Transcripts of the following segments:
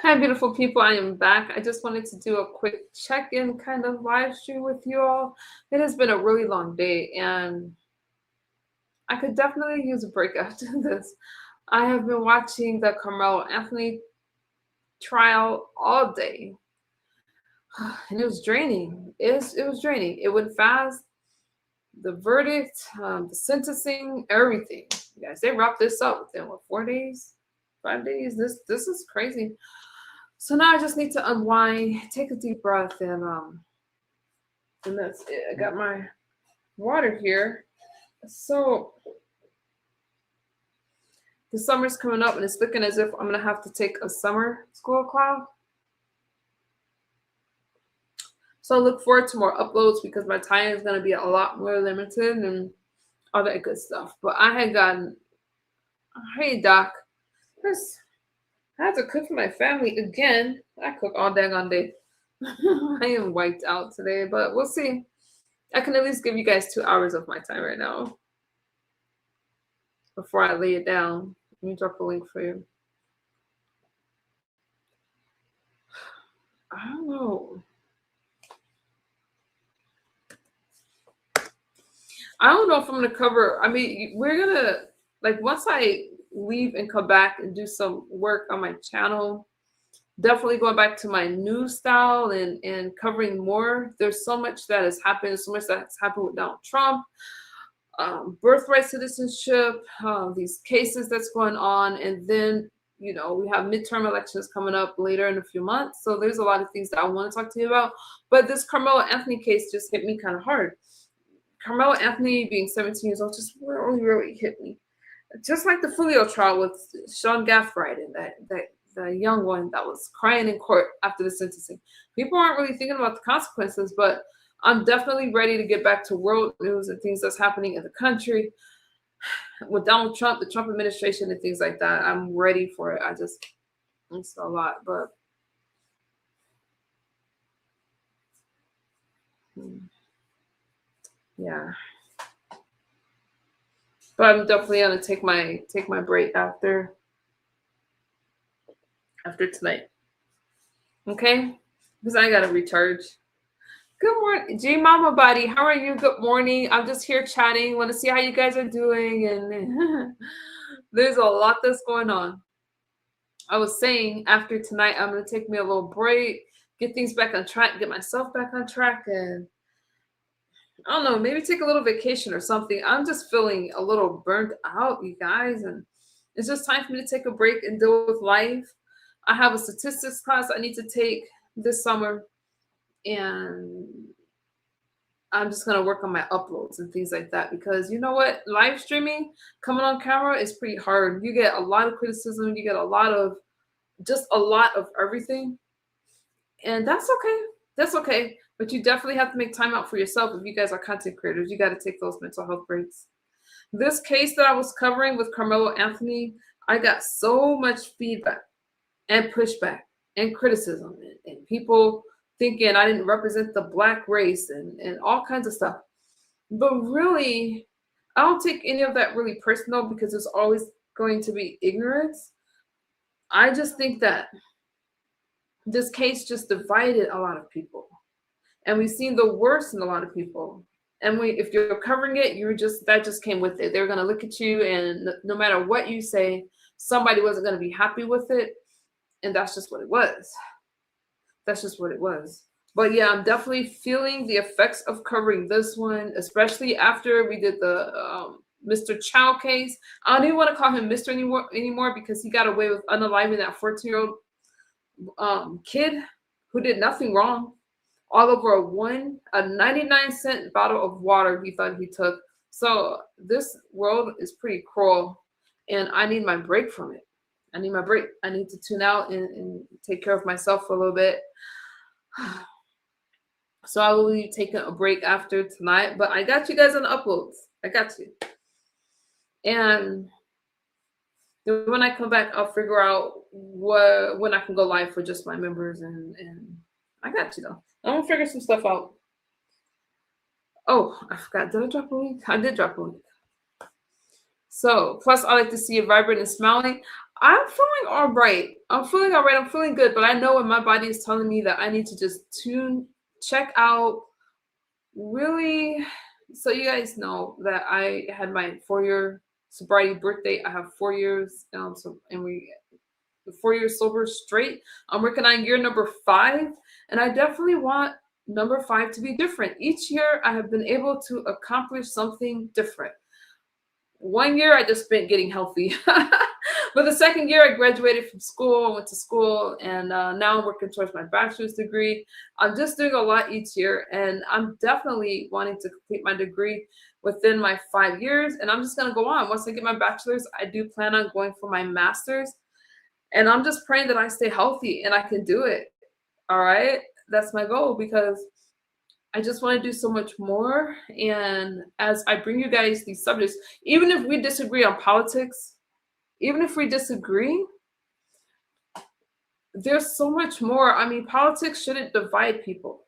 Hi, beautiful people. I am back. I just wanted to do a quick check-in kind of live stream with you all. It has been a really long day, and I could definitely use a break after this. I have been watching the Carmelo Anthony trial all day, and it was draining. It was draining. It went fast. The verdict, the sentencing, everything. You guys, they wrapped this up within what, 4 days, 5 days? This is crazy. So now I just need to unwind, take a deep breath, and that's it. I got my water here. So the summer's coming up, and it's looking as if I'm gonna have to take a summer school class. So I look forward to more uploads because my time is gonna be a lot more limited and all that good stuff. But I had gotten, hey doc, this I have to cook for my family again. I cook all daggone day. I am wiped out today, but we'll see. I can at least give you guys 2 hours of my time right now before I lay it down. Let me drop a link for you. I don't know. I don't know if I'm gonna cover. I mean, we're gonna like once I leave and come back and do some work on my channel. Definitely going back to my new style and covering more. There's so much that has happened. So much that's happened with Donald Trump, birthright citizenship, these cases that's going on, and then we have midterm elections coming up later in a few months. So there's a lot of things that I want to talk to you about. But this Carmelo Anthony case just hit me kind of hard. Carmelo Anthony being 17 years old just really, really hit me. Just like the Fulio trial with Sean Gaffright and that the young one that was crying in court after the sentencing. People aren't really thinking about the consequences, but I'm definitely ready to get back to world news and things that's happening in the country with Donald Trump, the Trump administration, and things like that. I'm ready for it. It's a lot, but yeah. But I'm definitely gonna take my break after tonight. Okay? Because I gotta recharge. Good morning, G Mama Body. How are you? Good morning. I'm just here chatting. Want to see how you guys are doing, and there's a lot that's going on. I was saying after tonight, I'm gonna take me a little break, get things back on track, get myself back on track, and I don't know, maybe take a little vacation or something. I'm just feeling a little burnt out, you guys, and it's just time for me to take a break and deal with life. I have a statistics class I need to take this summer, and I'm just gonna work on my uploads and things like that because you know what? Live streaming, coming on camera is pretty hard. You get a lot of criticism, you get a lot of everything. And that's okay. That's okay. But you definitely have to make time out for yourself. If you guys are content creators, you got to take those mental health breaks. This case that I was covering with Carmelo Anthony, I got so much feedback and pushback and criticism and people thinking I didn't represent the black race and all kinds of stuff. But really, I don't take any of that really personal because there's always going to be ignorance. I just think that this case just divided a lot of people. And we've seen the worst in a lot of people. And if you're covering it, that just came with it. They're gonna look at you, and no matter what you say, somebody wasn't gonna be happy with it, and that's just what it was. That's just what it was. But yeah, I'm definitely feeling the effects of covering this one, especially after we did the Mr. Chow case. I don't even want to call him Mr. anymore because he got away with unaliving that 14-year-old kid who did nothing wrong. All over a 99-cent bottle of water he thought he took. So this world is pretty cruel, and I need my break from it. I need my break. I need to tune out and take care of myself for a little bit. So I will be taking a break after tonight, but I got you guys on the uploads. I got you. And then when I come back, I'll figure out when I can go live for just my members, and I got you though. I'm gonna figure some stuff out. Oh, I forgot. Did I drop a link? I did drop a link. So, plus I like to see you vibrant and smiling. I'm feeling all right. I'm feeling all right. I'm feeling good, but I know when my body is telling me that I need to just check out really. So you guys know that I had my 4 year sobriety birthday. I have 4 years, and we 4 years sober straight. I'm working on year number 5, and I definitely want number 5 to be different. Each year, I have been able to accomplish something different. 1 year, I just spent getting healthy. But the second year, I graduated from school, went to school, and now I'm working towards my bachelor's degree. I'm just doing a lot each year, and I'm definitely wanting to complete my degree within my 5 years. And I'm just going to go on. Once I get my bachelor's, I do plan on going for my master's. And I'm just praying that I stay healthy and I can do it. All right. That's my goal because I just want to do so much more. And as I bring you guys these subjects, even if we disagree on politics, even if we disagree, there's so much more. I mean, politics shouldn't divide people.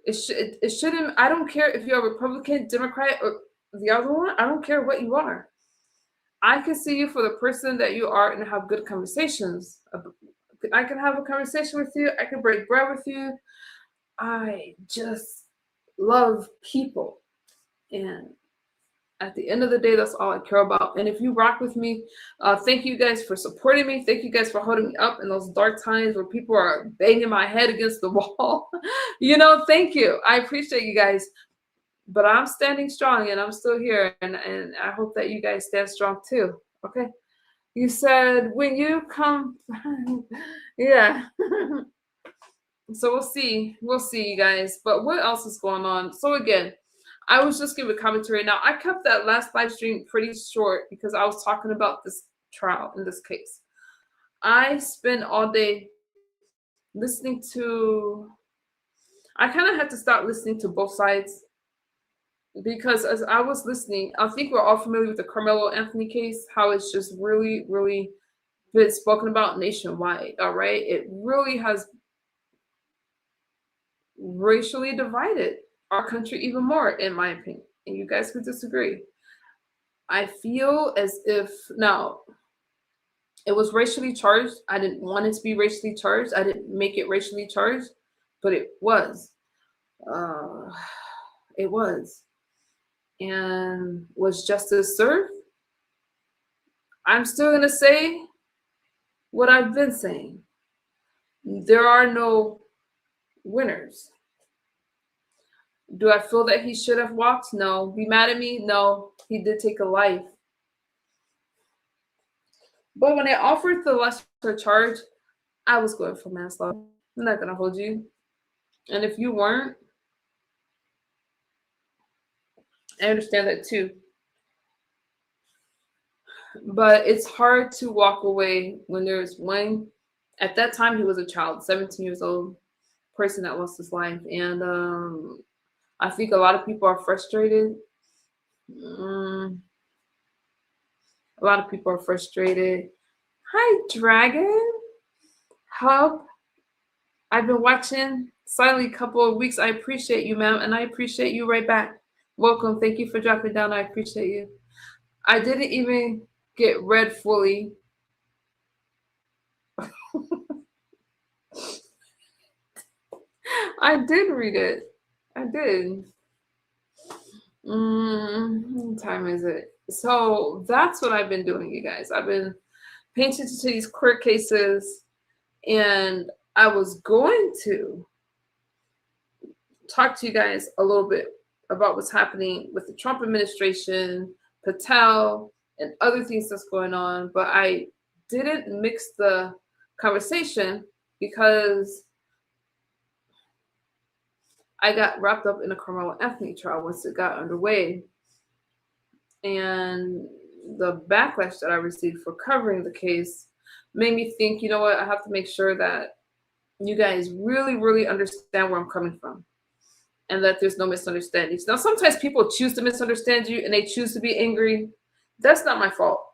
It shouldn't. I don't care if you're a Republican, Democrat, or the other one. I don't care what you are. I can see you for the person that you are and have good conversations. I can have a conversation with you. I can break bread with you. I just love people. And at the end of the day, that's all I care about. And if you rock with me, thank you guys for supporting me. Thank you guys for holding me up in those dark times where people are banging my head against the wall. Thank you. I appreciate you guys. But I'm standing strong and I'm still here. And I hope that you guys stand strong too. Okay. You said when you come, yeah. So we'll see. We'll see, you guys. But what else is going on? So again, I was just giving commentary. Now I kept that last live stream pretty short because I was talking about this trial in this case. I spent all day listening to. I kind of had to start listening to both sides because as I was listening, I think we're all familiar with the Karmelo Anthony case. How it's just really, really been spoken about nationwide. All right, it really has racially divided our country even more, in my opinion. And you guys could disagree. I feel as if now it was racially charged. I didn't want it to be racially charged. I didn't make it racially charged, but it was. Uh, it was. And was justice served? I'm still going to say what I've been saying. There are no winners. Do I feel that he should have walked? No. Be mad at me? No. He did take a life. But when they offered the lesser charge, I was going for manslaughter. I'm not going to hold you. And if you weren't, I understand that too. But it's hard to walk away when there's one. At that time, he was a child, 17 years old, person that lost his life. And I think a lot of people are frustrated. A lot of people are frustrated. Hi, Dragon. Hub. I've been watching silently a couple of weeks. I appreciate you, ma'am, and I appreciate you right back. Welcome. Thank you for dropping down. I appreciate you. I didn't even get read fully. I did read it. I did. What time is it? So that's what I've been doing, you guys. I've been paying attention to these court cases, and I was going to talk to you guys a little bit about what's happening with the Trump administration, Patel, and other things that's going on, but I didn't mix the conversation because I got wrapped up in a Karmelo Anthony trial once it got underway. And the backlash that I received for covering the case made me think, you know what, I have to make sure that you guys really, really understand where I'm coming from and that there's no misunderstandings. Now, sometimes people choose to misunderstand you and they choose to be angry. That's not my fault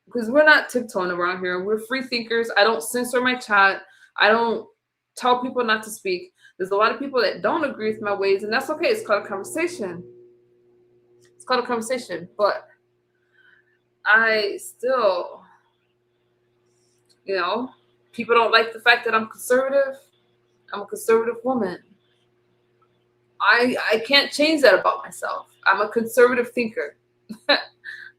because we're not tiptoeing around here. We're free thinkers. I don't censor my chat. I don't tell people not to speak. There's a lot of people that don't agree with my ways, and that's okay. It's called a conversation. It's called a conversation, but I still You know, people don't like the fact that I'm conservative. I'm a conservative woman. I can't change that about myself. I'm a conservative thinker.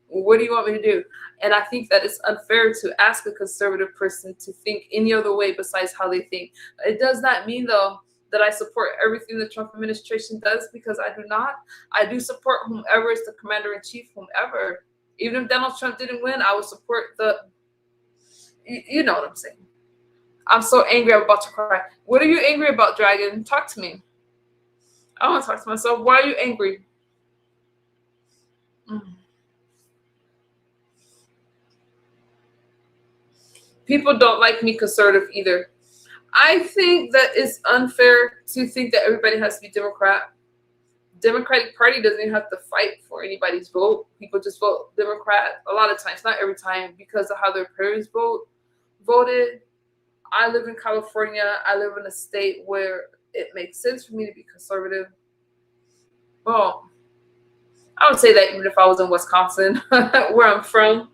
What do you want me to do? And I think that it's unfair to ask a conservative person to think any other way besides how they think. It does not mean, though, that I support everything the Trump administration does, because I do not. I do support whomever is the commander in chief, whomever. Even if Donald Trump didn't win, I would support you know what I'm saying. I'm so angry, I'm about to cry. What are you angry about, Dragon? Talk to me. I want to talk to myself. Why are you angry? People don't like me conservative either. I think that it's unfair to think that everybody has to be Democrat. Democratic Party doesn't even have to fight for anybody's vote. People just vote Democrat a lot of times, not every time, because of how their parents voted. I live in California. I live in a state where it makes sense for me to be conservative. Well, I would say that even if I was in Wisconsin, where I'm from.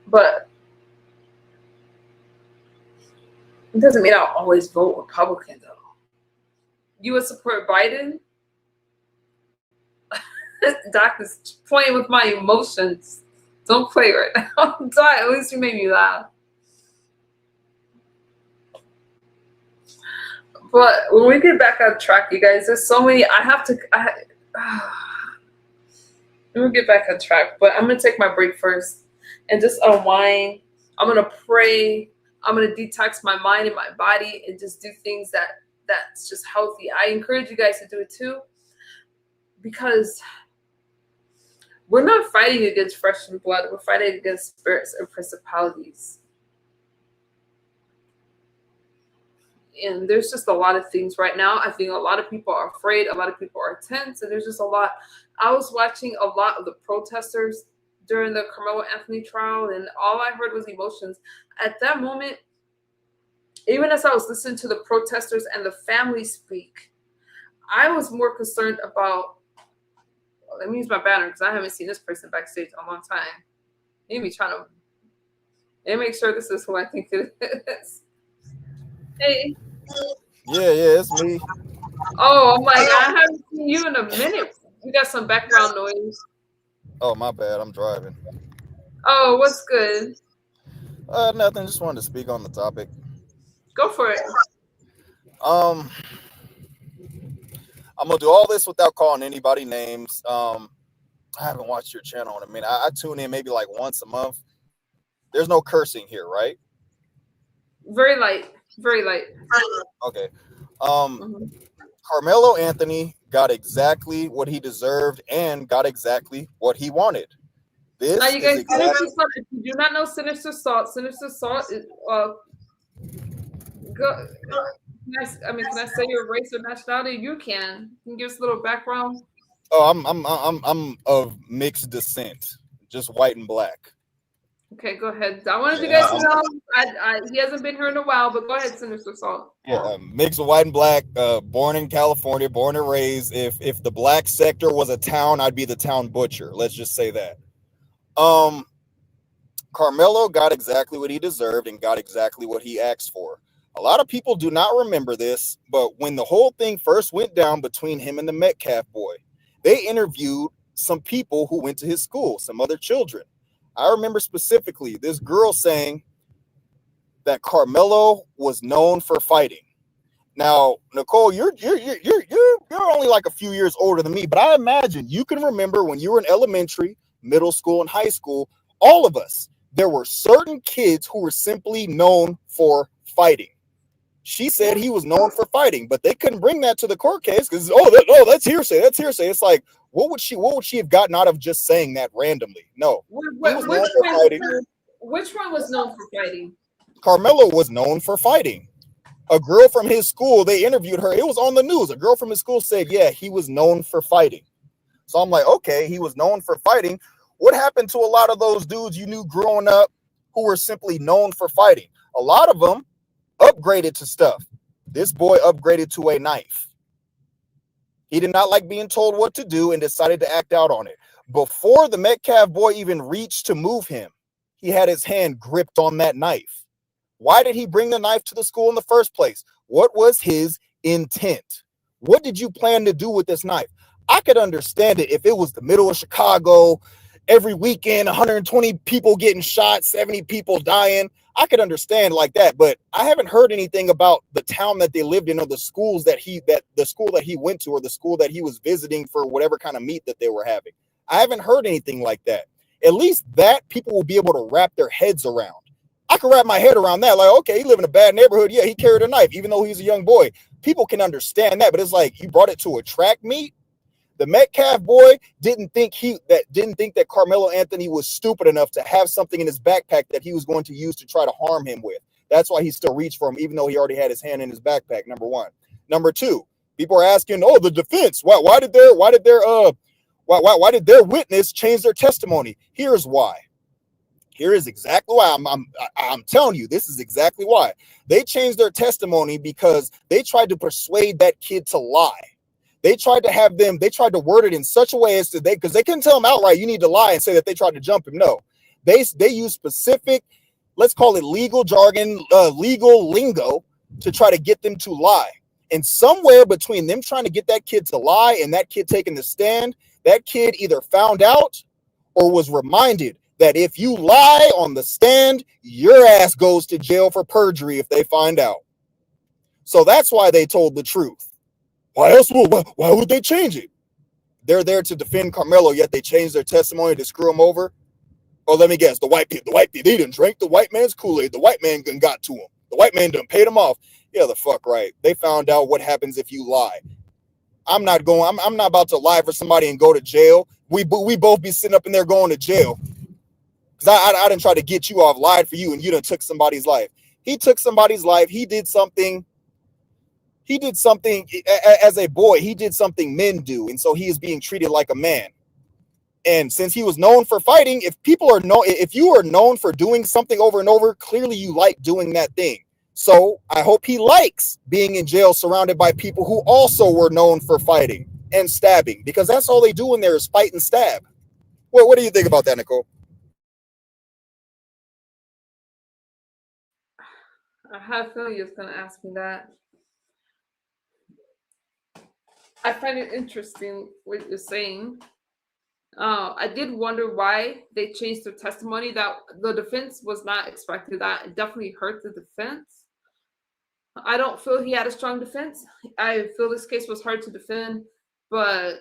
But it doesn't mean I'll always vote Republican, though. You would support Biden? Doc is playing with my emotions. Don't play right now. At least you made me laugh. But when we get back on track, you guys, there's so many. We'll get back on track. But I'm going to take my break first and just unwind. I'm going to pray. I'm going to detox my mind and my body and just do things that's just healthy. I encourage you guys to do it too, because we're not fighting against flesh and blood. We're fighting against spirits and principalities. And there's just a lot of things right now. I think a lot of people are afraid. A lot of people are tense. And there's just a lot. I was watching a lot of the protesters during the Karmelo Anthony trial, and all I heard was emotions. At that moment, even as I was listening to the protesters and the families speak, I was more concerned about, let me use my banner because I haven't seen this person backstage in a long time. Maybe trying to make sure this is who I think it is. Hey. Yeah, it's me. Oh, I'm like, I haven't seen you in a minute. You got some background noise. Oh, my bad. I'm driving. Oh, what's good? Nothing. Just wanted to speak on the topic. Go for it. I'm gonna do all this without calling anybody names. I haven't watched your channel in a minute. I tune in maybe like once a month. There's no cursing here, right? Very light. Very light. Okay. Karmelo Anthony got exactly what he deserved and got exactly what he wanted. This now, you guys, is exactly... if you do not know Sinister Salt is go. Can I say your race or nationality? You can. Can you give us a little background? Oh, I'm of mixed descent, just white and black. Okay, go ahead. I wanted you guys to know. He hasn't been here in a while, but go ahead, Sinister Salt. Yeah, mixed of white and black. Born in California, born and raised. If the black sector was a town, I'd be the town butcher. Let's just say that. Karmelo got exactly what he deserved and got exactly what he asked for. A lot of people do not remember this, but when the whole thing first went down between him and the Metcalf boy, they interviewed some people who went to his school, some other children. I remember specifically this girl saying that Karmelo was known for fighting. Now, Nicole, you're only like a few years older than me, but I imagine you can remember when you were in elementary, middle school, and high school, all of us, there were certain kids who were simply known for fighting. She said he was known for fighting, but they couldn't bring that to the court case because that's hearsay. That's hearsay. It's like, what would she have gotten out of just saying that randomly? No. Which one was known for fighting? Karmelo was known for fighting. A girl from his school, they interviewed her. It was on the news. A girl from his school said, yeah, he was known for fighting. So I'm like, okay, he was known for fighting. What happened to a lot of those dudes you knew growing up who were simply known for fighting? A lot of them upgraded to stuff. This boy upgraded to a knife. He did not like being told what to do and decided to act out on it. Before the Metcalf boy even reached to move him, he had his hand gripped on that knife. Why did he bring the knife to the school in the first place? What was his intent? What did you plan to do with this knife? I could understand it if it was the middle of Chicago, every weekend, 120 people getting shot, 70 people dying. I could understand like that, but I haven't heard anything about the town that they lived in, or the schools that the school that he went to, or the school that he was visiting for whatever kind of meet that they were having. I haven't heard anything like that. At least that people will be able to wrap their heads around. I can wrap my head around that. Like, okay, he lived in a bad neighborhood. Yeah, he carried a knife, even though he's a young boy. People can understand that, but it's like, you brought it to a track meet. The Metcalf boy didn't think that Karmelo Anthony was stupid enough to have something in his backpack that he was going to use to try to harm him with. That's why he still reached for him, even though he already had his hand in his backpack. Number one. Number two, people are asking, oh, the defense. Why did their witness change their testimony? Here's why. Here is exactly why. I'm telling you, this is exactly why. They changed their testimony because they tried to persuade that kid to lie. They tried to word it in such a way as to because they couldn't tell him outright, you need to lie and say that they tried to jump him. No, they use specific, let's call it legal jargon, legal lingo to try to get them to lie. And somewhere between them trying to get that kid to lie and that kid taking the stand, that kid either found out or was reminded that if you lie on the stand, your ass goes to jail for perjury if they find out. So that's why they told the truth. Why would they change it? They're there to defend Karmelo, yet they changed their testimony to screw him over. Oh, let me guess. The white people, they didn't drink the white man's Kool-Aid. The white man got to him. The white man done paid him off. Yeah, the fuck right. They found out what happens if you lie. I'm not about to lie for somebody and go to jail. We both be sitting up in there going to jail. Because I didn't try to get you off, lied for you, and you done took somebody's life. He took somebody's life. He did something as a boy. He did something men do, and so he is being treated like a man. And since he was known for fighting, if you are known for doing something over and over, clearly you like doing that thing. So I hope he likes being in jail surrounded by people who also were known for fighting and stabbing, because that's all they do in there is fight and stab. What do you think about that, Nicole? I have a feeling you're going to ask me that. I find it interesting what you're saying. I did wonder why they changed their testimony. That the defense was not expecting that. It definitely hurt the defense. I don't feel he had a strong defense. I feel this case was hard to defend, but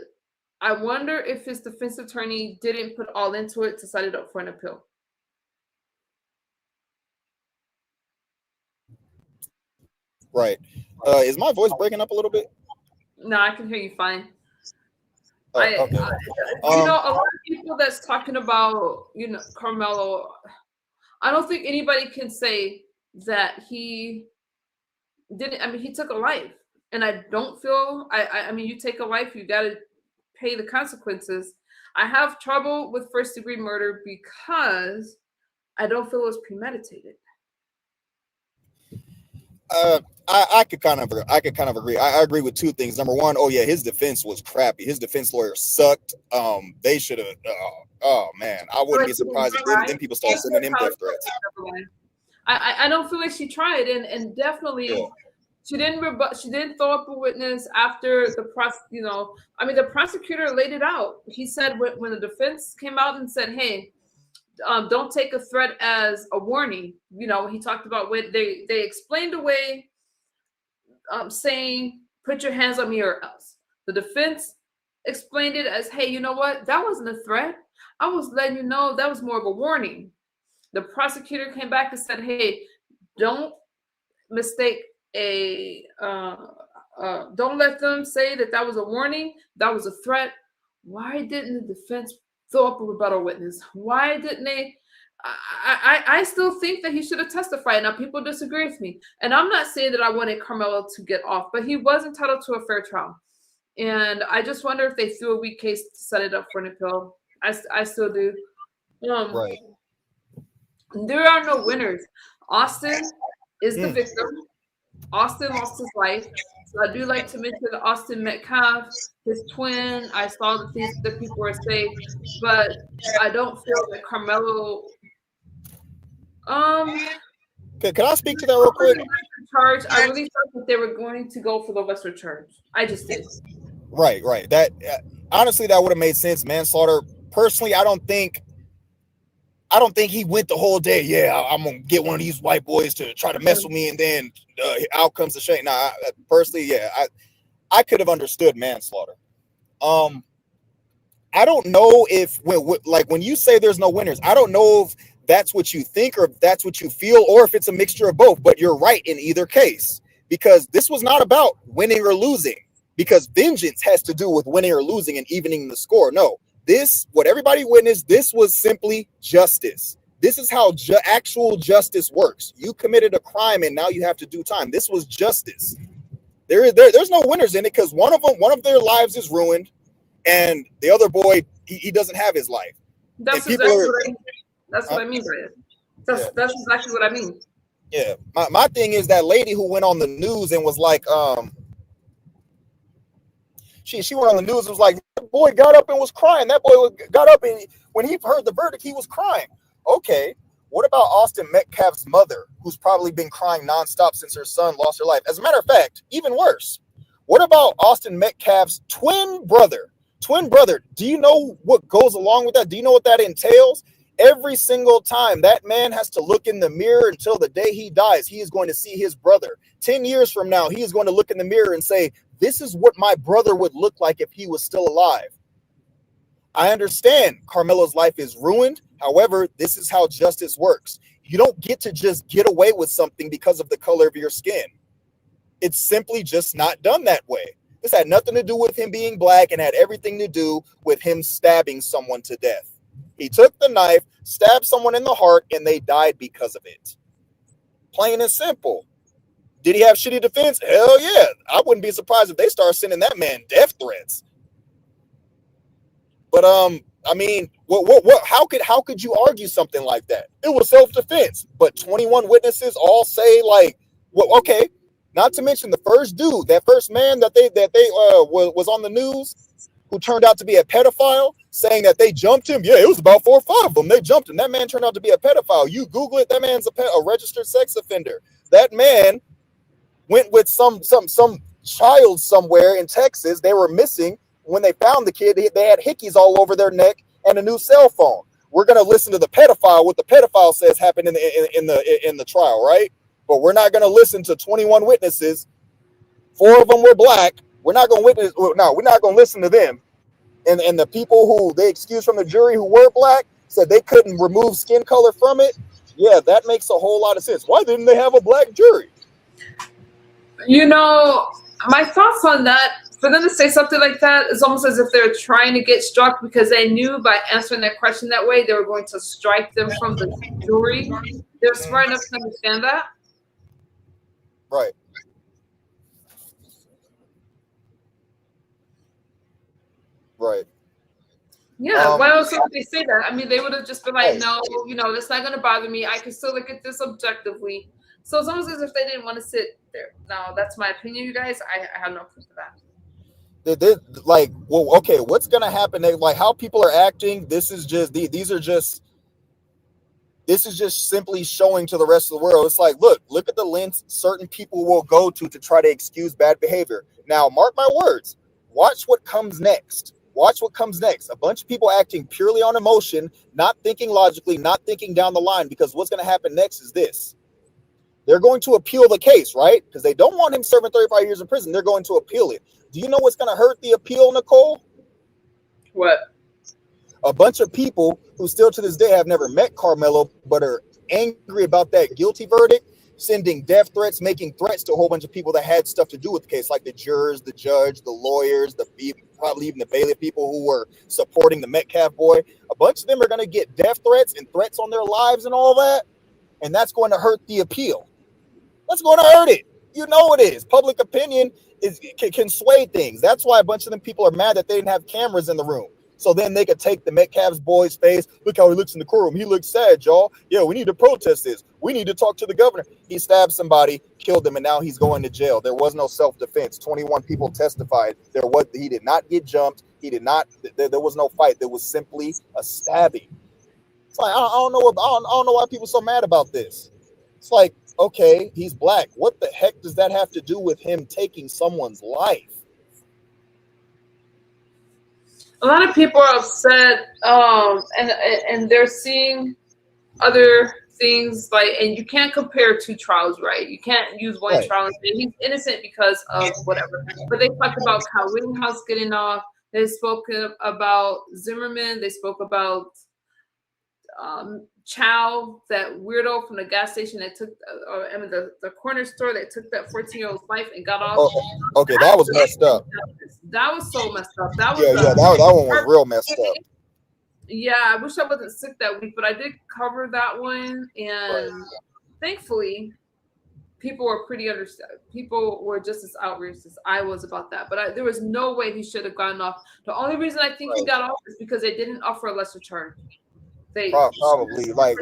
I wonder if his defense attorney didn't put all into it to set it up for an appeal. Right. Is my voice breaking up a little bit? No, I can hear you fine. Okay. A lot of people that's talking about, Karmelo, I don't think anybody can say that he didn't. I mean, he took a life, and I don't feel. I mean, you take a life, you got to pay the consequences. I have trouble with first-degree murder because I don't feel it was premeditated. I could kind of agree. I agree with two things. Number one, oh yeah, his defense was crappy. His defense lawyer sucked. They should have. Oh man, I wouldn't be surprised if then people start sending him death threats. I don't feel like she tried, and definitely. Yeah. She didn't throw up a witness after the the prosecutor laid it out. He said when the defense came out and said, "Hey, don't take a threat as a warning." He talked about what they explained away, saying, "Put your hands on me or else." The defense explained it as, "Hey, you know what? That wasn't a threat. I was letting you know that was more of a warning." The prosecutor came back and said, "Hey, don't mistake don't let them say that was a warning, that was a threat." Why didn't the defense throw up a rebuttal witness? Why didn't they? I still think that he should have testified. Now, people disagree with me, and I'm not saying that I wanted Karmelo to get off, but he was entitled to a fair trial. And I just wonder if they threw a weak case to set it up for an appeal. I still do. Right. There are no winners. Austin is the victim. Austin lost his life. So I do like to mention the Austin Metcalf, his twin. I saw the things that people were saying, but I don't feel that Karmelo Um, Can I speak to that real quick? charge. I really thought that they were going to go for the lesser charge. I just did. Right. That honestly, that would have made sense. Manslaughter. Personally, I don't think he went the whole day. Yeah, I'm gonna get one of these white boys to try to mess with me, and then out comes the shame. Nah, personally, yeah, I could have understood manslaughter. I don't know if when you say there's no winners, I don't know if that's what you think or if that's what you feel or if it's a mixture of both. But you're right in either case, because this was not about winning or losing, because vengeance has to do with winning or losing and evening the score. No, what everybody witnessed, this was simply justice. This is how actual justice works. You committed a crime and now you have to do time. This was justice. There's no winners in it, because one of their lives is ruined, and the other boy, he doesn't have his life. That's exactly what I mean. That's what I mean by it. That's exactly what I mean. Yeah. My thing is that lady who went on the news and was like, she went on the news and was like, that boy got up and was crying. That boy got up and when he heard the verdict, he was crying. Okay. What about Austin Metcalf's mother, who's probably been crying nonstop since her son lost her life? As a matter of fact, even worse. What about Austin Metcalf's twin brother? Do you know what goes along with that? Do you know what that entails? Every single time that man has to look in the mirror until the day he dies, he is going to see his brother. 10 years from now, he is going to look in the mirror and say, this is what my brother would look like if he was still alive. I understand Karmelo's life is ruined. However, this is how justice works. You don't get to just get away with something because of the color of your skin. It's simply just not done that way. This had nothing to do with him being black and had everything to do with him stabbing someone to death. He took the knife, stabbed someone in the heart, and they died because of it. Plain and simple. Did he have shitty defense? Hell yeah. I wouldn't be surprised if they start sending that man death threats. But I mean, what? How could you argue something like that? It was self-defense, but 21 witnesses all say like, well, okay. Not to mention the first dude, that first man that they was on the news, who turned out to be a pedophile, saying that they jumped him. Yeah, it was about 4 or 5 of them. They jumped him. That man turned out to be a pedophile. You Google it. That man's a registered sex offender. That man went with some child somewhere in Texas. They were missing. When they found the kid, they had hickeys all over their neck and a new cell phone. We're gonna listen to the pedophile. What the pedophile says happened in the trial, right? But we're not gonna listen to 21 witnesses. 4 of them were black. We're not gonna listen to them. And the people who they excused from the jury who were black said they couldn't remove skin color from it. Yeah, that makes a whole lot of sense. Why didn't they have a black jury? You know, my thoughts on that, for them to say something like that is almost as if they're trying to get struck because they knew by answering that question that way, they were going to strike them from the jury. They're smart enough to understand that. Right. Right. Yeah, why else would they say that? I mean, they would have just been like, no, you know, that's not going to bother me. I can still look at this objectively. So it's almost as if they didn't want to sit there. Now, that's my opinion, you guys. I have no proof of that. Like, well, okay, what's going to happen? Like, how people are acting, this is just simply showing to the rest of the world. It's like, look at the lengths certain people will go to try to excuse bad behavior. Now, mark my words. Watch what comes next. Watch what comes next. A bunch of people acting purely on emotion, not thinking logically, not thinking down the line, because what's going to happen next is this. They're going to appeal the case, right? Because they don't want him serving 35 years in prison. They're going to appeal it. Do you know what's going to hurt the appeal, Nicole? What? A bunch of people who still to this day have never met Karmelo, but are angry about that guilty verdict, sending death threats, making threats to a whole bunch of people that had stuff to do with the case, like the jurors, the judge, the lawyers, probably even the bailiff people who were supporting the Metcalf boy. A bunch of them are going to get death threats and threats on their lives and all that, and that's going to hurt the appeal. That's going to hurt it. You know it is. Public opinion can sway things. That's why a bunch of them people are mad that they didn't have cameras in the room. So then they could take the Metcalf's boy's face. Look how he looks in the courtroom. He looks sad, y'all. Yeah, we need to protest this. We need to talk to the governor. He stabbed somebody, killed him, and now he's going to jail. There was no self-defense. 21 people testified. He did not get jumped. There was no fight. There was simply a stabbing. It's like I don't know I don't know why people are so mad about this. It's like, okay, he's black. What the heck does that have to do with him taking someone's life? A lot of people are upset, and they're seeing other things like, and you can't compare two trials, right? You can't use one Right. trial and say he's innocent because of whatever. But they talked about Kyle Rittenhouse getting off. They spoke about Zimmerman. They spoke about Chow, that weirdo from the gas station that took, I mean, the corner store that took that 14-year-old's life and got off. Oh, okay, that was messed up. That was so messed up. That was Yeah, yeah, that one was real messed up. Yeah, I wish I wasn't sick that week, but I did cover that one, and Right. thankfully, people were pretty understanding. People were just as outraged as I was about that. But there was no way he should have gotten off. The only reason I think he got off is because they didn't offer a lesser charge. Probably like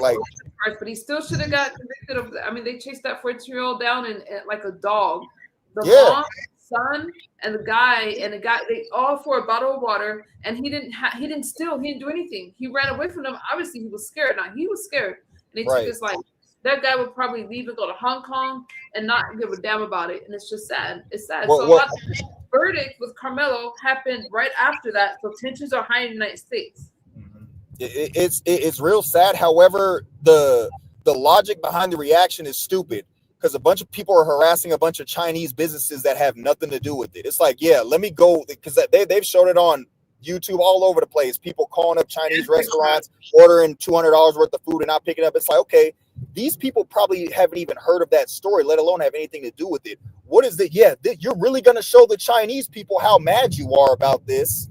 But he still should have got convicted of. I mean, they chased that 14-year-old down and like a dog. The yeah. mom, son, and the guy, they all for a bottle of water, and he didn't steal. He didn't do anything. He ran away from them. Obviously, he was scared. Now he was scared, and they took Right. his life. That guy would probably leave and go to Hong Kong and not give a damn about it. And it's just sad. It's sad. So a lot of the verdict with Karmelo happened right after that. So tensions are high in the United States. It's real sad. However, the logic behind the reaction is stupid because a bunch of people are harassing a bunch of Chinese businesses that have nothing to do with it. It's like, yeah, let me go, because they've shown it on YouTube all over the place. People calling up Chinese restaurants, ordering $200 worth of food and not picking up. It's like, okay, these people probably haven't even heard of that story, let alone have anything to do with it. What is it? Yeah, you're really going to show the Chinese people how mad you are about this.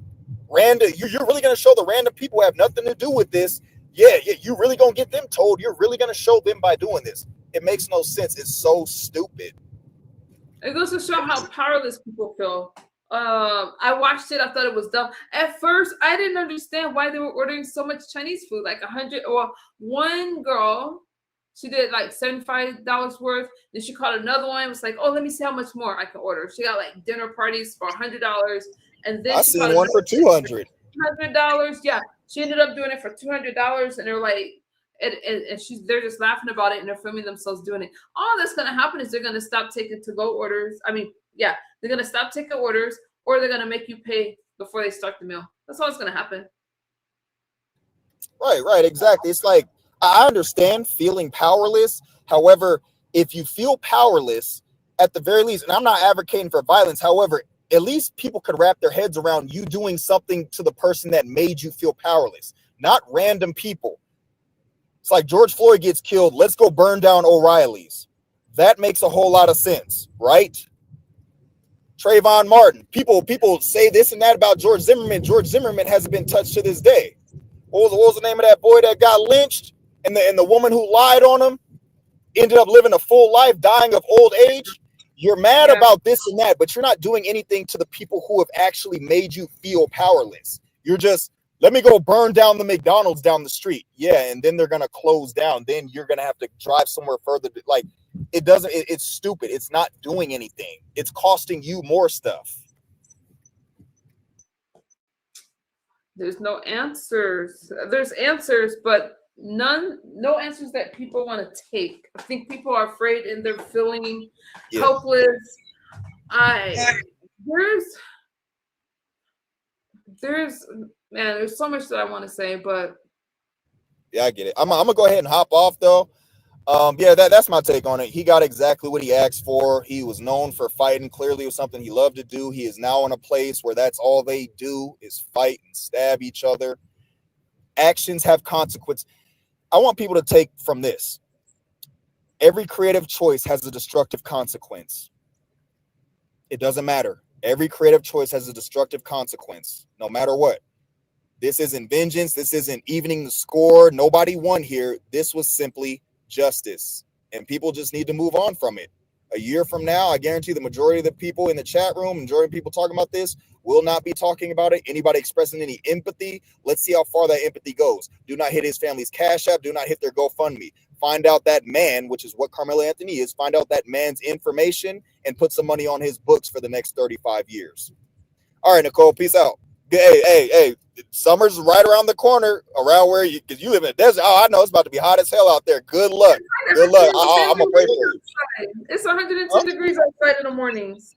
You're really going to show the random people who have nothing to do with this. Yeah, you're really going to get them told. You're really going to show them by doing this. It makes no sense. It's so stupid. It goes to show how powerless people feel. I watched it. I thought it was dumb. At first, I didn't understand why they were ordering so much Chinese food, like 100. Or one girl, she did like $75 worth. Then she called another one. It was like, oh, let me see how much more I can order. She got like dinner parties for $100. And then I she seen one for $200. $100. Yeah, she ended up doing it for $200, and they're like, and they're just laughing about it, and they're filming themselves doing it. All that's gonna happen is they're gonna stop taking to-go orders. I mean, yeah, they're gonna stop taking orders, or they're gonna make you pay before they start the meal. That's all that's gonna happen. Right, exactly. It's like, I understand feeling powerless. However, if you feel powerless, at the very least, and I'm not advocating for violence, however, at least people could wrap their heads around you doing something to the person that made you feel powerless, not random people. It's like George Floyd gets killed. Let's go burn down O'Reilly's. That makes a whole lot of sense, right? Trayvon Martin. People say this and that about George Zimmerman. George Zimmerman hasn't been touched to this day. What was the name of that boy that got lynched? And the woman who lied on him ended up living a full life, dying of old age. You're mad about this and that, but you're not doing anything to the people who have actually made you feel powerless. You're just, let me go burn down the McDonald's down the street. Yeah, and then they're going to close down. Then you're going to have to drive somewhere further. Like, it's stupid. It's not doing anything. It's costing you more stuff. There's no answers. There's answers, but no answers that people want to take. I think people are afraid and they're feeling helpless. There's so much that I want to say, but yeah, I get it. I'm gonna go ahead and hop off though. That's my take on it. He got exactly what he asked for. He was known for fighting. Clearly, it was something he loved to do. He is now in a place where that's all they do is fight and stab each other. Actions have consequence. I want people to take from this. Every creative choice has a destructive consequence. It doesn't matter. Every creative choice has a destructive consequence, no matter what. This isn't vengeance. This isn't evening the score. Nobody won here. This was simply justice, and people just need to move on from it. A year from now, I guarantee the majority of the people in the chat room, majority of people talking about this, will not be talking about it. Anybody expressing any empathy, let's see how far that empathy goes. Do not hit his family's Cash App. Do not hit their GoFundMe. Find out that man, which is what Karmelo Anthony is, find out that man's information and put some money on his books for the next 35 years. All right, Nicole, peace out. Hey, summer's right around the corner, around where you, because you live in the desert. Oh, I know it's about to be hot as hell out there. Good luck. Good luck. It's the same I'm gonna thing pray for you. outside. It's 110 Huh? degrees outside in the mornings.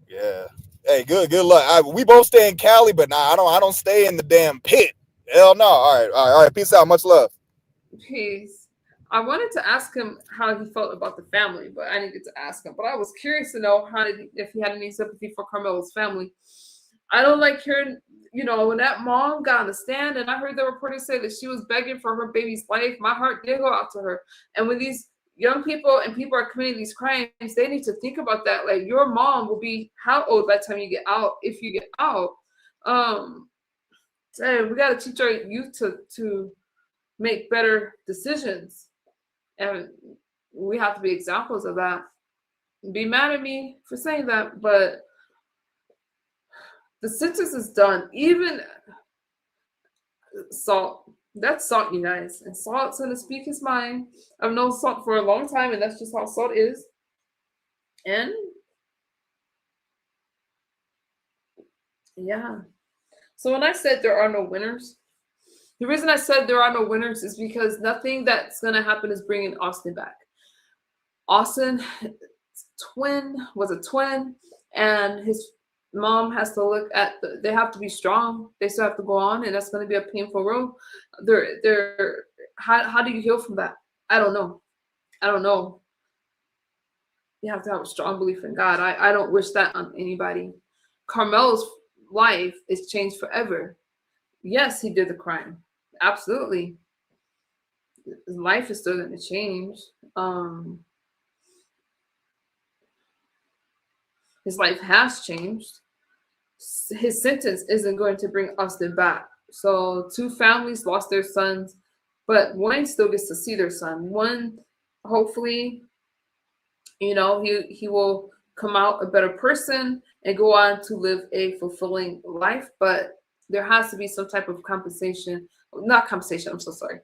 Yeah. Hey, good luck. We both stay in Cali, but nah, I don't stay in the damn pit. Hell no. All right. Peace out. Much love. Peace. I wanted to ask him how he felt about the family, but I didn't get to ask him. But I was curious to know if he had any sympathy for Carmelo's family. I don't like hearing, when that mom got on the stand and I heard the reporter say that she was begging for her baby's life. My heart did go out to her. And when these young people and people are committing these crimes, they need to think about that. Like, your mom will be how old by the time you get out, if you get out? We got to teach our youth to make better decisions, and we have to be examples of that. Be mad at me for saying that, but the sentence is done. Even Salt, that's Salt, you guys, and Salt's gonna speak his mind. I've known Salt for a long time, and that's just how Salt is. And yeah, so when I said there are no winners, the reason I said there are no winners is because nothing that's gonna happen is bringing Austin back. Austin was a twin, and his mom has to look at they have to be strong. They still have to go on, and that's going to be a painful road. How do you heal from that? I don't know. You have to have a strong belief in God. I don't wish that on anybody. Carmelo's life is changed forever. Yes, he did the crime. Absolutely. His life is still going to change. His life has changed. His sentence isn't going to bring Austin back. So 2 families lost their sons, but one still gets to see their son. One, hopefully, he will come out a better person and go on to live a fulfilling life. But there has to be some type of compensation. Not compensation, I'm so sorry.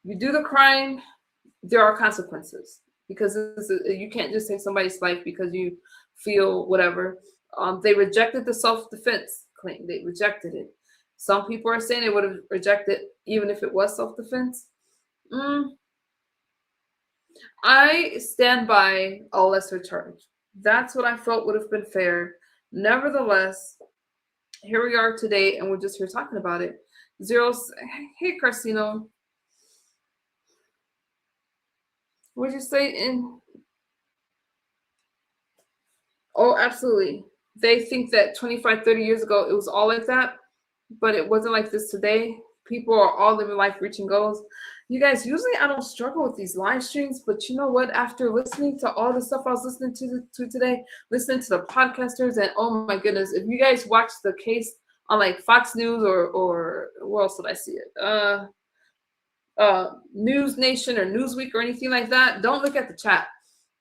You do the crime, there are consequences, because you can't just take somebody's life because you feel whatever. They rejected the self-defense claim. They rejected it. Some people are saying they would have rejected even if it was self-defense. I stand by a lesser charge. That's what I felt would have been fair. Nevertheless, here we are today, and we're just here talking about it. Zeros, hey, Carcino. What'd you say? Oh, absolutely. They think that 25, 30 years ago, it was all like that, but it wasn't like this today. People are all living life, reaching goals. You guys, usually I don't struggle with these live streams, but you know what? After listening to all the stuff I was listening to today, listening to the podcasters, and oh my goodness, if you guys watch the case on like Fox News or where else did I see it? News Nation or Newsweek or anything like that, don't look at the chat.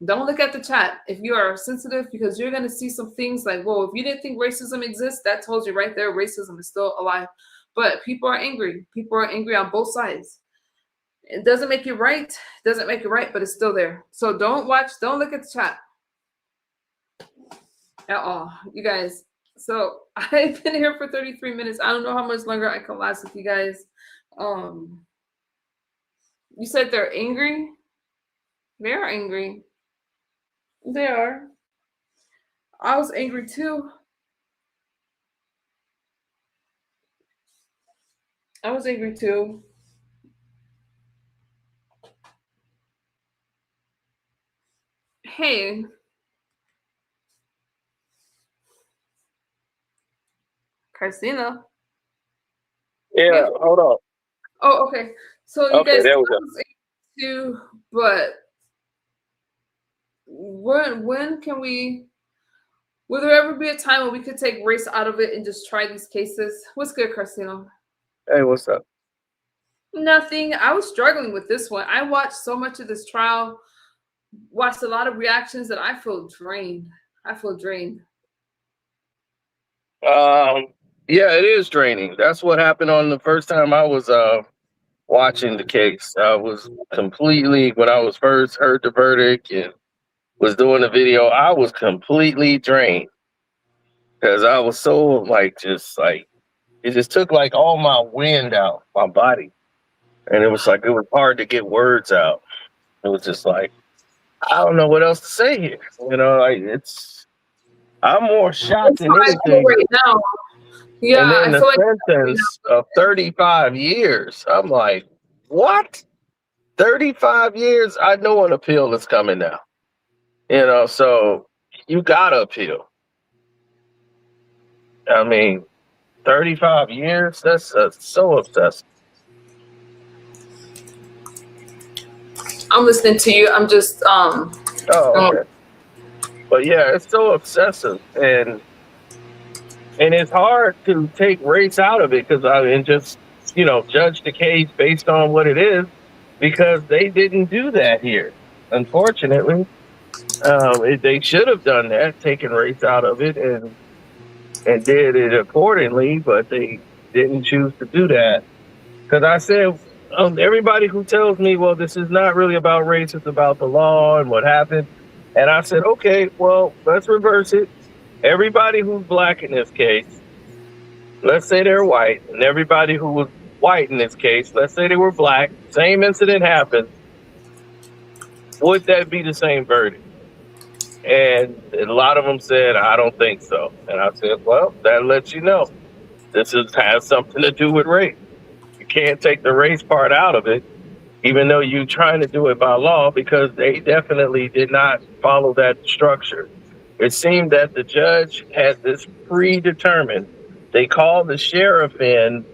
Don't look at the chat if you are sensitive, because you're going to see some things like, whoa, if you didn't think racism exists, that tells you right there racism is still alive. But people are angry. People are angry on both sides. It doesn't make it right. It doesn't make it right, but it's still there. So don't look at the chat at all, you guys. So I've been here for 33 minutes. I don't know how much longer I can last with you guys. You said they're angry? They are angry. They are. I was angry too. I was angry too. Hey. Christina. Yeah, hold on. Oh, okay. So you Okay, guys there we go. too, but when can we, will there ever be a time when we could take race out of it and just try these cases? What's good, Christina? Hey, what's up? Nothing. I was struggling with this one. I watched so much of this trial, watched a lot of reactions that I feel drained. Yeah, it is draining. That's what happened on the first time I was watching the case. I was completely, when I was first heard the verdict and was doing the video, I was completely drained. because I was so like just like it just took like all my wind out my body, and it was like it was hard to get words out. It was just like I don't know what else to say here. Like it's I'm more shocked That's than how I feel anything. right now. Yeah, And then I the feel like right sentence of 35 years. I'm like, what? 35 years? I know an appeal is coming now. So you gotta appeal. I mean, 35 years? That's so obsessive. I'm listening to you. I'm just Oh, um, okay. But yeah, it's so obsessive. And it's hard to take race out of it because and just, judge the case based on what it is because they didn't do that here, unfortunately. They should have done that, taken race out of it and did it accordingly, but they didn't choose to do that. Because I said, everybody who tells me, well, this is not really about race, it's about the law and what happened. And I said, okay, well, let's reverse it. Everybody who's black in this case, let's say they're white, and everybody who was white in this case, let's say they were black, same incident happened, would that be the same verdict? And a lot of them said, I don't think so. And I said, well, that lets you know has something to do with race. You can't take the race part out of it, even though you're trying to do it by law, because they definitely did not follow that structure. It seemed that the judge had this predetermined. They called the sheriff in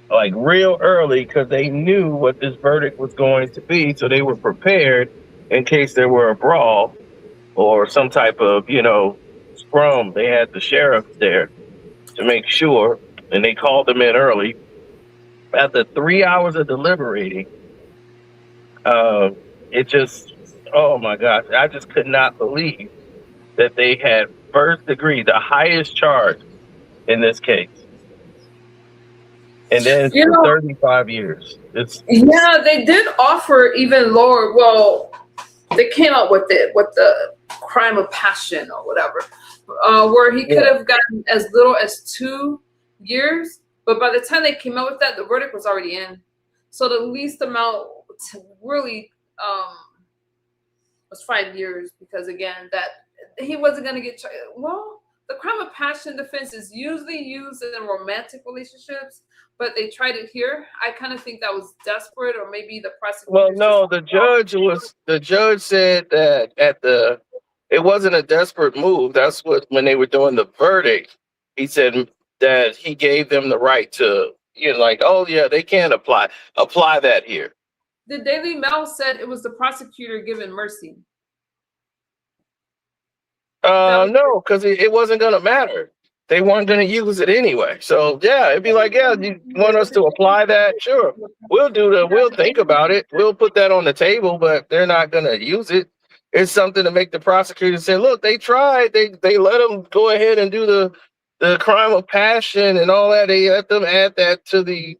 like real early because they knew what this verdict was going to be. So they were prepared in case there were a brawl or some type of, scrum. They had the sheriff there to make sure, and they called them in early. After 3 hours of deliberating, it just, oh my gosh, I just could not believe that they had first degree, the highest charge in this case, and then you for know, 35 years. yeah, they did offer even lower. Well, they came out with the crime of passion or whatever, where he could Yeah. have gotten as little as 2 years. But by the time they came out with that, the verdict was already in. So the least amount to really was 5 years because again that he wasn't going to get well. The crime of passion defense is usually used in romantic relationships, but they tried it here. I kind of think that was desperate, or maybe the Well, prosecutors just no, the judge said that it wasn't a desperate move. That's what, when they were doing the verdict, he said that he gave them the right to, like, oh yeah, they can apply that here. the Daily Mail said it was the prosecutor giving mercy. No, because it wasn't going to matter. They weren't going to use it anyway. So yeah, it'd be like, yeah, you want us to apply that? Sure, we'll think about it. We'll put that on the table, but they're not going to use it. It's something to make the prosecutor say, look, they tried. They let them go ahead and do the crime of passion and all that. They let them add that to the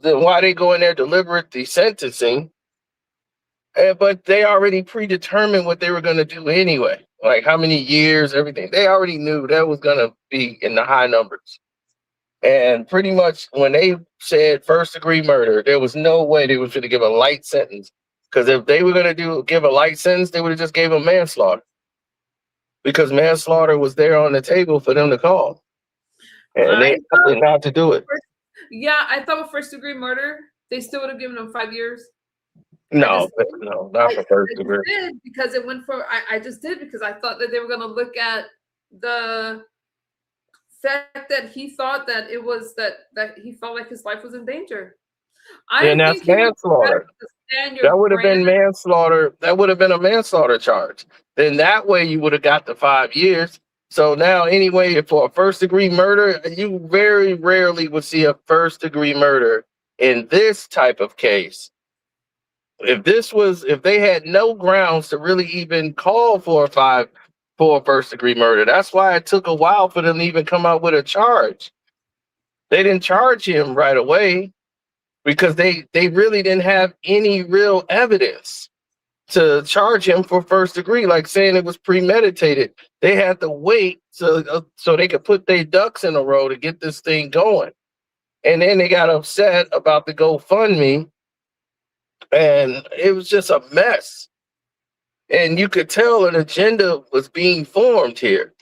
why they go in there deliberate the sentencing. But they already predetermined what they were going to do anyway. Like how many years, everything. They already knew that was going to be in the high numbers. And pretty much when they said first degree murder, there was no way they was going to give a light sentence. Because if they were going to give a light sentence, they would have just gave them manslaughter. Because manslaughter was there on the table for them to call. And they opted not to do it. Yeah, I thought with first degree murder, they still would have given them 5 years. No, not for first degree. Because it went for I just did because I thought that they were going to look at the fact that he thought that it was that he felt like his life was in danger. And that's manslaughter. That would have been manslaughter. That would have been a manslaughter charge. Then that way you would have got the 5 years. So now anyway, for a first degree murder, you very rarely would see a first degree murder in this type of case. If they had no grounds to really even call for a first degree murder, that's why it took a while for them to even come out with a charge. They didn't charge him right away because they really didn't have any real evidence. to charge him for first degree, like saying it was premeditated. They had to wait so they could put their ducks in a row to get this thing going. And then they got upset about the GoFundMe, and it was just a mess. And you could tell an agenda was being formed here.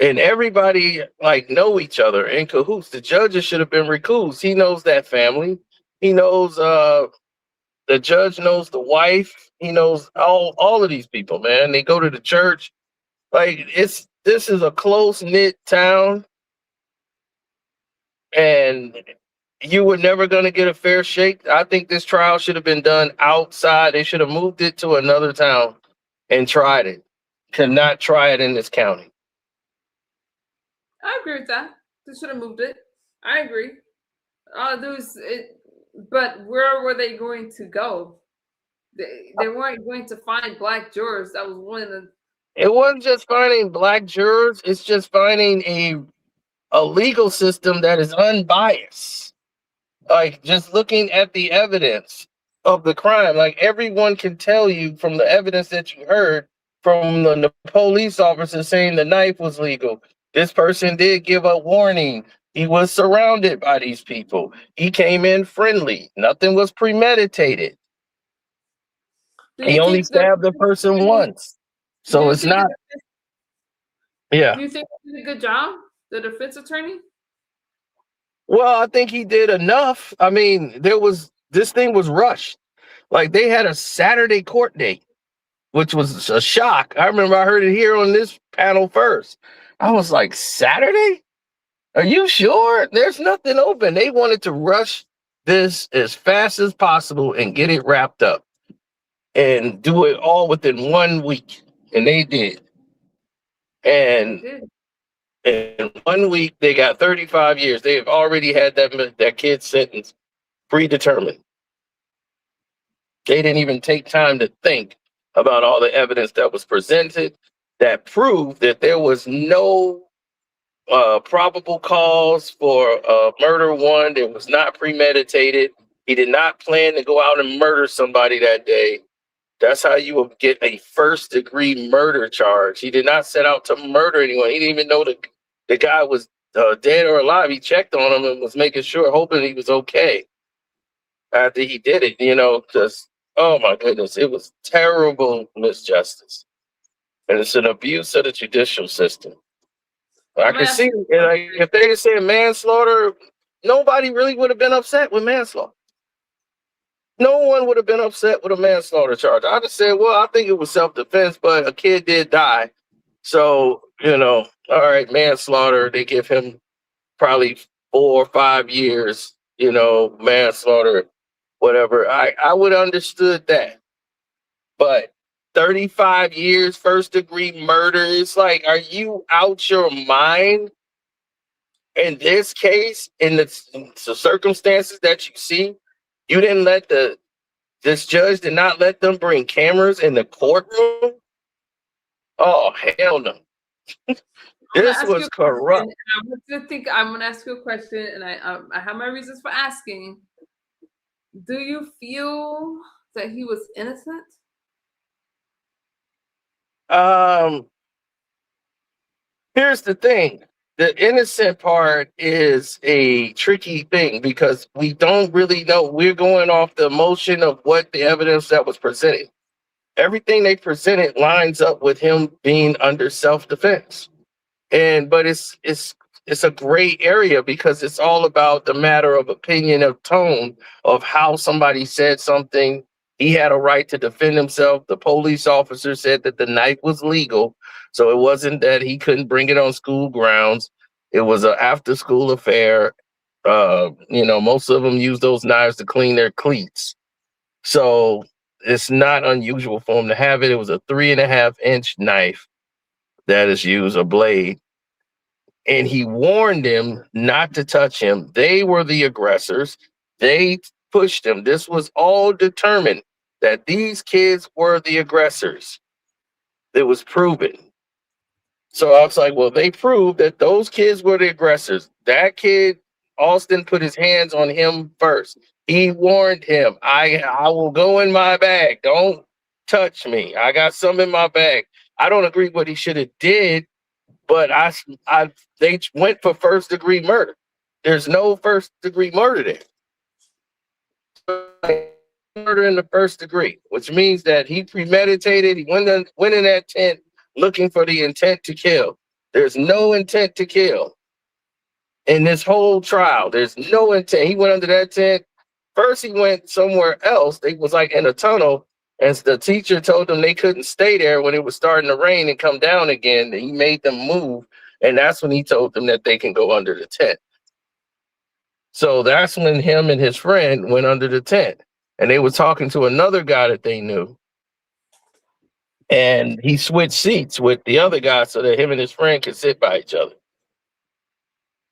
And everybody like know each other in cahoots. The judges should have been recused. He knows that family. He knows the judge knows the wife. He knows all of these people, man. They go to the church. Like this is a close-knit town, and you were never gonna get a fair shake. I think this trial should have been done outside. They should have moved it to another town and tried it. Cannot try it in this county. I agree with that. They should have moved it. I agree. But where were they going to go? They weren't going to find black jurors. That was one of the. It wasn't just finding black jurors. It's just finding a legal system that is unbiased. Like just looking at the evidence of the crime, like everyone can tell you from the evidence that you heard from the police officer saying the knife was legal. This person did give a warning. He was surrounded by these people. He came in friendly. Nothing was premeditated. He only stabbed the person once. So it's not. Yeah. Do you think he did a good job, the defense attorney? Well, I think he did enough. I mean, this thing was rushed. Like they had a Saturday court date, which was a shock. I remember I heard it here on this panel first. I was like, Saturday? Are you sure? There's nothing open. They wanted to rush this as fast as possible and get it wrapped up and do it all within 1 week. And they did. And in 1 week, they got 35 years. They have already had that kid sentence predetermined. They didn't even take time to think about all the evidence that was presented that proved that there was no probable cause for murder one. It was not premeditated. He did not plan to go out and murder somebody that day. That's how you will get a first-degree murder charge. He did not set out to murder anyone. He didn't even know the guy was dead or alive. He checked on him and was making sure, hoping he was okay after he did it, just, oh my goodness, it was terrible misjustice. And it's an abuse of the judicial system. I can see, like, if they had said manslaughter, nobody really would have been upset with manslaughter. No one would have been upset with a manslaughter charge. I'd have said, well, I think it was self-defense, but a kid did die. So, all right, manslaughter, they give him probably 4 or 5 years, manslaughter, whatever. I would have understood that. But 35 years, first-degree murder, it's like, are you out your mind? In this case, in the circumstances that you see, you didn't let this judge did not let them bring cameras in the courtroom. Oh, hell no. This was corrupt. I'm going to ask you a question, and I have my reasons for asking. Do you feel that he was innocent? Here's the thing. The innocent part is a tricky thing because we don't really know. We're going off the emotion of what the evidence that was presented. Everything they presented lines up with him being under self-defense. But it's a gray area because it's all about the matter of opinion, of tone, of how somebody said something. He had a right to defend himself. The police officer said that the knife was legal. So it wasn't that he couldn't bring it on school grounds. It was an after-school affair. Most of them use those knives to clean their cleats. So it's not unusual for him to have it. It was a 3.5-inch knife that is used, a blade. And he warned them not to touch him. They were the aggressors. They pushed him. This was all determined that these kids were the aggressors. It was proven. So I was like, well, they proved that those kids were the aggressors. That kid, Austin, put his hands on him first. He warned him, I will go in my bag. Don't touch me. I got some in my bag. I don't agree what he should have did, but they went for first degree murder. There's no first degree murder there. Murder in the first degree, which means that he premeditated. He went in that tent looking for the intent to kill. There's no intent to kill in this whole trial. There's no intent. He went under that tent. First, he went somewhere else. They was like in a tunnel, and the teacher told them they couldn't stay there when it was starting to rain and come down again. And he made them move, and that's when he told them that they can go under the tent. So that's when him and his friend went under the tent, and they were talking to another guy that they knew. And he switched seats with the other guy so that him and his friend could sit by each other.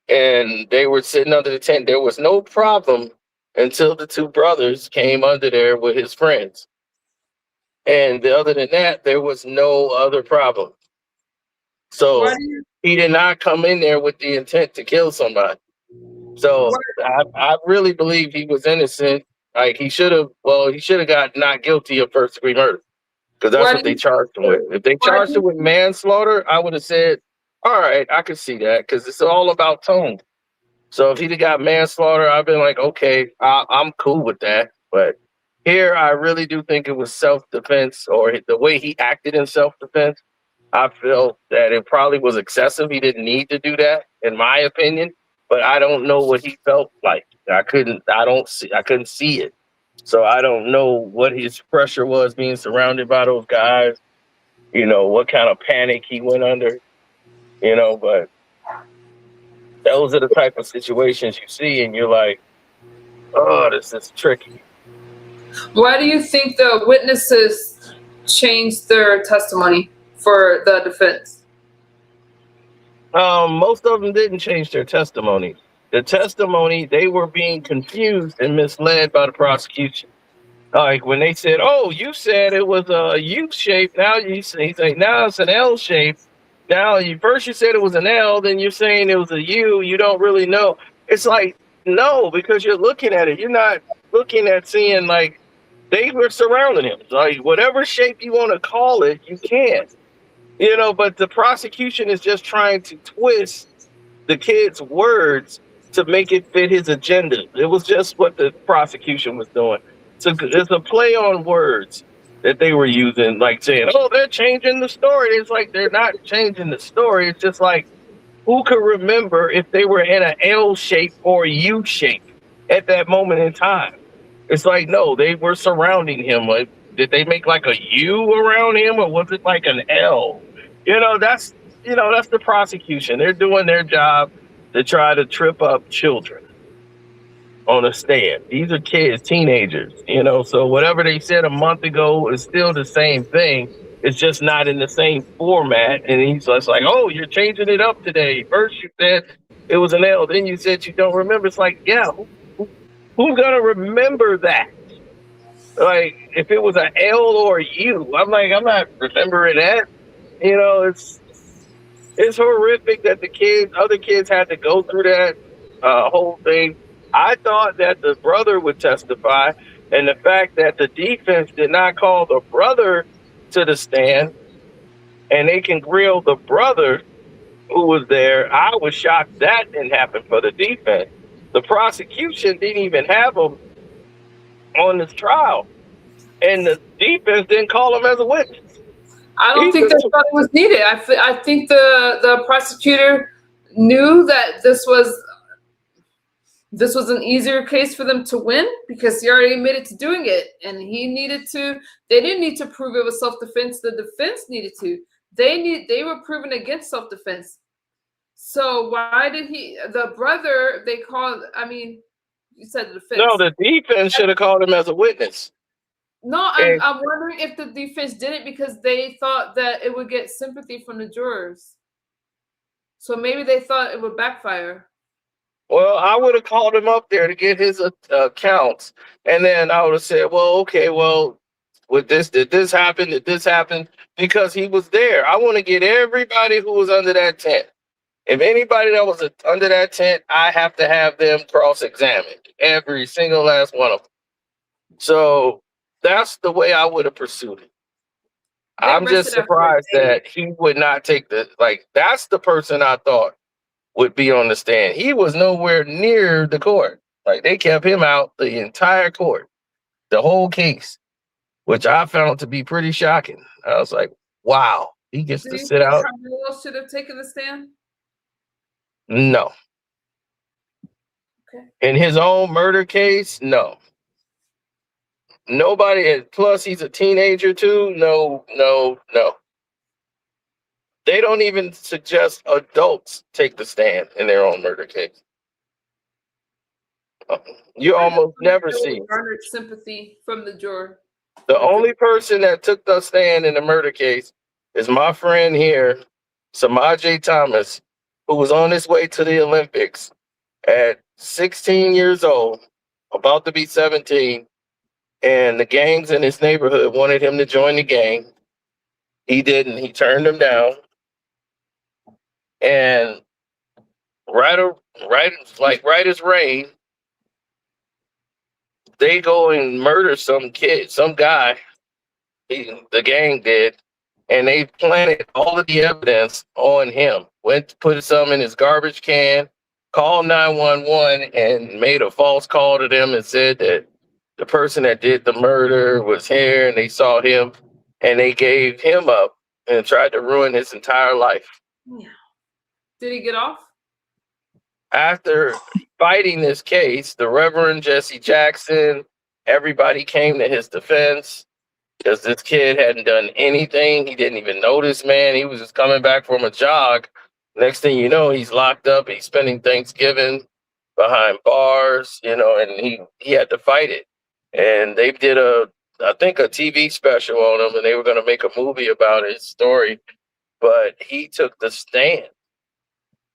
And they were sitting under the tent. There was no problem until the two brothers came under there with his friends. And other than that, there was no other problem. So he did not come in there with the intent to kill somebody. So I really believe he was innocent. Like he should have got not guilty of first degree murder, because that's what they charged him with. If they charged him with manslaughter, I would have said, all right, I could see that, because it's all about tone. So if he'd have got manslaughter, I've been like, okay, I'm cool with that. But here, I really do think it was self-defense, or the way he acted in self-defense. I feel that it probably was excessive. He didn't need to do that, in my opinion. But I don't know what he felt like. I couldn't see it. So I don't know what his pressure was being surrounded by those guys. What kind of panic he went under. But those are the type of situations you see, and you're like, oh, this is tricky. Why do you think the witnesses changed their testimony for the defense? Most of them didn't change their testimony. The testimony, they were being confused and misled by the prosecution. Like when they said, "Oh, you said it was a U shape. Now you say now it's an L shape. Now first you said it was an L, then you're saying it was a U. You don't really know." It's like, no, because you're looking at it. You're not looking at seeing, like, they were surrounding him. Like whatever shape you want to call it, you can. But the prosecution is just trying to twist the kid's words to make it fit his agenda. It was just what the prosecution was doing. So it's a play on words that they were using, like saying, oh, they're changing the story. It's like they're not changing the story. It's just like, who could remember if they were in an L shape or a U shape at that moment in time? It's like, no, they were surrounding him. Like, did they make like a U around him, or was it like an L? That's the prosecution. They're doing their job to try to trip up children on a stand. These are kids, teenagers, so whatever they said a month ago is still the same thing. It's just not in the same format. And he's just like, oh, you're changing it up today. First you said it was an L, then you said you don't remember. It's like, yeah, who's gonna remember that? Like, if it was an L or a U, I'm not remembering that. It's horrific that other kids had to go through that whole thing. I thought that the brother would testify, and the fact that the defense did not call the brother to the stand, and they can grill the brother who was there, I was shocked that didn't happen for the defense. The prosecution didn't even have him on this trial, and the defense didn't call him as a witness. I don't think they thought it was needed. I think the prosecutor knew that this was an easier case for them to win, because he already admitted to doing it, and they didn't need to prove it was self-defense. The defense needed to. They were proven against self-defense. So why did the brother, you said the defense. No, the defense should have called him as a witness. No, I'm wondering if the defense did it because they thought that it would get sympathy from the jurors. So maybe they thought it would backfire. Well, I would have called him up there to get his accounts, and then I would have said, well, okay, well, did this happen? Did this happen? Because he was there. I want to get everybody who was under that tent. If anybody that was under that tent, I have to have them cross-examined, every single last one of them. So that's the way I would have pursued it. I'm just rested after a surprised day. that he would not take that's the person I thought would be on the stand. He was nowhere near the court. Like they kept him out the entire court, the whole case, which I found to be pretty shocking. I was like, wow, he gets Do to you sit think out? Karmelo should have taken the stand? No. Okay. In his own murder case, no. Nobody, plus he's a teenager too. No, no, no. They don't even suggest adults take the stand in their own murder case. You I almost definitely never see. feel garnered sympathy from the juror. The only person that took the stand in the murder case is my friend here, Samaj Thomas, who was on his way to the Olympics at 16 years old, about to be 17, and the gangs in his neighborhood wanted him to join the gang. He didn't. He turned them down. And right, right as rain, they go and murder some kid, some guy. The gang did, and they planted all of the evidence on him. Went to put some in his garbage can, called 911, and made a false call to them and said that the person that did the murder was here, and they saw him, and they gave him up and tried to ruin his entire life. Yeah. Did he get off? After fighting this case, the Reverend Jesse Jackson, everybody came to his defense because this kid hadn't done anything. He didn't even know this man. He was just coming back from a jog. Next thing you know, he's locked up. He's spending Thanksgiving behind bars, and he had to fight it. And they did I think a TV special on him, and they were going to make a movie about his story. But he took the stand.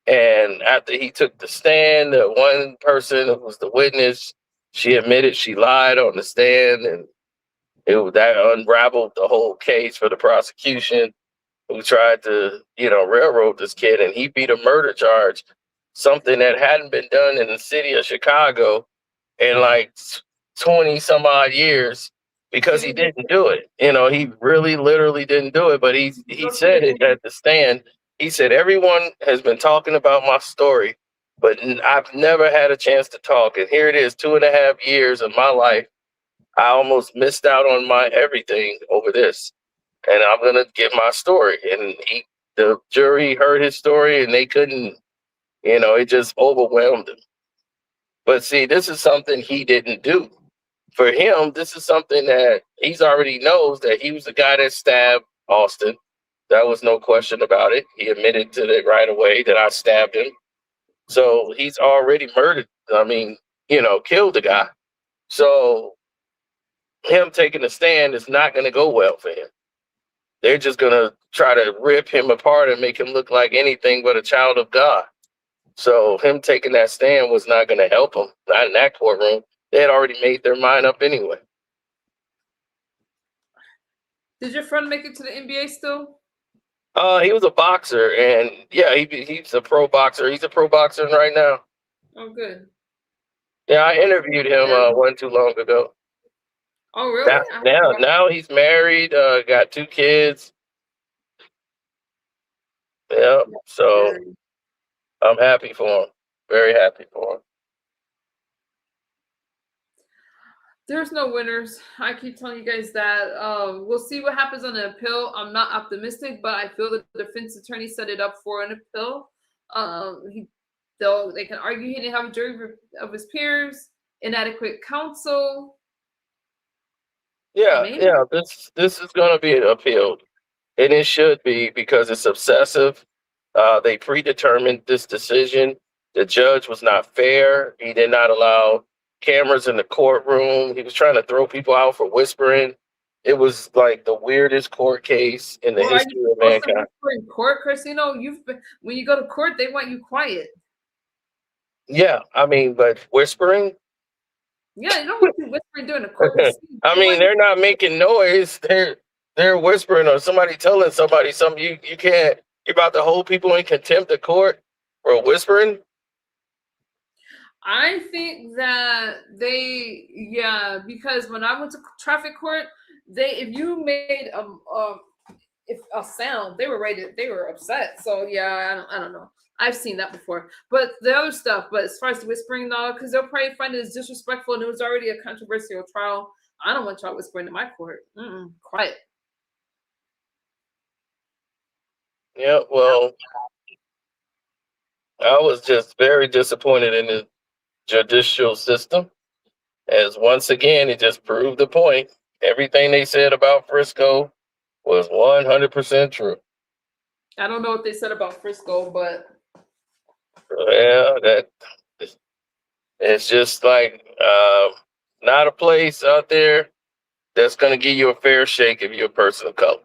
And after he took the stand, the one person who was the witness, she admitted she lied on the stand, and that unraveled the whole case for the prosecution, who tried to, railroad this kid, and he beat a murder charge, something that hadn't been done in the city of Chicago in like 20 some odd years because he didn't do it. He really literally didn't do it, but he said it at the stand. He said, everyone has been talking about my story, but I've never had a chance to talk. And here it is, 2.5 years of my life. I almost missed out on my everything over this. And I'm going to give my story. And the jury heard his story and they couldn't, it just overwhelmed him. But see, this is something he didn't do. For him, this is something that he's already knows that he was the guy that stabbed Austin. That was no question about it. He admitted to it right away that I stabbed him. So he's already murdered. Killed the guy. So him taking a stand is not going to go well for him. They're just going to try to rip him apart and make him look like anything but a child of God. So him taking that stand was not going to help him, not in that courtroom. They had already made their mind up anyway. Did your friend make it to the NBA still? He was a boxer, and yeah, he's a pro boxer. He's a pro boxer right now. Oh, good. Yeah, I interviewed him one too long ago. Oh, really? Now he's married, got 2 kids. Yeah, so I'm happy for him. Very happy for him. There's no winners. I keep telling you guys that. We'll see what happens on the appeal. I'm not optimistic, but I feel the defense attorney set it up for an appeal. They can argue he didn't have a jury of his peers, inadequate counsel. Yeah, yeah. This is going to be appealed, and it should be because it's obsessive. They predetermined this decision. The judge was not fair. He did not allow cameras in the courtroom. He was trying to throw people out for whispering. It was like the weirdest court case in the history of mankind. In court, Chris, when you go to court, they want you quiet. Yeah, but whispering. Yeah, you don't want to be whispering during a court. They're not making noise. They're whispering, or somebody telling somebody something. You can't. You're about to hold people in contempt of court for whispering. I think that because when I went to traffic court, if you made if a sound, they were rated, they were upset. So yeah, I don't know. I've seen that before. But the other stuff, but as far as the whispering though, because they'll probably find it as disrespectful and it was already a controversial trial. I don't want y'all whispering in my court. Quiet. Yeah, well, I was just very disappointed in the judicial system, as once again, it just proved the point. Everything they said about Frisco was 100% true. I don't know what they said about Frisco, but Yeah, that it's just like not a place out there that's going to give you a fair shake if you're a person of color.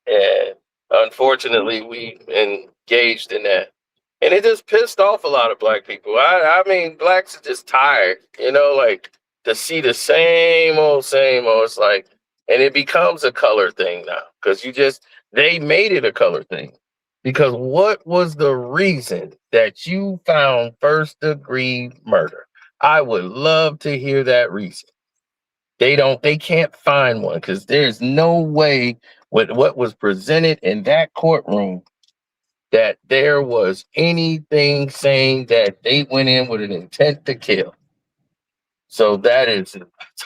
And unfortunately, we engaged in that. And it just pissed off a lot of black people. I mean, blacks are just tired, like to see the same old, same old. It's like, and it becomes a color thing now because they made it a color thing. Because what was the reason that you found first degree murder? I would love to hear that reason. They can't find one because there's no way with what was presented in that courtroom that there was anything saying that they went in with an intent to kill. So that is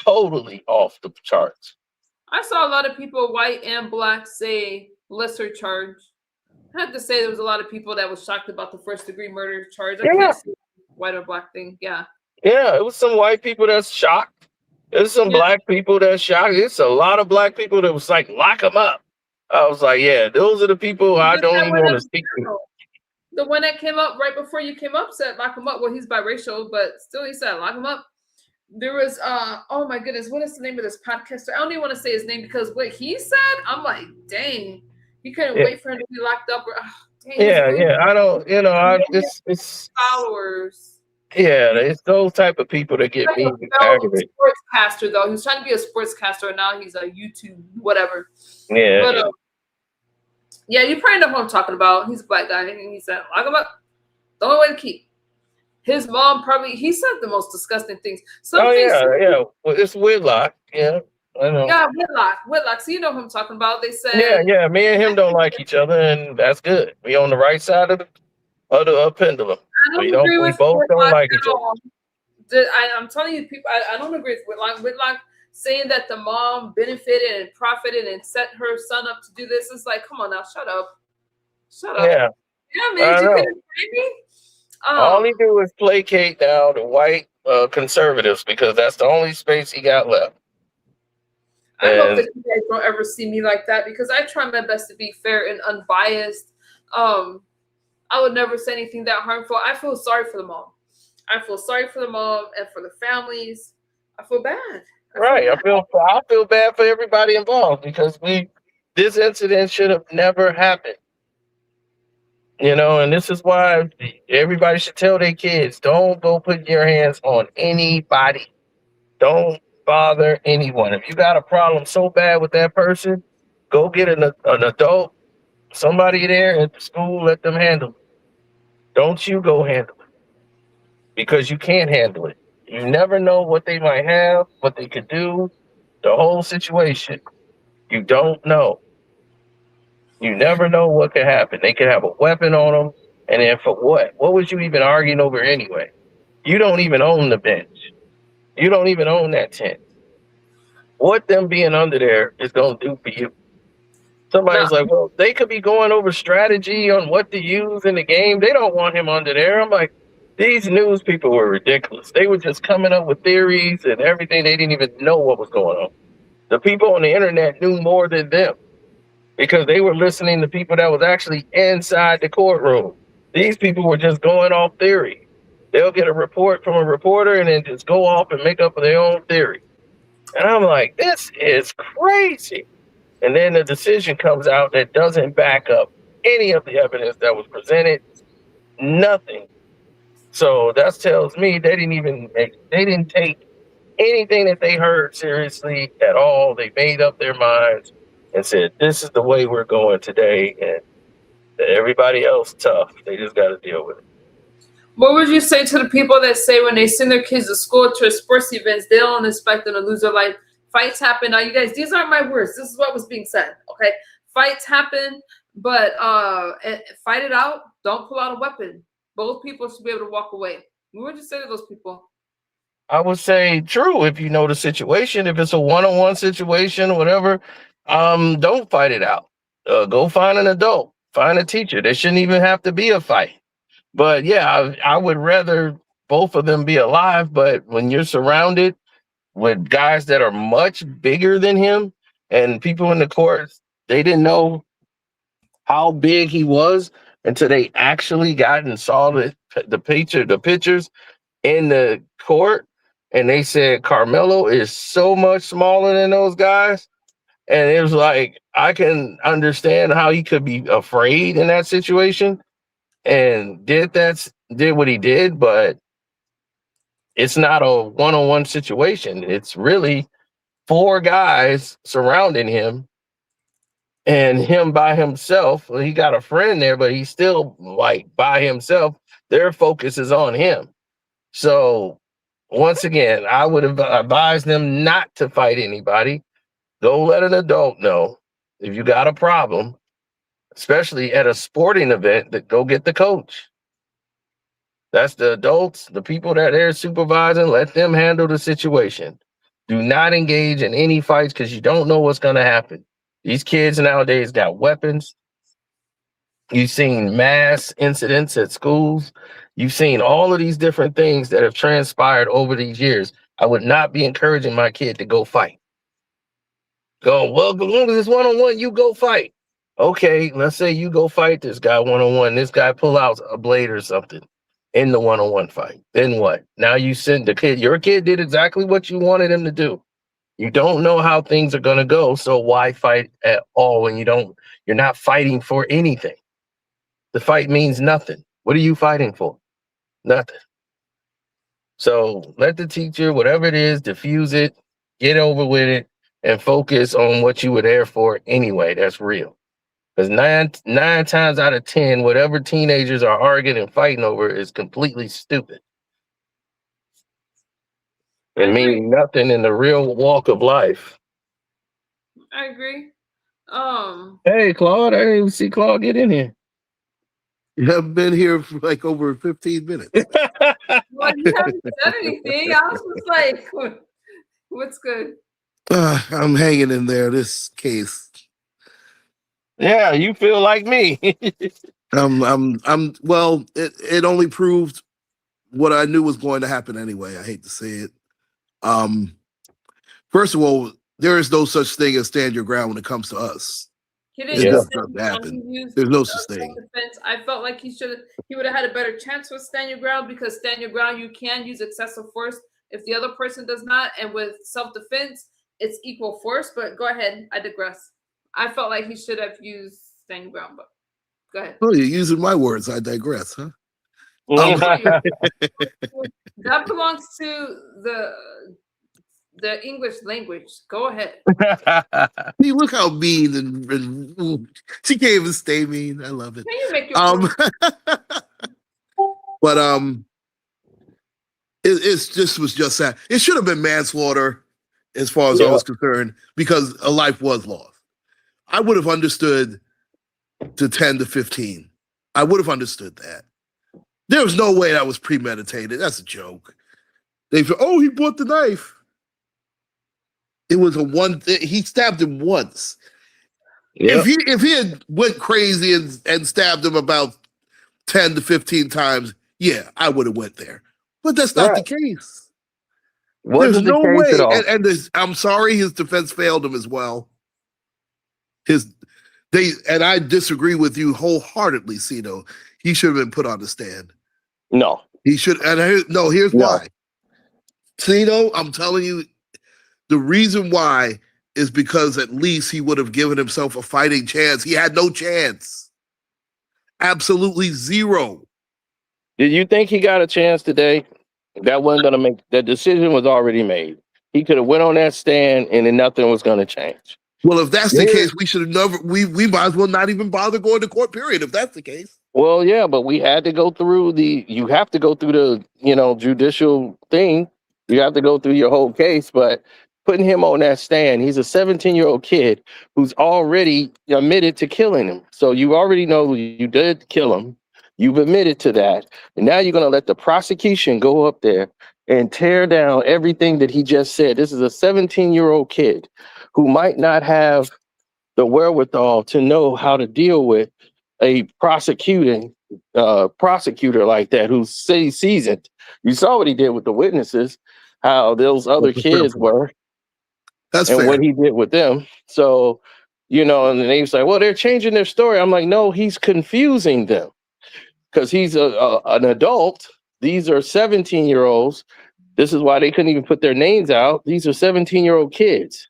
totally off the charts. I saw a lot of people, white and black, say lesser charge. I have to say there was a lot of people that was shocked about the first degree murder charge. I can't see white or black thing. Yeah. Yeah, it was some white people that's shocked. There's some black people that's shocked. It's a lot of black people that was like, lock them up. I was like, yeah, those are the people I don't even want to speak to. The one that came up right before you came up said lock him up. Well, he's biracial, but still he said lock him up. There was oh my goodness, what is the name of this podcaster? I don't even want to say his name because what he said, I'm like, dang, he couldn't wait for him to be locked up. Or, dang, I don't, it's followers. Yeah, it's those type of people that get me aggravated. Sportscaster though, he was trying to be a sportscaster, and now he's a YouTube whatever. Yeah. But yeah, you probably know who I'm talking about. He's a black guy, and he said, "Lock him up." The only way to keep his mom probably. He said the most disgusting things. Yeah. Well, it's Whitlock. Yeah, I know. Yeah, Whitlock. So you know who I'm talking about. They said. Yeah. Me and him don't like each other, and that's good. We on the right side of the pendulum. I don't agree with both don't like each other. I'm telling you, people, I don't agree with Whitlock. Whitlock saying that the mom benefited and profited and set her son up to do this. It's like, come on now, shut up. Yeah, man, you couldn't pay me. All he do is placate now the white conservatives because that's the only space he got left. I hope that you guys don't ever see me like that because I try my best to be fair and unbiased. I would never say anything that harmful. I feel sorry for the mom. I feel sorry for the mom and for the families. I feel bad. I feel bad for everybody involved because this incident should have never happened. And this is why everybody should tell their kids, don't go put your hands on anybody. Don't bother anyone. If you got a problem so bad with that person, go get an adult, somebody there at the school, let them handle it. Don't you go handle it because you can't handle it. You never know what they might have, what they could do, the whole situation. You don't know. You never know what could happen. They could have a weapon on them. And then for what? What was you even arguing over anyway? You don't even own the bench. You don't even own that tent. What them being under there is going to do for you? Somebody's like, well, they could be going over strategy on what to use in the game. They don't want him under there. I'm like, these news people were ridiculous. They were just coming up with theories and everything. They didn't even know what was going on. The people on the internet knew more than them because they were listening to people that was actually inside the courtroom. These people were just going off theory. They'll get a report from a reporter and then just go off and make up their own theory. And I'm like, this is crazy. And then the decision comes out that doesn't back up any of the evidence that was presented. Nothing. So that tells me they didn't take anything that they heard seriously at all. They made up their minds and said, this is the way we're going today. And everybody else tough. They just got to deal with it. What would you say to the people that say when they send their kids to school to sports events, they don't expect them to lose their life Fights happen. Now, you guys, these aren't my words. This is what was being said. Okay, fights happen, but fight it out. Don't pull out a weapon. Both people should be able to walk away. What would you say to those people? I would say true if you know the situation. If it's a one-on-one situation, whatever, don't fight it out. Go find an adult, find a teacher. There shouldn't even have to be a fight. But yeah, I would rather both of them be alive. But when you're surrounded with guys that are much bigger than him and people in the court, they didn't know how big he was until they actually got and saw the pictures in the court, and they said Karmelo is so much smaller than those guys. And it was like, I can understand how he could be afraid in that situation and did what he did, but it's not a one-on-one situation. It's really four guys surrounding him and him by himself. Well, he got a friend there, but he's still like by himself. Their focus is on him. So once again, I would have advised them not to fight anybody. Go let an adult know if you got a problem, especially at a sporting event, that go get the coach. That's the adults, the people that they're supervising, let them handle the situation. Do not engage in any fights because you don't know what's going to happen. These kids nowadays got weapons. You've seen mass incidents at schools. You've seen all of these different things that have transpired over these years. I would not be encouraging my kid to go fight. Well, as long as it's one-on-one, you go fight. Okay, let's say you go fight this guy one-on-one. This guy pull out a blade or something in the one-on-one fight. Then what? Now you send the kid. Your kid did exactly what you wanted him to do. You don't know how things are going to go, so why fight at all when you're not fighting for anything? The fight means nothing. What are you fighting for? Nothing. So let the teacher, whatever it is, diffuse it, get over with it, and focus on what you were there for anyway. That's real. Because nine times out of 10, whatever teenagers are arguing and fighting over is completely stupid. It means nothing in the real walk of life. I agree. Hey, Claude, I didn't even see Claude get in here. You haven't been here for like over 15 minutes. Well, you haven't said anything. I was just like, what's good? I'm hanging in there, this case. Yeah, you feel like me. Well, it only proved what I knew was going to happen anyway. I hate to say it. First of all, there is no such thing as stand your ground when it comes to us. He didn't use There's no such thing. Defense. I felt like he would have had a better chance with stand your ground, because stand your ground, you can use excessive force if the other person does not, and with self-defense, it's equal force. But go ahead, I digress. I felt like he should have used stand your ground, but go ahead. Oh, you're using my words. I digress, huh? That belongs to the English language. Go ahead. See, look how mean and she can't even stay mean. I love it. Can you make your But it's just was just that. It should have been manslaughter as far as I was concerned, because a life was lost. I would have understood to 10 to 15. I would have understood that. There was no way that was premeditated. That's a joke. They said, "Oh, he bought the knife." It was a one thing. He stabbed him once. Yep. If he had went crazy and stabbed him about 10 to 15 times, yeah, I would have went there. But that's not the case. There's no way. And I'm sorry, his defense failed him as well. And I disagree with you wholeheartedly, Cito. He should have been put on the stand. No. He should. And here's why. Cito, I'm telling you, the reason why is because at least he would have given himself a fighting chance. He had no chance. Absolutely zero. Did you think he got a chance today? That wasn't going to make, the decision was already made. He could have went on that stand and then nothing was going to change. Well, if that's the case, we should have never, we might as well not even bother going to court, period, if that's the case. Well, yeah, but we had to go through you have to go through the, judicial thing. You have to go through your whole case, but putting him on that stand. He's a 17-year-old kid who's already admitted to killing him. So you already know you did kill him. You've admitted to that. And now you're going to let the prosecution go up there and tear down everything that he just said. This is a 17-year-old kid who might not have the wherewithal to know how to deal with a prosecutor like that who's seasoned. You saw what he did with the witnesses, how those other That's a fair kids point. were, That's and fair. what he did with them. So, and then they was like, well, they're changing their story. I'm like, no, he's confusing them because he's an adult. These are 17-year-olds. This is why they couldn't even put their names out. These are 17-year-old kids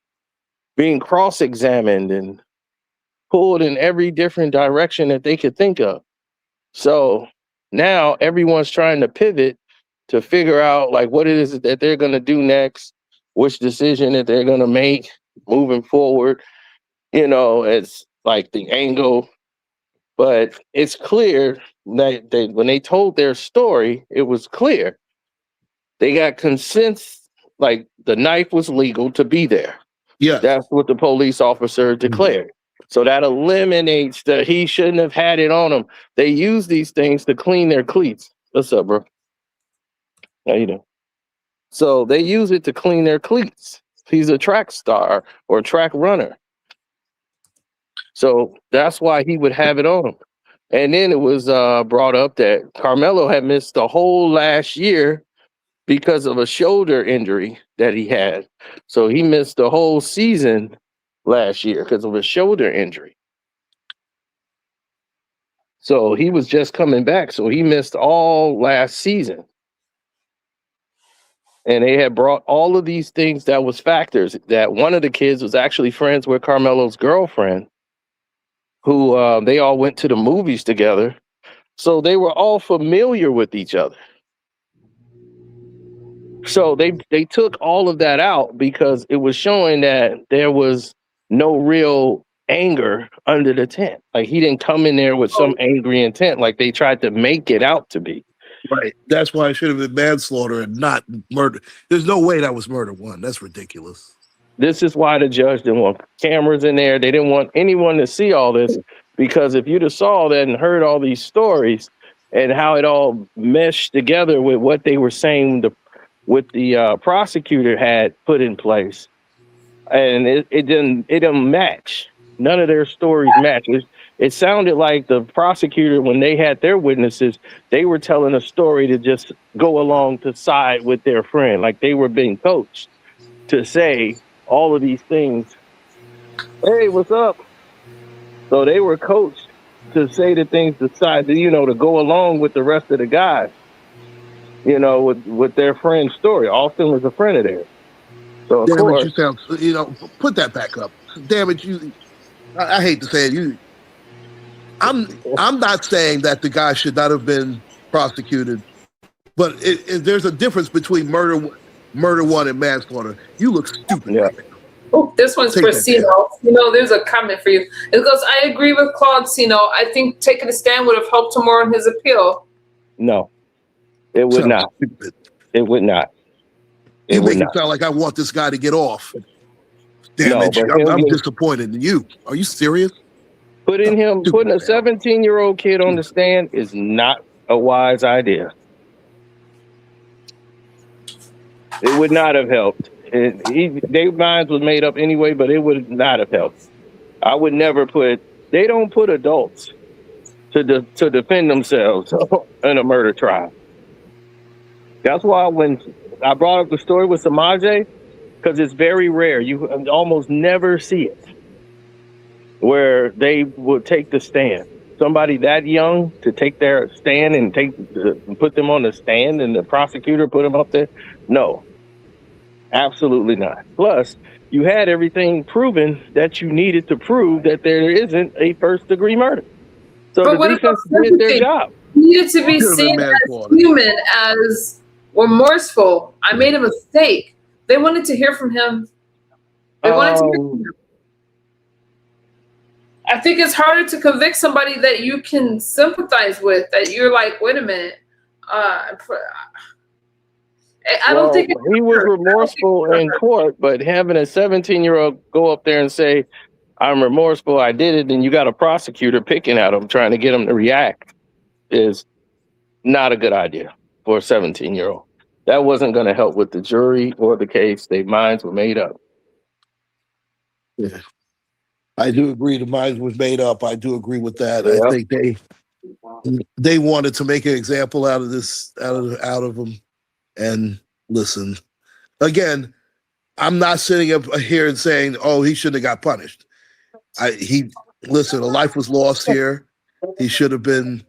being cross-examined and pulled in every different direction that they could think of. So now everyone's trying to pivot to figure out like what it is that they're going to do next, which decision that they're going to make moving forward. It's like the angle, but it's clear that when they told their story, it was clear. They got consent, like the knife was legal to be there. Yeah. That's what the police officer declared. So that eliminates that he shouldn't have had it on him. They use these things to clean their cleats. What's up, bro? How you doing? So they use it to clean their cleats. He's a track star or track runner. So that's why he would have it on him. And then it was brought up that Karmelo had missed the whole last year because of a shoulder injury that he had. So he missed the whole season last year because of a shoulder injury. So he was just coming back. So he missed all last season. And they had brought all of these things that was factors, that one of the kids was actually friends with Carmelo's girlfriend, who they all went to the movies together. So they were all familiar with each other. So they took all of that out because it was showing that there was no real anger under the tent. Like he didn't come in there with some angry intent like they tried to make it out to be. Right. That's why it should have been manslaughter and not murder. There's no way that was murder one. That's ridiculous. This is why the judge didn't want cameras in there. They didn't want anyone to see all this because if you'd have saw that and heard all these stories and how it all meshed together with what they were saying what the prosecutor had put in place, and it didn't match. None of their stories match. It sounded like the prosecutor, when they had their witnesses, they were telling a story to just go along to side with their friend, like they were being coached to say all of these things. Hey, what's up? So they were coached to say the things to side, to go along with the rest of the guys. With their friend's story. Austin was a friend of theirs. So of course, you sound, put that back up. Damn it, I hate to say it, I'm not saying that the guy should not have been prosecuted, but there's a difference between murder one and manslaughter. You look stupid. Yeah. Oh, this one's for Sino. There's a comment for you. It goes, I agree with Claude, Sino. I think taking a stand would have helped him more in his appeal. No. It would not. Stupid. It would not. You make it sound like I want this guy to get off. Damn it! I'm disappointed in you. Are you serious? Putting a 17-year-old kid on the stand is not a wise idea. It would not have helped. Their minds was made up anyway, but it would not have helped. I would never they don't put adults to defend themselves in a murder trial. That's why when I brought up the story with Samaje, because it's very rare. You almost never see it where they would take the stand. Somebody that young to take their stand and put them on the stand and the prosecutor put them up there. No, absolutely not. Plus, you had everything proven that you needed to prove that there isn't a first-degree murder. So the defense did their job. Needed to be seen as human, as remorseful. I made a mistake. They wanted to hear from him. I think it's harder to convict somebody that you can sympathize with, that you're like, wait a minute. I don't Well, think he was remorseful in court, but having a 17-year-old go up there and say, "I'm remorseful, I did it," and you got a prosecutor picking at him, trying to get him to react, is not a good idea for a 17-year-old. That wasn't going to help with the jury or the case. Their minds were made up. Yeah. I do agree the mind was made up. I do agree with that. I Yeah. think they wanted to make an example out of this, out of him. And listen, again, I'm not sitting up here and saying, "Oh, he shouldn't have got punished." Listen, a life was lost here. He should have been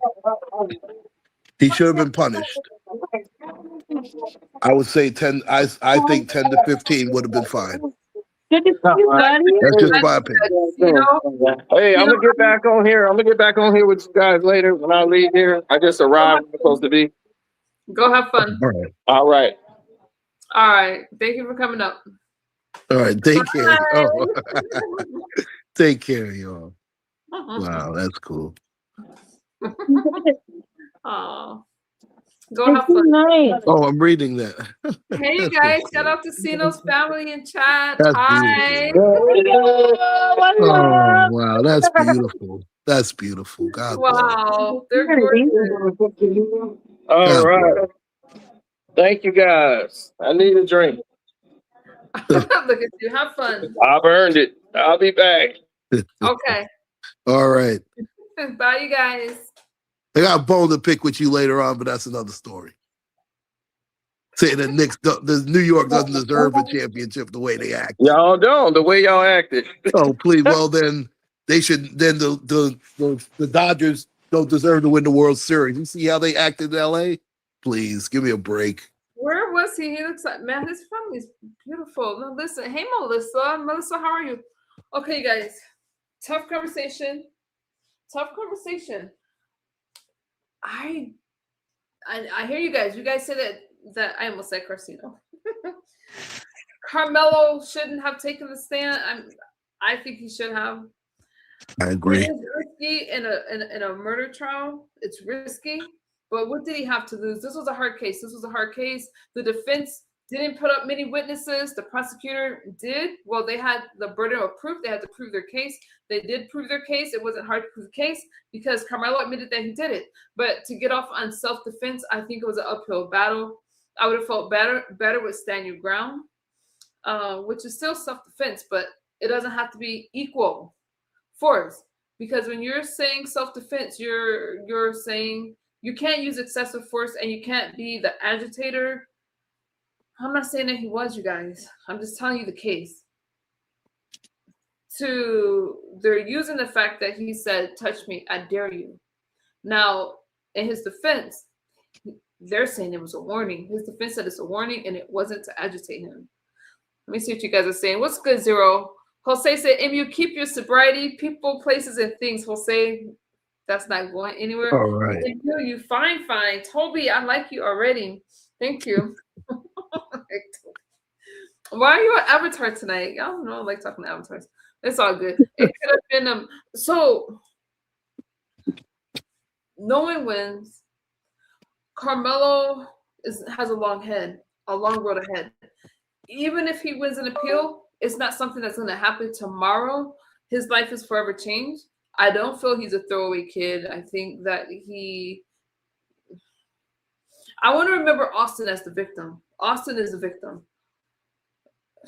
punished. I would say 10. I think 10 to 15 would have been fine. That's just my opinion. Hey, I'm gonna get back on here. I'm gonna get back on here with you guys later when I leave here. I just arrived where I'm supposed to be. Go have fun. All right. All right. All right. Thank you for coming up. All right. Take care. Bye. Oh. Take care, y'all. Wow, that's cool. Oh, go have fun. Oh, I'm reading that. Hey, you That's guys. so Shout out to Sino's family in chat. That's Hi. Oh, wow, that's beautiful. That's beautiful. God bless. Wow. They're gorgeous. All God right. Thank you guys. I need a drink. Look at you. Have fun. I've earned it. I'll be back. Okay. All right. Bye, you guys. I got a bone to pick with you later on, but that's another story. Saying that the New York doesn't deserve a championship the way they act. Y'all don't. The way y'all acted. Oh, please. Well, then they should. Then the Dodgers don't deserve to win the World Series. You see how they acted in L.A.? Please give me a break. Where was he? He looks like, man, his family's beautiful. Now, listen. Hey, Melissa. Melissa, how are you? Okay, you guys. Tough conversation. I hear you guys. You guys said that I almost said Carcino. Karmelo shouldn't have taken the stand. I think he should have. I agree. It is risky in a murder trial. It's risky. But what did he have to lose? This was a hard case. The defense didn't put up many witnesses. The prosecutor did. Well, they had the burden of proof. They had to prove their case. They did prove their case. It wasn't hard to prove the case because Karmelo admitted that he did it. But to get off on self-defense, I think it was an uphill battle. I would have felt better with stand your ground, which is still self-defense, but it doesn't have to be equal force. Because when you're saying self-defense, you're saying you can't use excessive force and you can't be the agitator. I'm not saying that he was, you guys. I'm just telling you the case. They're using the fact that he said, "Touch me, I dare you." Now, in his defense, they're saying it was a warning. His defense said it's a warning and it wasn't to agitate him. Let me see what you guys are saying. What's good, Zero? Jose said, "You keep your sobriety, people, places, and things." Jose, that's not going anywhere. All right. Thank you. You fine. Toby, I like you already. Thank you. Why are you on Avatar tonight? I don't know. I like talking to avatars. It's all good. It could have been so no one wins. Karmelo has a long road ahead. Even if he wins an appeal, it's not something that's going to happen tomorrow. His life is forever changed. I don't feel he's a throwaway kid. I think that I want to remember Austin as the victim. Austin is the victim.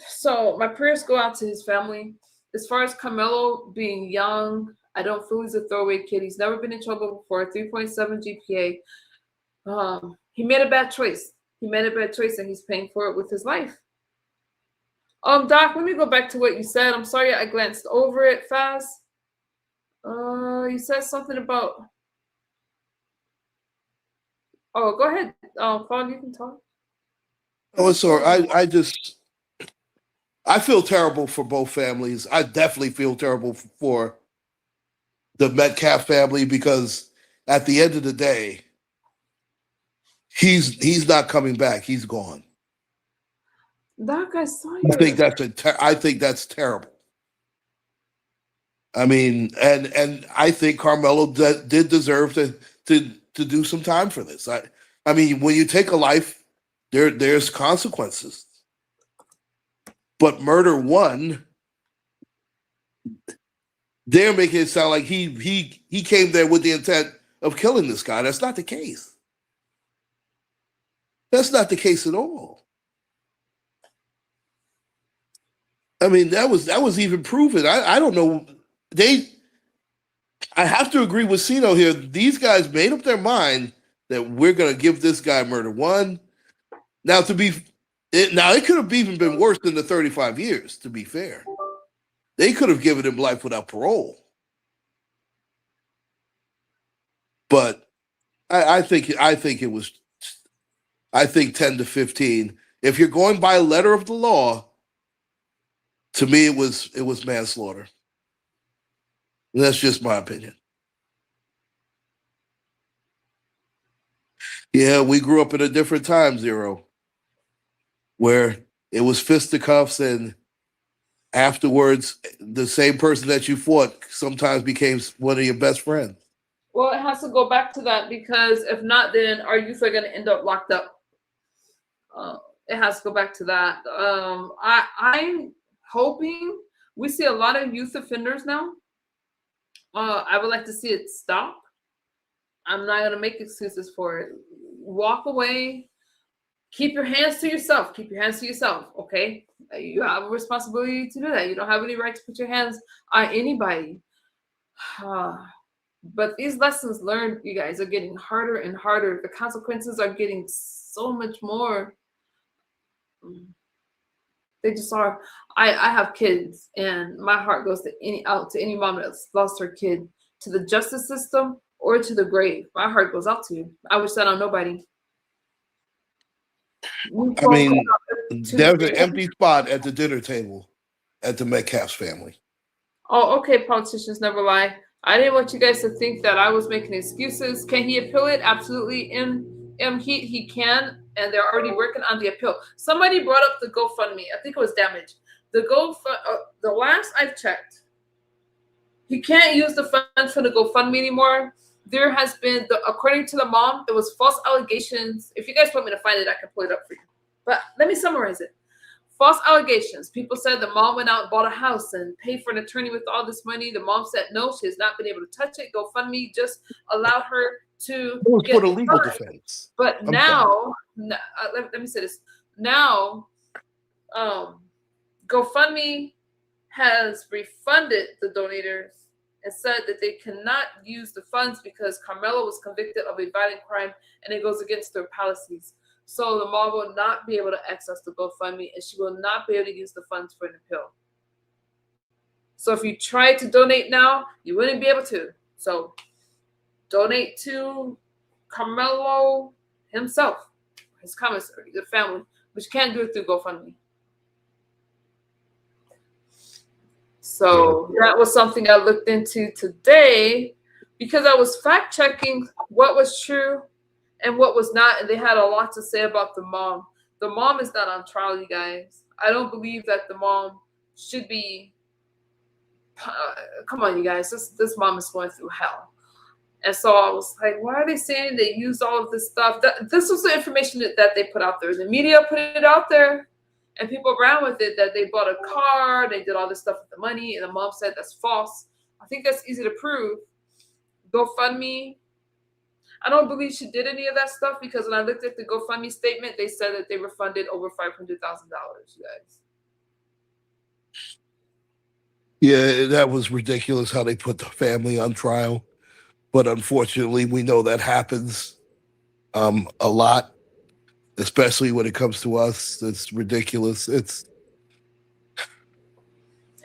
So my prayers go out to his family. As far as Karmelo being young, I don't feel he's a throwaway kid. He's never been in trouble before. 3.7 GPA. He made a bad choice. And he's paying for it with his life. Doc, let me go back to what you said. I'm sorry I glanced over it fast. You said something about. Oh, go ahead. Paul, you can talk. Oh, it's all right. I feel terrible for both families. I definitely feel terrible for the Metcalf family because at the end of the day, he's not coming back. He's gone. Doc, I saw you. I think that's terrible. I mean, and I think Karmelo did deserve to do some time for this. I mean, when you take a life, There's consequences. But murder one, they're making it sound like he came there with the intent of killing this guy. That's not the case. That's not the case at all. I mean, that was even proven. I don't know. I have to agree with Sino here. These guys made up their mind that we're going to give this guy murder one. Now, it could have even been worse than the 35 years, to be fair. They could have given him life without parole. But I think it was 10 to 15. If you're going by letter of the law, to me it was manslaughter. And that's just my opinion. Yeah, we grew up in a different time, Zero, where it was fisticuffs, and afterwards, the same person that you fought sometimes became one of your best friends. Well, it has to go back to that, because if not, then our youth are going to end up locked up. It has to go back to that. I'm hoping we see a lot of youth offenders now. I would like to see it stop. I'm not going to make excuses for it. Walk away. Keep your hands to yourself. Keep your hands to yourself, okay? You have a responsibility to do that. You don't have any right to put your hands on anybody. But these lessons learned, you guys, are getting harder and harder. The consequences are getting so much more. They just are. I have kids, and my heart goes to any mom that's lost her kid to the justice system or to the grave. My heart goes out to you. I wish that on nobody. I mean, there's an empty spot at the dinner table at the Metcalf's family. Oh, okay, politicians never lie. I didn't want you guys to think that I was making excuses. Can he appeal it? Absolutely. He can, and they're already working on the appeal. Somebody brought up the GoFundMe. I think it was Damage. The last I've checked, he can't use the funds for the GoFundMe anymore. There has been, according to the mom, there was false allegations. If you guys want me to find it, I can pull it up for you. But let me summarize it. False allegations. People said the mom went out and bought a house and paid for an attorney with all this money. The mom said no, she has not been able to touch it. GoFundMe just allowed her to get for the legal defense. But now, let me say this. Now, GoFundMe has refunded the donators and said that they cannot use the funds because Karmelo was convicted of a violent crime and it goes against their policies. So the mom will not be able to access the GoFundMe, and she will not be able to use the funds for an appeal. So if you try to donate now, you wouldn't be able to. So donate to Karmelo himself, his commissary, the family, but you can't do it through GoFundMe. So that was something I looked into today because I was fact checking what was true and what was not, and they had a lot to say about the mom. The mom is not on trial, you guys. I don't believe that the mom should be. Come on, you guys. This mom is going through hell. And so I was like, why are they saying they used all of this stuff? This was the information that they put out there. The media put it out there, and people ran with it, that they bought a car, they did all this stuff with the money, and the mom said that's false. I think that's easy to prove. GoFundMe, I don't believe she did any of that stuff because when I looked at the GoFundMe statement, they said that they refunded over $500,000, you guys. Yeah, that was ridiculous how they put the family on trial. But unfortunately, we know that happens a lot, especially when it comes to us. It's ridiculous. And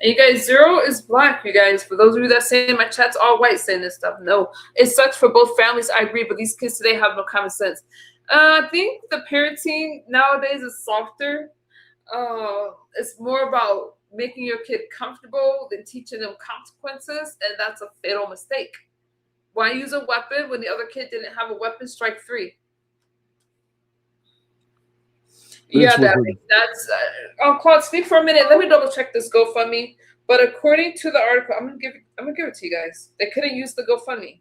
you guys, Zero is black, you guys. For those of you that say my chat's all white saying this stuff, no. It sucks for both families, I agree, but these kids today have no common sense. I think the parenting nowadays is softer. It's more about making your kid comfortable than teaching them consequences, and that's a fatal mistake. Why use a weapon when the other kid didn't have a weapon? Strike three. Yeah, that's Claude, speak for a minute. Let me double check this GoFundMe. But according to the article, I'm gonna give it to you guys. They couldn't use the GoFundMe.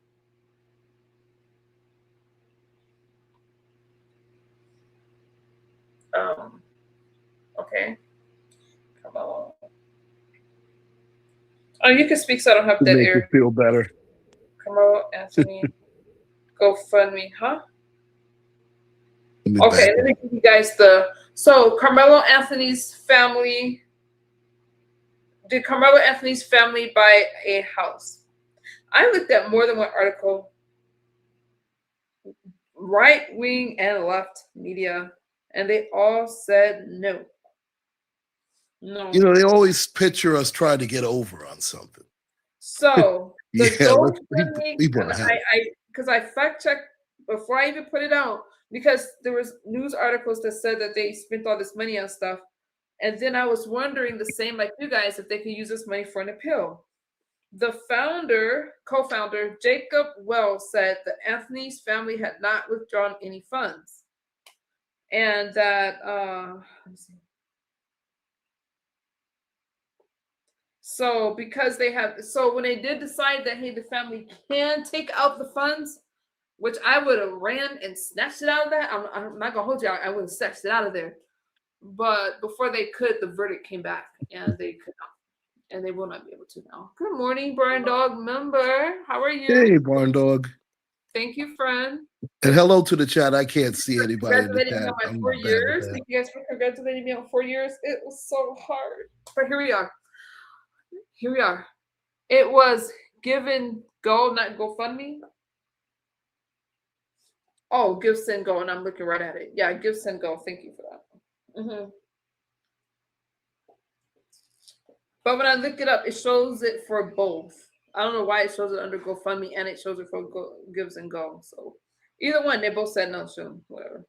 Okay. Carmelo. Oh, you can speak so I don't have To dead make you air. feel better. Carmelo Anthony. GoFundMe, huh? Let me Okay, back let me up. give you guys so Carmelo Anthony's family. Did Carmelo Anthony's family buy a house? I looked at more than one article, right wing and left media, and they all said no. You No. know, they always picture us trying to get over on something. So the Yeah, GoFundMe, we bought and a house. because I fact checked before I even put it out, because there was news articles that said that they spent all this money on stuff, and then I was wondering the same like you guys if they could use this money for an appeal. The co-founder, Jacob Wells, said that Anthony's family had not withdrawn any funds. And that, let me see. So because so when they did decide that, hey, the family can take out the funds, which I would have ran and snatched it out of that. I'm not gonna hold you. I would have snatched it out of there. But before they could, the verdict came back, and they could not. And they will not be able to now. Good morning, Burn Dog member. How are you? Hey, Barn Dog. Thank you, friend. And hello to the chat. I can't see For anybody in the congratulating me chat. on my I'm 4 years. bad with that. Thank you guys for congratulating me on 4 years. It was so hard. But here we are. Here we are. It was Give and Go, not GoFundMe. Oh, Give, Send, Go. And I'm looking right at it. Yeah, Give, Send, Go. Thank you for that. But when I look it up, it shows it for both. I don't know why it shows it under GoFundMe and it shows it for Gives and Go. So either one, they both said no soon. Whatever.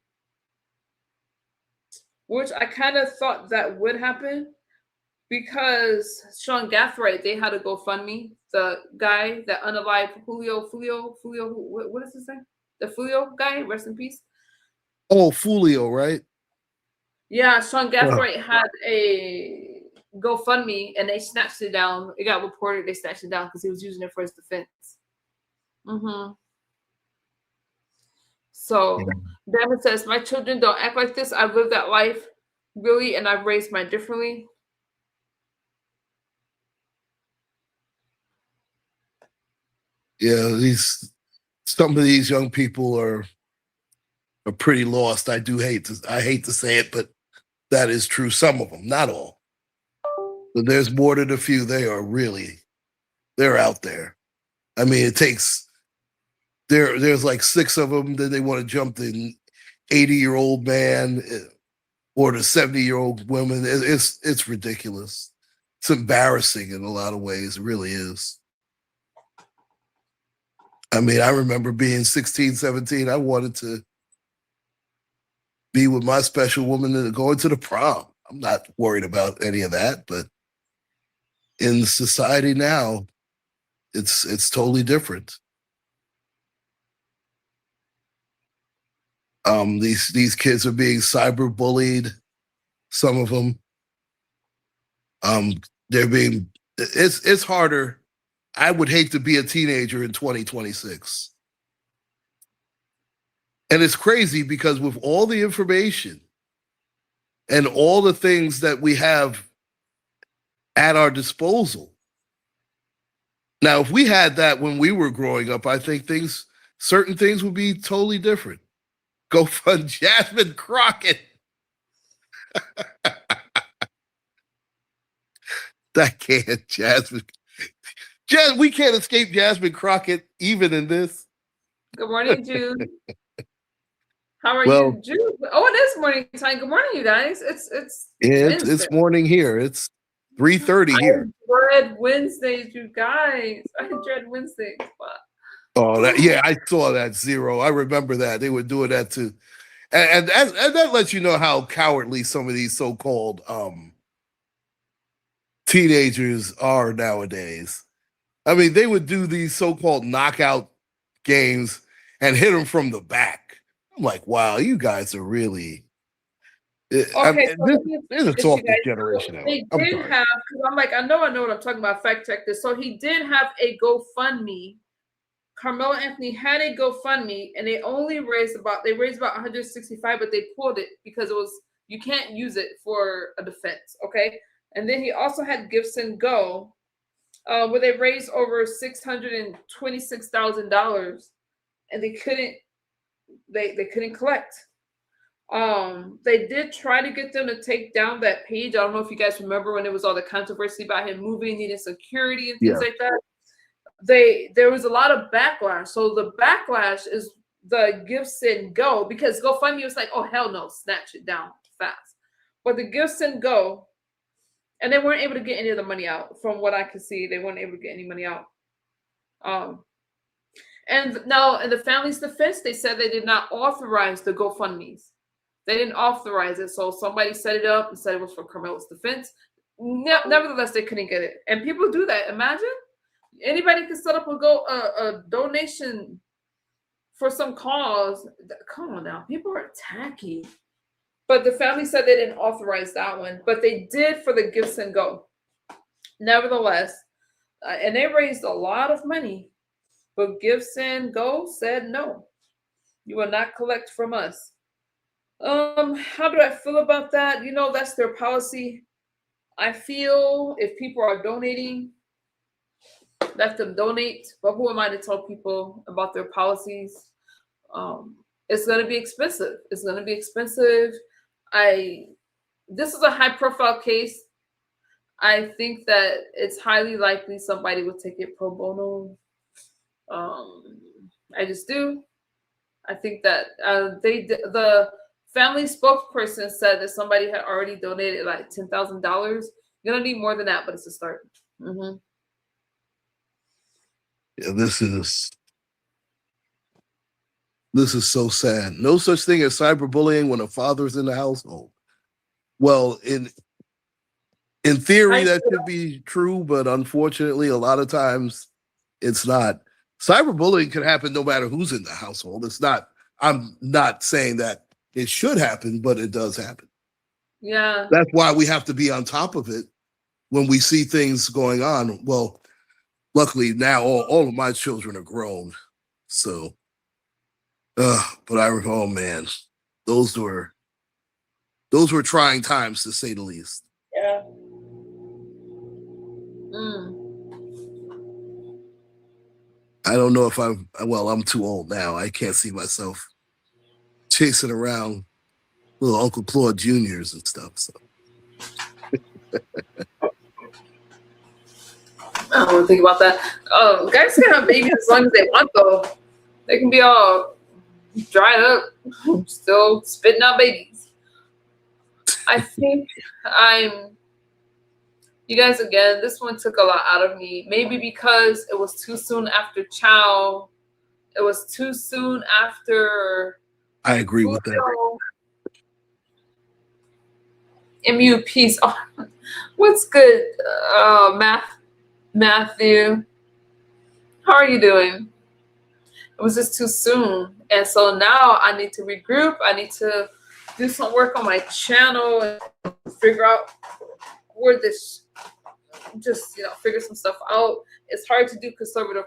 Which I kind of thought that would happen because Sean Gathright, they had a GoFundMe. The guy that unalived Julio, what is his name? The Julio guy, rest in peace. Oh, Fulio, right? Yeah, Sean Gathright had a GoFundMe and they snatched it down. It got reported they snatched it down because he was using it for his defense. So Damon says, my children don't act like this. I've lived that life really, and I've raised mine differently. Yeah, some of these young people are pretty lost. I hate to say it, but that is true. Some of them, not all. But there's more than a few. They're out there. I mean, it takes there's like 6 of them. Then they want to jump the 80-year-old man or the 70-year-old woman. It's ridiculous. It's embarrassing in a lot of ways. It really is. I mean, I remember being 16, 17. I wanted to be with my special woman and going to the prom. I'm not worried about any of that, but in society now, it's totally different. These kids are being cyber bullied. Some of them, they're being. It's harder. I would hate to be a teenager in 2026, and it's crazy because with all the information and all the things that we have at our disposal. Now, if we had that when we were growing up, I think certain things would be totally different. Go fund Jasmine Crockett. That can't, Jasmine. We can't escape Jasmine Crockett even in this. Good morning, Jude. How are you, Jude? Oh, it is morning time. Good morning, you guys. It's morning here. It's 3:30 here. I dread Wednesdays, you guys. I dread Wednesdays. Oh, I saw that Zero. I remember that they were doing that too, and that lets you know how cowardly some of these so-called teenagers are nowadays. I mean, they would do these so-called knockout games and hit them from the back. I'm like, wow, you guys are really. Okay, there's a softest generation out. They did have, because I'm like, I know what I'm talking about. Fact check this. So he did have a GoFundMe. Carmelo Anthony had a GoFundMe, and they raised about 165, but they pulled it because it was You can't use it for a defense, okay? And then he also had Gibson Go, where they raised over $626,000, and they couldn't collect. They did try to get them to take down that page. I don't know if you guys remember when there was all the controversy about him moving, needing security and things like that. There was a lot of backlash. So the backlash is the Gibson Go, because GoFundMe was like, oh hell no, snatch it down fast. But the Gibson Go, and they weren't able to get any of the money out. From what I could see, they weren't able to get any money out. And now, in the family's defense, they said they did not authorize the GoFundMes. They didn't authorize it. So somebody set it up and said it was for Karmelo's defense. Nevertheless, they couldn't get it. And people do that. Imagine anybody can set up a donation for some cause. Come on now. People are tacky. But the family said they didn't authorize that one. But they did for the Gibson Go. Nevertheless, and they raised a lot of money. But Gibson Go said no. You will not collect from us. How do I feel about that? You know, that's their policy. I feel if people are donating, let them donate. But who am I to tell people about their policies? It's going to be expensive. It's going to be expensive. This is a high-profile case. I think that it's highly likely somebody will take it pro bono. I just do. I think that the family spokesperson said that somebody had already donated like $10,000. You're gonna need more than that, but it's a start. Mm-hmm. Yeah, this is so sad. No such thing as cyberbullying when a father's in the household. Well, in theory, that should be true, but unfortunately, a lot of times it's not. Cyberbullying can happen no matter who's in the household. It's not. I'm not saying that it should happen, but it does happen. Yeah. That's why we have to be on top of it when we see things going on. Well, luckily now all of my children are grown, so. But oh man, those were trying times to say the least. Yeah. I don't know if I'm too old now. I can't see myself chasing around little Uncle Claude Juniors and stuff. So I don't want to think about that. Guys can have babies as long as they want, though. They can be all dried up, still spitting out babies. I think you guys, again, this one took a lot out of me. Maybe because it was too soon after Chow. It was too soon after. I agree with that. MU Peace. Oh, what's good, Matthew? How are you doing? It was just too soon. And so now I need to regroup. I need to do some work on my channel and figure out where this, figure some stuff out. It's hard to do conservative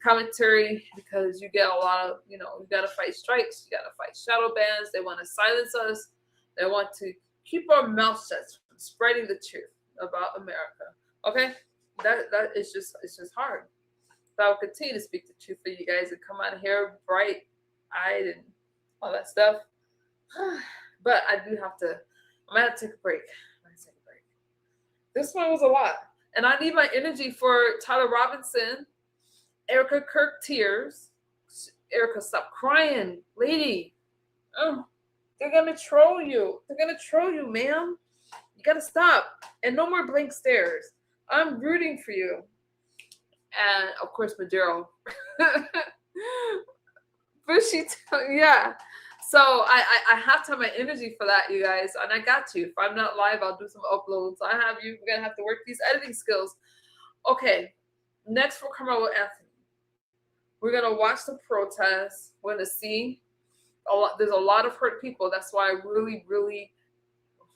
commentary because you get a lot of, you got to fight strikes. You got to fight shadow bans. They want to silence us. They want to keep our mouth shut from spreading the truth about America. Okay? That is just, it's just hard. So I will continue to speak the truth for you guys and come out here bright-eyed and all that stuff. But I do have to, I'm going to take a break. This one was a lot. And I need my energy for Tyler Robinson, Erica Kirk Tears. Erica, stop crying. Lady. Oh, they're going to troll you. They're going to troll you, ma'am. You got to stop. And no more blank stares. I'm rooting for you. And, of course, Maduro. Bushy, yeah. So I have to have my energy for that, you guys. And I got to. If I'm not live, I'll do some uploads. I have you. We're going to have to work these editing skills. Okay. Next for Karmelo Anthony. We're going to watch the protests. We're going to see a lot. There's a lot of hurt people. That's why I really, really,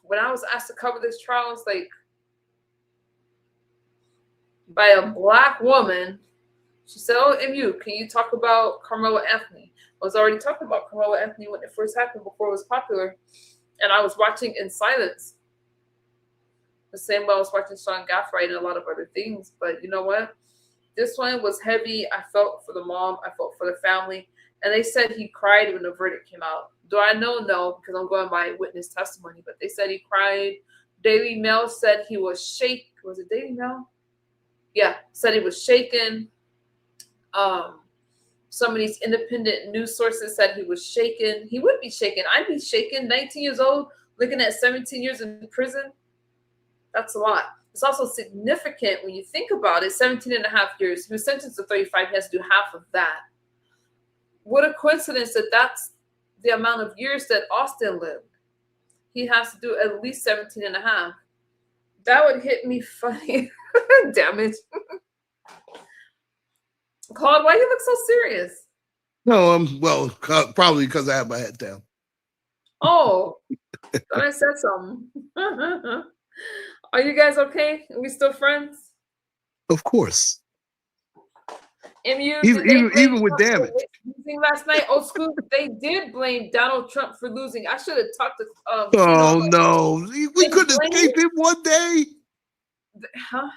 when I was asked to cover this trial, I was like, by a Black woman. She said, oh, MU, can you talk about Karmelo Anthony? I was already talking about Karmelo Anthony when it first happened, before it was popular. And I was watching in silence. The same way I was watching Sean Gaffray and a lot of other things. But you know what? This one was heavy. I felt for the mom. I felt for the family. And they said he cried when the verdict came out. Do I know? No, because I'm going by witness testimony. But they said he cried. Daily Mail said he was shaken. Was it Daily Mail? Yeah, said he was shaken. Some of these independent news sources said he was shaken. He would be shaken. I'd be shaken. 19 years old, looking at 17 years in prison. That's a lot. It's also significant when you think about it. 17 and a half years. He was sentenced to 35. He has to do half of that. What a coincidence that that's the amount of years that Austin lived. He has to do at least 17 and a half. That would hit me funny. Damn it. Claude, why you look so serious? No, well, probably because I have my head down. Oh, thought I said something. Are you guys okay? Are we still friends? Of course. MU, Even with damage. Losing last night, old school, they did blame Donald Trump for losing. I should have talked to oh no, we couldn't escape him one day. Huh?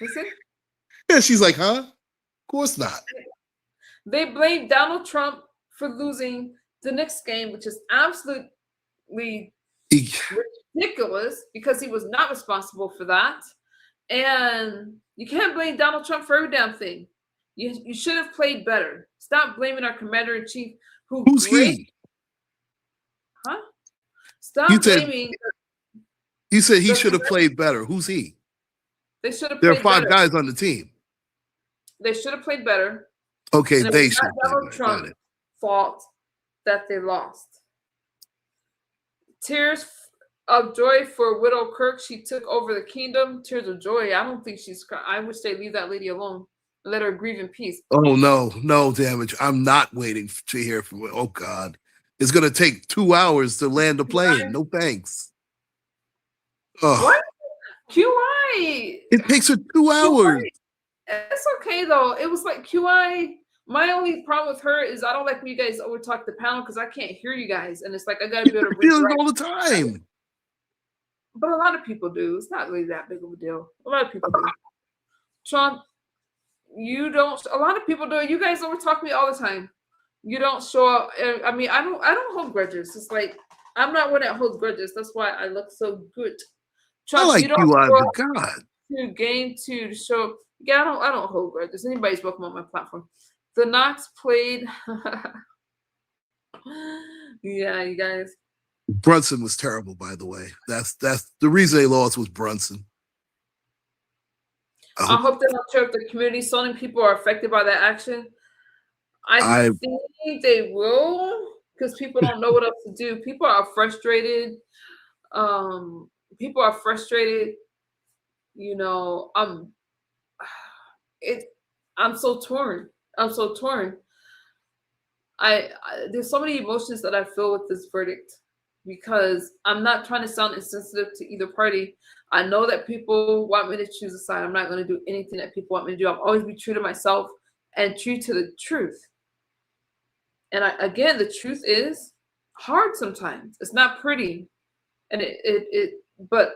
Listen. Yeah, she's like, huh? Of course not. They blamed Donald Trump for losing the next game, which is absolutely ridiculous because he was not responsible for that. And you can't blame Donald Trump for every damn thing. You should have played better. Stop blaming our commander-in-chief. Who's he? Huh? Stop blaming. You said he should have played better. Who's he? They should have. There are five guys on the team. They should have played better. Okay, they should. Donald Trump's fault that they lost. Tears of joy for Widow Kirk. She took over the kingdom. Tears of joy. I don't think she's crying. I wish they leave that lady alone. Let her grieve in peace. Oh, no damage. I'm not waiting to hear from her. Oh, God. It's going to take 2 hours to land a plane. No thanks. Oh. What? QI. It takes her 2 hours. It's okay, though. It was like QI. My only problem with her is I don't like when you guys overtalk the panel because I can't hear you guys. And it's like I got to be able to feel it all the time. But a lot of people do. It's not really that big of a deal. A lot of people do. Trump, you don't. A lot of people do. You guys overtalk me all the time. You don't show up. I mean, I don't hold grudges. It's like I'm not one that holds grudges. That's why I look so good. Trump, I like you don't show up God. To game 2 to show up. Yeah, I don't hold grudges. Anybody's welcome on my platform. The Knox played. Yeah, you guys. Brunson was terrible, by the way. That's the reason they lost was Brunson. I hope they're not sure if the community, so many people are affected by that action. I think they will because people don't know what else to do. People are frustrated. People are frustrated. You know, I'm so torn. I'm so torn. There's so many emotions that I feel with this verdict because I'm not trying to sound insensitive to either party. I know that people want me to choose a side. I'm not going to do anything that people want me to do. I'll always be true to myself and true to the truth. And again, the truth is hard sometimes. It's not pretty. And but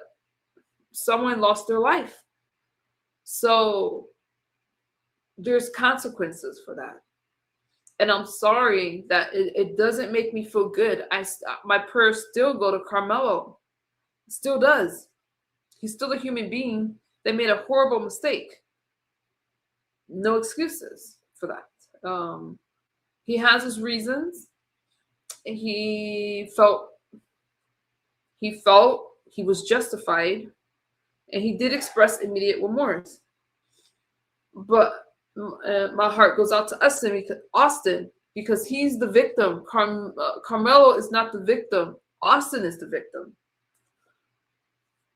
someone lost their life. So there's consequences for that. And I'm sorry that it doesn't make me feel good. My prayers still go to Karmelo. It still does. He's still a human being that made a horrible mistake. No excuses for that. He has his reasons. He felt he was justified, and he did express immediate remorse. But my heart goes out to Austin because he's the victim. Karmelo is not the victim. Austin is the victim.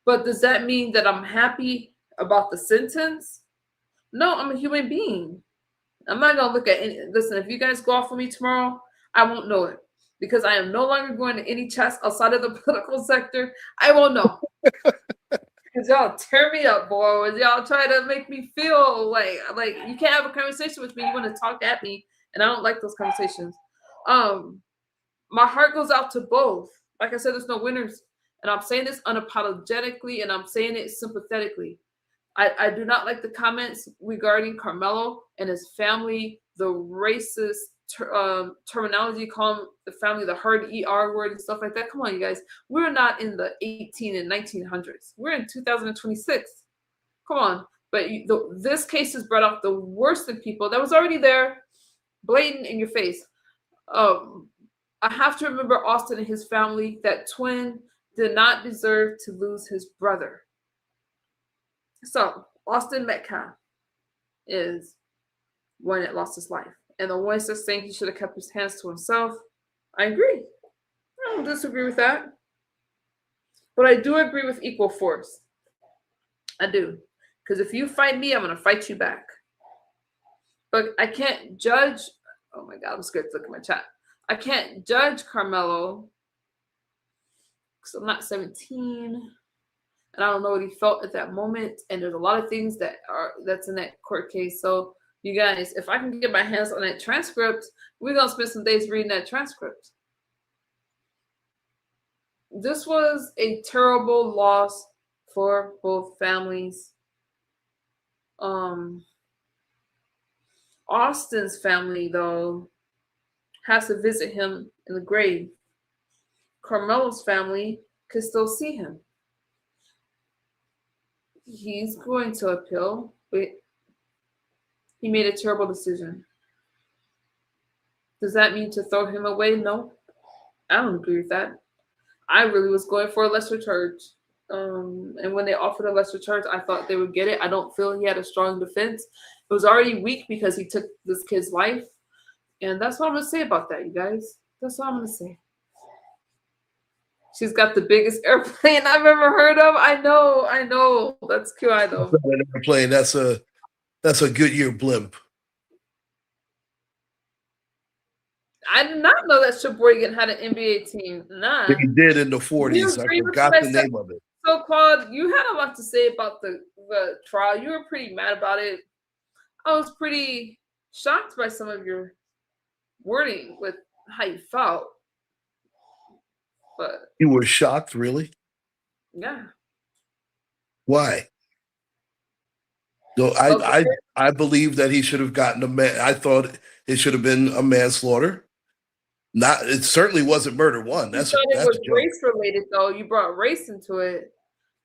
But does that mean that I'm happy about the sentence? No, I'm a human being. I'm not going to look at any. Listen, if you guys go off on me tomorrow, I won't know it because I am no longer going to any chats outside of the political sector. I won't know. Because y'all tear me up, boys. Y'all try to make me feel like you can't have a conversation with me. You want to talk at me, and I don't like those conversations. My heart goes out to both. Like I said, there's no winners. And I'm saying this unapologetically and I'm saying it sympathetically. I do not like the comments regarding Karmelo and his family, the racist terminology, calling the family the hard ER word and stuff like that. Come on, you guys. We're not in the 18 and 1900s. We're in 2026. Come on. But this case has brought out the worst in people that was already there, blatant in your face. I have to remember Austin and his family. That twin did not deserve to lose his brother. So Austin Metcalf is one that lost his life. And the ones that saying he should have kept his hands to himself, I agree. I don't disagree with that. But I do agree with equal force. I do. Because if you fight me, I'm going to fight you back. But I can't judge. Oh my God, I'm scared to look at my chat. I can't judge Karmelo because I'm not 17. And I don't know what he felt at that moment. And there's a lot of things that's in that court case. So you guys, if I can get my hands on that transcript, we're going to spend some days reading that transcript. This was a terrible loss for both families. Austin's family, though, has to visit him in the grave. Karmelo's family could still see him. He's going to appeal, but he made a terrible decision. Does that mean to throw him away? No, I don't agree with that. I really was going for a lesser charge. And when they offered a lesser charge, I thought they would get it. I don't feel he had a strong defense. It was already weak because he took this kid's life. And that's what I'm going to say about that, you guys. That's what I'm going to say. She's got the biggest airplane I've ever heard of. I know. That's QI though. An airplane. That's a Goodyear blimp. I did not know that Sheboygan had an NBA team. Nah. They did in the 40s. I forgot the name of it. So, Claude, you had a lot to say about the trial. You were pretty mad about it. I was pretty shocked by some of your wording with how you felt. But you were shocked, really? Yeah. Why? No, I believe that he should have gotten I thought it should have been a manslaughter. It certainly wasn't murder one. That's it was race related, though. You brought race into it.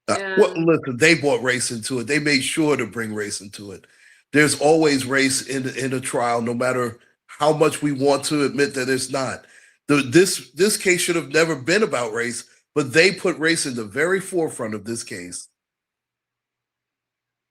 Well, listen, they brought race into it. They made sure to bring race into it. There's always race in a trial, no matter how much we want to admit that it's not. This case should have never been about race, but they put race in the very forefront of this case.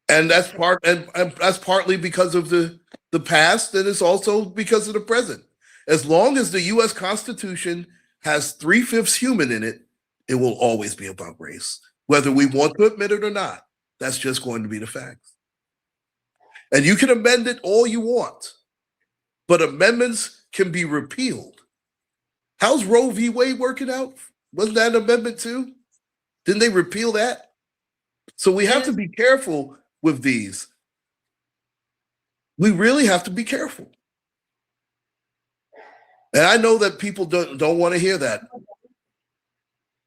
And that's that's partly because of the past, and it's also because of the present. As long as the U.S. Constitution has 3/5 human in it, it will always be about race, whether we want to admit it or not. That's just going to be the facts. And you can amend it all you want, but amendments can be repealed. How's Roe v. Wade working out? Wasn't that an amendment too? Didn't they repeal that? So we have to be careful with these. We really have to be careful. And I know that people don't want to hear that.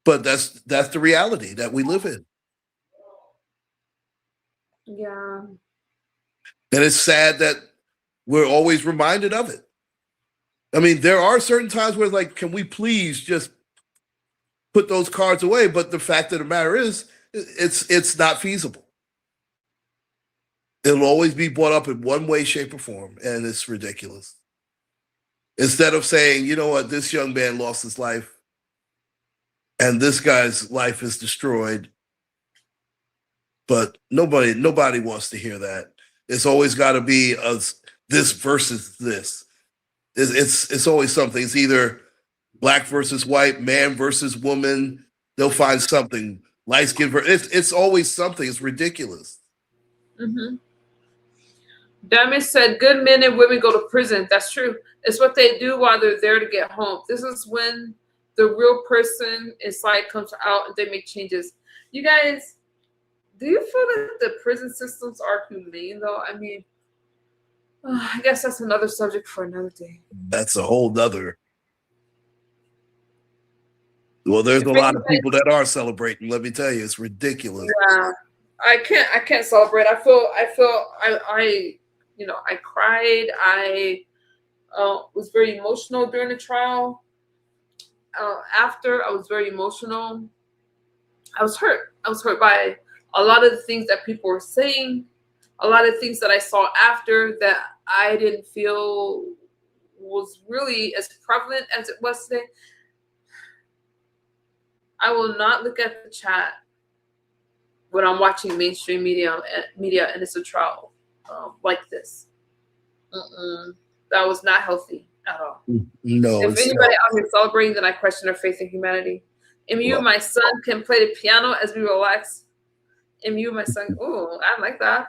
But that's the reality that we live in. Yeah. And it's sad that we're always reminded of it. I mean, there are certain times where it's like, can we please just put those cards away? But the fact of the matter is, it's not feasible. It'll always be brought up in one way, shape, or form, and it's ridiculous. Instead of saying, you know what, this young man lost his life, and this guy's life is destroyed, but nobody wants to hear that. It's always got to be this versus this. It's always something. It's either black versus white, man versus woman. They'll find something. Light skin. It's always something. It's ridiculous. Mm-hmm. Damage said, good men and women go to prison. That's true. It's what they do while they're there to get home. This is when the real person inside comes out and they make changes. You guys, do you feel that the prison systems are humane, though? I mean, I guess that's another subject for another day. That's a whole nother. Well, there's If a lot of anybody, people that are celebrating. Let me tell you, it's ridiculous. yeah, I can't celebrate. I I cried. I was very emotional during the trial. After I was very emotional. I was hurt. I was hurt by a lot of the things that people were saying, a lot of things that I saw after that I didn't feel was really as prevalent as it was today. I will not look at the chat when I'm watching mainstream media and it's a trial like this. That was not healthy at all. No, If anybody out here celebrating, then I question their faith in humanity. MU, my son, can play the piano as we relax. MU, my son. Oh, I like that.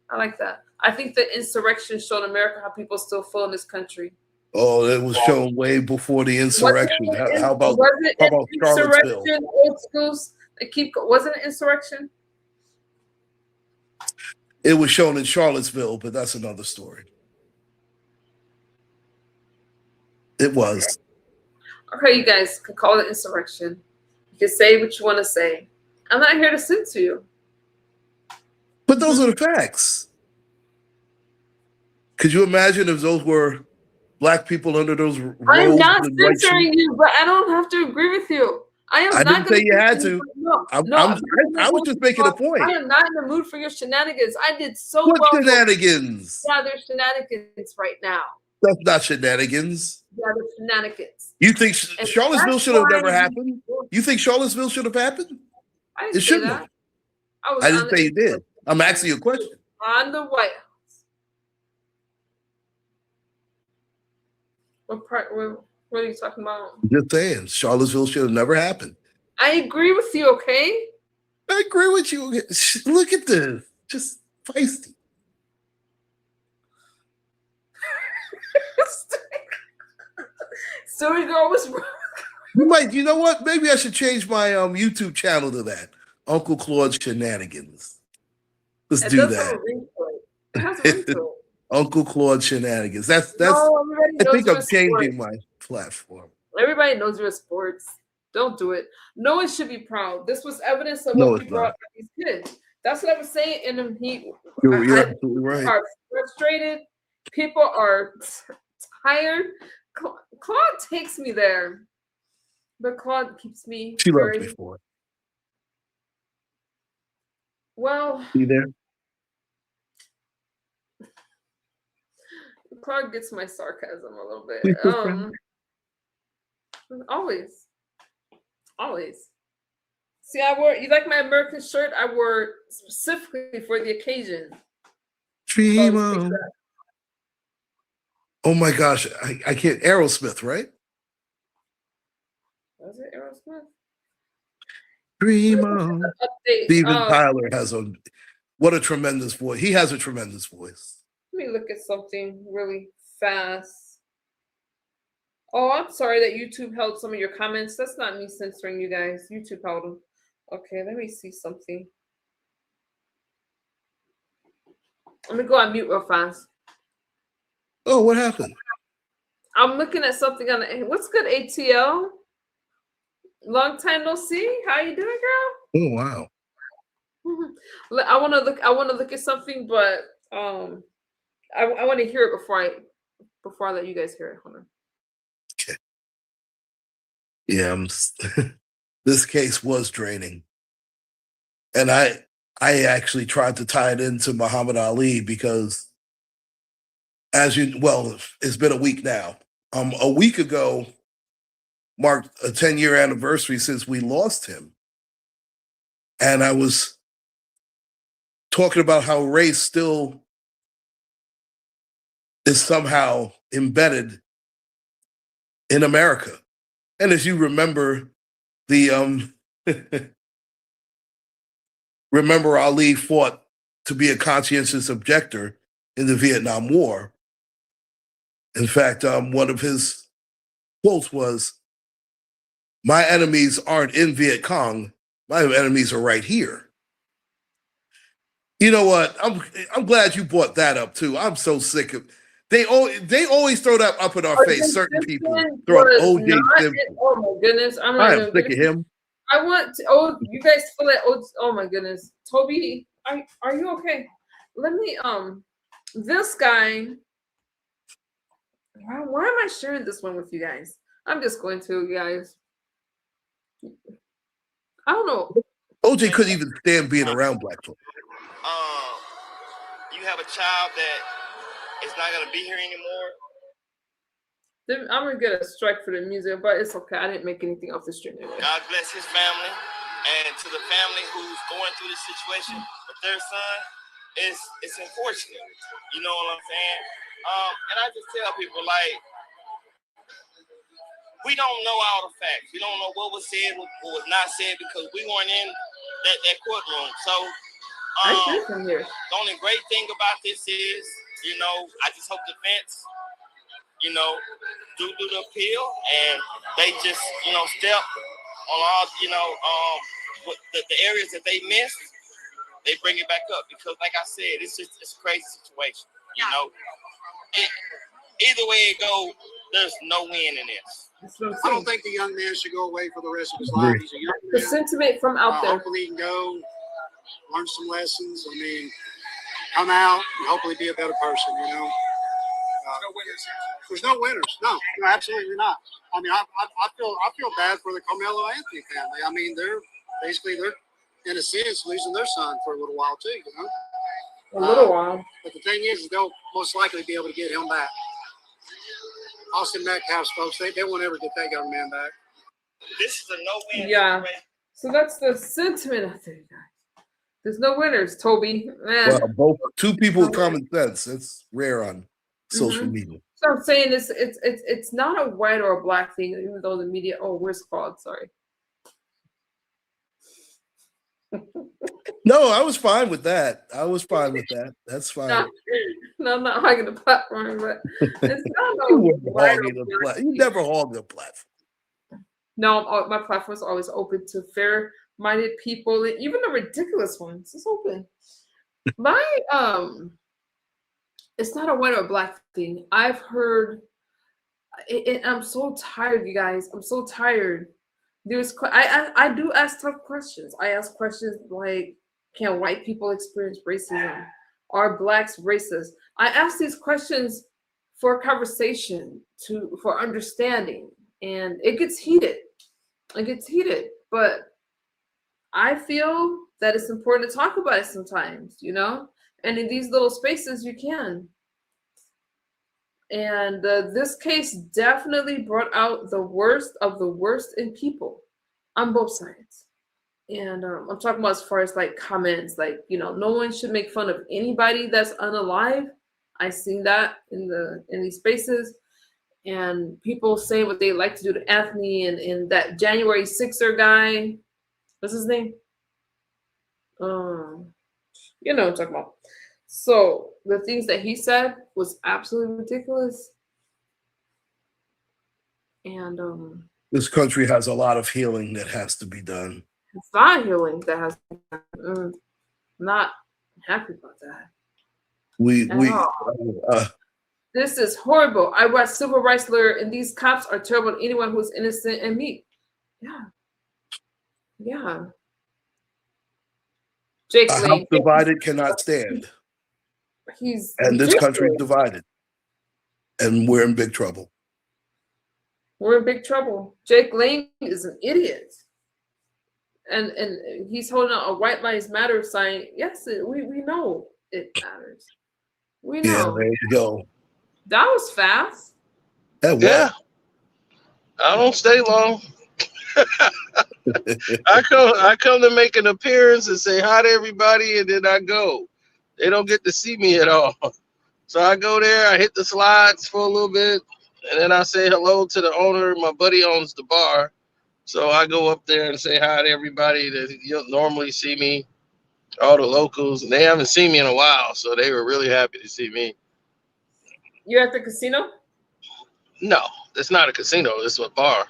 I like that. I think the insurrection showed America how people still feel in this country. Oh, it was shown way before the insurrection. How about Charlottesville? Insurrection? Old schools. Wasn't it insurrection? It was shown in Charlottesville, but that's another story. It was. Okay, you guys can call it insurrection. You can say what you want to say. I'm not here to censor you. But those are the facts. Could you imagine if those were black people under those robes? I'm not censoring you, but I don't have to agree with you. I didn't say you had to. I was just making a point. I am not in the mood for your shenanigans. I did so what well. Shenanigans? Yeah, there's shenanigans right now. That's not shenanigans. Yeah, there's shenanigans. You think Charlottesville should have never happened? You think Charlottesville should have happened? It shouldn't have. I didn't say you did. I'm asking you a question. On the White House. What are you talking about? Just saying, Charlottesville should have never happened. I agree with you, okay? I agree with you. Look at this. Just feisty. Story girl was wrong. You know what? Maybe I should change my YouTube channel to that. Uncle Claude's Shenanigans. Let's do that. It has a ring to it. Uncle Claude Shenanigans. I think I'm changing my platform. Everybody knows you're sports. Don't do it. No one should be proud. This was evidence of what we brought up these kids. That's what I was saying. And you're absolutely right. Are frustrated. People are tired. Claude takes me there, but Claude keeps me. She loved me for it. Well, you there? Claude gets my sarcasm a little bit. Always. See, you like my American shirt? I wore it specifically for the occasion. Dream on. Oh my gosh, I can't. Aerosmith, right? Was it Aerosmith? Dream on. Steven Tyler has what a tremendous voice. He has a tremendous voice. Let me look at something really fast. Oh, I'm sorry that YouTube held some of your comments. That's not me censoring you guys. YouTube held them. Okay, let me see something. Let me go on mute real fast. Oh, what happened? I'm looking at something on what's good, ATL? Long time no see. How you doing, girl? Oh wow. I want to look at something, but I want to hear it before I let you guys hear it. Hold on. Okay. Yeah, this case was draining, and I actually tried to tie it into Muhammad Ali because, it's been a week now. A week ago marked a 10-year anniversary since we lost him, and I was talking about how race still is somehow embedded in America. And as you remember, remember Ali fought to be a conscientious objector in the Vietnam War. In fact, one of his quotes was, "My enemies aren't in Viet Cong. My enemies are right here." You know what? I'm glad you brought that up too. I'm so sick of They always throw that up in our face. Certain people throw up OJ Simpson. Oh my goodness, I'm I not am even sick of him. I want to. Oh, you guys feel like oh my goodness, Toby, are you okay? Let me this guy. Why am I sharing this one with you guys? I'm just going to, guys. I don't know. OJ couldn't even stand being around black folk. You have a child that is not going to be here anymore. I'm gonna get a strike for the music, but it's okay. I didn't make anything off the stream anyway. God bless his family, and to the family who's going through this situation with their son, it's unfortunate. You know what I'm saying? And I just tell people, like, we don't know all the facts. We don't know what was said, what was not said, because we weren't in that courtroom. So the only great thing about this is, you know, I just hope the defense, you know, do the appeal, and they just, you know, step on all, you know, the areas that they missed, they bring it back up, because like I said, it's a crazy situation, you know. Either way it go, there's no win in this. I don't think the young man should go away for the rest of his life. He's a young man. The sentiment from out there. Hopefully he can go, learn some lessons. I mean, come out and hopefully be a better person, you know. There's no winners. No, absolutely not. I mean, I feel bad for the Karmelo Anthony family. I mean, they're in a sense losing their son for a little while too, you know. A little while. But the thing is, they'll most likely be able to get him back. Austin Metcalf's folks, they won't ever get that young man back. This is a no-win. Yeah. So that's the sentiment out there, guys. There's no winners, Toby. Well, two people with common sense. It's rare on social media. So I'm saying it's not a white or a black thing, even though the media. Oh, where's Claude? Sorry. No, I was fine with that. That's fine. No, I'm not hogging the platform, but it's not You never hogged the platform. No, my platform is always open to fair-minded people, and even the ridiculous ones. It's open. It's not a white or black thing. I've heard, and I'm so tired, you guys. I'm so tired. I do ask tough questions. I ask questions like, can white people experience racism? Are blacks racist? I ask these questions for conversation, for understanding, and it gets heated. But I feel that it's important to talk about it sometimes, you know? And in these little spaces, you can. And this case definitely brought out the worst of the worst in people on both sides. And I'm talking about as far as like comments, like, you know, no one should make fun of anybody that's unalive. I've seen that in these spaces, and people say what they like to do to Anthony and that January 6er guy. What's his name? You know what I'm talking about. So the things that he said was absolutely ridiculous. And this country has a lot of healing that has to be done. It's not healing that has to be done. Not happy about that. This is horrible. I watched civil rights lawyer, and these cops are terrible to anyone who's innocent and meek. Yeah. Jake A Lane, house divided cannot stand. And this country is divided. And we're in big trouble. We're in big trouble. Jake Lane is an idiot. And he's holding out a White Lives Matter sign. Yes, we know it matters. We know. Yeah, there you go. That was fast. Yeah. I don't stay long. I come to make an appearance and say hi to everybody, and then I go. They don't get to see me at all. So I go there, I hit the slides for a little bit, and then I say hello to the owner. My buddy owns the bar. So I go up there and say hi to everybody that you'll normally see me, all the locals, and they haven't seen me in a while, so they were really happy to see me. You're at the casino? No, it's not a casino. It's a bar.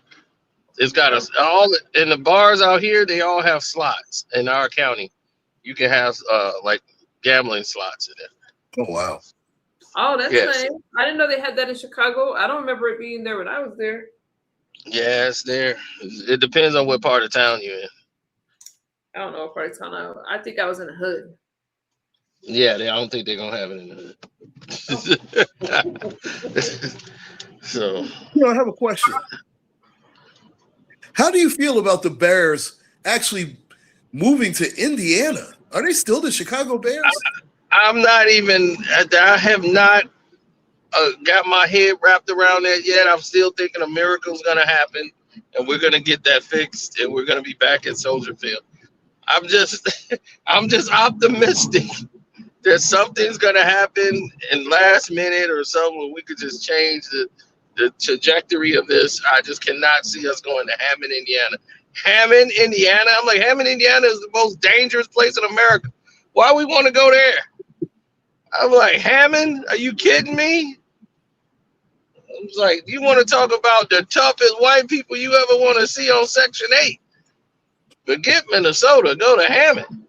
It's got us all in the bars out here. They all have slots in our county. You can have like gambling slots in it. Oh wow! Oh, that's Yes. nice. I didn't know they had that in Chicago. I don't remember it being there when I was there. Yeah, it's there. It depends on what part of town you're in. I don't know what part of town I think I was in the hood. Yeah, I don't think they're gonna have it in the hood. So I have a question. How do you feel about the Bears actually moving to Indiana? Are they still the Chicago Bears? I'm not even. I have not got my head wrapped around that yet. I'm still thinking a miracle's gonna happen, and we're gonna get that fixed, and we're gonna be back at Soldier Field. I'm just, I'm just optimistic that something's gonna happen in last minute or something where we could just change the trajectory of this. I just cannot see us going to Hammond, Indiana. Hammond, Indiana. I'm like, Hammond, Indiana is the most dangerous place in America. Why we want to go there? I'm like, Hammond? Are you kidding me? I was like, you want to talk about the toughest white people you ever want to see on Section 8? Forget Minnesota. Go to Hammond.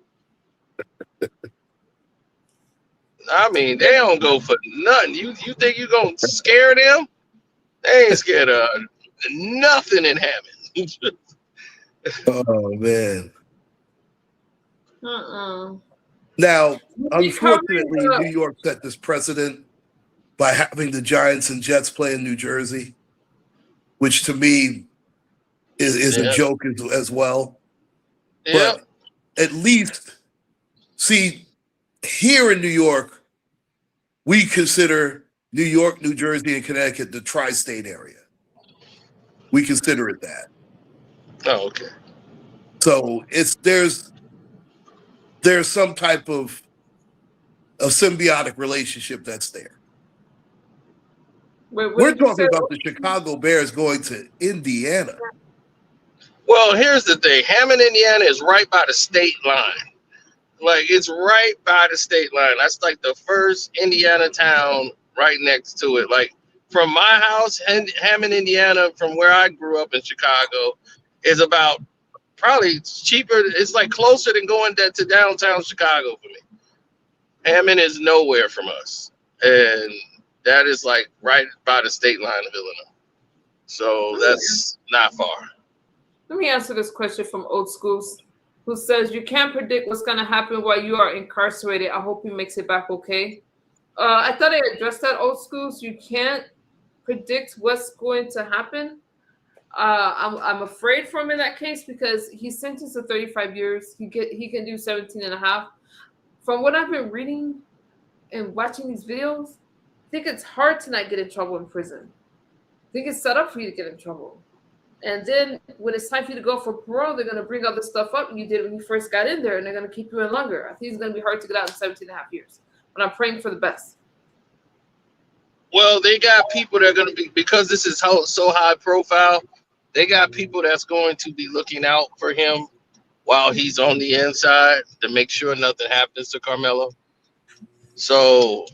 I mean, they don't go for nothing. You think you going to scare them? They ain't scared of nothing in Hammond. Oh man. Uh-uh. Now, We covering unfortunately, New York set this precedent by having the Giants and Jets play in New Jersey, which to me is a Yeah. joke as well. Yeah. But at least, see, here in New York, we consider New York, New Jersey, and Connecticut the tri-state area. We consider it that. Oh, okay. So there's some type of a symbiotic relationship that's there. Wait, what We're did you talking say? about the Chicago Bears going to Indiana. Well, here's the thing. Hammond, Indiana is right by the state line. Like, it's right by the state line. That's like the first Indiana town right next to it. Like, from my house, Hammond, Indiana, from where I grew up in Chicago, is about probably cheaper. It's like closer than going to downtown Chicago for me. Hammond is nowhere from us. And that is like right by the state line of Illinois. So that's not far. Let me answer this question from Old Schools, who says, you can't predict what's going to happen while you are incarcerated. I hope he makes it back okay. I thought I addressed that, Old Schools. You can't predict what's going to happen. I'm afraid for him in that case because he's sentenced to 35 years. He can do 17 and a half. From what I've been reading and watching these videos, I think it's hard to not get in trouble in prison. I think it's set up for you to get in trouble. And then when it's time for you to go for parole, they're going to bring all the stuff up you did when you first got in there, and they're going to keep you in longer. I think it's going to be hard to get out in 17 and a half years. But I'm praying for the best. Well, they got people that are going to be, because this is so high profile, they got people that's going to be looking out for him while he's on the inside to make sure nothing happens to Karmelo. So,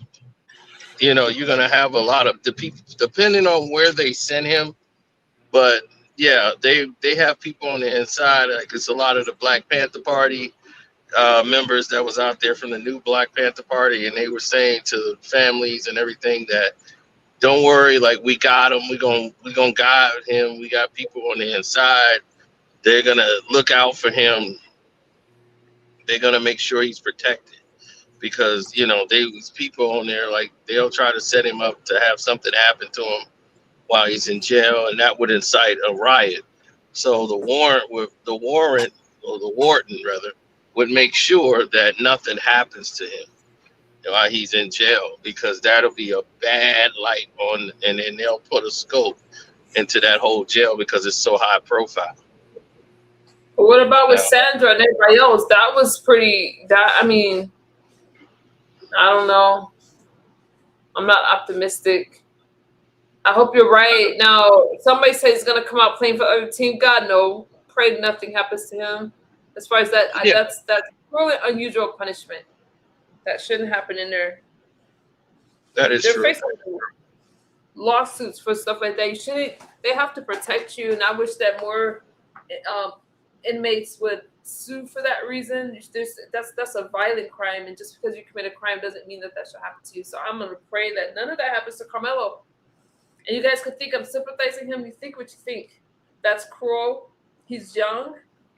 you're going to have a lot of the people, depending on where they send him. But yeah, they have people on the inside. Like, it's a lot of the Black Panther Party members that was out there from the new Black Panther Party, and they were saying to families and everything that, don't worry, like, we got him. We're gonna guide him. We got people on the inside. They're gonna look out for him. They're gonna make sure he's protected, because these people on there, like, they'll try to set him up to have something happen to him while he's in jail, and that would incite a riot. So the warden rather would make sure that nothing happens to him while he's in jail, because that'll be a bad light on, and then they'll put a scope into that whole jail because it's so high profile. But what about with Sandra and everybody else? That was pretty. I don't know. I'm not optimistic. I hope you're right. Now, somebody says he's going to come out playing for the other team. God, no. Pray nothing happens to him. As far as that, Yeah. That's really unusual punishment. That shouldn't happen in there. That is They're true. facing lawsuits for stuff like that. They have to protect you, and I wish that more inmates would sue for that reason. That's a violent crime, and just because you commit a crime doesn't mean that should happen to you. So I'm gonna pray that none of that happens to Karmelo. And you guys could think I'm sympathizing him. You think what you think. That's cruel. He's young,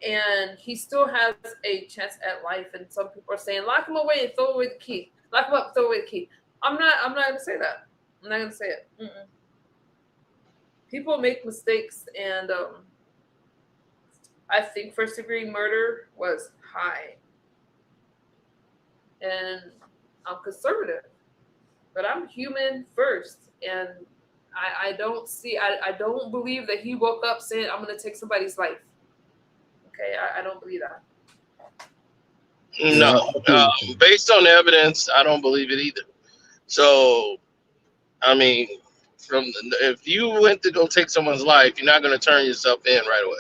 and he still has a chance at life. And some people are saying, lock him away and throw away the key. Lock him up, throw away the key. I'm not gonna say that. I'm not gonna say it. People make mistakes, and I think first-degree murder was high. And I'm conservative, but I'm human first, and I don't believe that he woke up saying, I'm going to take somebody's life. Okay, I don't believe that. No, based on evidence, I don't believe it either. So, I mean, if you went to go take someone's life, you're not going to turn yourself in right away.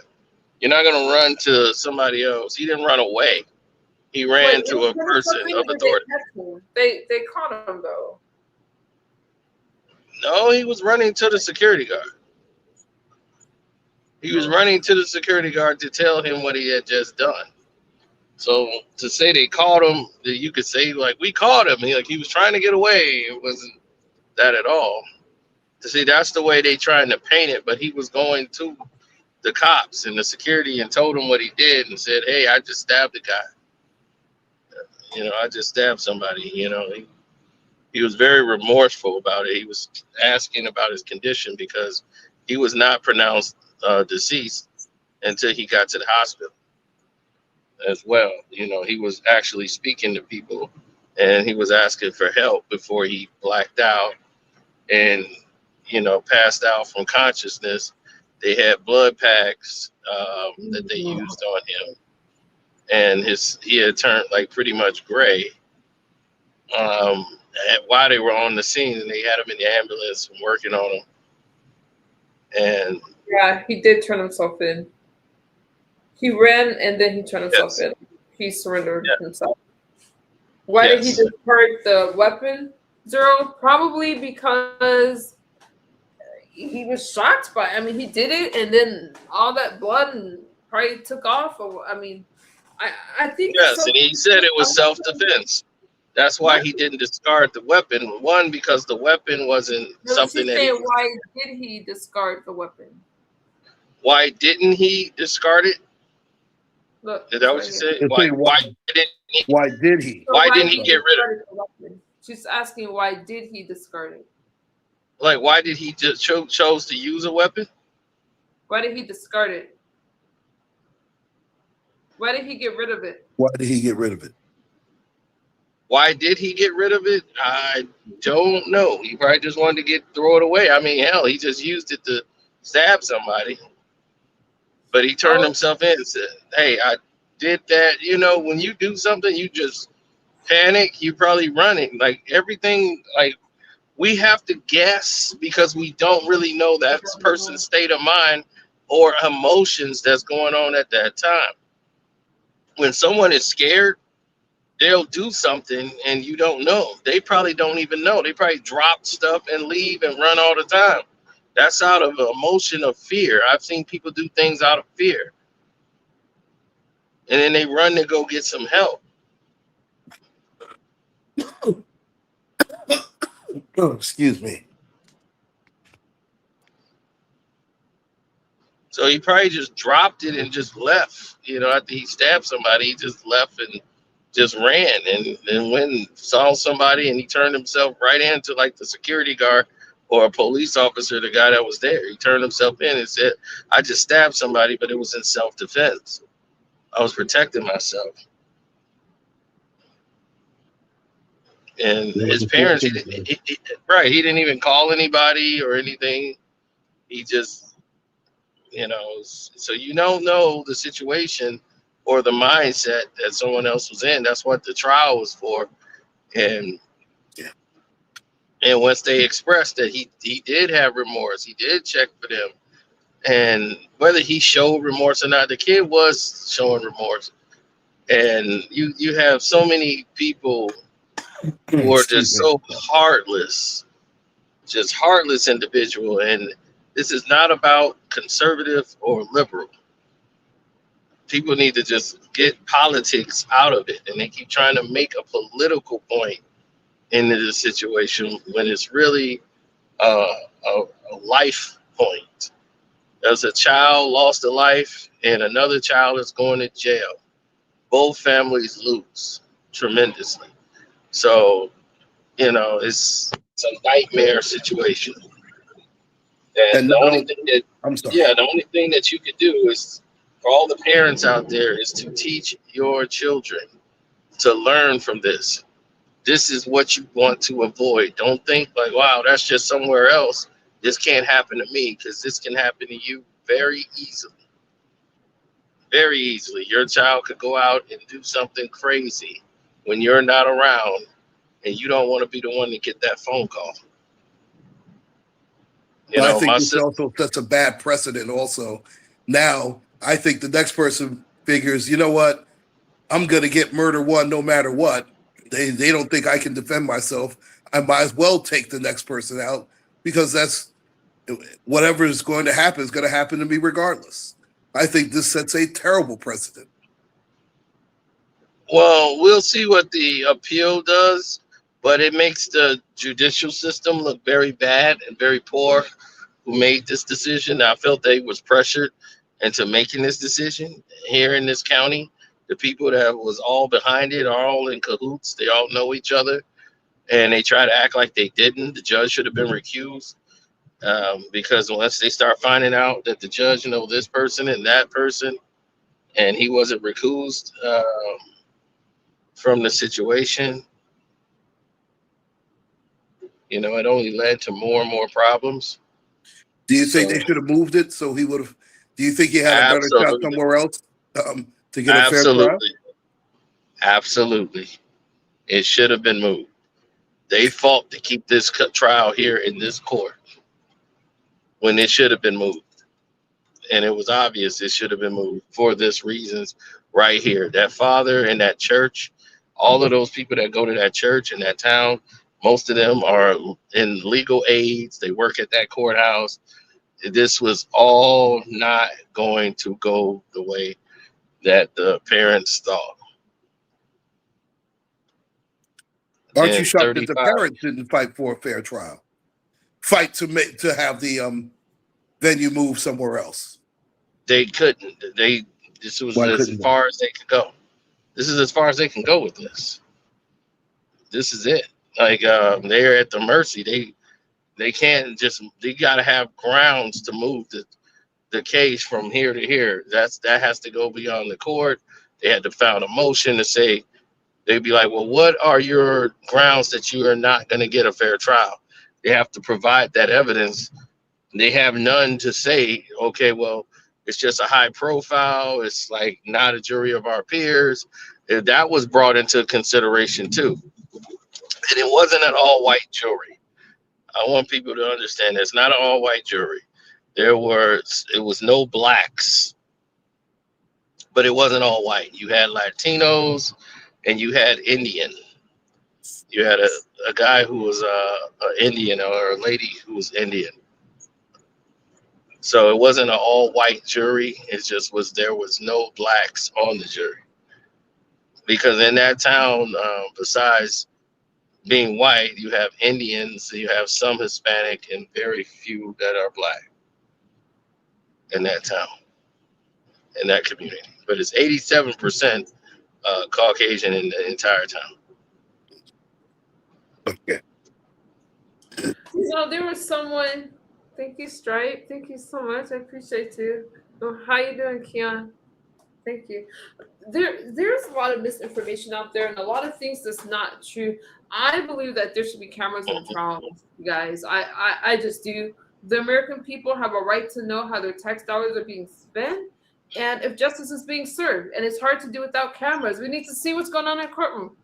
You're not going to run to somebody else. He didn't run away. He ran to a person of authority. They caught him, though. No, he was running to the security guard. He was running to the security guard to tell him what he had just done. So to say they caught him, you could say, like, we caught him. He was trying to get away. It wasn't that at all. To see, that's the way they trying to paint it. But he was going to the cops and the security and told him what he did and said, hey, I just stabbed the guy. I just stabbed somebody. He was very remorseful about it. He was asking about his condition because he was not pronounced deceased until he got to the hospital as well. He was actually speaking to people, and he was asking for help before he blacked out and, passed out from consciousness. They had blood packs that they used on him, and he had turned like pretty much gray. While they were on the scene, and they had him in the ambulance and working on him. And yeah, he did turn himself in. He ran and then he turned himself in. He surrendered himself. Why did he discard the weapon, Zero? Probably because he was shocked by it. I mean, he did it, and then all that blood and probably took off. I think. Yes, and he said it was self-defense. That's why he didn't discard the weapon. One, because the weapon wasn't something that. Why did he discard the weapon? Why didn't he discard it? Look, is that what you said? Why did he? Why didn't he get rid of it? She's asking why did he discard it? Like, why did he just chose to use a weapon? Why did he discard it? Why did he get rid of it? Why did he get rid of it? Why did he get rid of it? I don't know. He probably just wanted to throw it away. I mean, hell, he just used it to stab somebody. But he turned himself in and said, hey, I did that. When you do something, you just panic. You're probably running. Like, everything, like, we have to guess because we don't really know that person's state of mind or emotions that's going on at that time. When someone is scared, they'll do something and you don't know. They probably don't even know. They probably drop stuff and leave and run all the time. That's out of an emotion of fear. I've seen people do things out of fear. And then they run to go get some help. Oh, excuse me. So he probably just dropped it and just left. After he stabbed somebody, he just left and just ran. And then when saw somebody and he turned himself right into like the security guard or a police officer, the guy that was there, he turned himself in and said, I just stabbed somebody, but it was in self-defense. I was protecting myself. And his parents, he didn't even call anybody or anything. He just, so you don't know the situation or the mindset that someone else was in. That's what the trial was for. And once they expressed that he did have remorse, he did check for them. And whether he showed remorse or not, the kid was showing remorse. And you have so many people who are just so heartless, just heartless individual. And this is not about conservative or liberal. people need to just get politics out of it, and they keep trying to make a political point into the situation when it's really a life point. There's a child lost a life, and another child is going to jail. Both families lose tremendously. So, it's a nightmare situation. And And the only now, thing that, I'm sorry. yeah, the only thing that you could do is, for all the parents out there, is to teach your children to learn from this. This is what you want to avoid. Don't think like, wow, that's just somewhere else. This can't happen to me, because this can happen to you very easily. Very easily. Your child could go out and do something crazy when you're not around, and you don't want to be the one to get that phone call. But I think My this sister. also sets a bad precedent also. Now, I think the next person figures, you know what? I'm going to get murder one no matter what. They don't think I can defend myself. I might as well take the next person out, because that's whatever is going to happen is going to happen to me regardless. I think this sets a terrible precedent. Well, we'll see what the appeal does, but it makes the judicial system look very bad and very poor. Who made this decision? I felt they was pressured into making this decision here in this county. The people that was all behind it are all in cahoots. They all know each other, and they try to act like they didn't. The judge should have been recused, because once they start finding out that the judge know this person and that person, and he wasn't recused from the situation, it only led to more and more problems. Do you think So they should have moved it so he would have? Do you think he had a better shot absolutely, somewhere else to get a fair trial? absolutely, absolutely, it should have been moved. They fought to keep this trial here in this court when it should have been moved, and it was obvious it should have been moved for this reasons right here. That father in that church, all of those people that go to that church in that town, most of them are in legal aids. They work at that courthouse. This was all not going to go the way that the parents thought. Aren't you And shocked that the 35, parents didn't fight for a fair trial? Fight to have the venue moved somewhere else. they couldn't. This was Why as couldn't they? far as they could go. This is as far as they can go with this. This is it. Like they're at the mercy. They can't just. They got to have grounds to move the case from here to here. That has to go beyond the court. They had to file a motion to say. They'd be like, well, what are your grounds that you are not going to get a fair trial? They have to provide that evidence. They have none to say, okay, well, it's just a high profile. It's like not a jury of our peers. That was brought into consideration too. And it wasn't an all white jury. I want people to understand it's not an all white jury. It was no blacks, but it wasn't all white. You had Latinos and you had Indian. You had a guy who was an Indian, or a lady who was Indian. So it wasn't an all-white jury. It just there was no blacks on the jury. Because in that town, besides being white, you have Indians, you have some Hispanic, and very few that are black in that town, in that community. But it's 87% Caucasian in the entire town. Okay. There was someone. Thank you, Stripe. Thank you so much. I appreciate you. How you doing, Keon? Thank you. There's a lot of misinformation out there and a lot of things that's not true. I believe that there should be cameras in trials, you guys. I just do. The American people have a right to know how their tax dollars are being spent and if justice is being served. And it's hard to do without cameras. We need to see what's going on in the courtroom.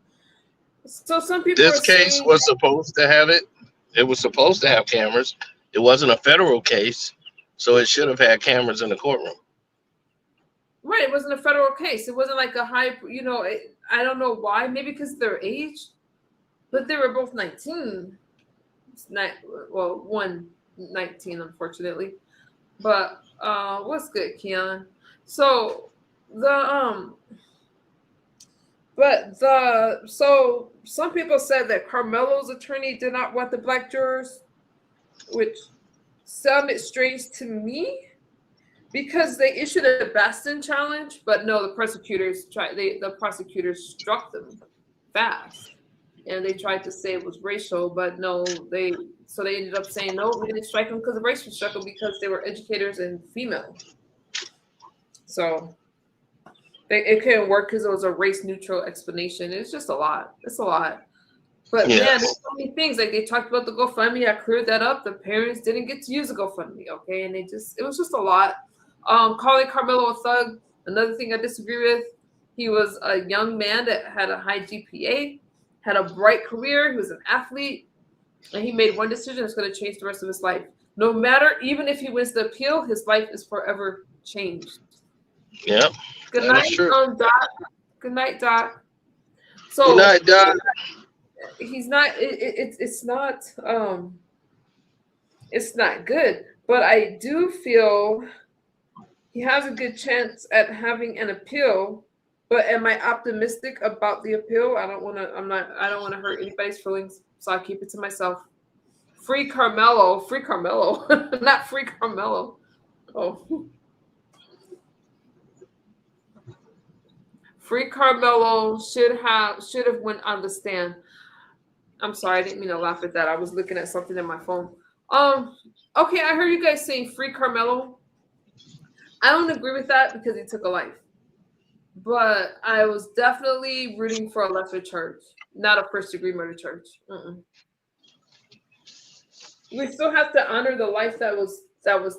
So some people This are case saying, was supposed to have it. It was supposed to have cameras. It wasn't a federal case, so it should have had cameras in the courtroom. right, it wasn't a federal case. It wasn't like a high, I don't know why. Maybe because of their age, but they were both 19. One 19, unfortunately. But what's good, Keon? So So some people said that Carmelo's attorney did not want the black jurors, which sounded strange to me because they issued a Bastin challenge, but no, the prosecutors struck them fast, and they tried to say it was racial, but no, they ended up saying no, we didn't strike them because of race. We struck them because they were educators and female. So it couldn't work because it was a race neutral explanation. It's just a lot. It's a lot. But Yeah. man, there's so many things. Like they talked about the GoFundMe. I cleared that up. The parents didn't get to use the GoFundMe, okay? And it was just a lot. Calling Karmelo a thug, another thing I disagree with. He was a young man that had a high GPA, had a bright career. He was an athlete, and he made one decision that's going to change the rest of his life. No matter, even if he wins the appeal, his life is forever changed. Yep. Good night, Doc. Good night, Doc. So, good night, Doc. He's not. It's not. It's not good. But I do feel he has a good chance at having an appeal. But am I optimistic about the appeal? I don't want to. I don't want to hurt anybody's feelings, so I keep it to myself. Free Karmelo. Free Karmelo. Not free Karmelo. Oh. Free Karmelo should have went on the stand. I'm sorry, I didn't mean to laugh at that. I was looking at something in my phone. Okay, I heard you guys saying free Karmelo. I don't agree with that because he took a life. But I was definitely rooting for a lesser charge, not a first-degree murder charge. We still have to honor the life that was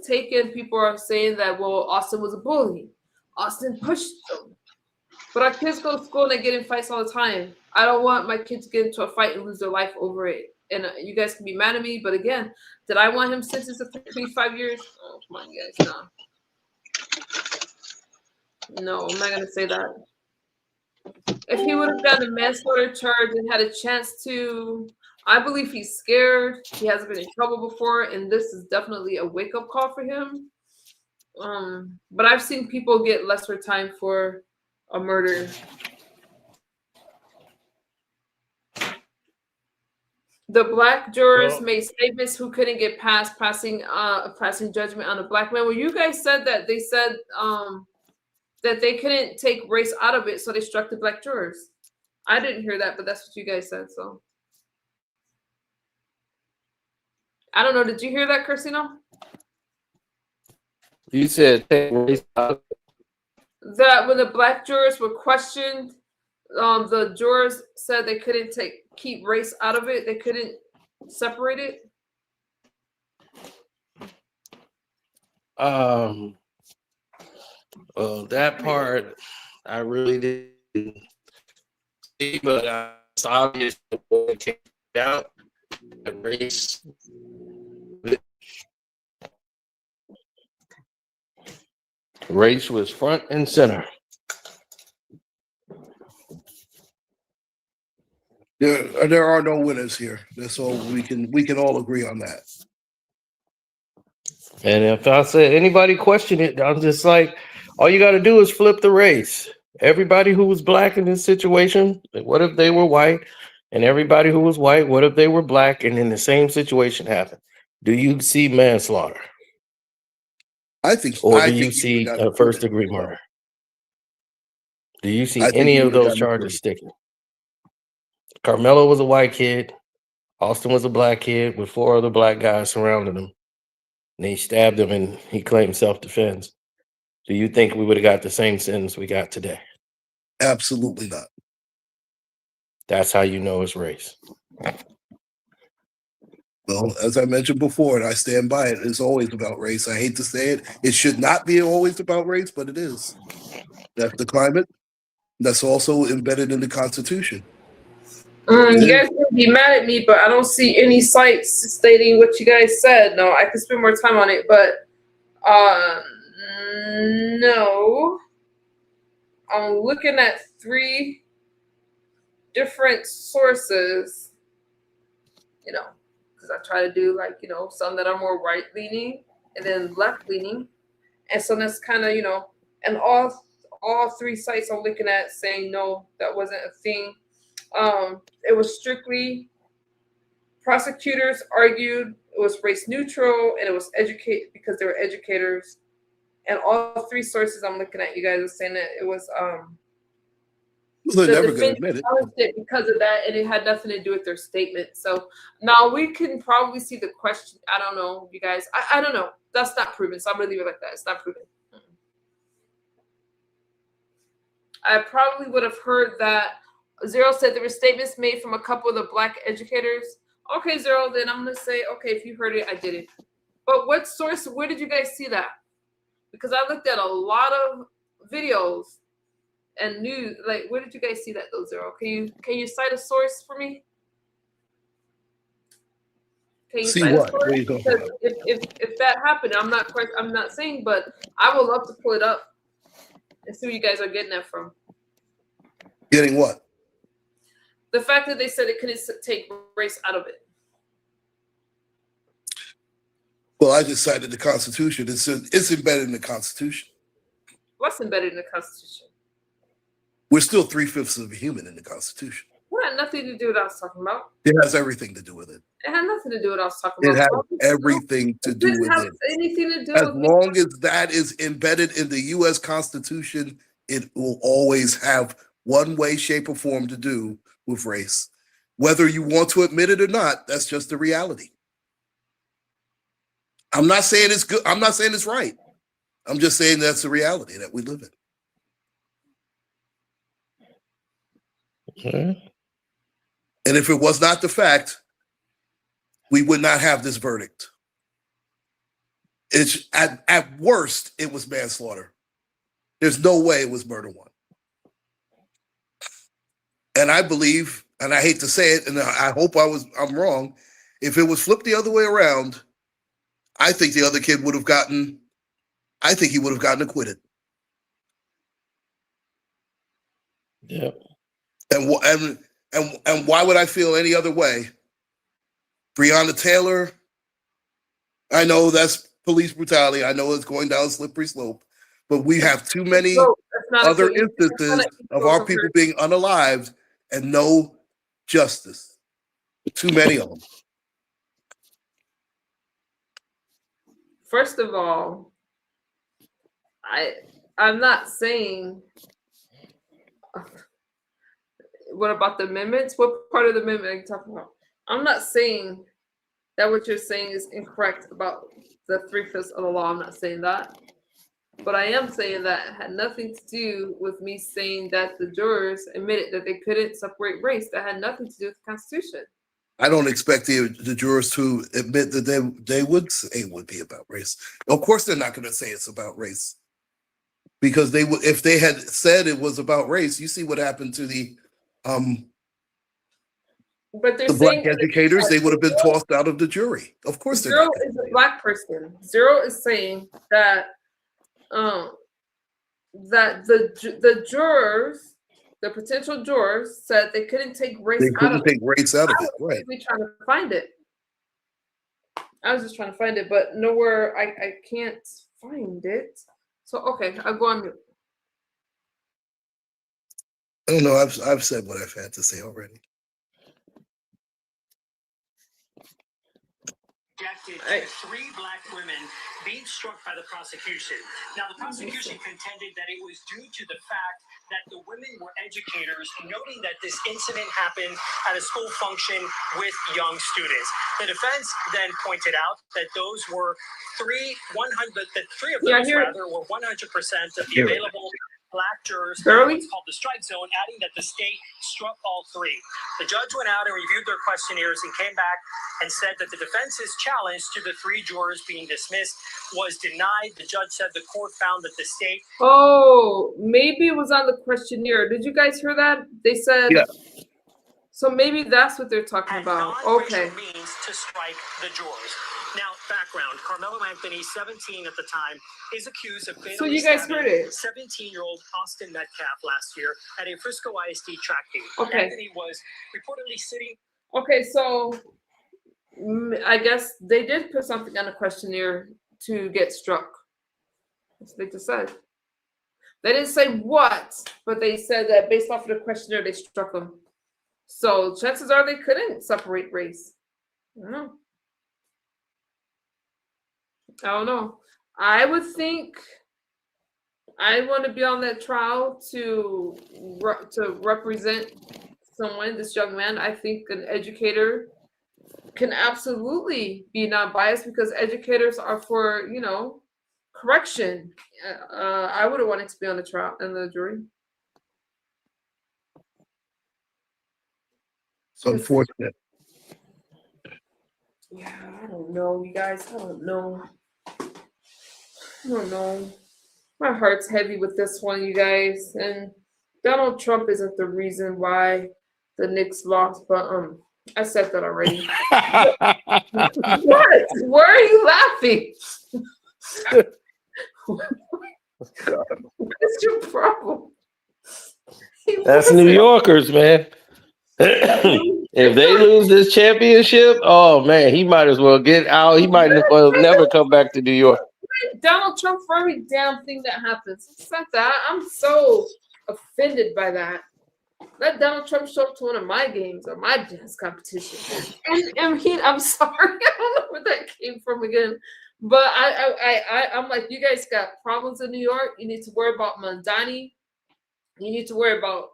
taken. People are saying that, well, Austin was a bully. Austin pushed them. But our kids go to school and they get in fights all the time. I don't want my kids to get into a fight and lose their life over it. And you guys can be mad at me, but again, did I want him sentenced to 35 years? Oh, come on, guys, no. No, I'm not going to say that. If he would have done a manslaughter charge and had a chance to, I believe he's scared. He hasn't been in trouble before, and this is definitely a wake-up call for him. But I've seen people get lesser time for a murder. The black jurors made statements who couldn't get past passing judgment on a black man. Well, you guys said that they said that they couldn't take race out of it, so they struck the black jurors. I didn't hear that, but that's what you guys said. So I don't know. Did you hear that, Christina? You said take race out of it. That when the black jurors were questioned, the jurors said they couldn't keep race out of it. They couldn't separate it. Well, that part I really didn't see, but it's obvious when it came out that race was front and center. There are no winners here. That's all we can all agree on that. And if I say anybody question it, I'm just like, all you got to do is flip the race. Everybody who was black in this situation, what if they were white? And everybody who was white, what if they were black? And then the same situation happened. Do you see manslaughter? Or do you see a first-degree murder? Do you see any of those charges sticking? Karmelo was a white kid. Austin was a black kid with 4 other black guys surrounding him. And they stabbed him and he claimed self-defense. Do you think we would have got the same sentence we got today? Absolutely not. That's how you know it's race. Well, as I mentioned before, and I stand by it, it's always about race. I hate to say it. It should not be always about race, but it is. That's the climate. That's also embedded in the Constitution. You guys can be mad at me, but I don't see any sites stating what you guys said. No, I could spend more time on it, but no. I'm looking at 3 different sources, because I try to do some that are more right leaning and then left leaning, and some that's kind of and all all three sites I'm looking at saying no, that wasn't a thing. It was strictly prosecutors argued it was race neutral and it was educate because they were educators. And all three sources I'm looking at, you guys, are saying that it was They're the never going to defense admit it. challenged it because of that, and it had nothing to do with their statement. So now we can probably see the question. I don't know, you guys. I don't know. That's not proven. So I'm gonna leave it like that. It's not proven. I probably would have heard that Zero said there were statements made from a couple of the black educators. Okay, Zero, then I'm gonna say, okay, if you heard it, I did it. But what source, where did you guys see that? Because I looked at a lot of videos and news. Like, where did you guys see that though, Zero? Can you cite a source for me? Can you See cite what? a source? What are you talking Because about? if that happened, I'm not saying, but I would love to pull it up and see where you guys are getting that from. Getting what? The fact that they said it couldn't take race out of it. Well, I just cited the Constitution. It's embedded in the Constitution. What's embedded in the Constitution? We're still 3/5 of a human in the Constitution. It had nothing to do with what I was talking about. It has everything to do with it. It had nothing to do with what I was talking It about. has everything to do didn't with have it. anything to do As with me. long as that is embedded in the U.S. Constitution, it will always have one way, shape, or form to do with race. Whether you want to admit it or not, that's just the reality. I'm not saying it's good. I'm not saying it's right. I'm just saying that's the reality that we live in. Okay. And if it was not the fact, we would not have this verdict. It's at worst, it was manslaughter. There's no way it was murder one. And I believe, and I hate to say it, and I hope I'm wrong, if it was flipped the other way around, I think the other kid would have gotten acquitted. Yeah. And why would I feel any other way? Breonna Taylor, I know that's police brutality. I know it's going down a slippery slope, but we have too many other instances of our people being unalived and no justice. Too many of them. First of all, I'm not saying. What about the amendments? What part of the amendment are you talking about? I'm not saying that what you're saying is incorrect about the 3/5 of the law. I'm not saying that. But I am saying that it had nothing to do with me saying that the jurors admitted that they couldn't separate race. That had nothing to do with the Constitution. I don't expect the jurors to admit that they would say it would be about race. Of course, they're not going to say it's about race. Because they would, if they had said it was about race, you see what happened to the black educators. They would have been tossed out of the jury. Of course, they're Zero is a black person. Zero is saying that that the jurors, the potential jurors, said they couldn't take race out of it. They couldn't take race out of it, right? I was trying to find it. I was just trying to find it, but nowhere. I can't find it. So okay, I'll go on mute. I don't know. I've said what I've had to say already. Three black women being struck by the prosecution. Now, the prosecution contended that it was due to the fact that the women were educators, noting that this incident happened at a school function with young students. The defense then pointed out that those were three of those were 100% of the available black jurors in what's called the strike zone, adding that the state struck all three. The judge went out and reviewed their questionnaires and came back and said that the defense's challenge to the three jurors being dismissed was denied. The judge said the court found that the state... Oh, maybe it was on the questionnaire. Did you guys hear that? They said... Yeah. So maybe that's what they're talking about. Okay. Means to strike the jurors. Now, background. Karmelo Anthony, 17 at the time, is accused of fatally stabbing 17-year-old Austin Metcalf last year at a Frisco ISD track meet. Okay. Anthony was reportedly sitting... Okay, so I guess they did put something on the questionnaire to get struck. That's what they just said. They didn't say what, but they said that based off of the questionnaire, they struck him. So chances are they couldn't separate race. I don't know. I would think I want to be on that trial to represent someone, this young man. I think an educator can absolutely be non-biased because educators are for, correction. I would have wanted to be on the trial and the jury. It's unfortunate. Yeah, I don't know, you guys. I don't know. My heart's heavy with this one, you guys. And Donald Trump isn't the reason why the Knicks lost, but I said that already. What? Why are you laughing? What's your problem? That's New Yorkers, man. If they lose this championship, oh man, he might as well get out. He might as well never come back to New York. Donald Trump for every damn thing that happens. It's not that. I'm so offended by that. Let Donald Trump show up to one of my games or my dance competition. And I'm sorry, I don't know where that came from again. But I'm like, you guys got problems in New York. You need to worry about Mondani. You need to worry about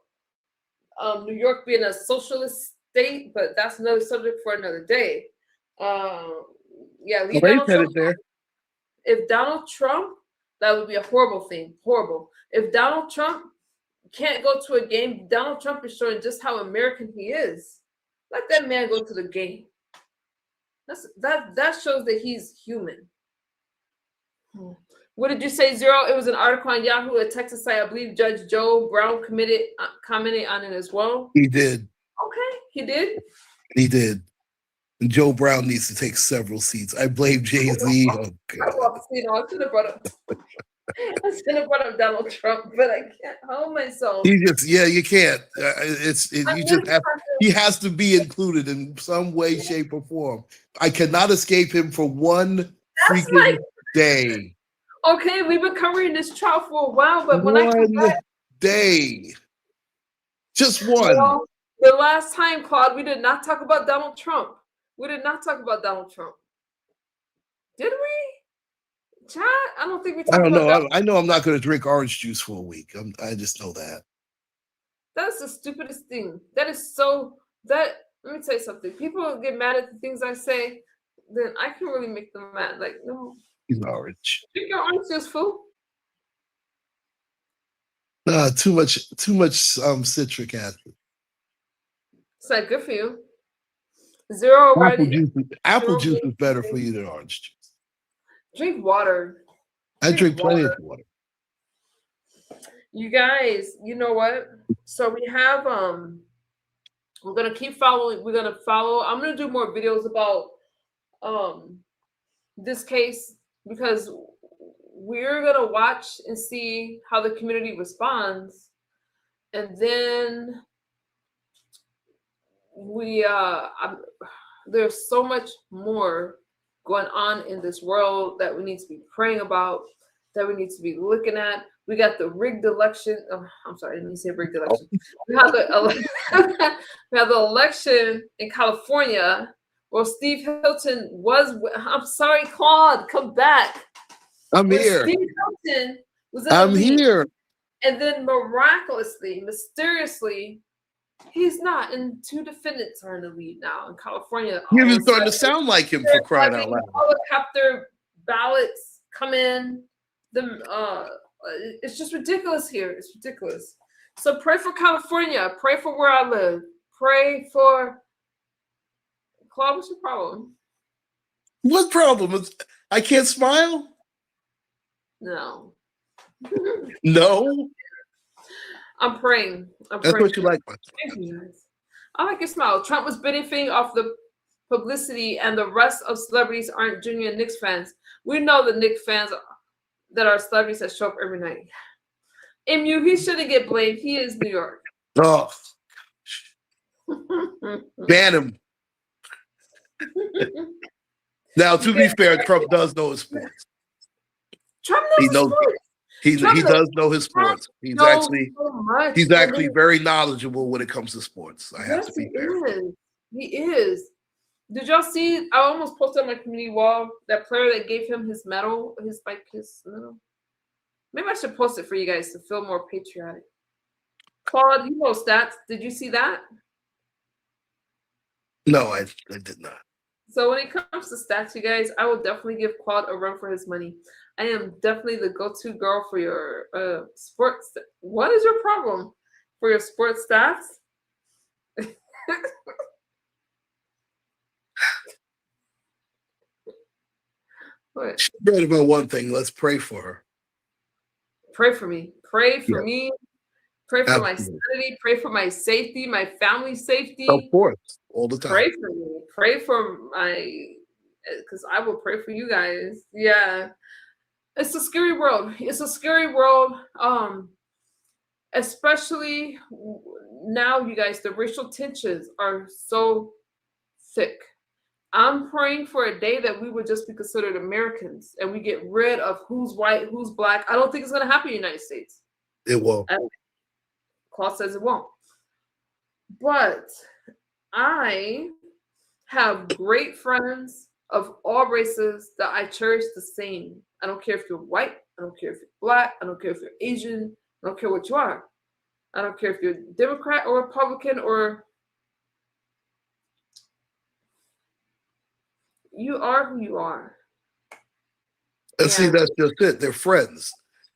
New York being a socialist state, but that's another subject for another day. Leave Donald Trump there. If Donald Trump, that would be a horrible thing. Horrible. If Donald Trump can't go to a game, Donald Trump is showing just how American he is. Let that man go to the game. That shows that he's human. What did you say, Zero? It was an article on Yahoo, a Texas site. I believe Judge Joe Brown commented on it as well. He did. Okay, he did. He did. And Joe Brown needs to take several seats. I blame Jay-Z. Oh, God. I should have brought up Donald Trump, but I can't help myself. You can't. He has to be included in some way, shape, or form. I cannot escape him for one freaking day. Okay, we've been covering this trial for a while, but when I come back, day, just one. The last time, Claude, we did not talk about Donald Trump. We did not talk about Donald Trump. Did we? Chat? I don't think we talked about Donald. I know I'm not going to drink orange juice for a week. I just know that. That's the stupidest thing. Let me tell you something. People get mad at the things I say, then I can really make them mad. Like, no. He's orange. Drink your orange juice, fool. Too much citric acid. It's like good for you. Zero already. Apple juice is better for you than orange juice. Drink water. I drink plenty of water. You guys, you know what? So we have we're gonna keep following. We're gonna follow. I'm gonna do more videos about this case because we're gonna watch and see how the community responds, and then there's so much more going on in this world that we need to be praying about, that we need to be looking at. We got the rigged election. Oh, I'm sorry, I didn't say rigged election. We have the election in California. Well, Steve Hilton was. I'm sorry, Claude, come back. I'm here. Steve Hilton was. I'm here. And then miraculously, mysteriously, he's not. And two defendants are in the lead now in California. He was starting to sound like him, for crying out loud. Helicopter ballots come in. It's just ridiculous here. It's ridiculous. So pray for California. Pray for where I live. Pray for. Claude, what's your problem? What problem? I can't smile? No. No? I'm praying. That's what you like. Thank you guys. I like your smile. Trump was benefiting off the publicity, and the rest of celebrities aren't genuine Knicks fans. We know the Knicks fans that are celebrities that show up every night. MU, he shouldn't get blamed. He is New York. Oh. Ban him. Now, to be fair, Trump does know his sports. Trump knows his sports. He does know his sports. He's actually very knowledgeable when it comes to sports. I have to be fair. He is. Did y'all see? I almost posted on my community wall that player that gave him his medal, his medal. Maybe I should post it for you guys to feel more patriotic. Claude, you know stats. Did you see that? No, I did not. So when it comes to stats, you guys, I will definitely give Claude a run for his money. I am definitely the go-to girl for your sports. What is your problem for your sports stats? What? She's right about one thing. Let's pray for her. Pray for me. Pray for me. Pray for my Absolutely. sanity. Pray for my safety, my family's safety. Of course, all the time. Pray for me. Pray for because I will pray for you guys. Yeah. It's a scary world. It's a scary world. Especially now, you guys, the racial tensions are so thick. I'm praying for a day that we would just be considered Americans and we get rid of who's white, who's black. I don't think it's going to happen in the United States. It won't. Claude says it won't. But I have great friends of all races that I cherish the same. I don't care if you're white. I don't care if you're black. I don't care if you're Asian. I don't care what you are. I don't care if you're Democrat or Republican or you are who you are. And see, that's just it. They're friends.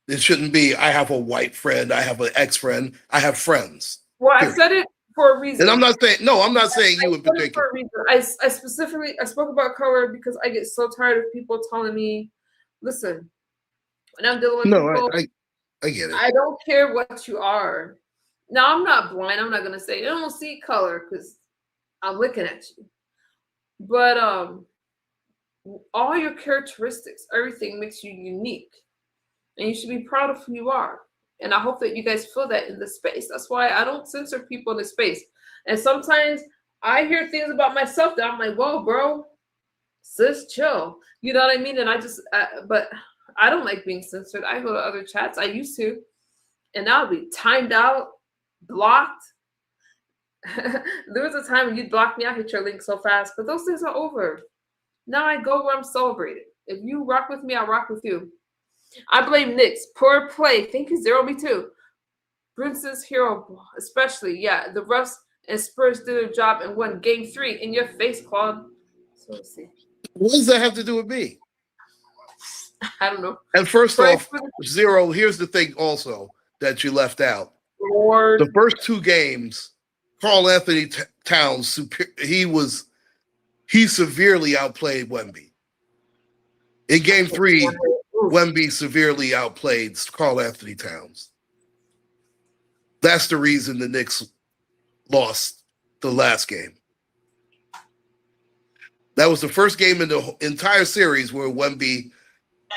It shouldn't be, I have a white friend, I have an ex-friend, I have friends. Well, period. I said it for a reason. And I'm not saying you in particular. For a reason. I spoke about color because I get so tired of people telling me, listen, when I'm dealing with people, I get it. I don't care what you are. Now, I'm not blind. I'm not going to say, I don't see color because I'm looking at you. But all your characteristics, everything makes you unique. And you should be proud of who you are. And I hope that you guys feel that in this space. That's why I don't censor people in this space. And sometimes I hear things about myself that I'm like, whoa, bro, sis, chill. You know what I mean? And but I don't like being censored. I go to other chats. I used to. And I'll be timed out, blocked. There was a time when you'd block me, I hit your link so fast. But those things are over. Now I go where I'm celebrated. If you rock with me, I'll rock with you. I blame Knicks. Poor play. Thank you, Zero. Me too. Prince's hero, especially. Yeah, the refs and Spurs did their job and won Game 3 in your face, Claude. So let's see. What does that have to do with me? I don't know. And first off, Zero, here's the thing also that you left out. Lord. The first two games, Karl Anthony Towns, he severely outplayed Wemby. In Game 3, Wemby severely outplayed Karl Anthony Towns. That's the reason the Knicks lost the last game. That was the first game in the entire series where Wemby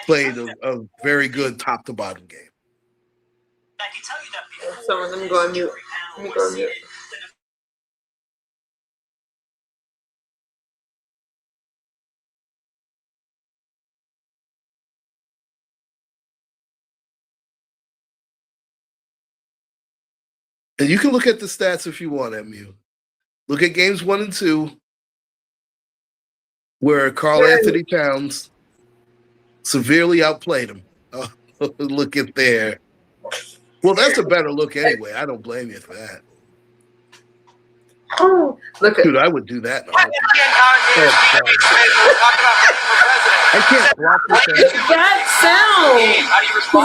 played a very good top-to-bottom game. So let me go on mute. And you can look at the stats if you want, MU. Look at games 1 and 2, where Karl Anthony Towns severely outplayed him. Oh, look at there. Well, that's a better look anyway. I don't blame you for that. Oh, look at dude, I would do that. I can't block this. That sound.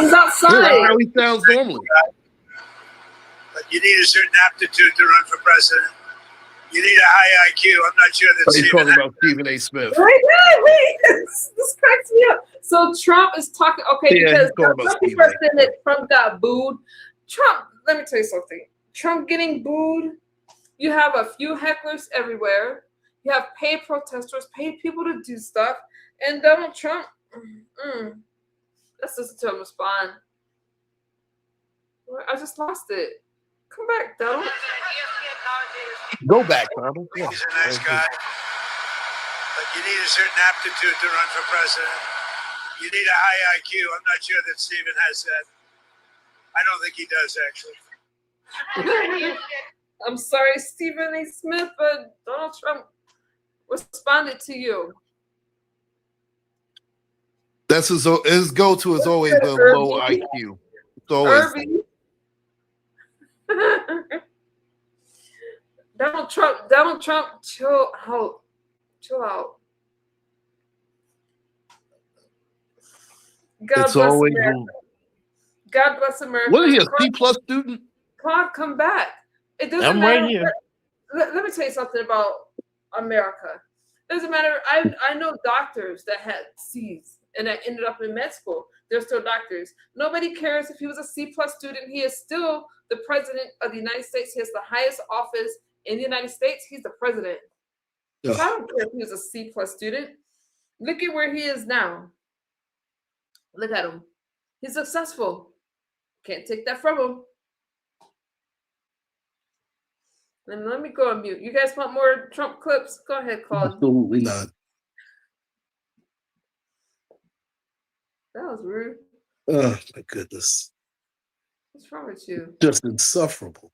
He's outside. That's how he sounds normally. But you need a certain aptitude to run for president. You need a high IQ. I'm not sure that he's talking about Stephen A. Smith. Wait. This cracks me up. So Trump is talking, because the person that Trump got booed. Trump, let me tell you something. Trump getting booed, you have a few hecklers everywhere. You have paid protesters, paid people to do stuff. And Donald Trump, let's listen to him respond. I just lost it. Come back, Donald. Go back, Donald. He's a nice guy. But you need a certain aptitude to run for president. You need a high IQ. I'm not sure that Stephen has that. I don't think he does, actually. I'm sorry, Stephen A. Smith, but Donald Trump responded to you. That's his go-to is always the low IQ. It's always Irby. Donald Trump, chill out. Chill out. God it's bless always. America. God bless America. What are you, a C+ student? Claude, come back. It doesn't I'm matter. right here. Let me tell you something about America. It doesn't matter. I know doctors that had C's and that ended up in med school. They're still doctors. Nobody cares if he was a C+ student. He is still the president of the United States. He has the highest office in the United States. He's the president. So I don't care if he was a C+ student. Look at where he is now. Look at him. He's successful. Can't take that from him. And let me go on mute. You guys want more Trump clips? Go ahead, Claude. Absolutely not. That was rude. Oh my goodness. What's wrong with you? Just insufferable.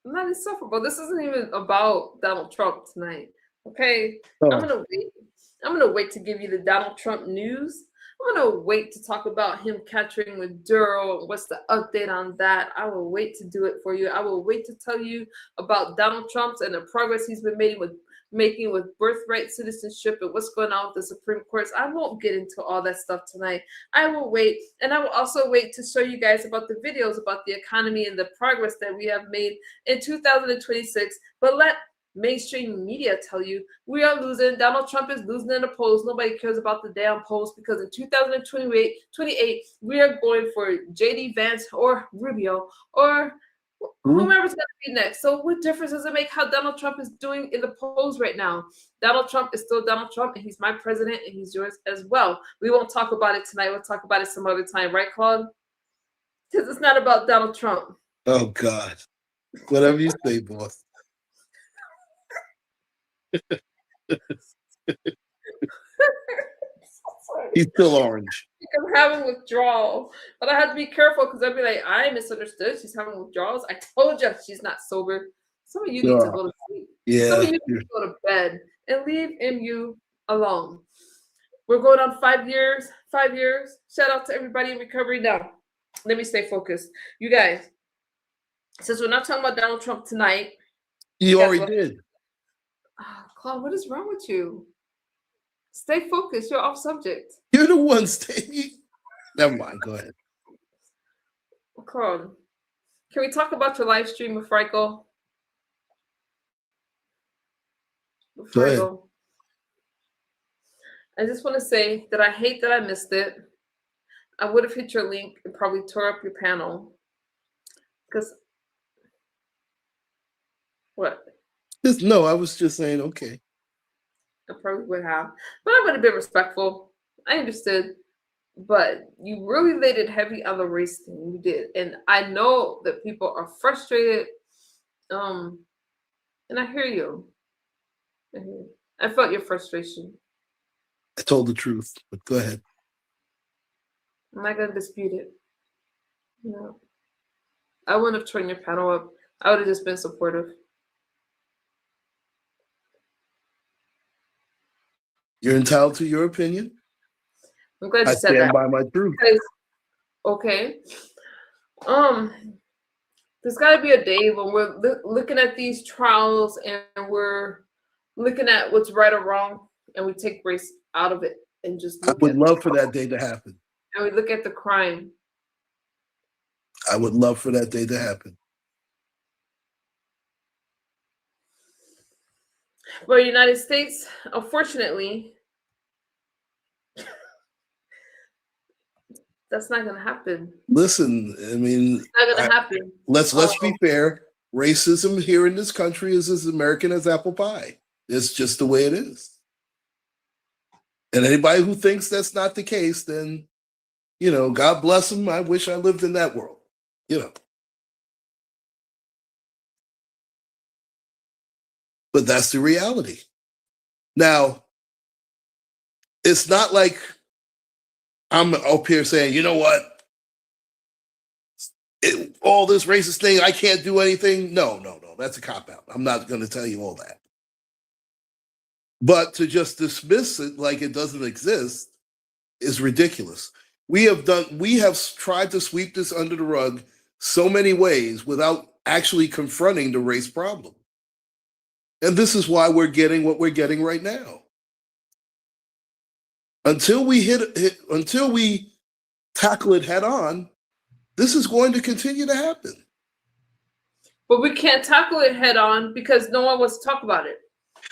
I'm not insufferable. This isn't even about Donald Trump tonight. Okay? Oh. I'm gonna wait to give you the Donald Trump news. I'm gonna wait to talk about him catching with Duro. What's the update on that? I will wait to do it for you. I will wait to tell you about Donald Trump and the progress he's been making with birthright citizenship and what's going on with the Supreme Court. I won't get into all that stuff tonight. I will wait, and I will also wait to show you guys about the videos about the economy and the progress that we have made in 2026. But let mainstream media tell you we are losing. Donald Trump is losing in the polls. Nobody cares about the damn polls because in 2028 we are going for JD Vance or Rubio or whomever's going to be next. So what difference does it make how Donald Trump is doing in the polls right now? Donald Trump is still Donald Trump, and he's my president, and he's yours as well. We won't talk about it tonight. We'll talk about it some other time, right, Claude? Because it's not about Donald Trump. Oh God. Whatever you say, boss. He's still orange. I'm having withdrawal, but I had to be careful because I'd be like, I misunderstood. She's having withdrawals. I told you she's not sober. Some of you need to go to sleep. Yeah. Some of you need to go to bed and leave MU alone. We're going on 5 years. 5 years. Shout out to everybody in recovery now. Let me stay focused. You guys, since we're not talking about Donald Trump tonight. You already did. Oh, Claude, what is wrong with you? Stay focused. You're off subject. You're the one staying. Never mind. Go ahead. Claude, can we talk about your live stream before I go? Before I go. I just want to say that I hate that I missed it. I would have hit your link and probably tore up your panel. Because what? No, I was just saying, okay. I probably would have. But I would have been respectful. I understood. But you really laid it heavy on the race thing. You did. And I know that people are frustrated. And I hear you. I felt your frustration. I told the truth, but go ahead. I'm not going to dispute it. No. I wouldn't have turned your panel up. I would have just been supportive. You're entitled to your opinion. I'm glad you said that. I stand by my truth. Okay. There's got to be a day when we're looking at these trials and we're looking at what's right or wrong, and we take race out of it and just. I would love for that day to happen. And we look at the crime. I would love for that day to happen. Well, the United States, unfortunately, that's not going to happen. Listen, I mean, it's not going to happen. Let's be fair. Racism here in this country is as American as apple pie. It's just the way it is. And anybody who thinks that's not the case, then, God bless them. I wish I lived in that world, But that's the reality. Now, it's not like I'm up here saying, you know what? all this racist thing, I can't do anything. No. That's a cop-out. I'm not going to tell you all that. But to just dismiss it like it doesn't exist is ridiculous. We have tried to sweep this under the rug so many ways without actually confronting the race problem. And this is why we're getting what we're getting right now. Until we until we tackle it head on, this is going to continue to happen. But we can't tackle it head on because no one wants to talk about it.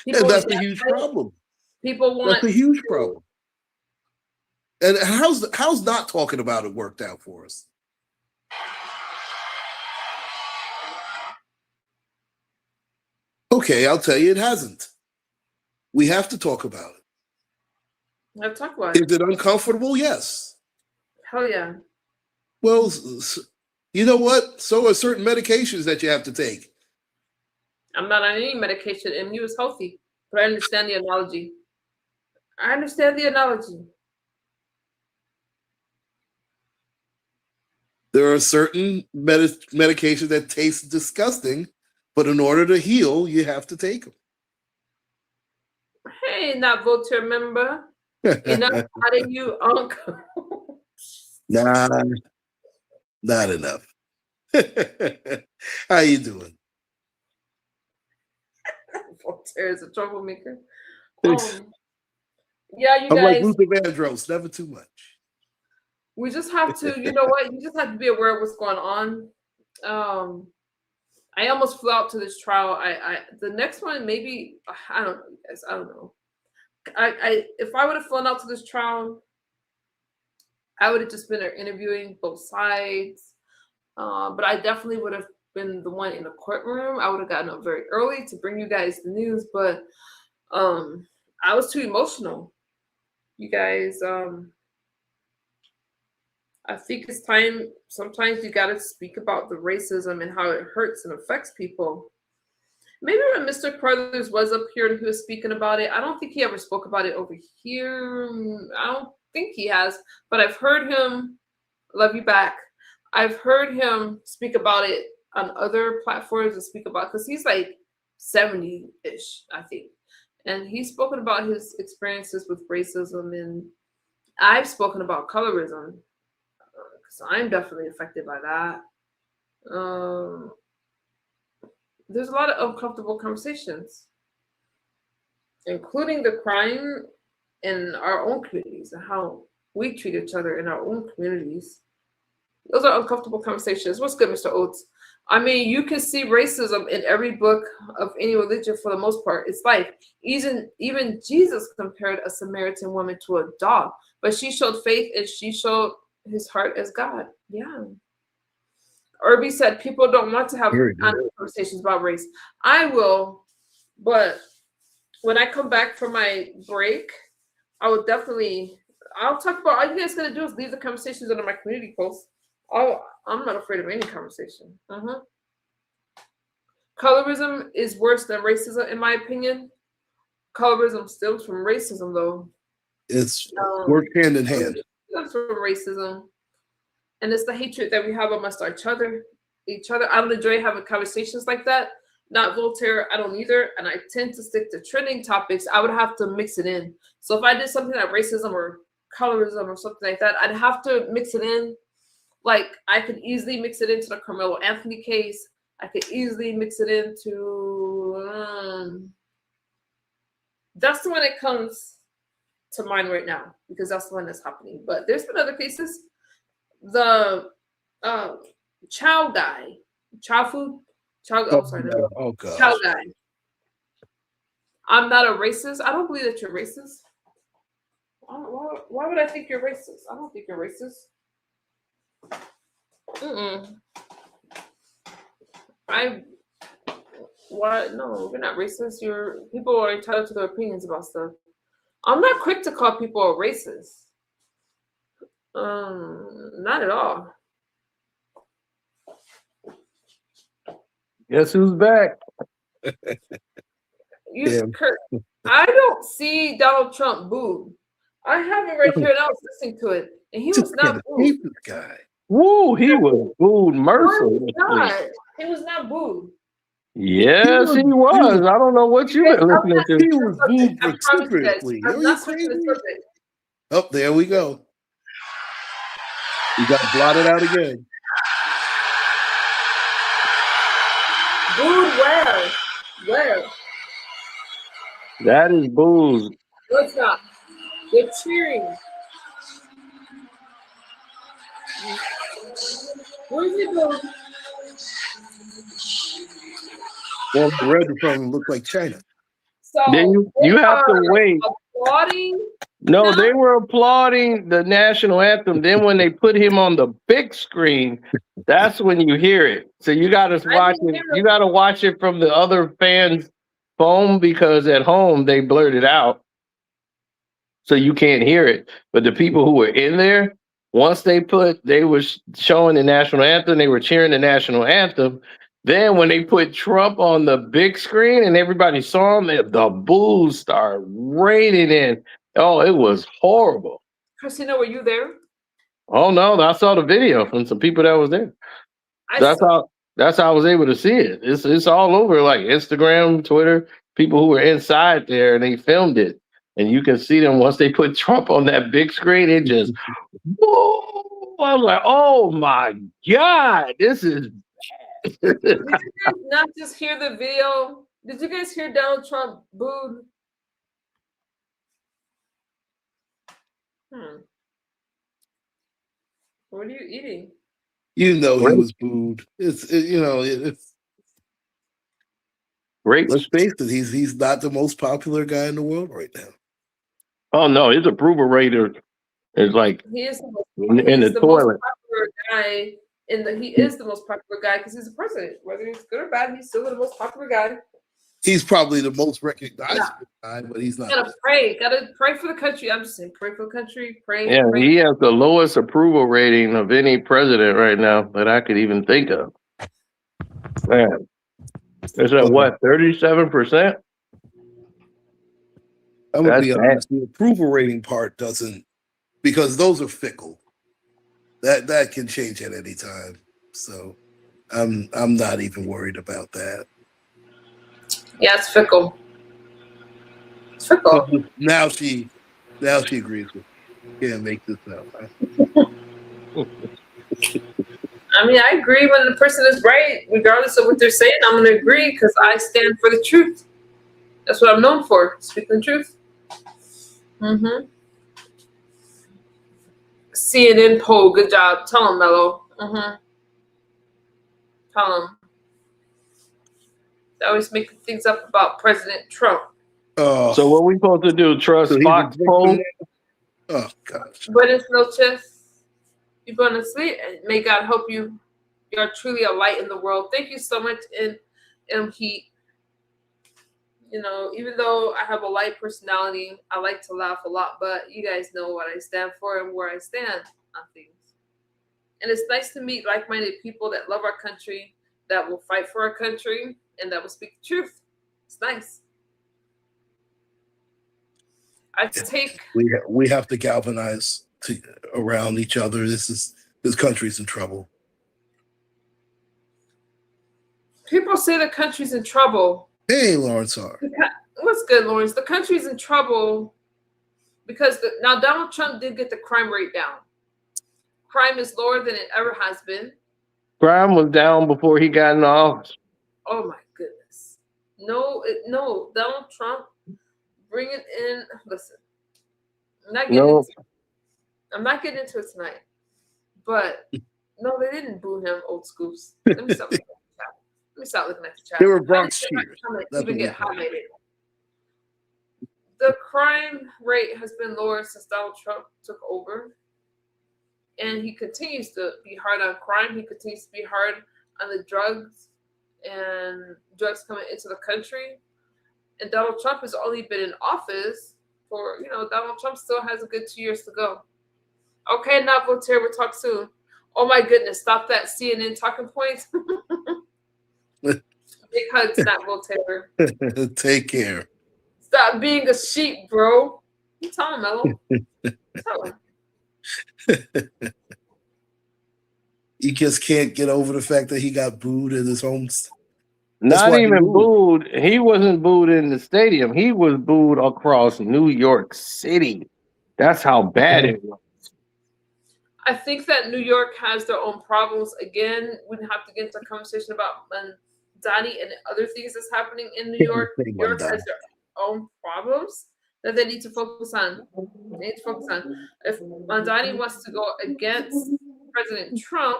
And that's a huge problem. That's a huge problem. And how's not talking about it worked out for us? Okay, I'll tell you, it hasn't. We have to talk about it. Let's talk about it. Is it uncomfortable? Yes. Hell yeah. Well, you know what? So are certain medications that you have to take. I'm not on any medication, and you was healthy. But I understand the analogy. I understand the analogy. There are certain medications that taste disgusting, but in order to heal, you have to take them. Hey, not Voltaire member. Enough out of you, uncle. Nah, not enough. How you doing? Voltaire is a troublemaker. Yeah, you I'm guys. like Luther Vandross, never too much. We just have to, you know what? You just have to be aware of what's going on. I almost flew out to this trial. The next one, maybe, I don't know, you guys. I don't know. If I would have flown out to this trial, I would have just been there interviewing both sides. But I definitely would have been the one in the courtroom. I would have gotten up very early to bring you guys the news, but I was too emotional. You guys, I think it's time, sometimes you got to speak about the racism and how it hurts and affects people. Maybe when Mr. Carruthers was up here and he was speaking about it, I don't think he ever spoke about it over here. I don't think he has, but I've heard him, love you back. I've heard him speak about it on other platforms and speak about, because he's like 70-ish, I think. And he's spoken about his experiences with racism, and I've spoken about colorism. So I'm definitely affected by that. There's a lot of uncomfortable conversations, including the crime in our own communities and how we treat each other in our own communities. Those are uncomfortable conversations. What's good, Mr. Oates? I mean, you can see racism in every book of any religion for the most part. It's like even Jesus compared a Samaritan woman to a dog, but she showed faith and she showed his heart as God. Yeah. Irby said people don't want to have honest conversations about race. I will, but when I come back from my break, I'll talk about, all you guys gonna do is leave the conversations under my community post. I'm not afraid of any conversation. Colorism is worse than racism, in my opinion. Colorism stems from racism, though. It's work hand in hand. It stems from racism. And it's the hatred that we have amongst each other. I don't enjoy having conversations like that. Not Voltaire, I don't either. And I tend to stick to trending topics. I would have to mix it in. So if I did something like racism or colorism or something like that, I'd have to mix it in. Like, I could easily mix it into the Karmelo Anthony case. I could easily mix it into... that's the one that comes to mind right now, because that's the one that's happening. But there's been other cases. The Chow guy. Chow food? Chow guy. I'm not a racist. I don't believe that you're racist. Why would I think you're racist? I don't think you're racist. No, you're not racist. People are entitled to their opinions about stuff. I'm not quick to call people a racist. Not at all. Guess who's back? Kurt, I don't see Donald Trump booed. I have it right here and I was listening to it. And he was not booed. Guy. Woo, he was booed mercilessly. He was not booed. Yes, he was. I don't know what you've been listening to. He was booed precipitously. Are you crazy? Oh, there we go. He got blotted out again. Booed where? Where? That is booze. No, it's not. They're cheering. Where's he going? Well, the red from him looked like China. So Then you have to wait. Applauding? No, they were applauding the national anthem. Then when they put him on the big screen, that's when you hear it. So you got to watch it. You got to watch it from the other fans' phone because at home they blurred it out, so you can't hear it. But the people who were in there, once they were showing the national anthem, they were cheering the national anthem. Then when they put Trump on the big screen and everybody saw him, the boos started raining in. Oh, it was horrible. Christina, were you there? Oh no, I saw the video from some people that was there. That's how I was able to see it. It's all over like Instagram, Twitter, people who were inside there and they filmed it. And you can see them once they put Trump on that big screen, it just whoa. I was like, oh my God, this is Did you guys not just hear the video? Did you guys hear Donald Trump booed? What are you eating? You know he was booed. It's let's face it, he's not the most popular guy in the world right now. Oh no, his approval rating is like he is the most popular guy he is the most popular guy because he's the president. Whether he's good or bad, he's still the most popular guy. He's probably the most recognizable guy, but he's not. Gotta pray for the country. I'm just saying, pray for the country. Pray. He has the lowest approval rating of any president right now that I could even think of. Man, it's at what, 37%? I'm gonna be honest. The approval rating part doesn't, because those are fickle. That can change at any time. So I'm not even worried about that. Yeah, it's fickle. It's fickle. Now she agrees with me. Can't make this up. I mean, I agree when the person is right, regardless of what they're saying. I'm going to agree because I stand for the truth. That's what I'm known for, speaking the truth. CNN poll, good job. Tell him, Mello. Tell him. They always make things up about President Trump. So what we supposed to do? Trust Fox poll? Oh gosh. Buenas noches. You're going to sleep, and may God help you. You are truly a light in the world. Thank you so much, M Heat. You know, even though I have a light personality, I like to laugh a lot, but you guys know what I stand for and where I stand on things. And it's nice to meet like-minded people that love our country, that will fight for our country, and that will speak the truth. It's nice. We have to galvanize around each other. This country's in trouble. People say the country's in trouble. Hey, Lawrence R. What's good, Lawrence? The country's in trouble because now Donald Trump did get the crime rate down. Crime is lower than it ever has been. Crime was down before he got in office. Oh my goodness. No, Donald Trump, bring it in. Listen, I'm not getting into it tonight. But no, they didn't boo him, old scoops. Let me stop looking at the chat. They were Bronx cheers. Even get highlighted. The crime rate has been lower since Donald Trump took over. And he continues to be hard on crime. He continues to be hard on the drugs and drugs coming into the country. And Donald Trump has only been in office for, Donald Trump still has a good 2 years to go. Okay, not Voltaire, we'll talk soon. Oh my goodness, stop that CNN talking points. Big hugs, not Voltaire. Take care. Stop being a sheep, bro. You tell him, Mello. Tell him. He just can't get over the fact that he got booed in his home. That's Not why he even moved. booed. He wasn't booed in the stadium. He was booed across New York City. That's how bad it was. I think that New York has their own problems. Again, we have to get into a conversation about Donnie and other things that's happening in New York. New York has their own problems that they need to focus on. They need to focus on. If Mandani wants to go against President Trump,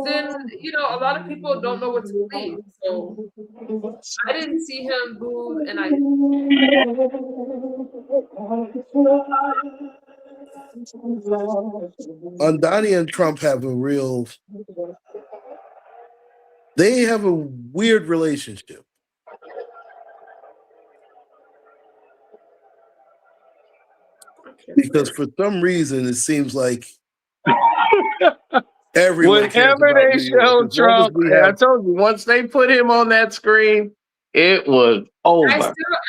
then a lot of people don't know what to believe. So I didn't see him booed, and Donnie and Trump have they have a weird relationship. Because for some reason, it seems like everyone cares Whenever about they New York. showed Trump, I told you, once they put him on that screen, it was over.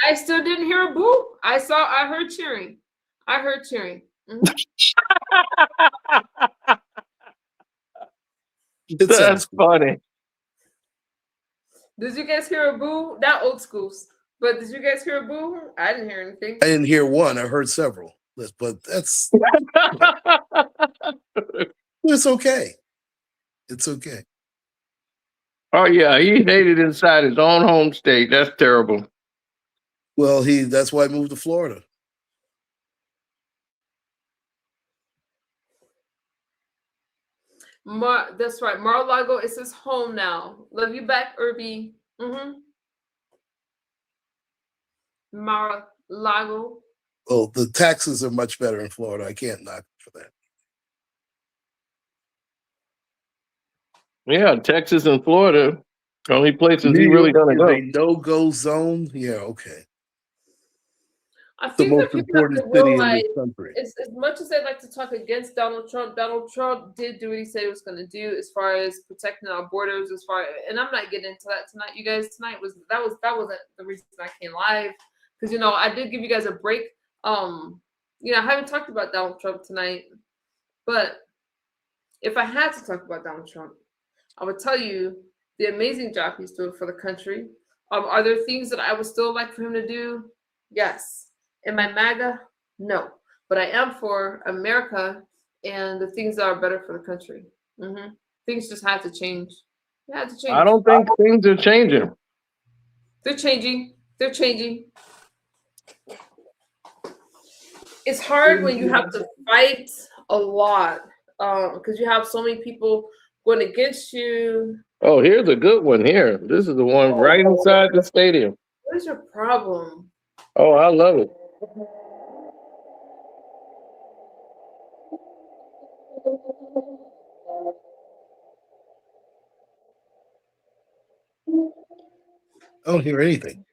I still didn't hear a boo. I heard cheering. Mm-hmm. That's funny. Did you guys hear a boo? Not old schools, but did you guys hear a boo? I didn't hear anything. I didn't hear one. I heard several. But that's it's okay. It's okay. Oh yeah, he hated inside his own home state. That's terrible. Well, that's why he moved to Florida. That's right. Mar-a-Lago is his home now. Love you back, Irby. Mar-a-Lago. Well, the taxes are much better in Florida. I can't knock for that. Yeah, Texas and Florida, only places he really gonna go. A no-go zone. Yeah, okay. I think the most important city in this country. As much as they like to talk against Donald Trump did do what he said he was going to do as far as protecting our borders. And I'm not getting into that tonight. You guys, tonight that wasn't the reason I came live, because I did give you guys a break. I haven't talked about Donald Trump tonight, but if I had to talk about Donald Trump, I would tell you the amazing job he's doing for the country. Are there things that I would still like for him to do? Yes. Am I MAGA? No. But I am for America and the things that are better for the country. Things just have to change. They have to change. I don't think things are changing. They're changing. It's hard when you have to fight a lot because you have so many people going against you. Oh, here's a good one here. This is the one right inside the stadium. What is your problem? Oh, I love it. I don't hear anything.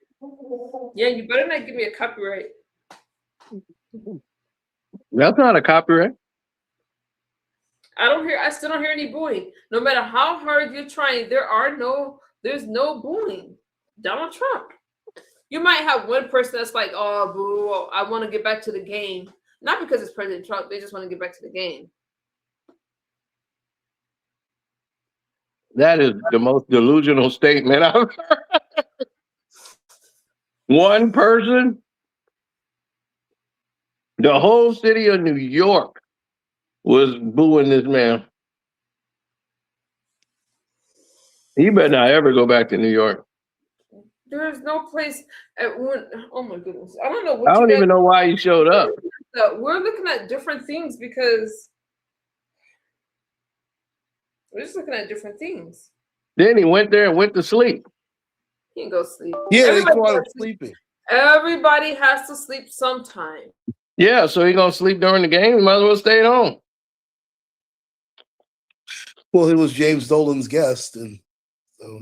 Yeah, you better not give me a copyright. That's not a copyright. I still don't hear any booing. No matter how hard you're trying, there's no booing. Donald Trump. You might have one person that's like, oh, boo, I want to get back to the game. Not because it's President Trump, they just want to get back to the game. That is the most delusional statement I've heard. One person, the whole city of New York was booing this man. He better not ever go back to New York. There's no place. Oh my goodness, I don't know. I don't even know why he showed up. We're looking at different things because we're just looking at different things. Then he went there and went to sleep. He can go sleep. Yeah, they call him sleeping. Everybody has to sleep sometime. Yeah, so he gonna sleep during the game. He might as well stay at home. Well, he was James Dolan's guest, and so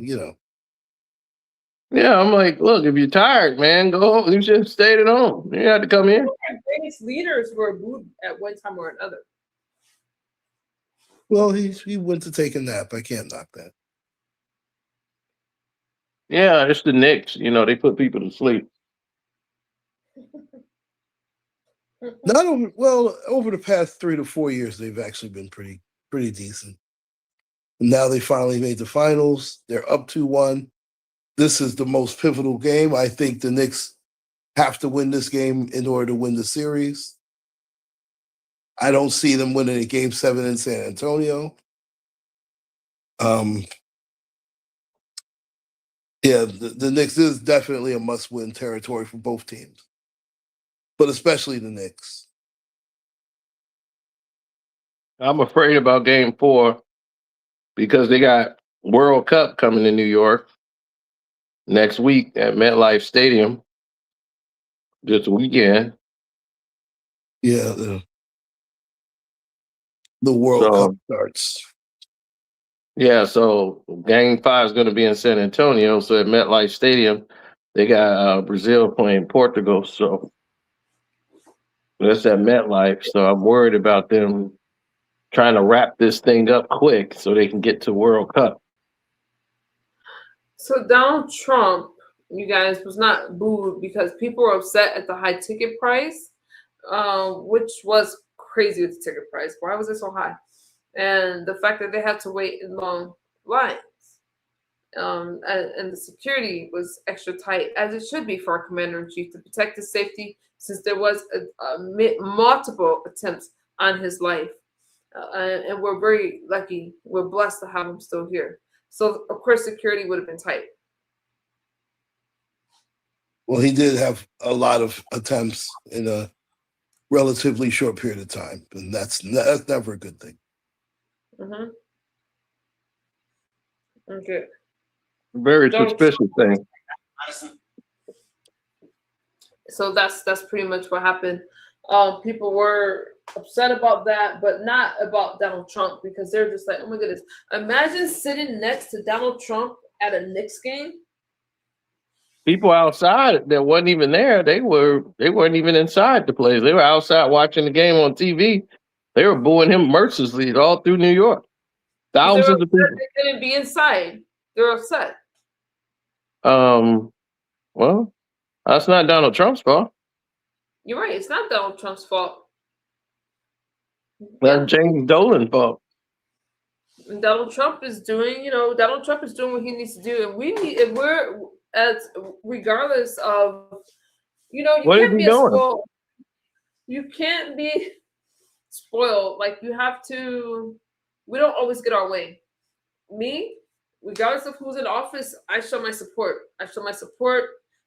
Yeah, I'm like, look, if you're tired, man, go home. You should have stayed at home. You had to come here. Our greatest leaders were booed at one time or another. Well, he went to take a nap. I can't knock that. Yeah, it's the Knicks. They put people to sleep. Over the past 3 to 4 years, they've actually been pretty decent. Now they finally made the finals. They're up 2-1. This is the most pivotal game. I think the Knicks have to win this game in order to win the series. I don't see them winning a game 7 in San Antonio. Yeah, the Knicks is definitely a must-win territory for both teams, but especially the Knicks. I'm afraid about game 4 because they got World Cup coming to New York next week at MetLife Stadium this weekend. Yeah, the World Cup So, starts. yeah, so game 5 is going to be in San Antonio. So at MetLife Stadium, they got Brazil playing Portugal. So that's at MetLife. So I'm worried about them trying to wrap this thing up quick so they can get to World Cup. So Donald Trump, you guys, was not booed because people were upset at the high ticket price, which was crazy with the ticket price. Why was it so high? And the fact that they had to wait in long lines. And the security was extra tight, as it should be for our commander-in-chief, to protect his safety, since there was multiple attempts on his life. And we're very lucky. We're blessed to have him still here. So, of course, security would have been tight. Well, he did have a lot of attempts in a relatively short period of time, and that's never a good thing. Mm-hmm. Okay. Very suspicious thing. So that's pretty much what happened. People were upset about that, but not about Donald Trump, because they're just like, oh my goodness, imagine sitting next to Donald Trump at a Knicks game. People outside that wasn't even there, they weren't even inside the place. They were outside watching the game on TV. They were booing him mercilessly all through New York. Thousands of people. They couldn't be inside. They're upset. Well, that's not Donald Trump's fault. You're right. It's not Donald Trump's fault. That's James Dolan's fault. And Donald Trump is doing what he needs to do, and regardless of, you What is can't he be doing? spoiled. You can't be spoiled. Like, you have to. We don't always get our way. Me, regardless of who's in office, I show my support.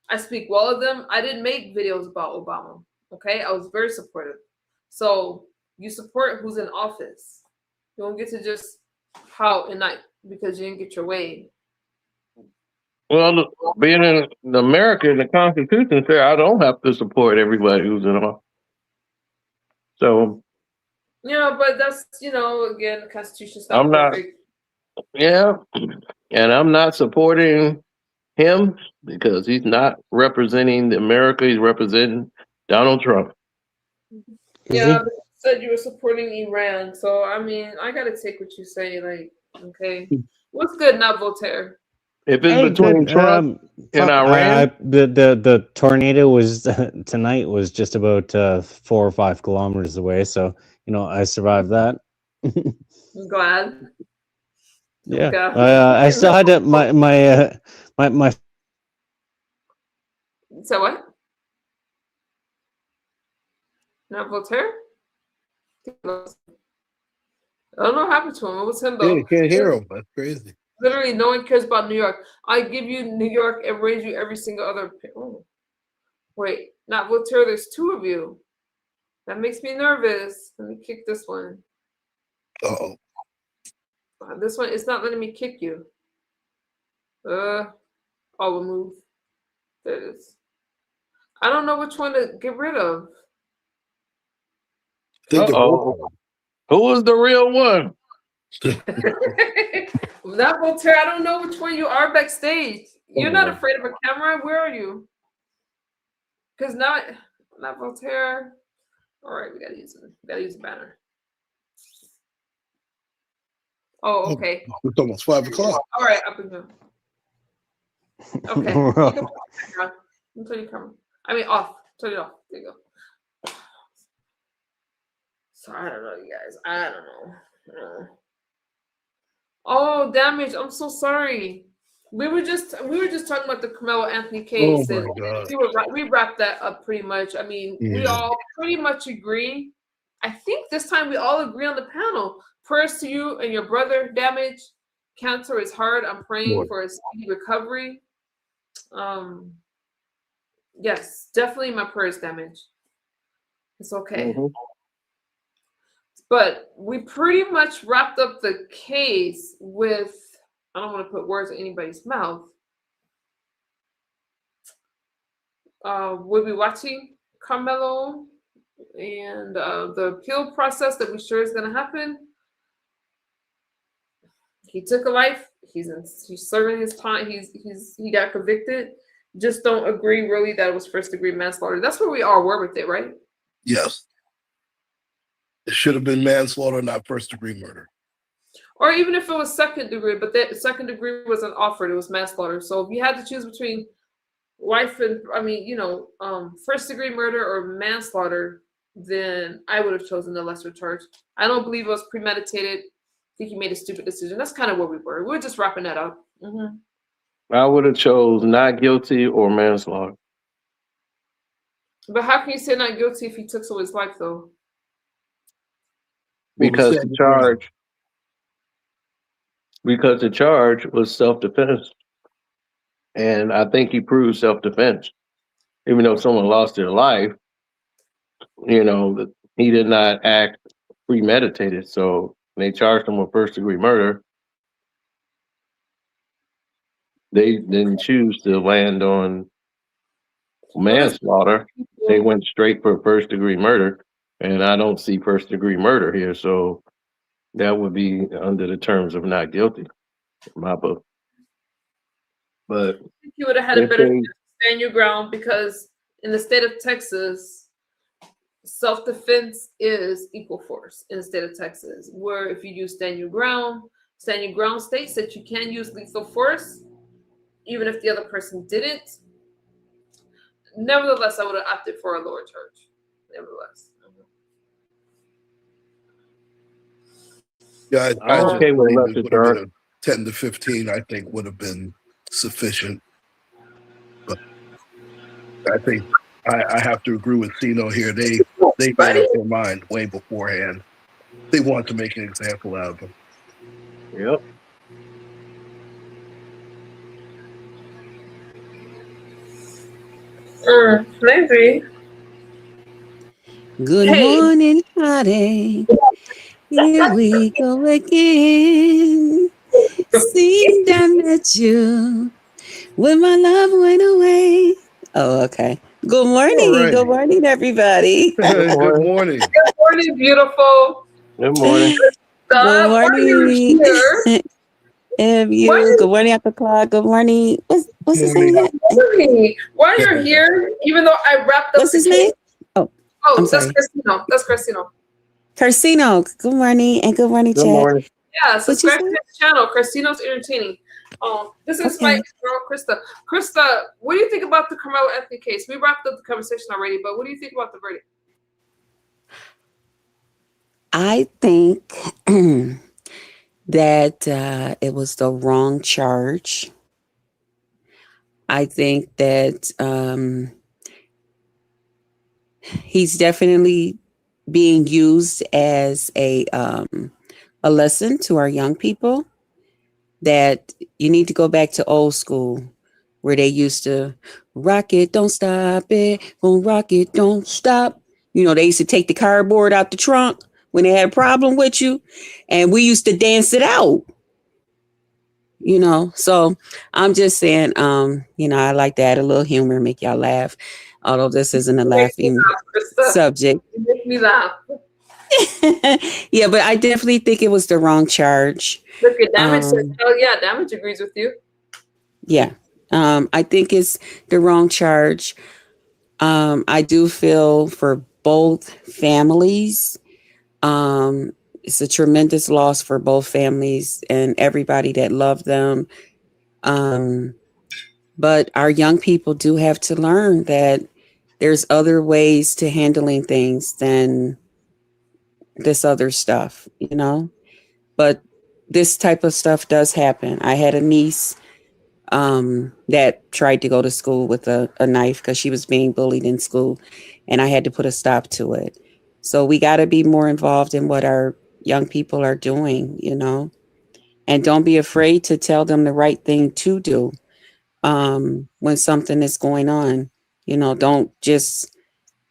I speak well of them. I didn't make videos about Obama. Okay, I was very supportive. So you support who's in office. You don't get to just pout and not because you didn't get your way. Well, being in America, the Constitution says I don't have to support everybody who's in office. So But that's again, the Constitution's I'm not. perfect. Yeah, and I'm not supporting him because he's not representing America. He's representing Donald Trump. Yeah, but you said you were supporting Iran, so I mean, I gotta take what you say. Like, okay, what's good, not Voltaire? If it's between Trump and Iran, the tornado was tonight was just about 4 or 5 kilometers away, so I survived that. I'm glad. Yeah, Okay. I still had to, my. So what? Not Voltaire? I don't know what happened to him. It was him, though. Yeah, you can't hear him. That's crazy. Literally, no one cares about New York. I give you New York and raise you every single other. Oh. Wait, not Voltaire. There's 2 of you. That makes me nervous. Let me kick this one. Uh-oh. This one, it's not letting me kick you. I'll remove. There it is. I don't know which one to get rid of. who was the real one? Not Voltaire. I don't know which one you are backstage. You're not afraid of a camera? Where are you? Because not Voltaire. All right, we gotta use it. We gotta use a banner. Oh, okay. It's almost 5 o'clock. All right, up and go. Okay. You can put the camera. Turn your camera. I mean, off. Turn it off. There you go. So I don't know, you guys. I don't know. Oh, damage. I'm so sorry. We were just talking about the Carmelo Anthony Oh case, my and God. we wrapped that up pretty much. I mean, we Yeah. all pretty much agree. I think this time we all agree on the panel. Prayers to you and your brother. Damage. Cancer is hard. I'm praying for a speedy recovery. Yes, definitely my prayers. Damage. It's okay. Mhm. But we pretty much wrapped up the case with, I don't want to put words in anybody's mouth. We'll be watching Carmelo and the appeal process that we sure is going to happen. He took a life. He's serving his time. He got convicted. Just don't agree really that it was first degree manslaughter. That's where we all were with it, right? Yes. It should have been manslaughter, not first degree murder. Or even if it was second degree, but that second degree wasn't offered, it was manslaughter. So if you had to choose between first degree murder or manslaughter, then I would have chosen the lesser charge. I don't believe it was premeditated. I think he made a stupid decision. That's kind of where we were. We're just wrapping that up. Mm-hmm. I would have chose not guilty or manslaughter. But how can you say not guilty if he took someone's life, though? Because the charge was self-defense. And I think he proved self-defense. Even though someone lost their life, that he did not act premeditated. So they charged him with first-degree murder. They didn't choose to land on manslaughter. They went straight for first-degree murder. And I don't see first-degree murder here. So that would be under the terms of not guilty, in my book. But you would have had a better stand your ground, because in the state of Texas, self-defense is equal force in the state of Texas, where if you use stand your ground states that you can use lethal force, even if the other person didn't. Nevertheless, I would have opted for a lower charge. Nevertheless. Yeah, I'm okay with lesser charge. 10 to 15, I think, would have been sufficient. But I think I have to agree with Sino here. They made up their mind way beforehand. They want to make an example out of him. Yep. Maybe. Good morning, honey. Here we go again. See, I met you when my love went away. Oh, okay. Good morning. All right. Good morning, everybody. Good morning. Good morning, beautiful. Good morning. Good morning. Good morning, Apple Clock. Good morning. What's his name? Good morning. While you're here, even though I wrapped up. What's his name? Oh, I'm that's sorry. Cristino. That's Cristino. Cristino. Good morning, and good morning, Good Chad. morning. Yeah, subscribe to his channel. Cristino's entertaining. This is my girl, Krista. Krista, what do you think about the Carmelo Anthony case? We wrapped up the conversation already, but what do you think about the verdict? I think that it was the wrong charge. I think that he's definitely being used as a lesson to our young people, that you need to go back to old school, where they used to rock it, don't stop it, gonna rock it, don't stop. They used to take the cardboard out the trunk when they had a problem with you, and we used to dance it out. So I'm just saying, I like to add a little humor, make y'all laugh, although this isn't a laughing subject. You make me laugh. Yeah, but I definitely think it was the wrong charge. Look at Damage says, hell yeah, Damage agrees with you. Yeah, I think it's the wrong charge. I do feel for both families. It's a tremendous loss for both families and everybody that loved them. But our young people do have to learn that there's other ways to handling things than this other stuff, But this type of stuff does happen. I had a niece that tried to go to school with a knife because she was being bullied in school, and I had to put a stop to it. So we got to be more involved in what our young people are doing, and don't be afraid to tell them the right thing to do when something is going on. Don't just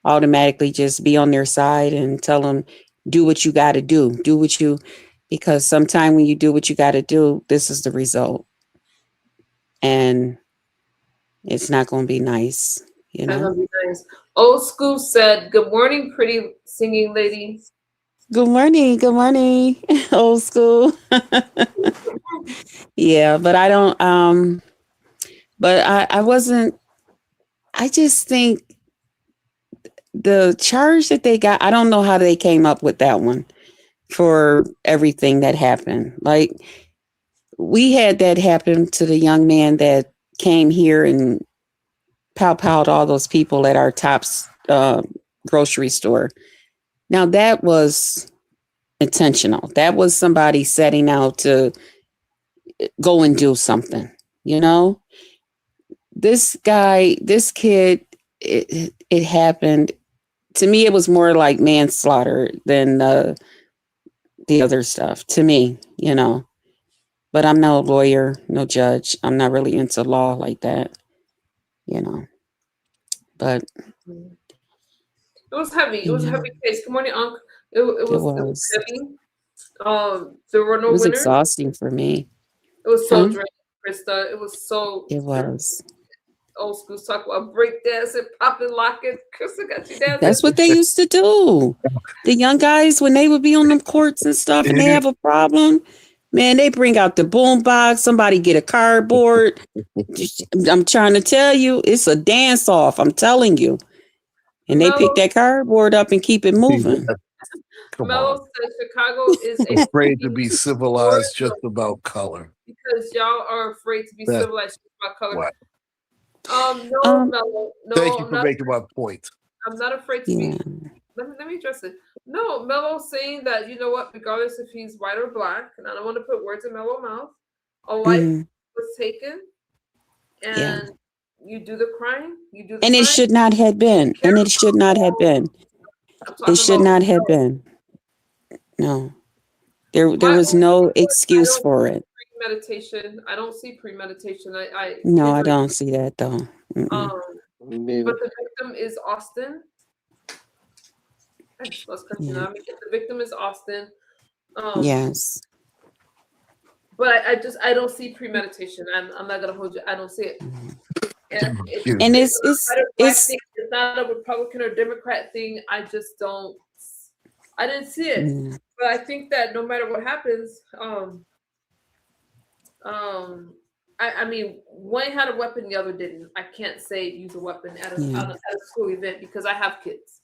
automatically just be on their side and tell them, do what you got to do because sometime when you do what you got to do, this is the result. And it's not going to be nice, Not gonna be nice. Old School said, "Good morning, pretty singing lady." Good morning. Good morning, Old School. Yeah, but I don't, but I wasn't, I just think the charge that they got, I don't know how they came up with that one for everything that happened. Like, we had that happen to the young man that came here and pow-powed all those people at our Tops grocery store. Now, that was intentional. That was somebody setting out to go and do something, This kid, it happened. To me, it was more like manslaughter than the other stuff, to me, But I'm no lawyer, no judge. I'm not really into law like that, But it was heavy. It was a heavy case. Good morning, Unc. It was heavy. There were no It was winners. exhausting for me. It was so draining, Krista. It was so. It was. Old School talk about break dancing, popping, locking. Krista got you dancing. That's what they used to do. The young guys, when they would be on them courts and stuff, and they have a problem, man, they bring out the boom box. Somebody get a cardboard. I'm trying to tell you, it's a dance off. I'm telling you. And they pick that cardboard up and keep it moving. Melo says Chicago is afraid to be civilized just about color. Because y'all are afraid to be civilized just about color. What? No, Melo. No, thank you for making my point. I'm not afraid to be. Let me address it. No, Melo's saying that, you know what, regardless if he's white or black, and I don't want to put words in Melo's mouth, a life was taken, and you do the crime, you do the and crime. It should not have been. And it should not have been. It should not have been. No. There was no excuse for it. Premeditation. I don't see premeditation. No, I don't see that though. But the victim is Austin. Let's continue. The victim is Austin. Yes. But I don't see premeditation. I'm not gonna hold you. I don't see it. And it's not a Republican or Democrat thing. I just don't. I didn't see it. But I think that no matter what happens, I mean, one had a weapon, the other didn't. I can't say use a weapon at a school event because I have kids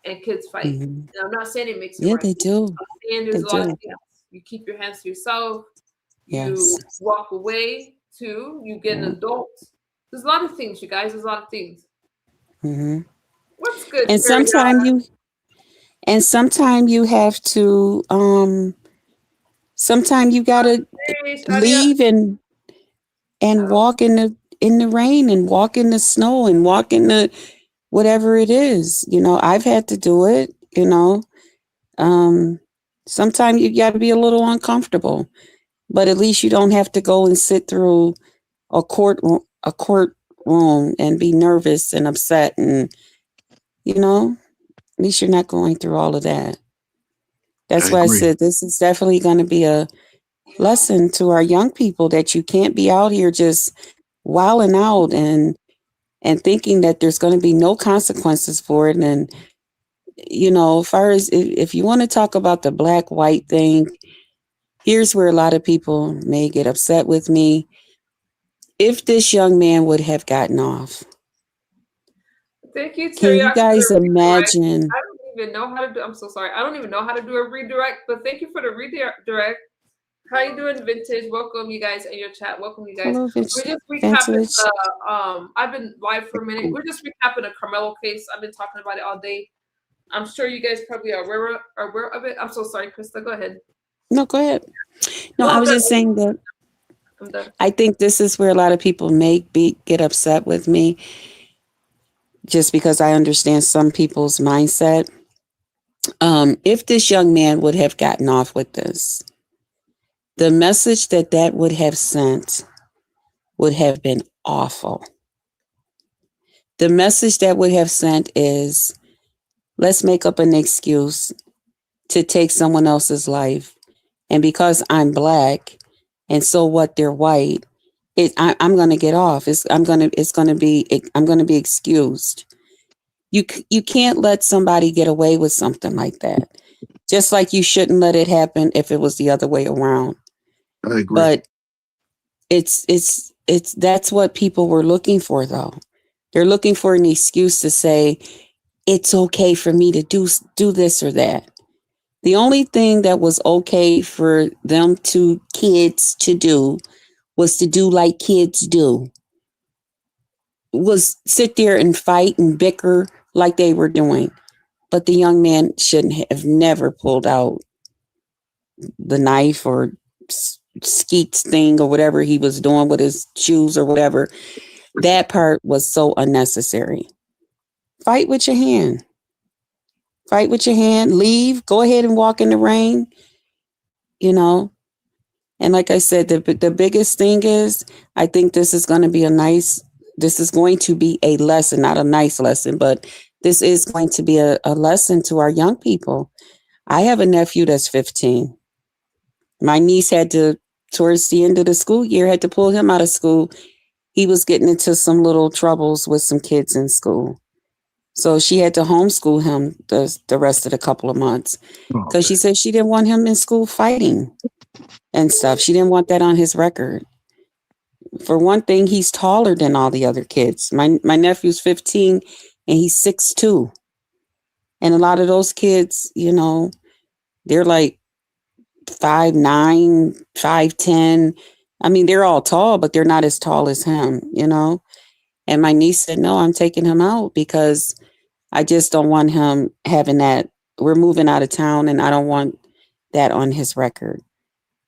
and kids fight. And I'm not saying it makes it right. They do. I'm saying there's a lot of things. You keep your hands to yourself. You walk away too. You get an adult. There's a lot of things, you guys. There's a lot of things. What's good? And sometimes you have to. Sometimes you gotta leave and walk in the rain and walk in the snow and walk in the whatever it is. I've had to do it. Sometimes you got to be a little uncomfortable, but at least you don't have to go and sit through a courtroom and be nervous and upset, and at least you're not going through all of that. That's why I said this is definitely going to be a lesson to our young people that you can't be out here just wilding out and thinking that there's going to be no consequences for it. And as far as if you want to talk about the black-white thing, here's where a lot of people may get upset with me. If this young man would have gotten off, thank you, can you guys imagine? I don't even know how to do. I'm so sorry. I don't even know how to do a redirect. But thank you for the redirect. How you doing, Vintage? Welcome, you guys, in your chat. Welcome, you guys. Hello, We're just recapping. I've been live for a minute. We're just recapping a Karmelo case. I've been talking about it all day. I'm sure you guys probably are aware of it. I'm so sorry, Krista. Go ahead. No, go ahead. No, No, I I'm was done. just saying that I'm done. I think this is where a lot of people get upset with me, just because I understand some people's mindset. If this young man would have gotten off with this, the message that would have sent would have been awful. The message that would have sent is, let's make up an excuse to take someone else's life. And because I'm black, and so what, they're white, I'm going to get off. I'm going to be excused. You can't let somebody get away with something like that. Just like you shouldn't let it happen if it was the other way around. I agree. But it's that's what people were looking for, though. They're looking for an excuse to say it's okay for me to do this or that. The only thing that was okay for them kids to do was to do like kids do. Was sit there and fight and bicker like they were doing. But the young man shouldn't have never pulled out the knife or skeets thing or whatever he was doing with his shoes or whatever. That part was so unnecessary. Fight with your hand. Fight with your hand. Leave. Go ahead and walk in the rain. You know. And like I said, the biggest thing is, I think this is going to be a lesson, not a nice lesson, but this is going to be a lesson to our young people. I have a nephew that's 15. My niece towards the end of the school year, had to pull him out of school. He was getting into some little troubles with some kids in school. So she had to homeschool him the rest of the couple of months, because she said she didn't want him in school fighting and stuff. She didn't want that on his record. For one thing, he's taller than all the other kids. My nephew's 15 and he's 6'2". And a lot of those kids, they're like 5'9", 5'10". I mean, they're all tall, but they're not as tall as him, And my niece said, no, I'm taking him out because I just don't want him having that. We're moving out of town and I don't want that on his record.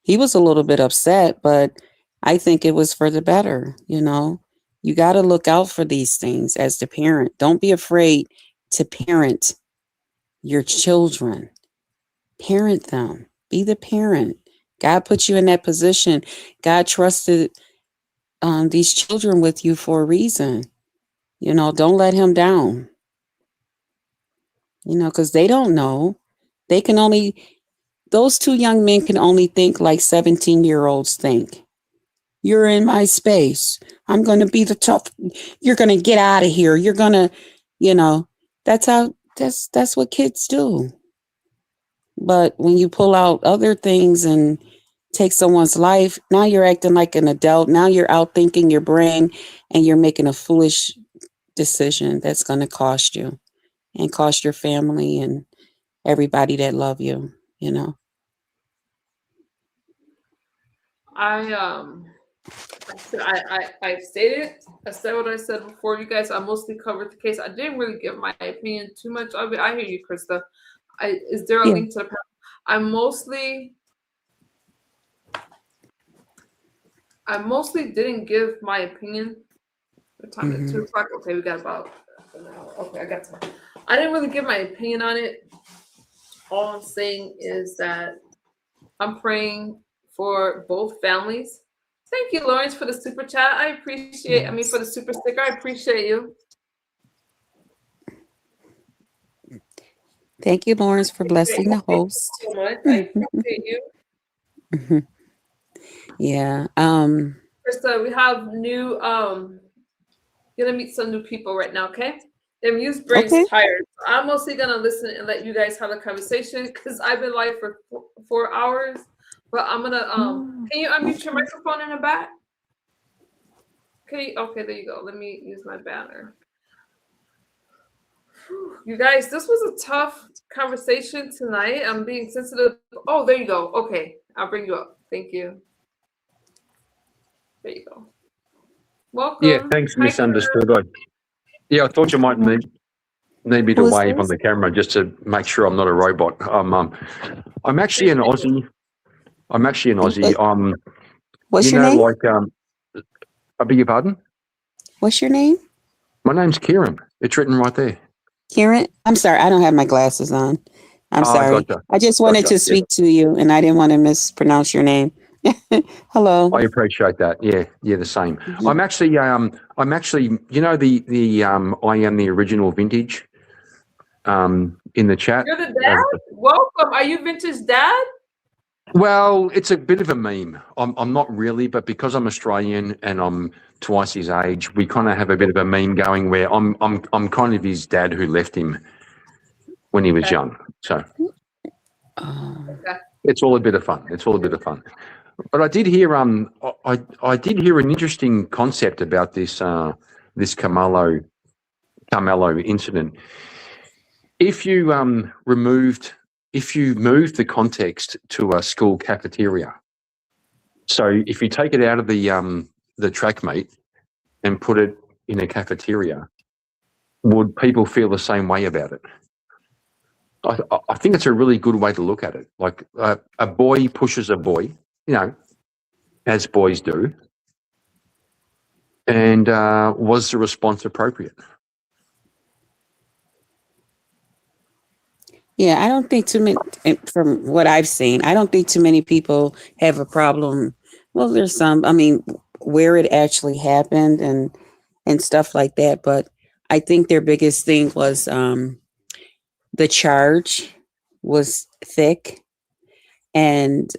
He was a little bit upset, but I think it was for the better. You got to look out for these things as the parent. Don't be afraid to parent your children. Parent them. Be the parent. God put you in that position. God trusted these children with you for a reason. Don't let him down. Because they don't know. Those two young men can only think like 17-year-olds think. You're in my space. I'm going to be the tough. You're going to get out of here. You're going to, that's what kids do. But when you pull out other things and take someone's life, now you're acting like an adult. Now you're outthinking your brain and you're making a foolish decision that's going to cost you and cost your family and everybody that love you, I stated, I said what I said before. You guys, I mostly covered the case. I didn't really give my opinion too much of it. I hear you, Krista. Is there a link to the panel? I mostly didn't give my opinion. What time is it? 2 o'clock? Okay, we got about an hour. Okay, I got time. I didn't really give my opinion on it. All I'm saying is that I'm praying for both families. Thank you, Lawrence, for the super chat. I appreciate, for the super sticker. I appreciate you. Thank you, Lawrence, for blessing the host. Thank you so much. I appreciate you. Yeah. Krista, we have new, gonna meet some new people right now, okay? Their muse brain's tired. So I'm mostly gonna listen and let you guys have a conversation because I've been live for 4 hours. But I'm gonna can you unmute your microphone in the back? Okay, there you go. Let me use my banner. You guys, this was a tough conversation tonight. I'm being sensitive. Oh, there you go. Okay, I'll bring you up. Thank you. There you go. Welcome. Yeah, thanks, misunderstood. I thought you might need me to wave on the camera just to make sure I'm not a robot. I'm actually an Aussie. I'm actually an Aussie. What's you your know, name? like, I beg your pardon? What's your name? My name's Kieran. It's written right there. Kieran? I'm sorry, I don't have my glasses on. I'm sorry. Gotcha. I just wanted Gotcha. to speak to you, and I didn't want to mispronounce your name. Hello. I appreciate that. Yeah, the same. Mhm. I'm actually, you know, the I am the original vintage, in the chat. You're the dad? Welcome. Are you vintage dad? Well, it's a bit of a meme. I'm not really, but because I'm Australian and I'm twice his age, we kind of have a bit of a meme going where I'm kind of his dad who left him when he was young. So it's all a bit of fun. But I did hear I did hear an interesting concept about this this Karmelo incident. If you moved the context to a school cafeteria, so if you take it out of the track meet and put it in a cafeteria, would people feel the same way about it? I think it's a really good way to look at it. Like a boy pushes a boy, you know, as boys do. And was the response appropriate? Yeah, I don't think too many, from what I've seen, I don't think too many people have a problem. Well, there's some, I mean, where it actually happened and stuff like that. But I think their biggest thing was the charge was thick. And,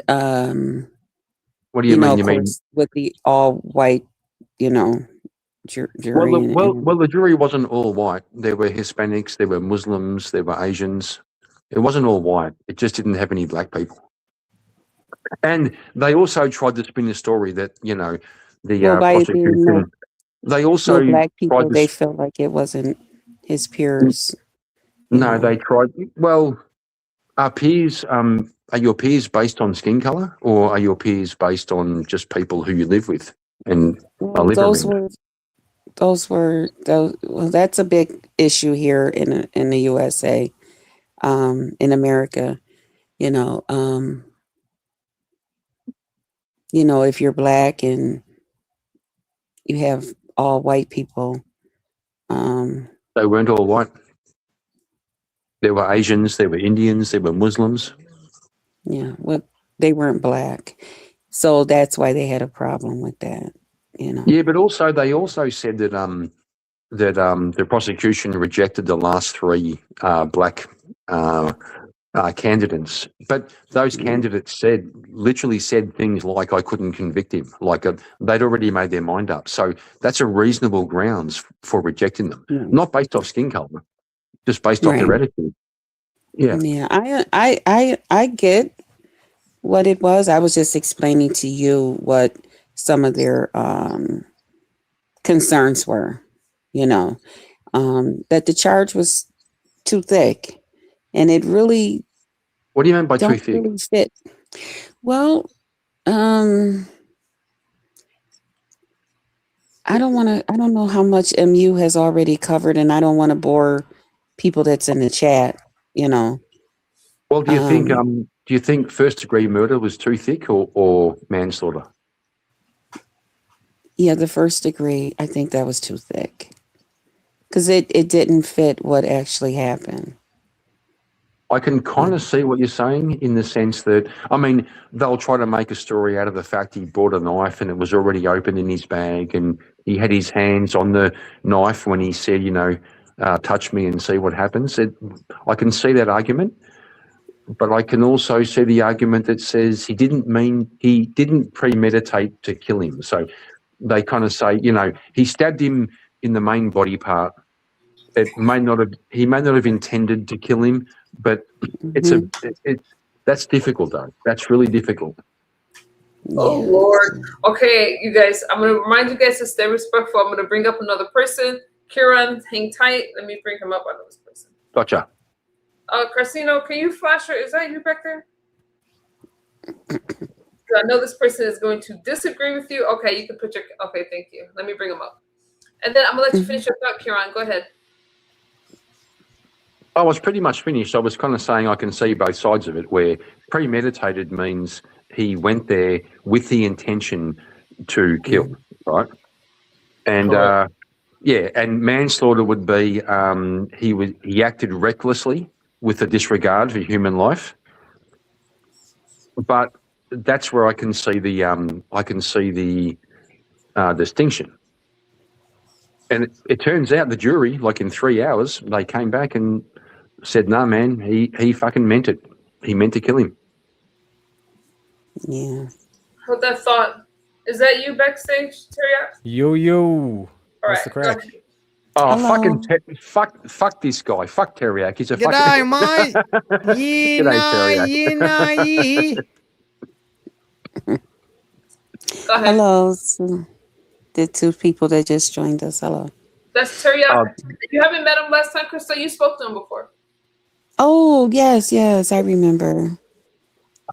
What do you mean? You mean course, with the all white, jury. well, the jury wasn't all white. There were Hispanics, there were Muslims, there were Asians. It wasn't all white. It just didn't have any black people. And they also tried to spin the story that, you know, the prosecution. They also no black people. tried to. They felt like it wasn't his peers. No, they tried. Well, are your peers based on skin color, or are your peers based on just people who you live with and live around? Well, that's a big issue here in the USA, in America. If you're black and you have all white people, they weren't all white. There were Asians, there were Indians, there were Muslims. Yeah, well, they weren't black, so that's why they had a problem with that. Yeah, but they also said that the prosecution rejected the last three black candidates, but those candidates literally said things like, "I couldn't convict him," like they'd already made their mind up. So that's a reasonable grounds for rejecting them, not based off skin color, just based off their attitude. Yeah. Yeah, I get what it was. I was just explaining to you what some of their concerns were, that the charge was too thick, and it really. What do you mean by too thick? Really fit. Well, I don't know how much MU has already covered, and I don't want to bore people that's in the chat, Well, do you think first degree murder was too thick or manslaughter? Yeah, the first degree, I think that was too thick because it didn't fit what actually happened. I can kind of see what you're saying in the sense that, I mean, they'll try to make a story out of the fact he brought a knife and it was already open in his bag and he had his hands on the knife when he said, touch me and see what happens. I can see that argument, but I can also see the argument that says he didn't premeditate to kill him. So they kind of say, he stabbed him in the main body part. He may not have intended to kill him, but that's difficult though. That's really difficult. Oh Lord. Okay, you guys, I'm gonna remind you guys to stay respectful. I'm gonna bring up another person. Kieran, hang tight. Let me bring him up. I know this person. Gotcha. Cristino, can you flash her? Is that you back there? I know this person is going to disagree with you. Okay, you can put your. Okay, thank you. Let me bring him up, and then I'm gonna let you finish your thought, Kieran. Go ahead. I was pretty much finished. I was kind of saying I can see both sides of it, where premeditated means he went there with the intention to kill, right? And yeah, and manslaughter would be he acted recklessly with a disregard for human life. But that's where I can see the distinction. And it turns out the jury, like in 3 hours, they came back and said, "No, man, he fucking meant it. He meant to kill him." Yeah. Hold that thought. Is that you backstage, Teriyaki? Yo. All What's right, the go crack? ahead. Oh, Hello. fuck this guy. Fuck Teriyaki. He's a G'day, fucking... mate. G'day, Teriyaki. Go ahead. Hello to the two people that just joined us. Hello. That's Teriyaki. You haven't met him last time, Krista? You spoke to him before. Oh, yes, I remember.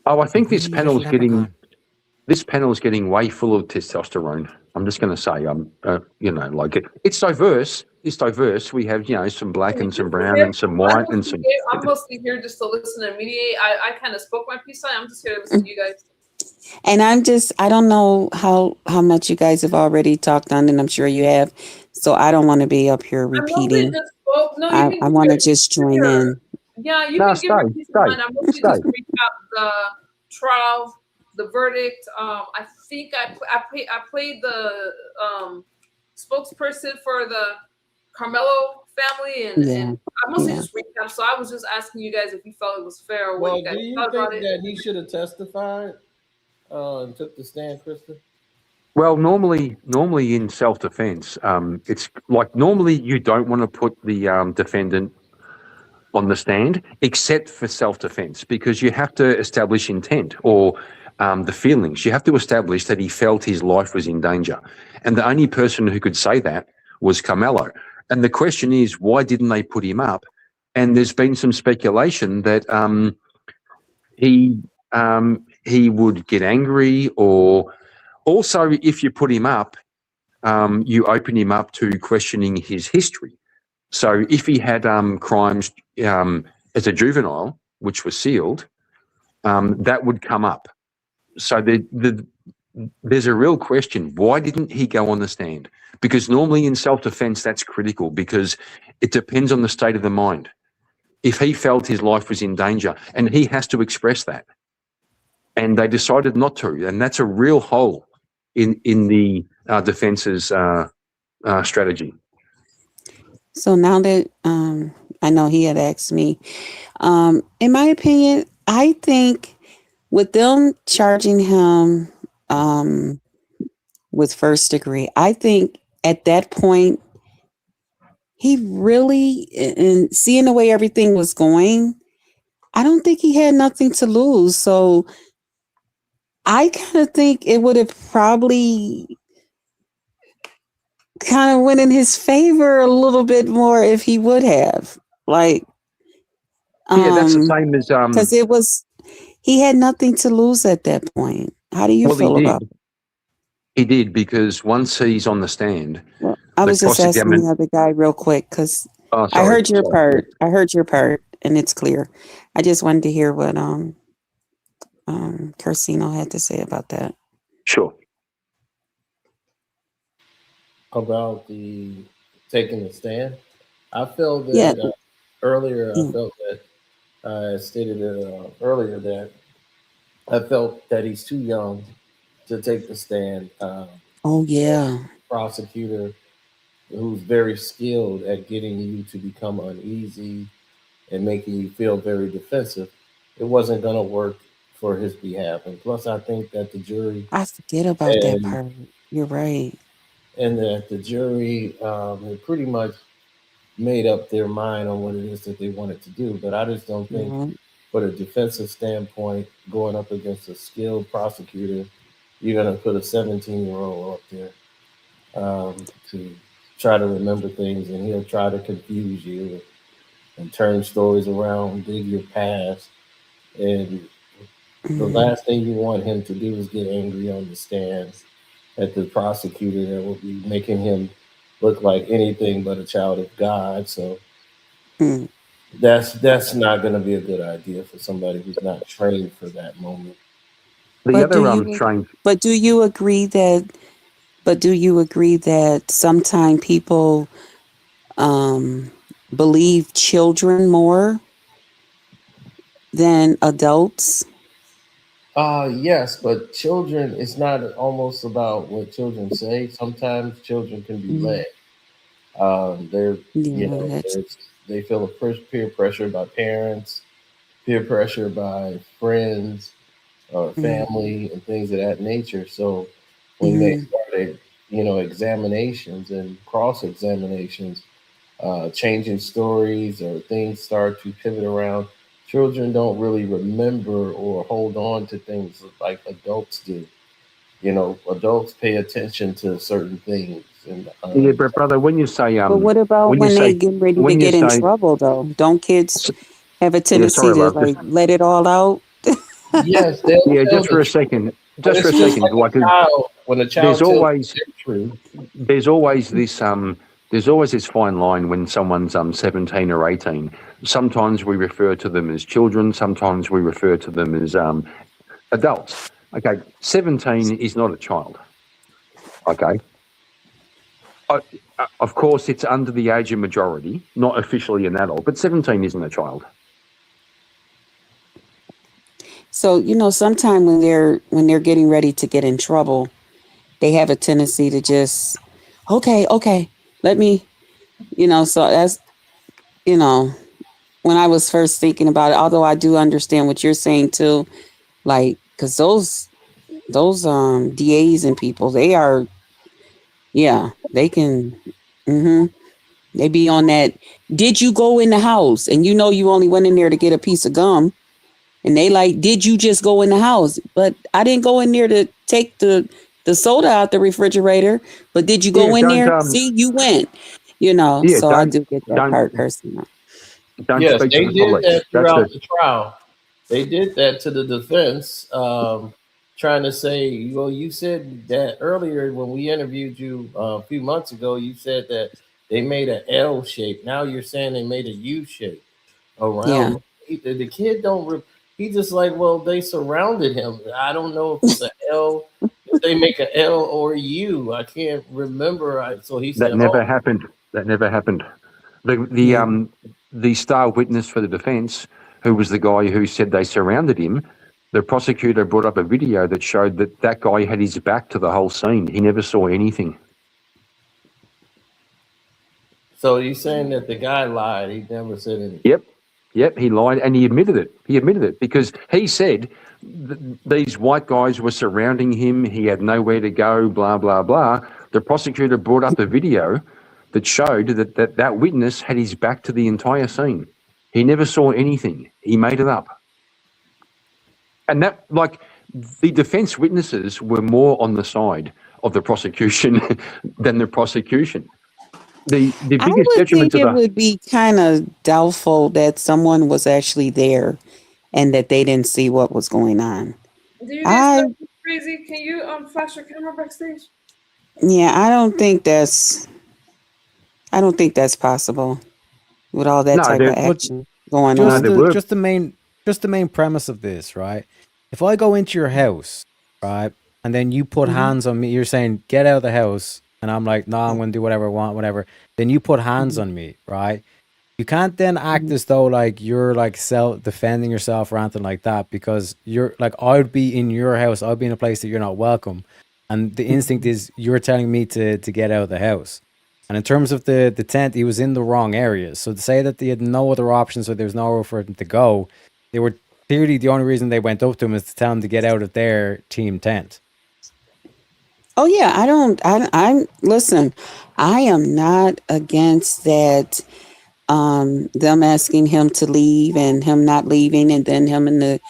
I think this panel's getting way full of testosterone. I'm just going to say, it's diverse. It's diverse. We have, some black and some brown and some white and some. I'm mostly here just to listen and mediate. I kind of spoke my piece. I'm just here to listen to you guys. And I don't know how much you guys have already talked on, and I'm sure you have. So I don't want to be up here repeating. I want to just join in. Yeah, you can give your piece of mind. I mostly just recap the trial, the verdict. I think I played the spokesperson for the Karmelo family, and I mostly just recap. So I was just asking you guys if you felt it was fair or what you guys thought about it. That he should have testified and took the stand, Krista? Well, normally in self-defense, it's like normally you don't want to put the defendant on the stand, except for self-defense, because you have to establish intent or the feelings. You have to establish that he felt his life was in danger. And the only person who could say that was Karmelo. And the question is, why didn't they put him up? And there's been some speculation that he would get angry, or also if you put him up, you open him up to questioning his history. So if he had crimes as a juvenile, which was sealed, that would come up. So there's a real question. Why didn't he go on the stand? Because normally in self-defense, that's critical because it depends on the state of the mind. If he felt his life was in danger, and he has to express that, and they decided not to, and that's a real hole in the defense's strategy. So now that I know he had asked me, in my opinion, I think with them charging him with first degree, I think at that point, he really, and seeing the way everything was going, I don't think he had nothing to lose. So I kind of think it would have probably kind of went in his favor a little bit more if he would have, like, that's the same as because he had nothing to lose at that point. How do you feel about it? He did, because once he's on the stand, I was just asking the other guy real quick because I heard your part. I heard your part, and it's clear. I just wanted to hear what Carsino had to say about that. Sure. About the taking the stand, I felt that earlier. I felt that I stated it earlier that I felt that he's too young to take the stand. Prosecutor who's very skilled at getting you to become uneasy and making you feel very defensive. It wasn't going to work for his behalf, and plus, I think that the jury. I forget about that part. You're right. And that the jury had pretty much made up their mind on what it is that they wanted to do. But I just don't think, for a defensive standpoint, going up against a skilled prosecutor, you're going to put a 17-year-old up there to try to remember things, and he'll try to confuse you and turn stories around, dig your past. And the last thing you want him to do is get angry on the stand at the prosecutor that will be making him look like anything but a child of God. So that's not going to be a good idea for somebody who's not trained for that moment. The But other do you strange. but do you agree that sometimes people believe children more than adults? Yes, but children, it's not almost about what children say. Sometimes children can be Mhm. led. They're, Yeah, that's they feel peer pressure by parents, peer pressure by friends or mm, family and things of that nature. So when they mhm. started, examinations and cross examinations, changing stories or things start to pivot around, children don't really remember or hold on to things like adults do. Adults pay attention to certain things, and Yeah, but brother, when you say But what about when you when they say get ready to when you get in say trouble though? Don't kids have a yeah, tendency sorry, to love, just like let it all out? yes, they'll yeah, tell just the for a truth. second, But just for it's a just second, like like a child. When a there's child tells always the truth, there's always this there's always this fine line when someone's 17 or 18. Sometimes we refer to them as children, sometimes we refer to them as adults. Okay, 17 is not a child. Okay. Of course, it's under the age of majority, not officially an adult, but 17 isn't a child. So, sometimes when they're getting ready to get in trouble, they have a tendency to just, okay, let me, so that's, you know, when I was first thinking about it, although I do understand what you're saying too, like, cause those DAs and people, they are, yeah, they can, hmm they be on that. Did you go in the house? And you only went in there to get a piece of gum. And they like, did you just go in the house? But I didn't go in there to take the soda out the refrigerator. But did you Yeah, go in don't there? See, you went. yeah, So I do get that don't part personally. don't yes, speak to they the did police. that That's throughout the the trial. They did that to the defense, trying to say, well, you said that earlier when we interviewed you a few months ago. You said that they made an L shape. Now you're saying they made a U shape Yeah. around. The kid don't. He just like, well, they surrounded him. I don't know if it's a L. If they make a L or a U, I can't remember. So he that said, never oh, happened. That never happened. Yeah. The star witness for the defence, who was the guy who said they surrounded him, the prosecutor brought up a video that showed that that guy had his back to the whole scene. He never saw anything. so he's saying that the guy lied. He never said anything. Yep, he lied and he admitted it. He admitted it because he said these white guys were surrounding him. He had nowhere to go, blah, blah, blah. The prosecutor brought up a video that showed that witness had his back to the entire scene. He never saw anything. He made it up. And that, like, the defense witnesses were more on the side of the prosecution than the prosecution. The I biggest would detriment think to it the would be kind of doubtful that someone was actually there and that they didn't see what was going on. Do you guys I think it's crazy? Can you flash your camera backstage? Yeah, I don't think that's possible with all that no, type of there Well, action going no, just on. there the were. just the main just the main premise of this, right? If I go into your house, right, and then you put Hmm. hands on me, you're saying get out of the house, and I'm like, no, I'm going to do whatever I want, whatever. Then you put hands Hmm. on me, right? You can't then act Hmm. as though like you're like self defending yourself or anything like that because you're like I'd be in your house, I'd be in a place that you're not welcome, and the instinct is you're telling me to get out of the house. And in terms of the tent, he was in the wrong areas. So to say that they had no other options or there was nowhere for him to go, they were clearly the only reason they went up to him is to tell him to get out of their team tent. Oh yeah, I don't. I'm listen. I am not against that. Them asking him to leave and him not leaving, and then him and the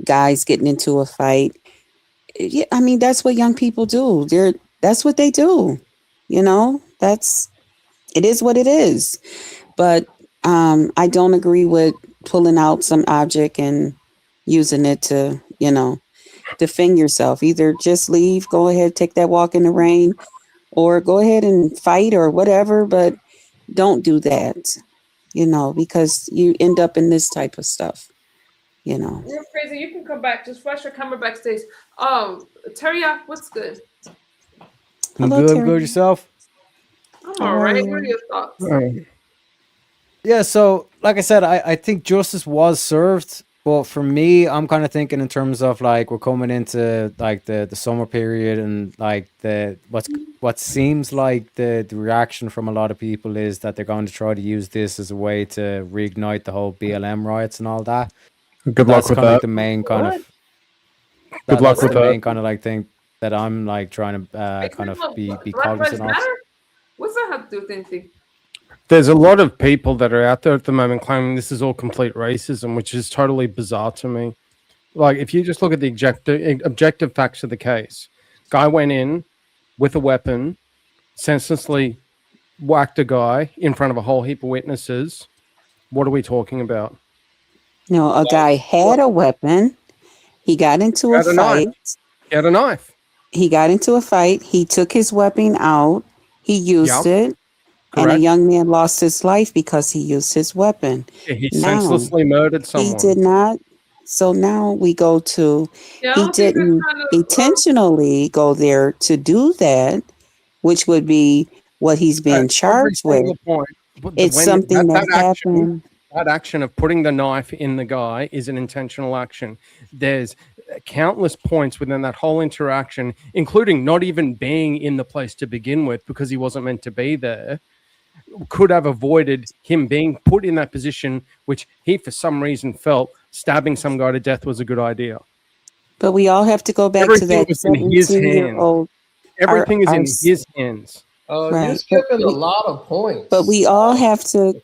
guys getting into a fight. Yeah, I mean that's what young people do. That's what they do. That's it is what it is. But I don't agree with pulling out some object and using it to, defend yourself. Either just leave, go ahead, take that walk in the rain, or go ahead and fight or whatever, but don't do that, because you end up in this type of stuff. you know. You're crazy. You can come back. Just flash your camera backstage. Teriyaki, what's good? I'm Hello, good. I'm Terry. good. Yourself? I'm How all are right. you? What are your thoughts? Yeah. So, like I said, I think justice was served, but for me, I'm kind of thinking in terms of like we're coming into like the summer period, and like what seems like the reaction from a lot of people is that they're going to try to use this as a way to reignite the whole BLM riots and all that. Good luck That's with kind of like that. the main kind What? of Good luck that's with the that. main kind of like thing that I'm like trying to Are you kind talking of about be Black Lives cognizant of. Matter? What's that have to do with anything? There's a lot of people that are out there at the moment claiming this is all complete racism, which is totally bizarre to me. Like, if you just look at the objective facts of the case, guy went in with a weapon, senselessly whacked a guy in front of a whole heap of witnesses. What are we talking about? No, a guy had a weapon. He got into a He had a knife. fight. He had a knife. He got into a fight. He took his weapon out. He used Yep. it. And a Correct. young man lost his life because he used his weapon. He Now, senselessly murdered he someone. did not. So now we go to, Yeah, I he don't think that's didn't kind of. intentionally go there to do that, which would be what he's being Every charged with. single point. It's When something that happened. that action of putting the knife in the guy is an intentional action. There's countless points within that whole interaction, including not even being in the place to begin with because he wasn't meant to be there, could have avoided him being put in that position, which he, for some reason, felt stabbing some guy to death was a good idea. But we all have to go back to Everything that was in his 17-year-old. Everything is in his hands. You're Right. skipping a lot of points. But we all have to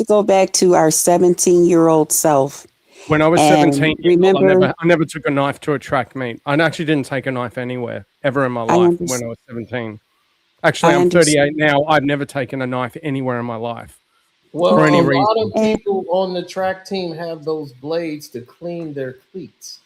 go back to our 17-year-old self. When I was 17 years remember, old, I never took a knife to a track meet. I actually didn't take a knife anywhere ever in my life when I was 17. Actually, I'm 38 now. I've never taken a knife anywhere in my life. Well, for any a reason. lot of people on the track team have those blades to clean their cleats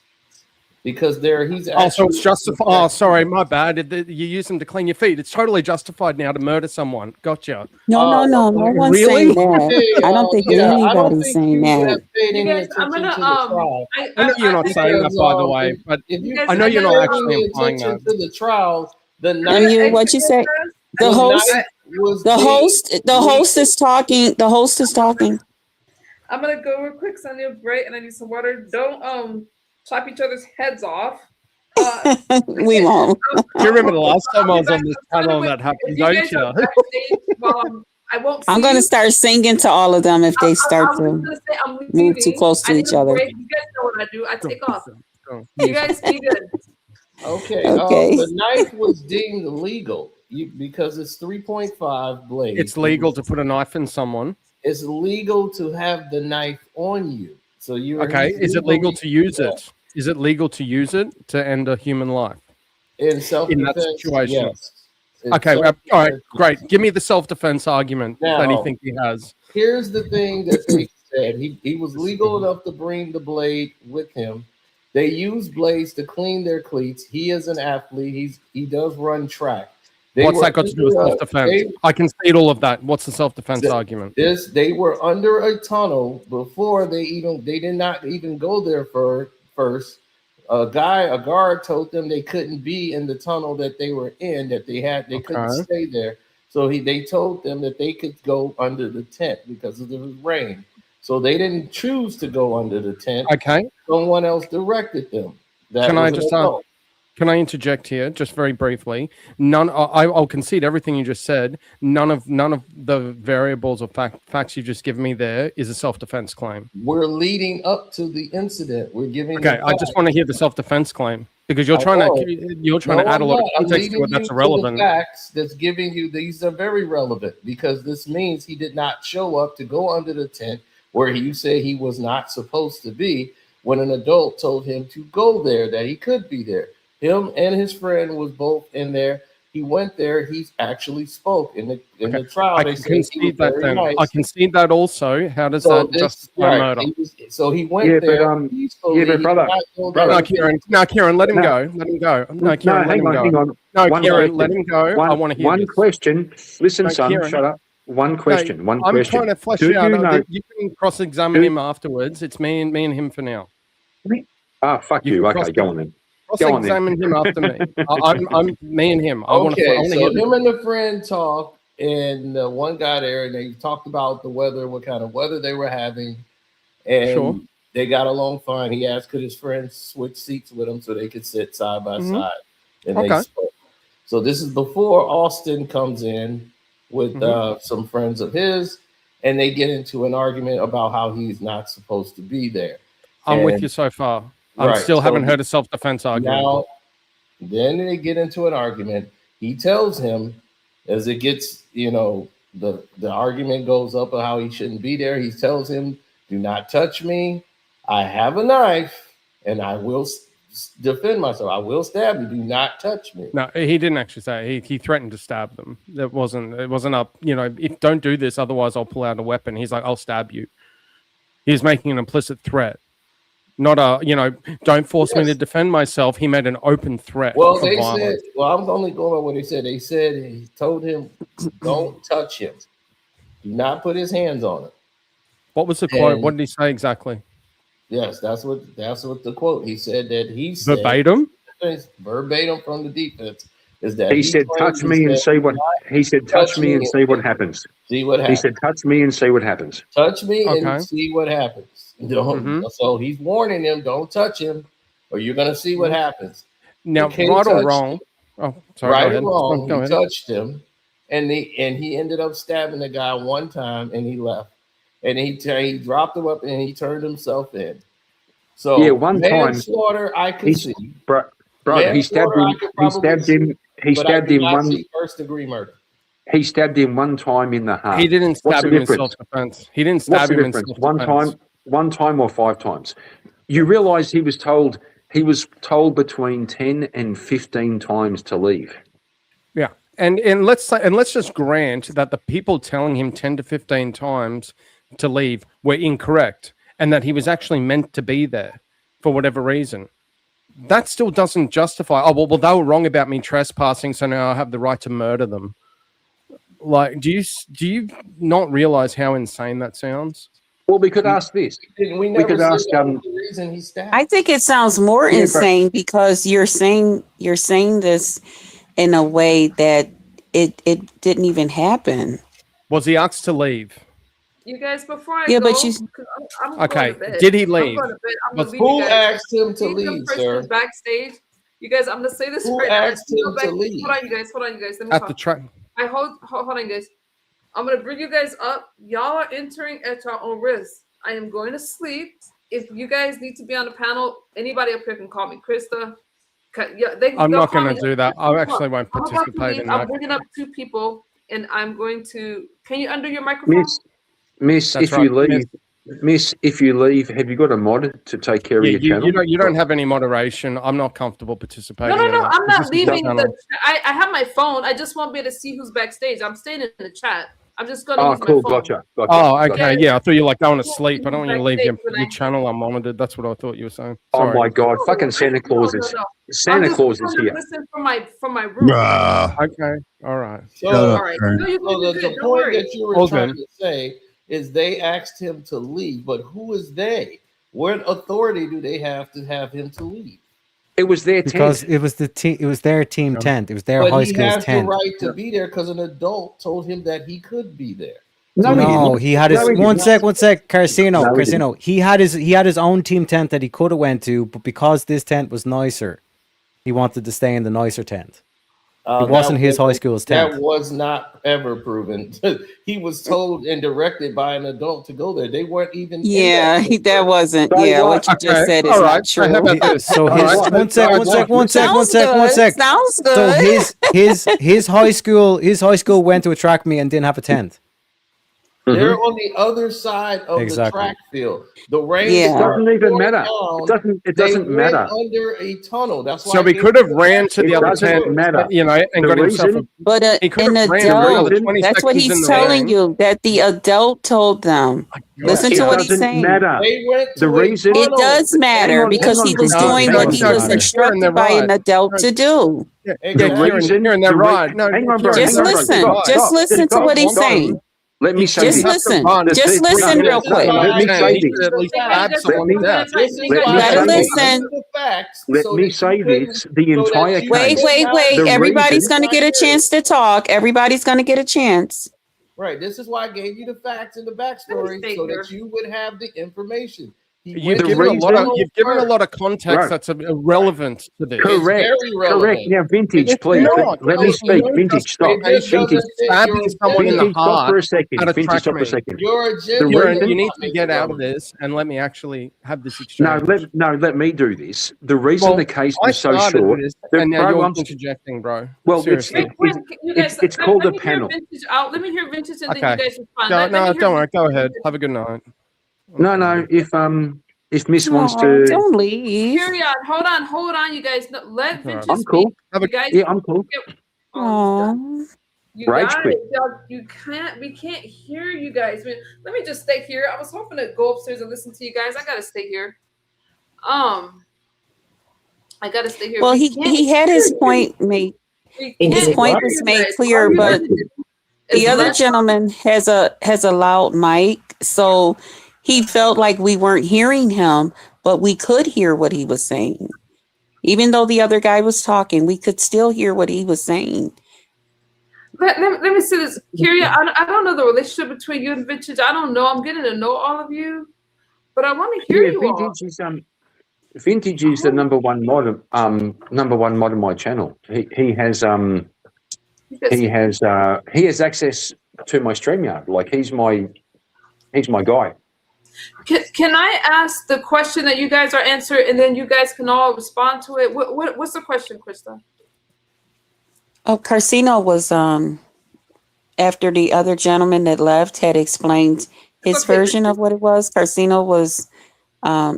because he's actually. So it's justified. Oh, sorry, my bad. You use them to clean your feet. It's totally justified now to murder someone. Gotcha. No one's really? saying that. I don't think anybody's saying that. You guys, I'm gonna I know you're not saying that, by the way, but I know you're not actually implying that. To the trial, the What you say? The host is talking. The host is talking. I'm gonna go real quick, so I need a break and I need some water. Don't chop each other's heads off. We won't. You remember the last time I was on this panel and that happened, don't you? I won't. I'm going to start singing to all of them if they start to move too close to each other. You guys know what I do. I take off. You guys be good. Okay. Okay. The knife was deemed illegal because it's 3.5 blade. It's legal to put a knife in someone. It's legal to have the knife on you. So you okay. Is it legal to use it? Is it legal to use it to end a human life in that situation? Yes. Okay. All right. Great. Give me the self-defense argument that he thinks he has. Here's the thing that they said. He was legal enough to bring the blade with him. They use blades to clean their cleats. He is an athlete. He does run track. What's that got to do with self-defense? I can see all of that. What's the self-defense argument? They were under a tunnel before they did not even go there first. A guard told them they couldn't be in the tunnel that they were in, that they couldn't stay there. So they told them that they could go under the tent because of the rain. So they didn't choose to go under the tent. Okay. Someone else directed them. Can I interject here just very briefly? I'll concede everything you just said. None of the variables or facts you just given me there is a self-defense claim. We're leading up to the incident. We're giving. Okay, I just want to hear the self-defense claim because you're trying to add a lot of context to it that's irrelevant. The facts that's giving you these are very relevant because this means he did not show up to go under the tent where you say he was not supposed to be when an adult told him to go there, that he could be there. Him and his friend was both in there. He went there. He actually spoke in the trial. I can concede that. Then I concede that also. How does that justify murder? He went there. But brother. No, Kieran, let him go. Let him go. No, Kieran, let him go. No, Kieran, let him go. I want to hear one question. Listen, son, Kieran, shut up. One question. I'm trying to flesh Do it out. you know? You can cross-examine him afterwards. It's me and him for now. Fuck you. Okay, go on then. Go on then. Cross-examine him after me. I'm me and him. I want to So hear him and the friend talk, and one guy there, and they talked about the weather, what kind of weather they were having, and they got along fine. He asked could his friends switch seats with him so they could sit side by side, and they spoke. So this is before Austin comes in with some friends of his, and they get into an argument about how he's not supposed to be there. I'm with you so far. I still haven't heard a self-defense argument. Now, then they get into an argument. He tells him, as it gets, the argument goes up of how he shouldn't be there. He tells him, "Do not touch me. I have a knife, and I will defend myself. I will stab you. Do not touch me." No, he didn't actually say it. He threatened to stab them. It wasn't up, if don't do this, otherwise I'll pull out a weapon. He's like, I'll stab you. He's making an implicit threat. Not don't force me to defend myself. He made an open threat. Well, they said, I'm only going on what they said. They said he told him, don't touch him. Do not put his hands on him. What was the quote? What did he say exactly? Yes, that's what the quote. He said that he said verbatim from the defense is that he said, "Touch me and see what." He said, "Touch me and see what happens." See what happens. He said, "Touch me and see what happens." Touch me and see what happens. So he's warning him, don't touch him, or you're going to see what happens. Now, right or wrong? Oh, sorry. Right or wrong, he touched him, and he ended up stabbing the guy one time, and he left. And he dropped the weapon, and he turned himself in. So yeah, one time manslaughter, I could see. Bro, he stabbed him. He stabbed him one first degree murder. He stabbed him one time in the heart. He didn't stab him in self-defense. He didn't stab him in self-defense. One time or 5 times. You realize he was told between 10 and 15 times to leave. Yeah. And let's just grant that the people telling him 10 to 15 times to leave were incorrect and that he was actually meant to be there for whatever reason. That still doesn't justify, well, they were wrong about me trespassing, so now I have the right to murder them. Like, do you not realize how insane that sounds? Well, we could ask this. We could ask. I think it sounds more insane because you're saying this in a way that it didn't even happen. Was he asked to leave? You guys, before I go, but I'm okay. Did he leave? Who asked him to leave, sir? Backstage. You guys, I'm gonna say this. Who asked him to leave? Hold on, you guys. Let me at talk. The track. Hold on, guys. I'm gonna bring you guys up. Y'all are entering at your own risk. I am going to sleep. If you guys need to be on the panel, anybody up here can call me Krista. Yeah, I'm not going to do that. I actually won't participate in that. I'm bringing up 2 people, and I'm going to. Can you undo your microphone? Miss, if you leave, have you got a mod to take care of your channel? You don't have any moderation. I'm not comfortable participating. No. I'm not leaving. I have my phone. I just won't be able to see who's backstage. I'm staying in the chat. I'm just going to use cool. my phone. Gotcha. Oh, okay. Yeah, I thought you were like going to sleep. I don't want you to leave your channel unmonitored. That's what I thought you were saying. Sorry. Oh my God! Fucking Santa Claus is Santa Claus is here. Listen from my room. Okay. All right. So, all right. The point that you were trying to say is they asked him to leave, but who is they? What authority do they have to have him to leave? It was their because tent. It was the team. It was their team tent. It was their but high school's tent. He has the right to be there because an adult told him that he could be there. No, he had his one sec, Carsino. He had his own team tent that he could have went to, but because this tent was nicer, he wanted to stay in the nicer tent. It wasn't his high school's tent. That was not ever proven. He was told and directed by an adult to go there. They weren't even. That wasn't. Yeah, what you just said is not true. So one sec. Sounds good. So his high school went to a track meet and didn't have a tent. They're on the other side of the track field. The rain it doesn't even matter. It doesn't matter. Under a tunnel. That's why. So he could have ran to the other tent, and got himself. But an adult. That's what he's telling you. That the adult told them. Listen to what he's saying. They went to the reason it does matter because he was doing what he was instructed by an adult to do. Just listen to what he's saying. Let me say Just this. listen. Just listen real quick. Let me say this. At least stab someone to death. Gotta listen. Let me say this. The entire case. Wait. the Everybody's reason- going to get a chance to talk. Everybody's going to get a chance. Right. This is why I gave you the facts and the backstory so that you would have the information. You've given a lot of context that's irrelevant to this. Correct. Now, Vintage, It's please. not. Let me speak. Vintage, stop. Vintage, Stabbing someone in the Vintage, stop heart for a second. at a Vintage, track stop for a meet. second. You need to get out of this and let me actually have this exchange. Let me do this. The reason the case was so short. And now you're interjecting, bro. Well, seriously. it's called a panel. Let me hear Vintage and Okay. then you guys respond. Don't worry. Go ahead. Have a good night. No. If Miss wants to, don't leave. Carry on. Hold on, you guys. No, let Vintage I'm cool. speak. You guys, Yeah, I'm cool. You Rage guys, quit. we can't hear you guys. Let me just stay here. I was hoping to go upstairs and listen to you guys. I gotta stay here. I gotta stay here. Well, he had his point made. His point was made clear, but the other gentleman has a loud mic, so he felt like we weren't hearing him, but we could hear what he was saying. Even though the other guy was talking, we could still hear what he was saying. Let me say this, Kyria. I don't know the relationship between you and Vintage. I don't know. I'm getting to know all of you, but I want to hear you all. Vintage is the number one mod of my channel. He has access to my StreamYard. Like he's my guy. Can I ask the question that you guys are answering, and then you guys can all respond to it? What's the question, Krista? Oh, Carcino was after the other gentleman that left had explained his version of what it was. Carcino was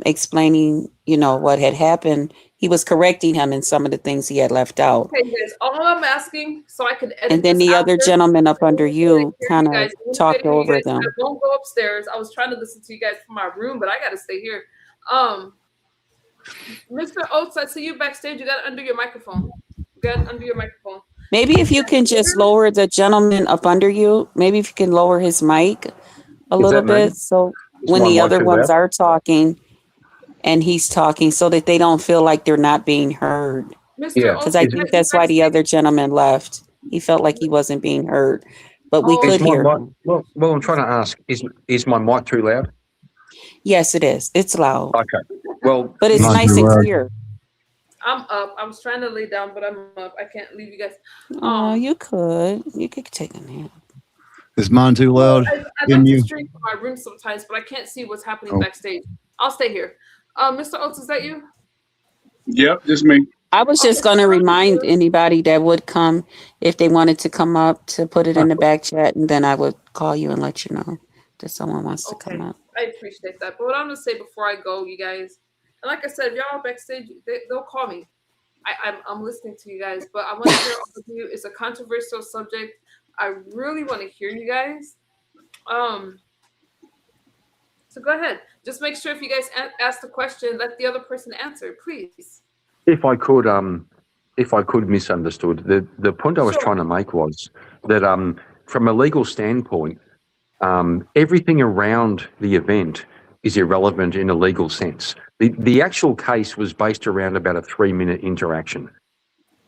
explaining, what had happened. He was correcting him in some of the things he had left out. Okay, guys. All I'm asking, so I can edit. And then this the out other there, gentleman up under you kind of guys, talked over them. I won't go upstairs. I was trying to listen to you guys from my room, but I got to stay here. Mr. Oates, I see you backstage. You got it under your microphone. Maybe if you can just lower the gentleman up under you, maybe if you can lower his mic a little bit, so when the other ones are talking and he's talking, so that they don't feel like they're not being heard. Because I think that's why the other gentleman left. He felt like he wasn't being heard, but we could hear him. Well, I'm trying to ask: is my mic too loud? Yes, it is. It's loud. Okay. Well, but it's nice and clear. I'm up. I was trying to lay down, but I'm up. I can't leave you guys. Oh, you could take a nap. Is mine too loud? I like to stream from my room sometimes, but I can't see what's happening backstage. I'll stay here. Mr. Oates, is that you? Yep, just me. I was just going to remind anybody that would come, if they wanted to come up, to put it in the back chat, and then I would call you and let you know that someone wants to come up. I appreciate that. But what I'm going to say before I go, you guys, and like I said, if y'all are backstage, they'll call me. I'm listening to you guys, but I want to hear all of you. It's a controversial subject. I really want to hear you guys. So go ahead. Just make sure if you guys ask the question, let the other person answer, please. If I could misunderstood, the point I was trying to make was that from a legal standpoint, everything around the event is irrelevant in a legal sense. The actual case was based around about a 3-minute interaction.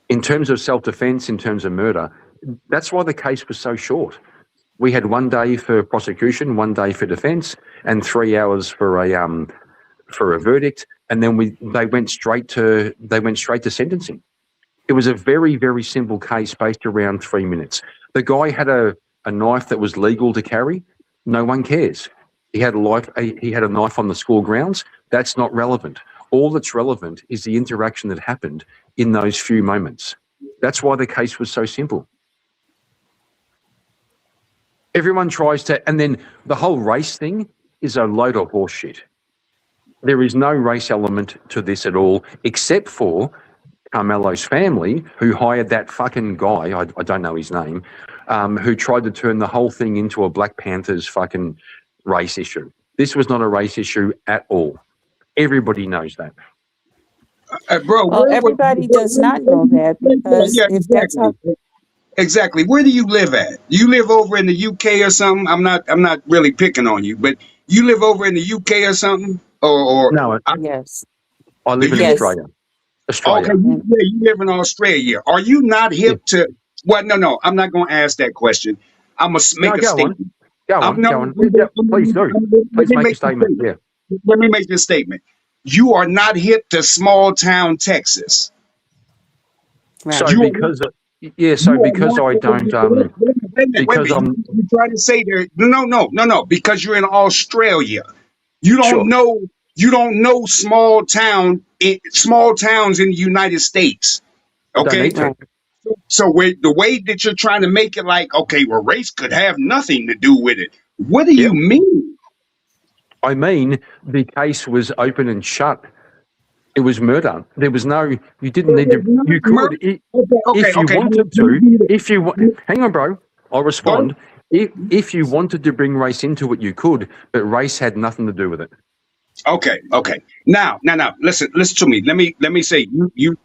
In terms of self-defense, in terms of murder, that's why the case was so short. We had 1 day for prosecution, 1 day for defense, and 3 hours for a verdict. And then they went straight to sentencing. It was a very, very simple case based around 3 minutes. The guy had a knife that was legal to carry. No one cares. He had a knife on the school grounds. That's not relevant. All that's relevant is the interaction that happened in those few moments. That's why the case was so simple. Everyone tries to, and then the whole race thing is a load of horseshit. There is no race element to this at all, except for Karmelo's family, who hired that fucking guy, I don't know his name, who tried to turn the whole thing into a Black Panthers fucking race issue. This was not a race issue at all. Everybody knows that. Bro, well, everybody does not know that, because if that's how... Exactly. Where do you live at? You live over in the UK or something? I'm not really picking on you, but you live over in the UK or something? Or No, Yes. I the live in UK? Yes. Australia. Okay, Australia. yeah, you live in Australia. Are you not Yeah. hip to what? No, I'm not going to ask that question. I'm going to No, make a go on. statement. Go I'm on. no, Go on. Yeah, yeah, please do. let Please me make a make the statement. statement. Yeah. Let me make this statement. You are not hip to small town Texas. Right. So You are not. because yeah, so You are because not. I Wait a don't minute, wait a because minute. I'm You try to say there? No. Because you're in Australia. You don't sure know. You don't know small towns in the United States. I don't Okay. need to. Right. So the way that you're trying to make it like, okay, well, race could have nothing to do with it. What do you Yep. mean? I mean the case was open and shut. It was murder. There was no. You didn't It need was to. not You murder. could if you Okay. wanted Let me to. give you If you hang on, bro. I'll Go respond. If you wanted to bring race into it, you could, but race had nothing to do with it. Okay. Now. Listen to me. Let me say. You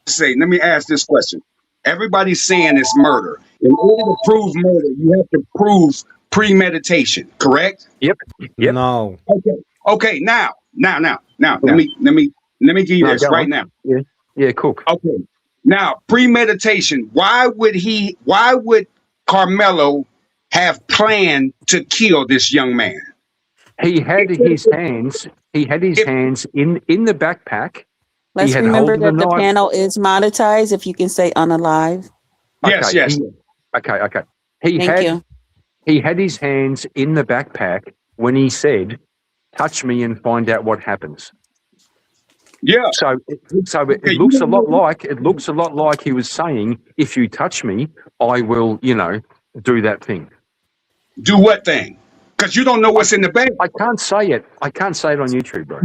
say. Let me ask this question. Everybody's saying it's murder. In order to prove murder, you have to prove premeditation. Correct? Yep. Yep. No. Okay. Now. Let Yeah. me let me let me give you No, this go right on. now. Yeah. Yeah. Cook. Okay. Now, premeditation. Why would Carmelo have planned to kill this young man? He had If, his hands. He had his if hands in the backpack. He Let's had remember hold of the that the knife. panel is monetized. If you can say unalive. yes, Okay. yes. Okay. He Thank had you. he had his hands in the backpack when he said, "Touch me and find out what happens." Yeah. So, Okay, it you looks a don't lot know like he was saying, "If you touch me, I will, do that thing." do what thing? Because you don't know I what's in the bag. I can't say it. I can't say it on YouTube, bro.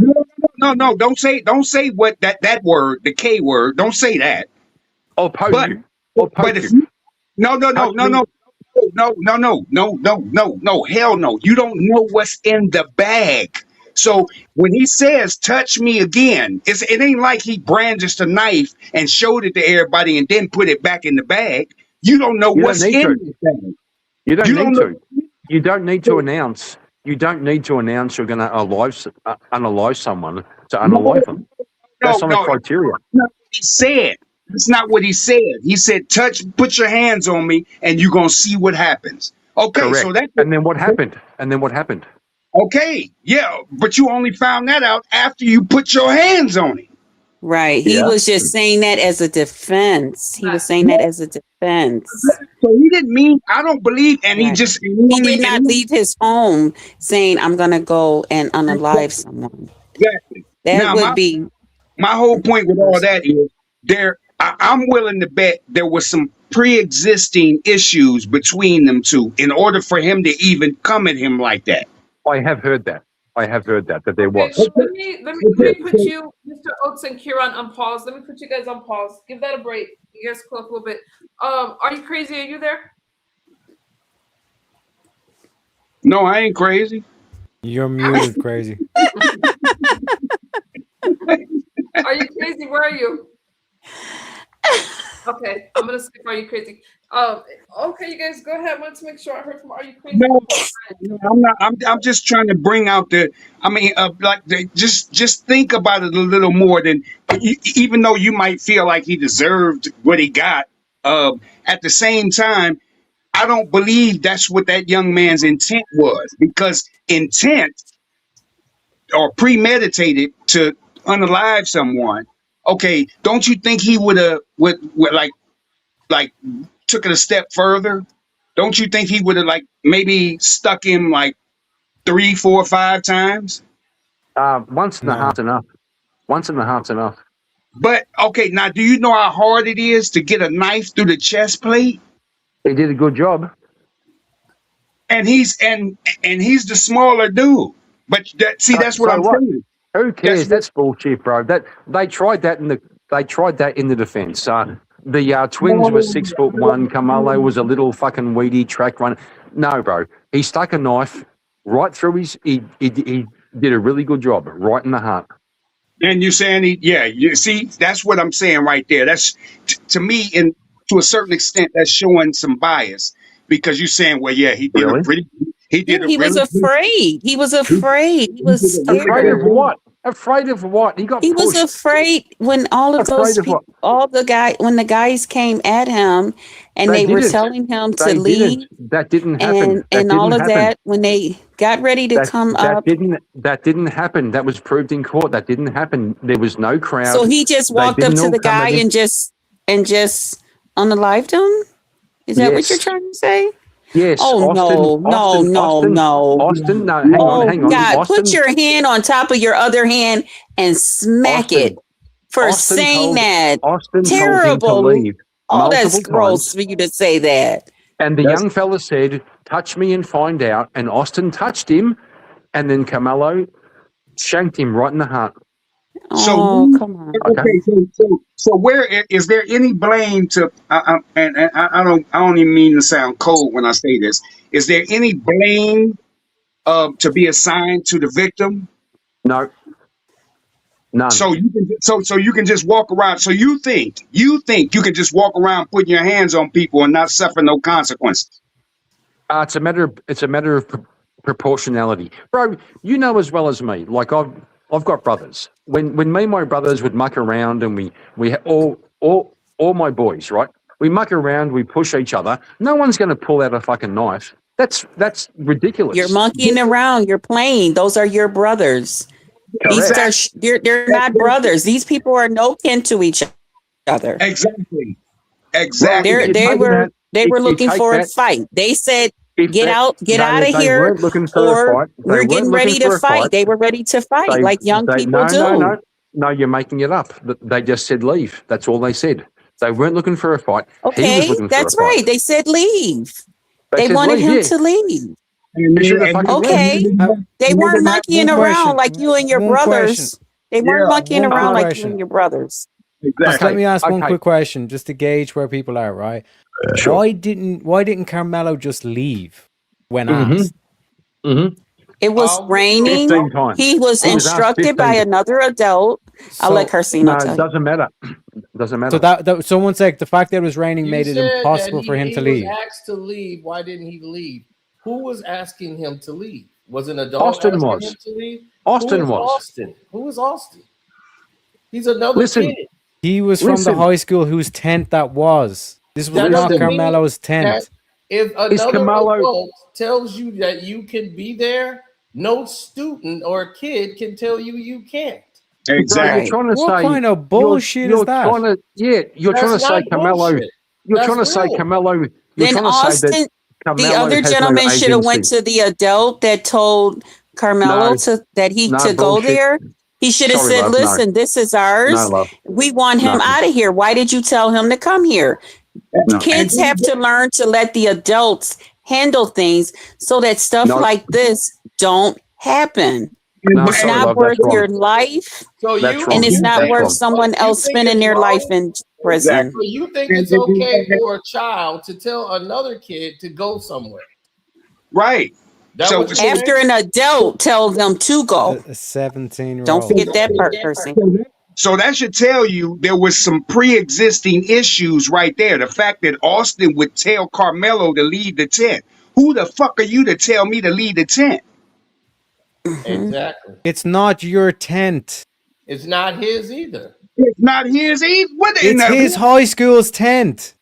No. Don't say what that word, the K word. Don't say that. I'll poke But you. I'll but poke if you. you no no no Touch no me. no no hell no. You don't know what's in the bag. So when he says touch me again, it ain't like he brandished a knife and showed it to everybody and then put it back in the bag. You don't know You don't what's need in to. the bag. You don't You need don't know. to. You don't need to announce. You don't need to announce you're going to unalive someone to No, unalive them. That's not a no. criteria. That's not what he said. That's not what he said. He said, put your hands on me and you're going to see what happens. Okay, so Correct. And then what happened? And then what happened? okay, yeah, but you only found that out after you put your hands on him. Right. He Yeah. was just saying that as a defense. He was saying Yeah, that as a defense. so he didn't mean, I don't believe, and he Right. just, He did not leave his home saying, I'm going to go and unalive someone. exactly. That Now, would be. my whole point with all that is I'm willing to bet there was some pre-existing issues between them two in order for him to even come at him like that. I have heard that. That there Okay, was. let me put you, Mr. Oates and Kieran, on pause. Let me put you guys on pause. Give that a break. You guys cool up a little bit. Are you crazy? Are you there? No, I ain't crazy. You're muted, crazy. Are you crazy? Where are you? Okay, I'm gonna skip. Are you crazy? Okay, you guys go ahead. I wanted to make sure I heard from. Are you crazy? No, I'm not. I'm just trying to bring out the. I mean, just think about it a little more than even though you might feel like he deserved what he got. At the same time, I don't believe that's what that young man's intent was, because intent or premeditated to unalive someone. Okay, don't you think he would like took it a step further? Don't you think he would have like maybe stuck him like 3, 4, 5 times? Once and a No. half's enough. Once and a half's enough. But okay, now do you know how hard it is to get a knife through the chest plate? He did a good job. And he's the smaller dude. But that's what So I'm what? saying. Who That's cares? what That's bullshit, bro. That they tried that in the defense. The twins were 6'1". Karmelo was a little fucking weedy track runner. No, bro. He stuck a knife right through his. He did a really good job, right in the heart. and you're saying you see, that's what I'm saying right there. That's to me, and to a certain extent, that's showing some bias because you're saying, well, yeah, he did a Really? pretty, he Yeah, did a he was really good, afraid. He was afraid. He he did was a really Afraid good of scared. job. what? Afraid of what? He got He was pushed. afraid when all of Afraid those of what? people, when the guys came at him and They they were didn't. telling him to They didn't. leave That didn't happen. That and all didn't of happen. that, when they got ready to come up, That didn't happen. That was proved in court. That didn't happen. There was no crowd. so he just They walked up didn't to all the come guy at him. and just unalived him? Is that what you're Yes. trying to say? Yes. Oh no, no, no, no. Austin. No, Yeah, hang on, Oh hang on. God, put Austin. your hand on top of your other hand and smack it Austin. for Austin saying told that. Austin told him to Terrible. leave Oh, that's multiple times. gross for you to say that. And the that's young fella said, touch me and find out. And Austin touched him. And then Carmelo shanked him right in the heart. so. Oh, come on. Okay. Okay, so where is there any blame to? And I don't even mean to sound cold when I say this. Is there any blame to be assigned to the victim? No, none. So you can so you can just walk around. So you think you can just walk around putting your hands on people and not suffer no consequences? It's a matter of proportionality, bro. You know as well as me. Like I've got brothers. When me and my brothers would muck around, and we all my boys, right? We muck around, we push each other. No one's going to pull out a fucking knife. That's ridiculous. You're monkeying around. You're playing. Those are your brothers. These Correct. are they're not brothers. These people are no kin to each other. Exactly. Well, Exactly. if you They take were that, they were if you looking take for a that, fight. They said, if get that, out of they here, weren't looking for a or fight. They we're getting weren't looking ready to for a fight. fight. They were ready to fight like young people do. No, you're making it up. They just said leave. That's all they said. They weren't looking for a fight. He was Okay, looking for a that's fight. right. They said leave. They They said wanted leave, him yeah. to leave. And He should have then, fucking left. Okay. They and weren't then monkeying One around question. like you and your One question. brothers. They yeah, weren't monkeying One quick around like you question. and your brothers. Just exactly. let me ask one Okay. quick question, just to gauge where people are. Right? Sure. Why didn't Carmelo just leave when Mm-hmm. asked? Mm-hmm. It was raining. 15 times. He was He was asked instructed 15 by times. another adult. I'll let So Carcino No, tell it you. doesn't matter. Doesn't matter. so that someone said the fact that it was raining You made it said that impossible for him he to was leave. asked to leave. Why didn't he leave? Who was asking him to leave? Was an adult Austin asking was. him to leave? Austin Who is was. Austin? Who is Austin? He's another Listen, kid. He was from the listen. high school whose tent that was. This was That not doesn't mean Carmelo's that tent. if Is another Carmelo? adult tells you that you can be there, no student or kid can tell you you can't. Bro, Exactly. you're trying to What say kind of bullshit is that? trying to you're That's trying to say not Carmelo. bullshit. You're That's trying to say real. Carmelo. You're Then trying to say that Austin, the Carmelo other has no gentleman should have went agency. to the adult that told Carmelo No, to go bullshit. there. He should have Sorry, said, love. No, listen, this is no, ours. love. We want him No, out of here. Why did you tell him to come here? no, Kids have to learn to let the adults handle things so that stuff no. like this don't happen. No, It's sorry, not love. worth That's your wrong. life, So That's you wrong. and it's not That's worth wrong. someone else think spending it's their life wrong? in prison. So you think And- it's okay for a child to tell another kid to go somewhere? Right. That So, what you're so, saying? After an adult tells them to go. A 17-year-old. Don't forget that part, person. so that should tell you there was some pre-existing issues right there. The fact that Austin would tell Carmelo to leave the tent. Who the fuck are you to tell me to leave the tent? Exactly. It's not your tent. It's not his either. It's not his either. What in It's the his high school's tent.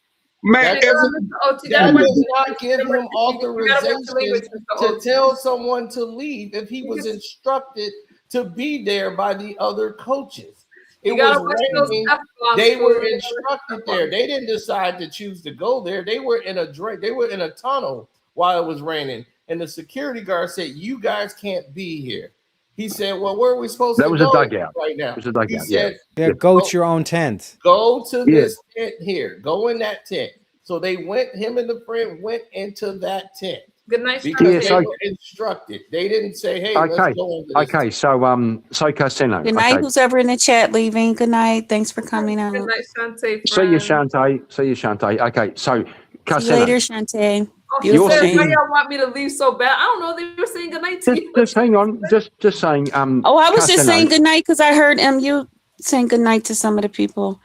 man? That every- does not give him authorization language, Mr. to Otis. tell someone to leave if he was instructed to be there by the other coaches. It You gotta was watch those raining. F-bombs, They fool. were instructed there. They didn't decide to choose to go there. They were in a tunnel while it was raining. And the security guard said, "You guys can't be here." He said, "Well, where are we supposed That to was go a dugout. right now?" It was a dugout. He Yeah. said, Yeah, go to your own tent. "Go to Yeah. this tent here. Go in that tent." So they went. Him and the friend went into that tent Good night, because Yeah, they so- were instructed. They didn't say, "Hey, Okay. let's go into this." Okay. So Casino. Good night, Okay. who's ever in the chat leaving. Good night. Thanks for coming out. Good night, Shantae. See you, friend. Shante. See you, Shante. Okay. So See you Casino. later, Shantae. Oh, she Beautiful said, name. why y'all want me to leave so bad? I don't know. They were saying good night to you. Just hang on. Just saying. Oh, I was just Casino. saying good night because I heard you saying good night to some of the people.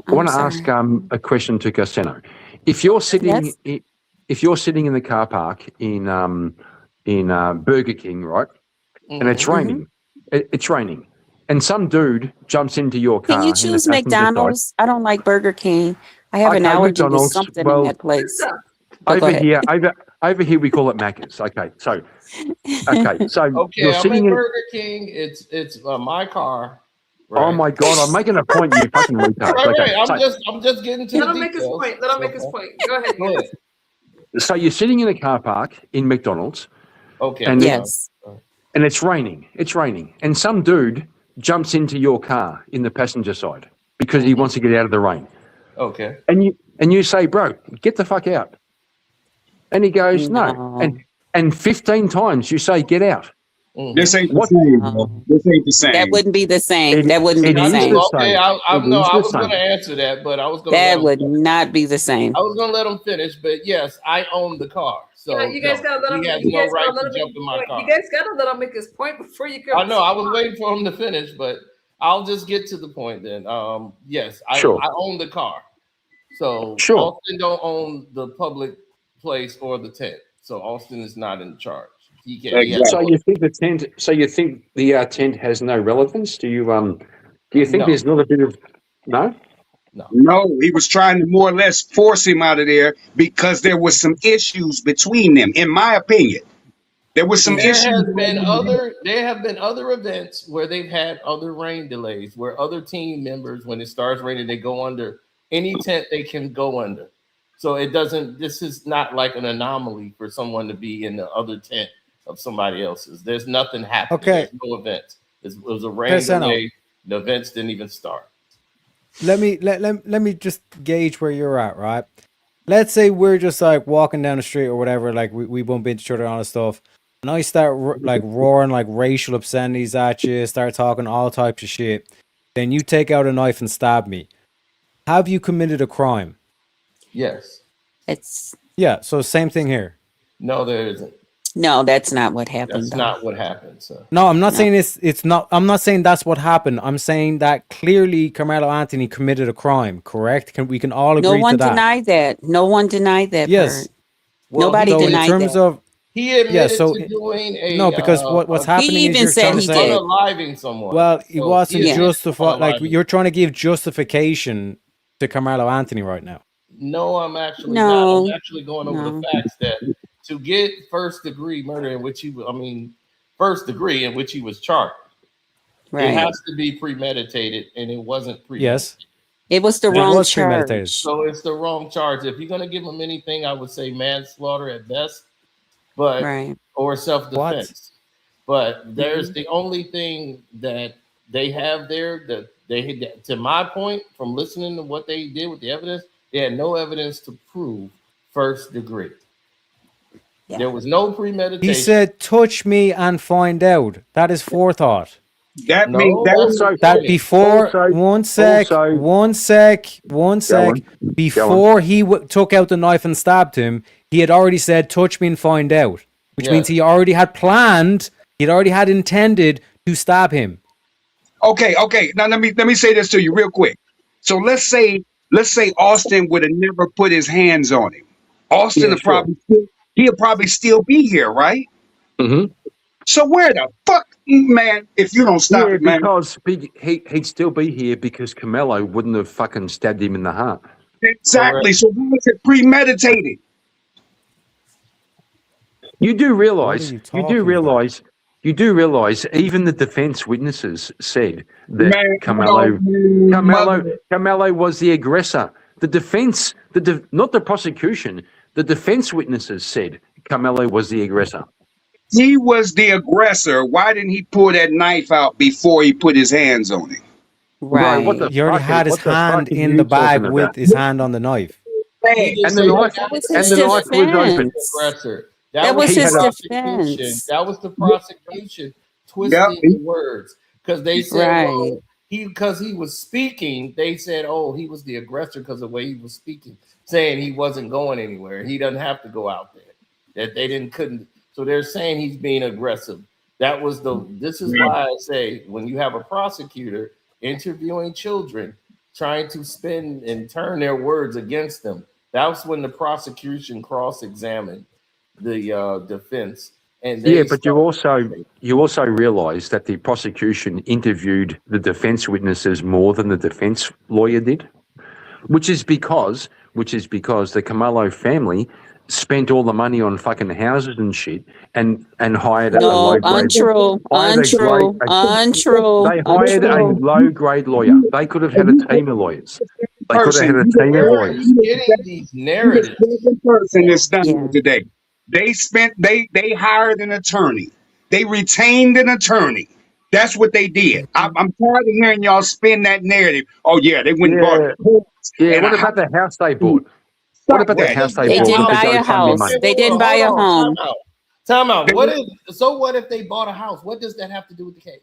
I want to ask a question to Gasseno. If you're sitting, if you're sitting in the car park in Burger King, right, and it's raining, it's raining, and some dude jumps into your car. Can you in the choose passenger side. McDonald's? I don't like Burger King. I have an Okay, allergy to McDonald's. something in Well, that place. Oh, go over ahead. here, over here, we call it Macca's. Okay, so Okay, you're I'm sitting at in. Burger King. It's my car. Oh Right. my God, I'm making a point, you fucking retard. Right. Okay, I'm just getting to Let the him make his details. point. Let him make his point. Go ahead. Go ahead. so you're sitting in a car park in McDonald's, Okay. and Yes. and it's raining. It's raining, and some dude jumps into your car in the passenger side because he wants to get out of the rain. Okay. And you say, bro, get the fuck out. And he goes, no. And 15 times you say, get out. This ain't the same, bro. This ain't the same. That wouldn't be the same. That wouldn't be the is same. the Okay, same. I It no, is I the was same. going to answer that, but I was going to That would not be the same. I was going to let him finish, but yes, I own the car, so You guys gotta let him. he has You no guys right gotta let to him jump make in his my point. car. You guys gotta let him make his point before you can. I know. I was waiting for him to finish, but I'll just get to the point then. Yes, I own the car, so Austin don't own the public place or the tent, so Austin is not in charge. He can't. Exactly. So you think the tent? So you think the tent has no relevance? Do you think there's not a bit of no? No, he was trying to more or less force him out of there because there was some issues between them. In my opinion, there was some There issues. have been other events where they've had other rain delays, where other team members, when it starts raining, they go under any tent they can go under. So it doesn't. This is not like an anomaly for someone to be in the other tent of somebody else's. There's nothing happening. Okay. There's no event. It was a rain delay. The events didn't even start. Let me just gauge where you're at, right? Let's say we're just like walking down the street or whatever, like we bump into each other and all this stuff, and I start like roaring like racial obscenities at you, start talking all types of shit. Then you take out a knife and stab me. Have you committed a crime? Yes. Yeah. So same thing here. No, there isn't. No, that's not what happened. That's not what happened, sir. No, I'm not saying it's not. I'm not saying that's what happened. I'm saying that clearly Karmelo Anthony committed a crime. Correct? We can all agree No one to that. denied that. No one denied that. Yes. Part. Nobody so denied in terms that. of he admitted to doing a no, because what's happening he is even you're said trying to he say did. unaliving someone. Well, it wasn't he admitted justified. Like unaliving. you're trying to give justification to Karmelo Anthony right now. No, I'm actually No. not. I'm actually going over the facts that to get first degree murder in which first degree in which he was charged, Right. it has to be premeditated, and it wasn't premeditated. Yes. It was the It wrong was premeditated. charge. So it's the wrong charge. If you're going to give him anything, I would say manslaughter at best, but or self-defense. But there's the only thing that they have there that they, to my point, from listening to what they did with the evidence, they had no evidence to prove first degree. Yeah. There was no premeditation. He said, "Touch me and find out." That is forethought. That No, means That before one sec, before he took out the knife and stabbed him, he had already said, "Touch me and find out," which means he already had planned, he'd already had intended to stab him. okay. Now let me say this to you real quick. So let's say Austin would have never put his hands on him. Austin he'll probably still be here, right? Mm-hmm. So where the fuck, man? If you don't stop it, man. Because he'd still be here because Karmelo wouldn't have fucking stabbed him in the heart. Exactly. So why is it premeditated? You do What are realize. you You do talking realize. You do realize. Even the defense witnesses said that Man, Karmelo was the aggressor. The defense, not the prosecution. The defense witnesses said Karmelo was the aggressor. He was the aggressor. Why didn't he pull that knife out before he put his hands on him? Right. He already had his hand in the bag with his hand on the knife. He And the knife, was open. Aggressor. That was his prosecution. defense. That was the prosecution twisting the words because they said, well, because he was speaking, they said, oh, he was the aggressor because of the way he was speaking, saying he wasn't going anywhere. He doesn't have to go out there. That they couldn't. So they're saying he's being aggressive. This is why I say when you have a prosecutor interviewing children, trying to spin and turn their words against them. That's when the prosecution cross-examined the defense, and Yeah, they but you also realise that the prosecution interviewed the defence witnesses more than the defence lawyer did, which is because the Karmelo family spent all the money on fucking houses and shit, and hired a No, low grade. untrue, untrue, untrue, They hired a untrue. low grade lawyer. They could have had a team of lawyers. They could have had a team of Where are lawyers. you getting these narratives? The person that's done Yeah. it today. They hired an attorney. They retained an attorney. That's what they did. I'm tired of hearing y'all spin that narrative. Oh yeah, they went and bought Yeah, a horse yeah. and a What house. about the house they bought? What Stop about the that. house they They bought didn't with the buy a GoFundMe house. money? They didn't buy a home. Time out. They- What if they bought a house? What does that have to do with the case?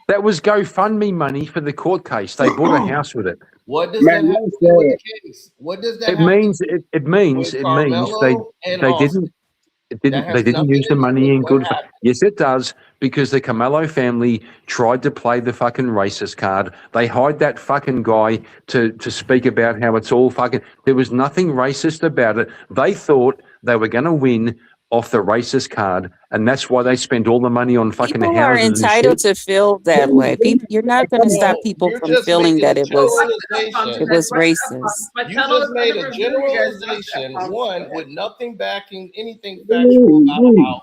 That was GoFundMe money for the court case. They bought a house with it. What does that Man, have to do with the case? What does that It have means to do it means with it means they Carmelo and they Austin? didn't That they has didn't nothing use the to do money with in what good. happened. Yes, it does, because the Karmelo family tried to play the fucking racist card. They hired that fucking guy to speak about how it's all fucking. There was nothing racist about it. They thought they were going to win off the racist card, and that's why they spent all the money on fucking People are houses and entitled shit. to feel that way. People, you're not going to stop No, people you're from just feeling making a that it was generalization. racist. My You channel just is made under a review. You guys have generalization, F-bombs. one with nothing backing anything factual about a house.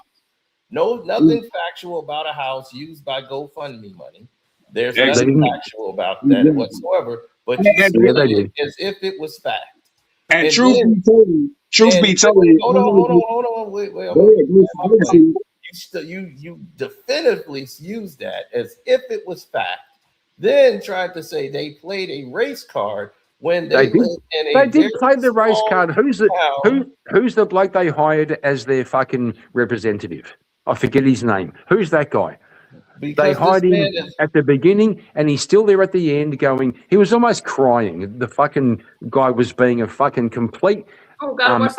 Nothing factual about a house used by GoFundMe money. There's They nothing didn't. factual about that whatsoever. But you And, Yeah, they spinning did. it as if it was fact. and And truth then be told, hold on. Wait. I'm go gonna ahead, land my go plane. ahead. You definitively used that as if it was fact. Then tried to say they played a race card when They they did. live in a They very did play the race small card. town. Who's the bloke they hired as their fucking representative? I forget his name. Who's that guy? They Because this hired him man is at the beginning, and he's still there at the end going, he was almost crying. The fucking guy was being a fucking complete Oh God, watch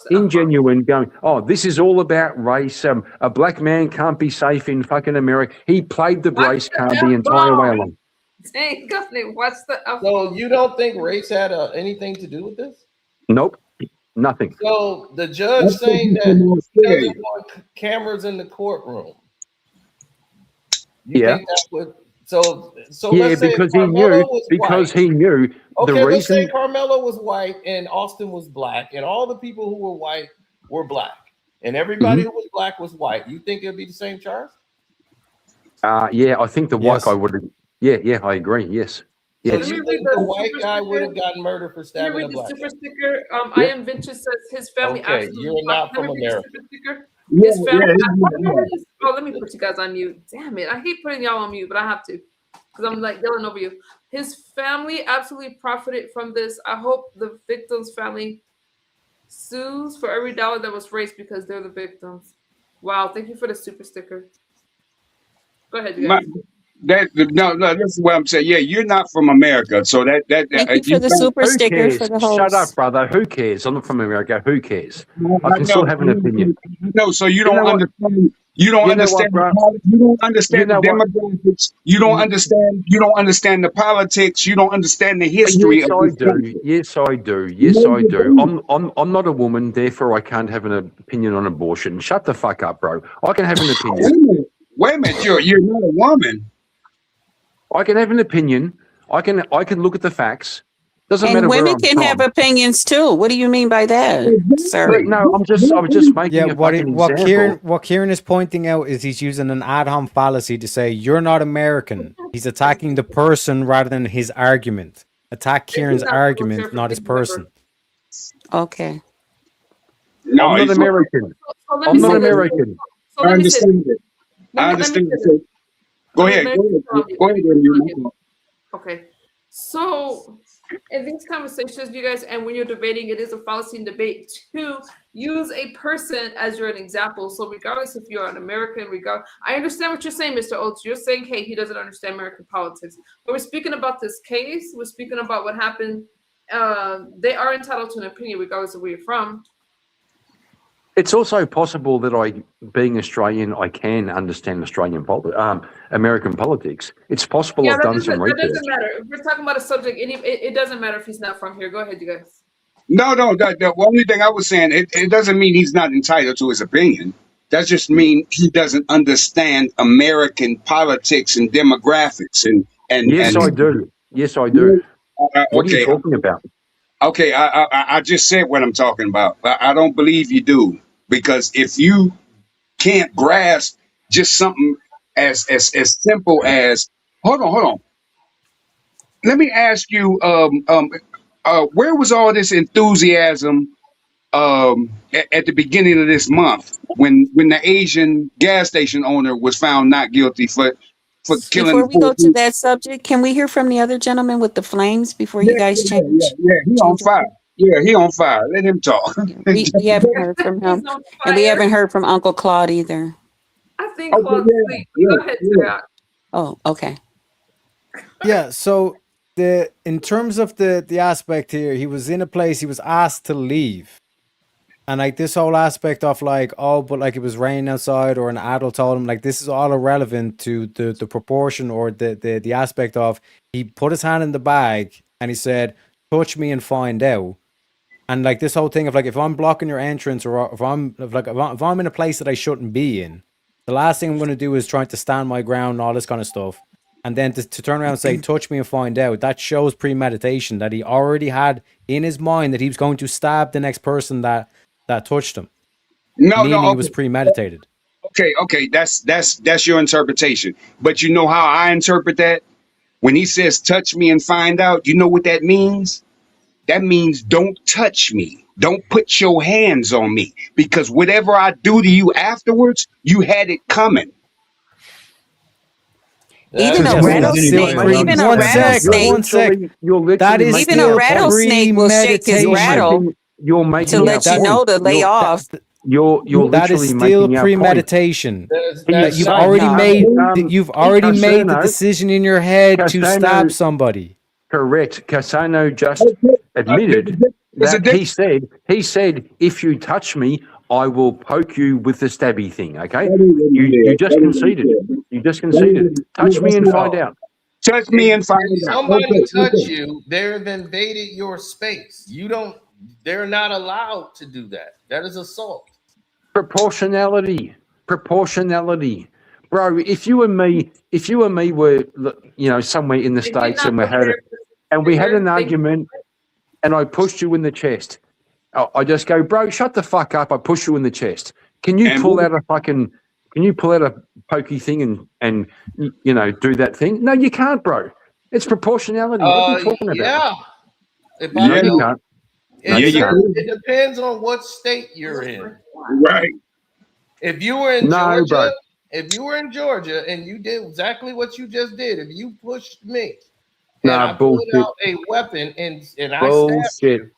the ingenuine, going, oh, this is all about race. A black man can't be safe in fucking America. He played the race card the entire way along. Dang, Guthrie, watch the F-bomb. So you don't think race had anything to do with this? Nope, nothing. So the judge saying that he doesn't want cameras in the courtroom. You Yeah. think that would so Yeah, let's say because he Carmelo knew. was Because white. he knew Okay, the let's say reason. Carmelo was white and Austin was black, and all the people who were white were black, and everybody who was black was white. You think it'd be the same charge? Yeah, I think the white Yes. guy would have. Yeah, I agree. Yes. So Yes. you think the white guy would have gotten murdered for Can you stabbing a read the black super guy? sticker? I am Vinci says his family Okay, absolutely. you're not Let me from read the America. super sticker. Yeah, His family. yeah. Oh, let me put you guys on mute. Damn it! I hate putting y'all on mute, but I have to because I'm like yelling over you. His family absolutely profited from this. I hope the victim's family sues for every dollar that was raised because they're the victims. Wow! Thank you for the super sticker. Go ahead, you guys. No, this is what I'm saying. Yeah, you're not from America, so Thank you for the super Who sticker cares? for the Shut up, host. brother. Who cares? I'm not from America. Who cares? I I can know, still have an opinion. no. So you You know don't what? understand. You don't You know what, understand. bro? You don't You understand the know what? demographics. You don't understand. You don't understand the politics. You don't understand the history Yes, of I this do. country. Yes, I do. Yes, No, I you do. don't. I'm not a woman, therefore I can't have an opinion on abortion. Shut the fuck up, bro. I can have an opinion. Wait a minute. Wait a minute. You're not a woman. I can have an opinion. I can look at the facts. Doesn't matter And where women I'm can have from. opinions too. What do you mean by that, sir? But no, I was just making Yeah, a fucking example. what Kieran is pointing out is he's using an ad hom fallacy to say you're not American. He's attacking the person rather than his argument. Attack Kieran's argument, not his person. Okay. No, I'm not it's- American. So let me I'm not say this. American. So I let me say understand this. it. I Let me understand say it. this. Go Let ahead. me Go ahead. tell you. Go ahead. Andrew. Okay. So in these conversations, you guys, and when you're debating, it is a fallacy in debate to use a person as you're an example. So regardless if you're an American, I understand what you're saying, Mr. Oates. You're saying, hey, he doesn't understand American politics. But we're speaking about this case. We're speaking about what happened. They are entitled to an opinion regardless of where you're from. It's also possible that being Australian, I can understand American politics. It's possible Yeah, I've done some that research. doesn't matter. If we're talking about a subject, it doesn't matter if he's not from here. Go ahead, you guys. No, the only thing I was saying, it doesn't mean he's not entitled to his opinion. That just mean he doesn't understand American politics and demographics Yes, I do. Yes, I do. What are you okay, talking about? okay. I just said what I'm talking about. I don't believe you do, because if you can't grasp just something as simple as hold on. Let me ask you, where was all this enthusiasm at the beginning of this month when the Asian gas station owner was found not guilty for killing Before the we four go to people? that subject, can we hear from the other gentleman with the flames before Yeah, you guys change? He on fire. Yeah, he on fire. Let him talk. We haven't heard from him, He's on and we fire. haven't heard from Uncle Claude either. I think Okay, Claude's asleep. Go ahead, Sarah. Oh, okay. Yeah, so in terms of the aspect here, he was in a place, he was asked to leave. And like this whole aspect of like, oh, but like it was raining outside, or an adult told him, like this is all irrelevant to the proportion or the aspect of he put his hand in the bag and he said, touch me and find out. And like this whole thing of like, if I'm blocking your entrance, or if I'm in a place that I shouldn't be in, the last thing I'm going to do is trying to stand my ground and all this kind of stuff. And then to turn around and say, touch me and find out, that shows premeditation, that he already had in his mind that he was going to stab the next person that touched him. No, Meaning no, it was premeditated. okay. That's your interpretation. But you know how I interpret that? When he says touch me and find out, you know what that means? That means don't touch me. Don't put your hands on me, because whatever I do to you afterwards, you had it coming. Even That's a just rattlesnake, anybody even a understand. rattlesnake, That is even still a rattlesnake will shake his rattle You're to making let our you know point. to lay off. You're that is literally still making our point. premeditation. That's That you've not already how- made the Casano, decision in your head to Casano, stab somebody. correct. Casano just admitted There's a that he difference. said, if you touch me, I will poke you with the stabby thing. Okay, That ain't what he you said. just That ain't what he conceded. said. You just That ain't conceded. what Touch me that's and not- find out. Touch me and find If out. somebody touch Okay. you, they've invaded your space. They're not allowed to do that. That is assault. Proportionality, bro. If you and me were, somewhere in the They did States, not and we had an They- argument, and I pushed you in the chest, I just go, bro, shut the fuck up. I push you in the chest. Can you pull out a pokey thing and do that thing? No, you can't, bro. It's proportionality. What are you talking about? Yeah. If No, I you know, can't. No, you can't. it depends on what state you're in. Right. If you were in No, bro. Georgia and you did exactly what you just did, if you pushed me and Nah, I pulled bullshit. out a weapon and I stabbed Bullshit. you,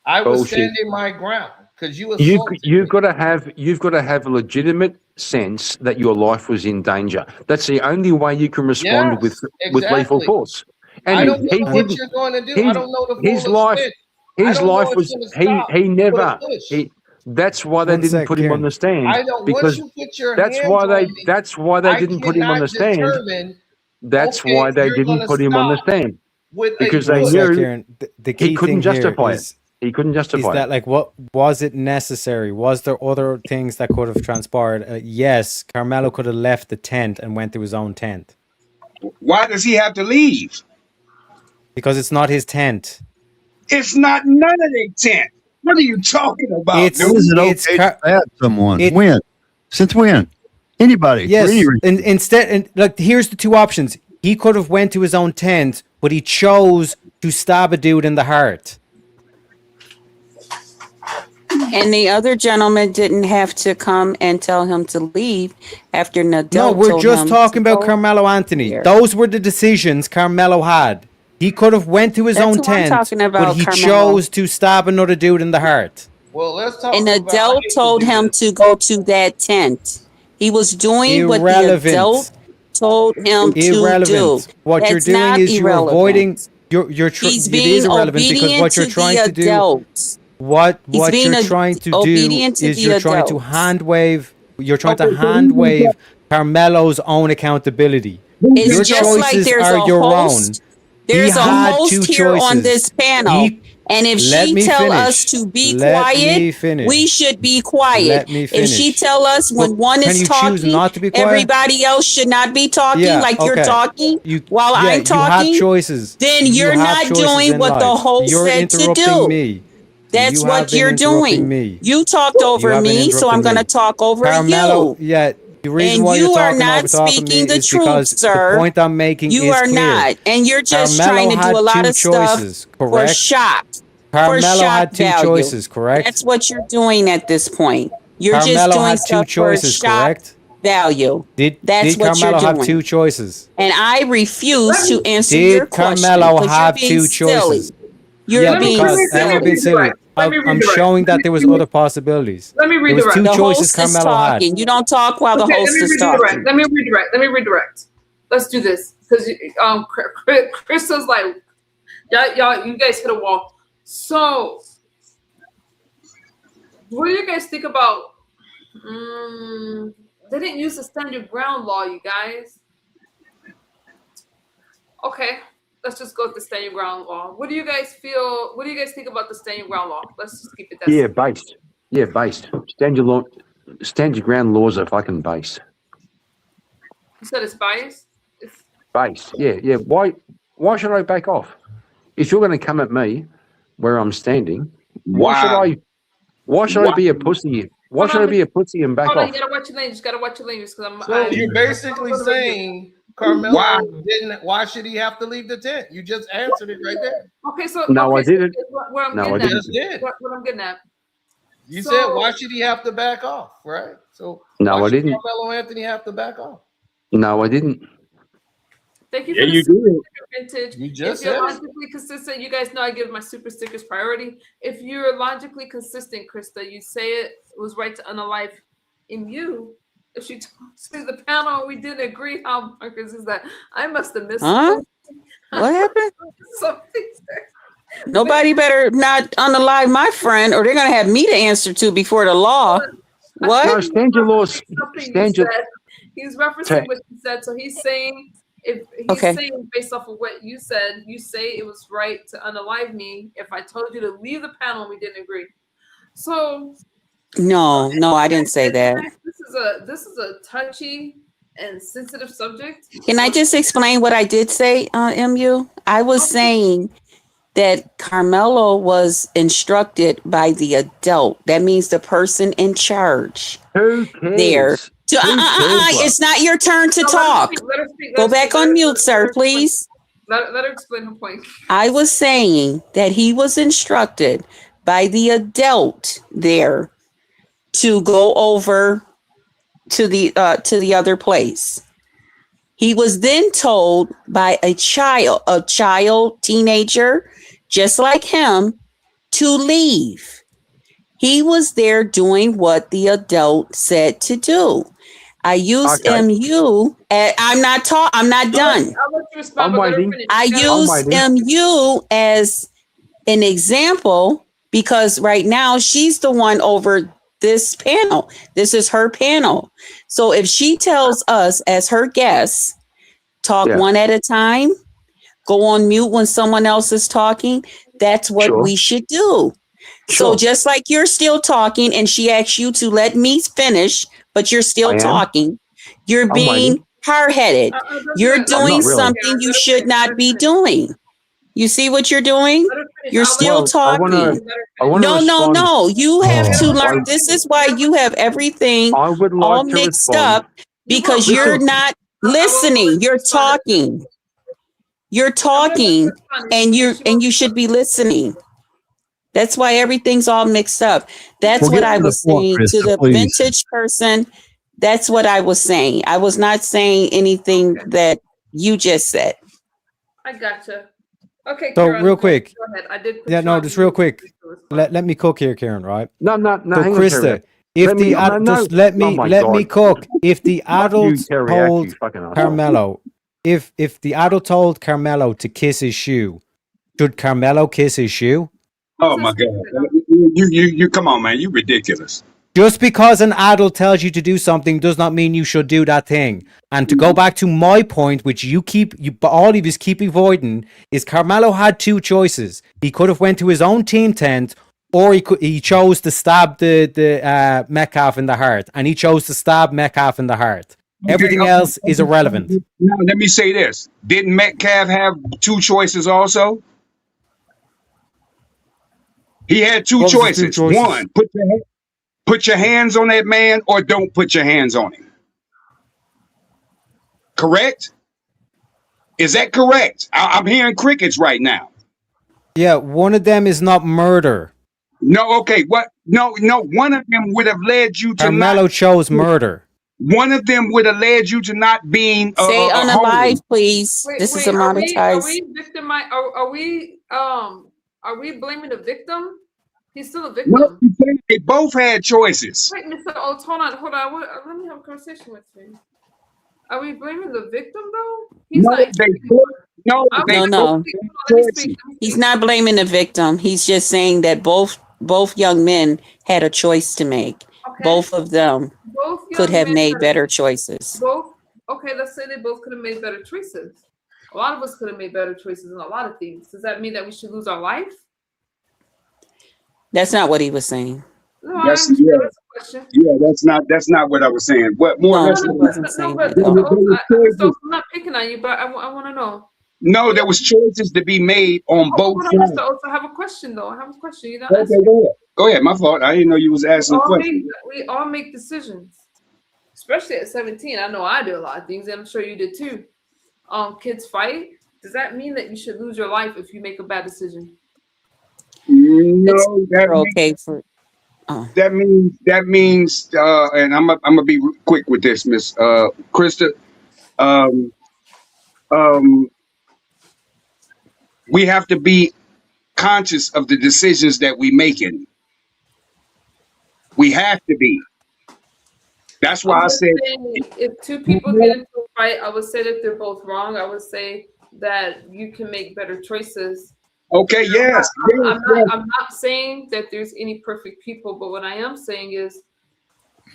I was Bullshit. standing my ground because you assaulted me. You've got to have a legitimate sense that your life was in danger. That's the only way you can respond with lethal exactly. force. And I don't know he what didn't. you're going to do. I don't know the His full life. extent. His I don't life know was. it's gonna stop. He never. Put a push. That's why they One didn't sec, put him on Kieran. the stand. I know because once you put your that's hands why on they. me, That's why they I didn't put him on the cannot stand. determine, That's okay, why they you're didn't gonna put him on the stop stand with because a they One sec, knew Kieran. The key he couldn't thing here justify it. is He couldn't justify that it. like, what was it necessary? Was there other things that could have transpired? Yes, Carmelo could have left the tent and went to his own tent Why does he have to leave? because it's not his tent. It's not none of their tent. What are you talking about, It's dude? When is it it's okay to stab someone? it- When? Since when? Anybody? For any yes. reason. And instead, and like, here's the two options. He could have went to his own tent, but he chose to stab a dude in the heart. And the other gentleman didn't have to come and tell him to leave after an No, adult we're told just him talking to about go Carmelo Anthony. here. Those were the decisions Carmelo had. He could have went to his That's own who I'm tent, talking but about, he Carmelo. chose to stab another dude in the heart. well, let's talk An about adult told him to go to that tent. He was doing what the Irrelevant. adult told him to do. Irrelevant. What you're That's doing not is you're irrelevant. avoiding. He's it is being irrelevant because obedient what you're to trying the to do. adult. what being you're trying to do obedient to is the you're trying to adults. hand wave. You're trying Okay, to so hand wave Carmelo's own accountability. It's Your just like choices there's are a your own. host. He There's a had host two here on choices. this panel, and if Let she me tell us finish. to be Let quiet, me finish. we should be quiet. Let me If she finish. tell us when But one can is you choose talking, not to be quiet? everybody else should not be talking Yeah. like you're Okay. talking You. while Yeah. I'm You have talking, choices. then You you're have not choices doing in what the life. host You're said to interrupting do. me. That's You have what been you're interrupting doing. me. You talked You over have been me, so I'm interrupting going to me. talk over Carmelo, you. yeah, the reason And why you're you are talking over not top of me speaking the is truth, because the sir. point I'm making You is are clear. not. And you're just Carmelo trying to do had a lot two of stuff choices, for correct? shock, for Carmelo shock had two value. choices, correct? That's what you're doing at this point. You're just Carmelo doing had two stuff for choices, shock correct? value. Did That's what you're Carmelo have doing. two choices? And I refuse to answer your Did question Carmelo because you're have being two silly. choices? You're Yeah, being because I'm not being silly. I'm showing that there was other possibilities. Let me There was two redirect. The choices host is Carmelo had. talking. You don't talk while the Okay, let host me is redirect. talking. Let me redirect. Let me redirect. Let's do this because Krista's like, y'all, you guys hit a wall. So, what do you guys think about? They didn't use the stand your ground law, you guys. Okay, let's just go with the stand your ground law. What do you guys feel? What do you guys think about the stand your ground law? Let's just keep it that. Yeah, based. Yeah, based. Stand your ground laws are fucking based. You said it's biased. It's Based. Yeah. Why should I back off? If you're going to come at me where I'm standing, why should Wow. I be a pussy? Why should I be a pussy and back hold on, off? you gotta watch your language. Gotta watch your language because So you're basically saying Carmelo Wow. didn't. Why should he have to leave the tent? You just answered it right there. Okay, so No, okay, I didn't. So what I'm No, I getting at. didn't. What I'm getting at. You So- said why should he have to back off, right? So No, why I should didn't. Carmelo Anthony have to back off? No, I didn't. Thank you Yeah, for the you super do. sticker vintage. You just If you're said it. logically consistent, you guys know I give my super stickers priority. If you're logically consistent, Krista, you say it was right to unalive in you. If she talks to the panel, we didn't agree. How Marcus is that? I must have missed Huh? something. What happened? Something. Nobody better not unalive my friend, or they're going to have me to answer to before the law. No, What? stand your laws. Something you Stand your. said. He's referencing what you said. So he's saying if he's Okay. saying based off of what you said, you say it was right to unalive me if I told you to leave the panel and we didn't agree. So No, I didn't say that. this is a touchy and sensitive subject. Can I just explain what I did say, MU? I was saying that Carmelo was instructed by the adult. That means the person in charge. Who cares? There. Who cares, It's not your turn to No, talk. let her speak, Go back on mute, sir, please. Let her explain her point. I was saying that he was instructed by the adult there to go over to the other place. He was then told by a child, teenager, just like him, to leave. He was there doing what the adult said to do. I used MU. I'm not done. I'll let you respond, I'm but let her waiting. finish. I used MU as an example because right now she's the one over this panel. This is her panel. So if she tells us as her guests, talk one at a time, go on mute when someone else is talking, that's what we should do. So just like you're still talking and she asks you to let me finish, but you're still talking, you're being hard-headed. You're doing something you should not be doing. You see what you're doing? You're still talking. No. You have to learn. This is why you have everything all mixed up because you're not listening. You're talking. You're talking and you should be listening. That's why everything's all mixed up. That's what I was saying to the vintage person. That's what I was saying. I was not saying anything that you just said. I gotcha. Okay, So Karen, real quick. Go ahead. I did. Yeah, no, just real quick. Let me cook here, Karen. Right? No. So hang on, Krista, Terry. if Let me- the no, no. just let Oh me my let me God. cook. If the Fuck you, adults teriyaki, told fucking asshole. Carmelo, if the adult told Carmelo to kiss his shoe, should Carmelo kiss his shoe? Oh my God. You come on, man. You ridiculous. Just because an adult tells you to do something does not mean you should do that thing. And to go back to my point, which all of you keep avoiding, is Carmelo had two choices. He could have went to his own team tent, or he chose to stab the Metcalf in the heart, and he chose to stab Metcalf in the heart. Everything else is irrelevant. Now let me say this: didn't Metcalf have two choices also? He had two What was his two choices. choices? One, put your hands on that man, or don't put your hands on him. Correct? Is that correct? I'm hearing crickets right now. Yeah, one of them is not murder. No, okay. What? No. One of them would have led you to Carmelo chose murder. One of them would have led you to not being Stay unalive, homeless. please. This is a monetized. Are we blaming the victim? He's still a No, victim. they both had choices. Wait, Mr. Oates, hold on. Let me have a conversation with you. Are we blaming the victim though? He's not. No. He's not blaming the victim. He's just saying that both young men had a choice to make. Okay. Both of them could have made better choices. Okay, let's say they both could have made better choices. A lot of us could have made better choices in a lot of things. Does that mean that we should lose our life? That's not what he was saying. No, That's that's a question. Yeah, that's not what I was saying. What more? No, or less, he wasn't saying that. I'm not picking on you, but I want to know. No, there was choices to be made on both Hold on, sides. Mr. Oates, I have a question though. I have a question. You don't Okay, answer. go ahead. My fault. I didn't know you was asking a question. We all make decisions, especially at 17. I know I do a lot of things, and I'm sure you did too. Kids fight. Does that mean that you should lose your life if you make a bad decision? No, that means, and I'm gonna be quick with this, Miss Krista. We have to be conscious of the decisions that we making. We have to be. That's why I said if two people get into a fight, I would say that they're both wrong. I would say that you can make better choices. Okay, yes. I'm not saying that there's any perfect people, but what I am saying is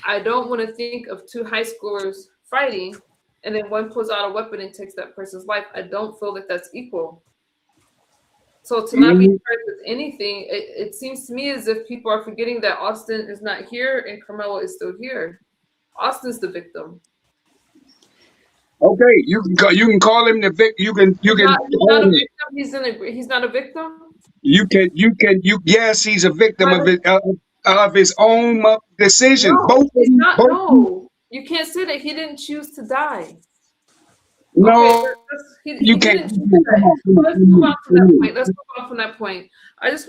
I don't want to think of two high schoolers fighting and then one pulls out a weapon and takes that person's life. I don't feel that that's equal. So to not be charged with anything, it seems to me as if people are forgetting that Austin is not here and Karmelo is still here. Austin's the victim. Okay, you can call him the victim. He's not a victim. He's not a victim. Yes, he's a victim of his own decision. No, Both he's not. both, No, you can't say that he didn't choose to die. No, Okay, you he can't. didn't choose to die. Let's move on from that point. Let's move on from that point. I just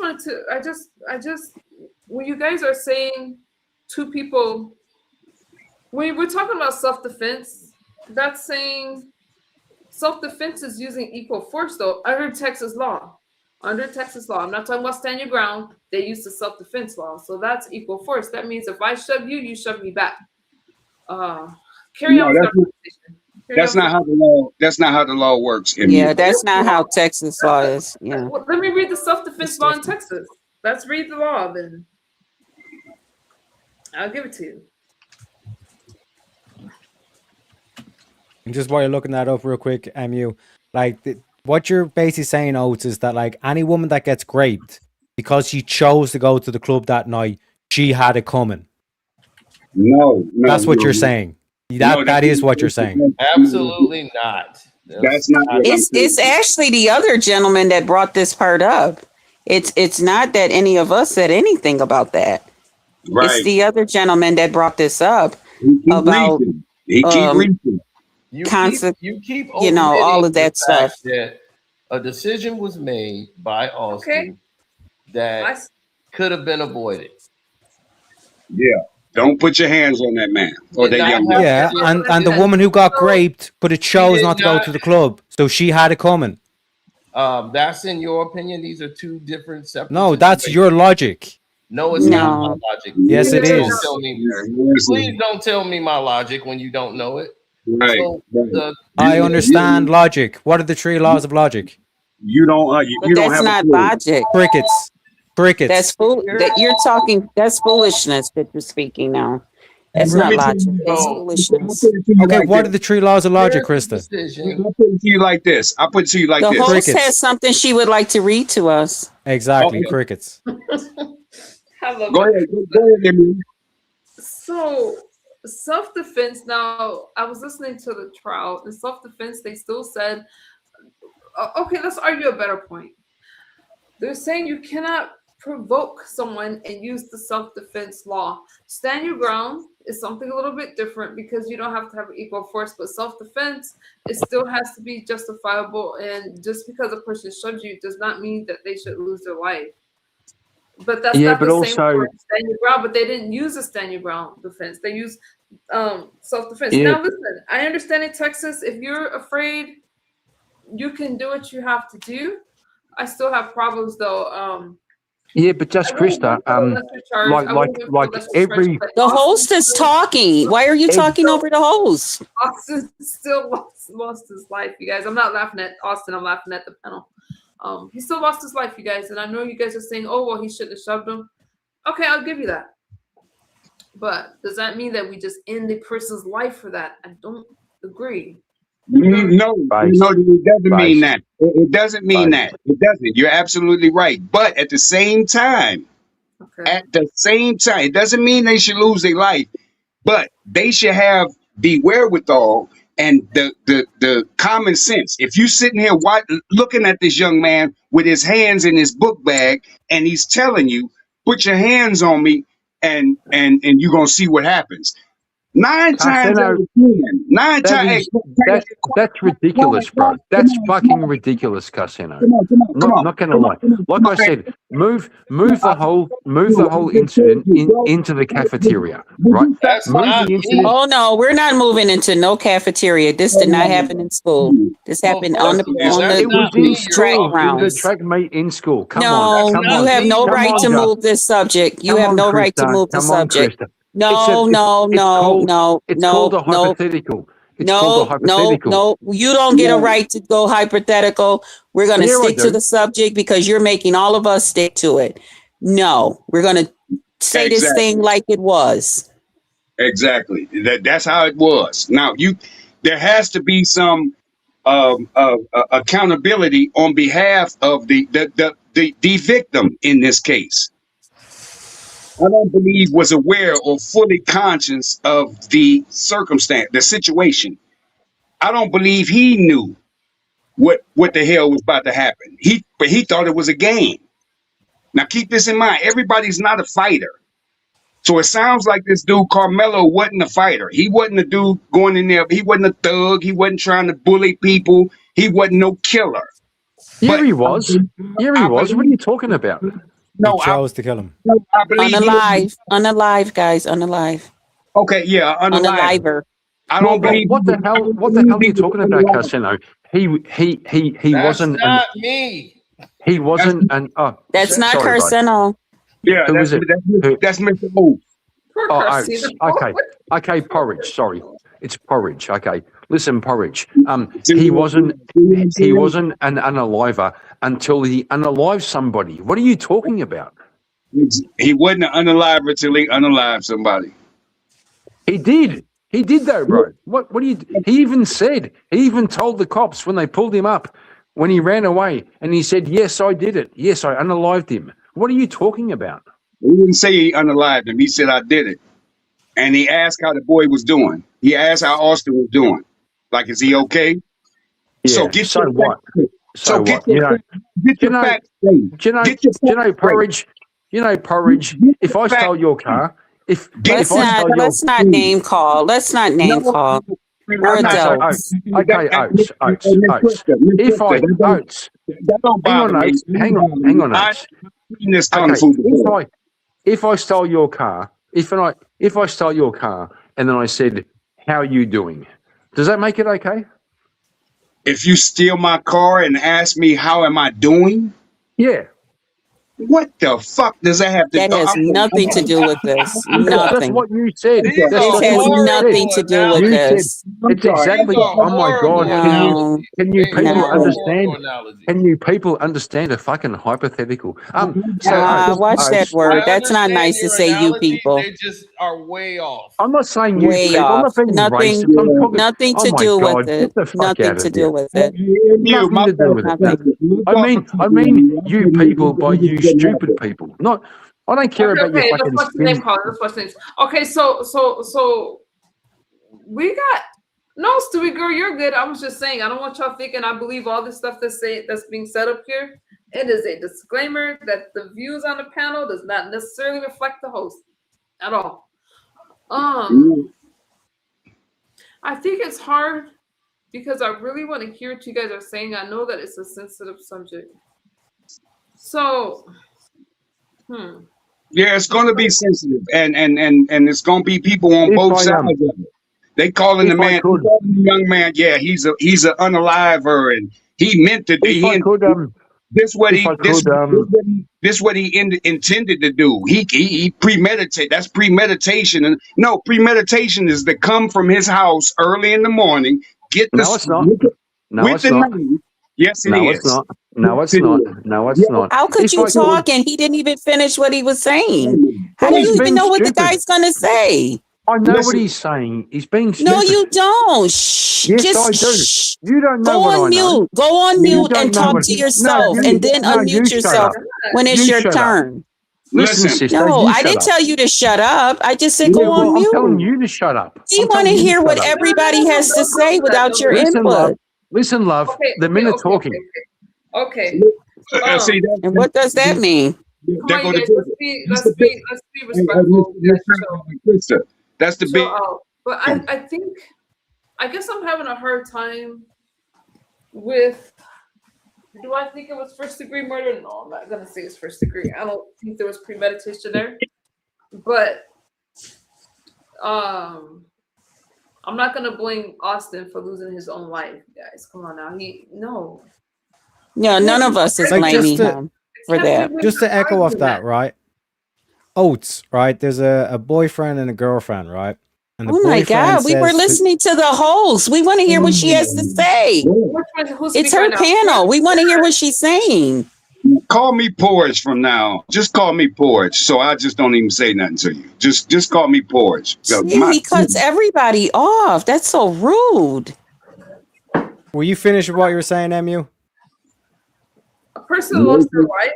when you guys are saying two people, when we're talking about self-defense, that's saying self-defense is using equal force though under Texas law. Under Texas law, I'm not talking about stand your ground. They use the self-defense law, so that's equal force. That means if I shove you, you shove me back. Carry on with our conversation. That's not how the law. That's not how the law works. Yeah, that's not how Texas law is. Yeah. Well, let me read the self-defense law in Texas. Let's read the law then. I'll give it to you. And just while you're looking that up real quick, MU, what you're basically saying, Oates, is that like any woman that gets raped because she chose to go to the club that night, she had it coming. No, that's what you're saying. That is what you're saying. Absolutely not. That's not. It's actually the other gentleman that brought this part up. It's not that any of us said anything about that. Right. It's the other gentleman that brought this up about he keep reaching. You keep all of that stuff. That a decision was made by Austin that could have been avoided. Yeah. Don't put your hands on that man or that young man. Yeah, and the woman who got raped, but it chose not to go to the club, so she had it coming. That's in your opinion. These are two different separate. No, that's your logic. No, it's not my logic. Yes, it is. Please don't tell me my logic when you don't know it. Right. So I understand logic. What are the three laws of logic? You don't. You don't have not logic. Crickets. Crickets. That you're talking. That's foolishness that you're speaking now. That's Let not me tell logic. you, That's I'll foolishness. put it to you Okay, like what this. are the 3 laws of logic, Here's the Krista? decision. I'll put it to you like this. I'll put it to you like The this. host Crickets. has something she would like to read to us. Exactly, Okay, crickets. I love go it. ahead. Go ahead, Emily. So, self-defense. Now, I was listening to the trial. In self-defense, they still said, okay, let's argue a better point. They're saying you cannot provoke someone and use the self-defense law. Stand your ground is something a little bit different because you don't have to have equal force, but self-defense, it still has to be justifiable. And just because a person shoves you does not mean that they should lose their life. But that's Yeah, not but the same for also, stand your ground. But they didn't use a stand your ground defense. They used self-defense. yeah, Now, listen, I understand in Texas, if you're afraid, you can do what you have to do. I still have problems though. yeah, but I just would have Krista, went for the lesser charge. I would have went for the like lesser charge, every, but The Austin host is still, talking. Why are you talking over the host? Austin still lost his life, you guys. I'm not laughing at Austin. I'm laughing at the panel. He still lost his life, you guys. And I know you guys are saying, "Oh, well, he shouldn't have shoved him." Okay, I'll give you that. But does that mean that we just end a person's life for that? I don't agree. No, it doesn't mean that. It doesn't mean Right. that. It doesn't. You're absolutely right. But at the same time, it doesn't mean they should lose their life, but they should have the wherewithal and the common sense. If you sitting here looking at this young man with his hands in his book bag and he's telling you, put your hands on me and you're gonna see what happens. 9 times out Carsino, of 10, nine that times. is that's ridiculous, bro. That's fucking ridiculous, Carsino. Not gonna lie. Like I said, move the whole incident into the cafeteria, right? That's Move not the incident. Oh no, we're not moving into no cafeteria. This did not happen in school. This happened on the It was in track school. It was grounds. a track meet in school. Come No, on, come you on. have no Come right on, to Gus. move this subject. You Come have on, no right to Krista. move the Come on, subject. Krista. No, It's called a hypothetical. It's called a hypothetical. no. You don't get a right to go hypothetical. We're going to Yeah, I stick to do. the subject because you're making all of us stick to it. No, we're going to say this Exactly. thing like it was. Exactly. That's how it was. Now there has to be some accountability on behalf of the victim in this case. I don't believe was aware or fully conscious of the circumstance, the situation. I don't believe he knew what the hell was about to happen. But he thought it was a game. Now keep this in mind. Everybody's not a fighter. So it sounds like this dude Karmelo wasn't a fighter. He wasn't a dude going in there. He wasn't a thug. He wasn't trying to bully people. He wasn't no killer. Yeah, he was. Yeah, he was. What are you talking about? No, He chose to kill him. I believe Unalive, guys, unalive. Okay, yeah, Unaliver. I don't believe. What the hell are you talking about, Cassino? He That's wasn't not me. He wasn't an. Oh, That's not sorry, bud. Carcino. Yeah, Who was it? That's Mr. O. Oh, Oates. Okay, Porridge. Sorry, it's Porridge. Okay, listen, Porridge. He wasn't an unaliver until he unalived somebody. What are you talking about? He wasn't an unaliver until he unalived somebody. He did. He did though, bro. What do you? He even said. He even told the cops when they pulled him up when he ran away, and he said, "Yes, I did it. Yes, I unalived him." What are you talking about? He didn't say he unalived him. He said, "I did it." And he asked how the boy was doing. He asked how Austin was doing. Like, is he okay? Yeah. So get So your what? So get what? your facts straight. Do you know, Porridge? You know, Porridge. If I stole your car, Let's not name call. Let's not name call. We're adults. Okay, Oates. If I Oates, hang on, Oates. Okay, if I stole your car, if I stole your car, and then I said, "How are you doing?" Does that make it okay? If you steal my car and ask me how am I doing, yeah, What the fuck does that have to That do? has nothing to do with this. That's Nothing. what you said. These That's This are just has what you said. nothing horrible to do with You said this. I'm it's sorry. exactly. These are Oh my God! horrible No, Can you These people are no. understand? horrible analogies. Can you people understand a fucking hypothetical? So Watch that Oates, word. I That's not understand nice to your say, you analogies. people. They just are way off. I'm not saying you Way people. I'm off. not being Nothing, racist. I'm talking. nothing Oh to my do with God! Get it. the fuck Nothing out to of do here. with it. Nothing to do with it. Nothing. I mean you people by you stupid people. Not. I don't care about your Okay. Let's fucking watch the name skins. calling. Let's watch names. Okay, so we got no, Stewie girl, you're good. I was just saying, I don't want y'all thinking I believe all this stuff that's being said up here. It is a disclaimer that the views on the panel does not necessarily reflect the host at all. I think it's hard because I really want to hear what you guys are saying. I know that it's a sensitive subject. So, Yeah, it's going to be sensitive, and it's going to be people on If both I sides of it. They calling the if I man, could, the young man. Yeah, he's an unaliver, and he meant to. if I could, This what if he I could, intended to do. He premeditate. That's premeditation, and no, premeditation is to come from his house early in the morning, get no, this it's not. No, with it's the not. knife. Yes, it No, it's is. not. No, it's Yes, it not. is. No, it's Yes, not. How could If you I could, talk and he didn't even finish what he was saying? How well, do he's you even being know what the stupid. guy's going to say? I know what listen. he's saying. He's being stupid. No, you don't. Shh. Yes, Just I do. shh. You don't know Go what on I know. mute. Go on You mute don't and know talk what. to No, yourself you. and then No, you unmute shut yourself up. when it's You your shut up. turn. Listen, Listen. sister, No, you I shut didn't up. tell you to shut up. I just said Yeah, go well, on I'm telling mute. you to shut up. We I'm want telling to you to hear what shut up. everybody has to say without your Listen, love. input. Listen, love. The men are talking. Okay. See that? And what does that mean? Come There on, go you the guys. That's the big. Let's be respectful. Krista, that's the Chill big. out. But I think I guess I'm having a hard time with. Do I think it was first degree murder? No, I'm not gonna say it's first degree. I don't think there was premeditation there. But I'm not gonna blame Austin for losing his own life, guys. Come on now. Yeah, none of us is Like blaming him for that. just to echo off that, right? Oates, right? There's a boyfriend and a girlfriend, right? And the Oh my boyfriend God, we were says listening to the host. We want to hear what she has to say. Who's It's speaking her right now? panel. We want to hear what she's saying. Call me Porridge from now. Just call me Porridge. So I just don't even say nothing to you. Just call me Porridge. Yeah, he cuts everybody off. That's so rude. Were you finished with what you were saying, MU? A person lost their wife.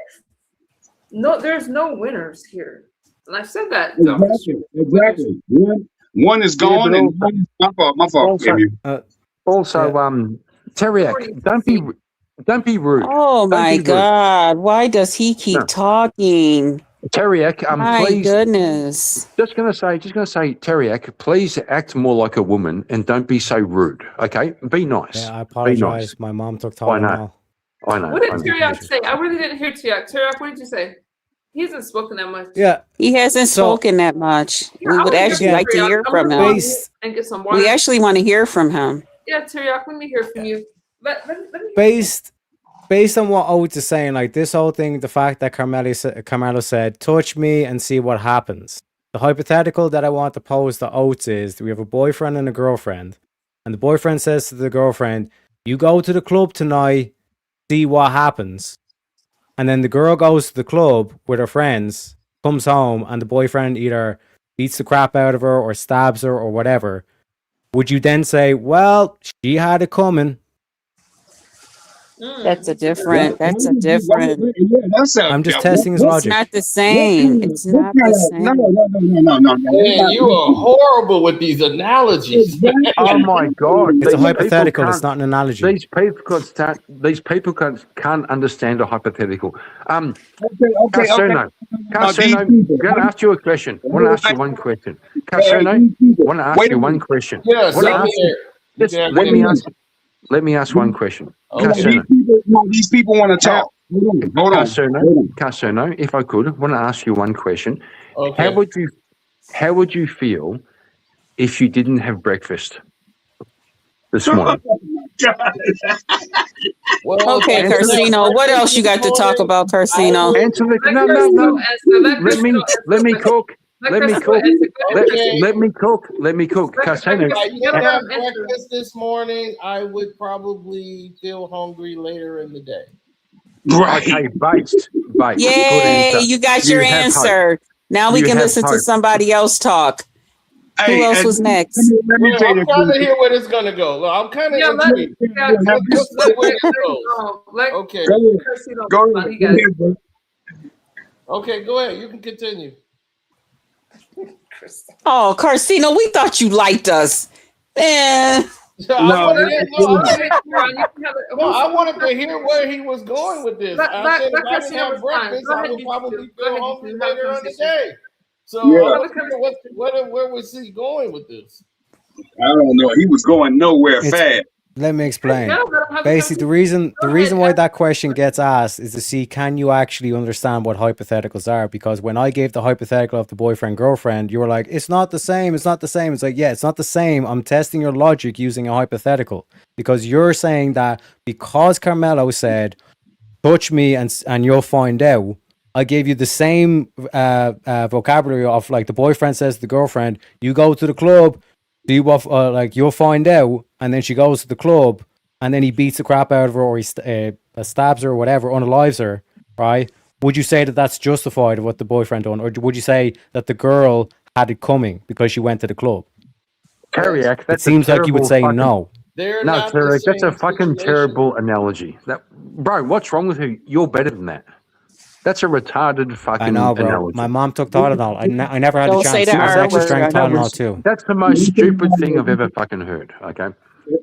No, there's no winners here. And I've said that. Exactly. One is gone, and one is my fault. My fault. Also, Teriak, don't be rude. Oh my God. Why does he keep talking? Teriak, My please. goodness. Just gonna say, Teriak, please act more like a woman and don't be so rude. Okay, be nice. Yeah, I Be apologize. nice. My mom took I Tylenol. know. I know. What did I know. Teriak say? I really didn't hear Teriak. Teriak, what did you say? He hasn't spoken that much. Yeah. He hasn't So- spoken that much. Yeah, We I would wanna actually hear like to Teriak. hear I'm from gonna go him. on mute and get some water. We actually want to hear from him. Yeah, Teriak, let me hear from you. Let me Based on what Oates is saying, like this whole thing, the fact that Karmelo said, touch me and see what happens. The hypothetical that I want to pose to Oates is that we have a boyfriend and a girlfriend, and the boyfriend says to the girlfriend, you go to the club tonight, see what happens. And then the girl goes to the club with her friends, comes home, and the boyfriend either beats the crap out of her or stabs her or whatever. Would you then say, well, she had it coming? That's a different. I'm just testing his logic. It's not the same. It's not the same. No. Man, you are horrible with these analogies. Oh my God! It's a These hypothetical. people It's not an analogy. These people can't understand a hypothetical. Carsuno, I'm going to ask you a question. I want to ask you one question. Carsuno, I want to ask you one question. Yes, Let me ask one question. These people want to talk. Hold on. Carsuno, if I could, I want to ask you one question. Okay. How would you feel if you didn't have breakfast this morning? Well, Okay, that's the next Carsino. What else you got to talk component. about, Carsino? Answer the Let no. Cressino answer. Let Let me Cressino answer let the me question. cook. Let Let me Cressino cook. answer. Go ahead, Okay. Cressino. Let me cook. Let me cook. Let Casino. If I Cressino, didn't let have him answer. breakfast this morning, I would probably feel hungry later in the day. Okay, based. Good Yay, answer. you got your You have hope. answer. Now we You can have listen to hope. somebody else talk. Who Hey, else was let next? me Well, say I'm this. trying to hear where this is going to go. Look, I'm kind of Yeah, intrigued. Let's see where this goes. let Okay. Cressino Go respond. He got it. ahead, bro. Okay, go ahead. You can continue. Oh, Carsino, we thought you liked us. Man. I No, wanted to know. No, I wanted to hear where he was going with this. I said if I didn't Cressino have respond. breakfast, Go I ahead, would you probably two. Go feel ahead, you hungry two. Have a later on the conversation. day. So yeah. I want to hear where was he going with this? I don't know. He was going nowhere It's fast. let me explain. Yeah, let him have the Basically, the reason why that question gets asked is to see can you actually understand what hypotheticals are? Because when I gave the hypothetical of the boyfriend girlfriend, you were like, "It's not the same. It's not the same." It's like, yeah, it's not the same. I'm testing your logic using a hypothetical because you're saying that because Carmelo said, "Touch me and you'll find out." I gave you the same vocabulary of like the boyfriend says to the girlfriend, "You go to the club, see what like you'll find out," and then she goes to the club, and then he beats the crap out of her, or he stabs her, or whatever, unalives her. Right? Would you say that that's justified of what the boyfriend done, or would you say that the girl had it coming because she went to the club? Carriac, It that's a seems like you would terrible say fucking. no. They're No, not the Carriac, that's a same fucking situation. terrible analogy. Bro, what's wrong with you? You're better than that. That's a retarded fucking I know, bro. analogy. My mom took Tylenol. I never had the Don't say chance. the She was R extra word. strength Tylenol too. That's the most stupid thing I've ever fucking heard. Okay.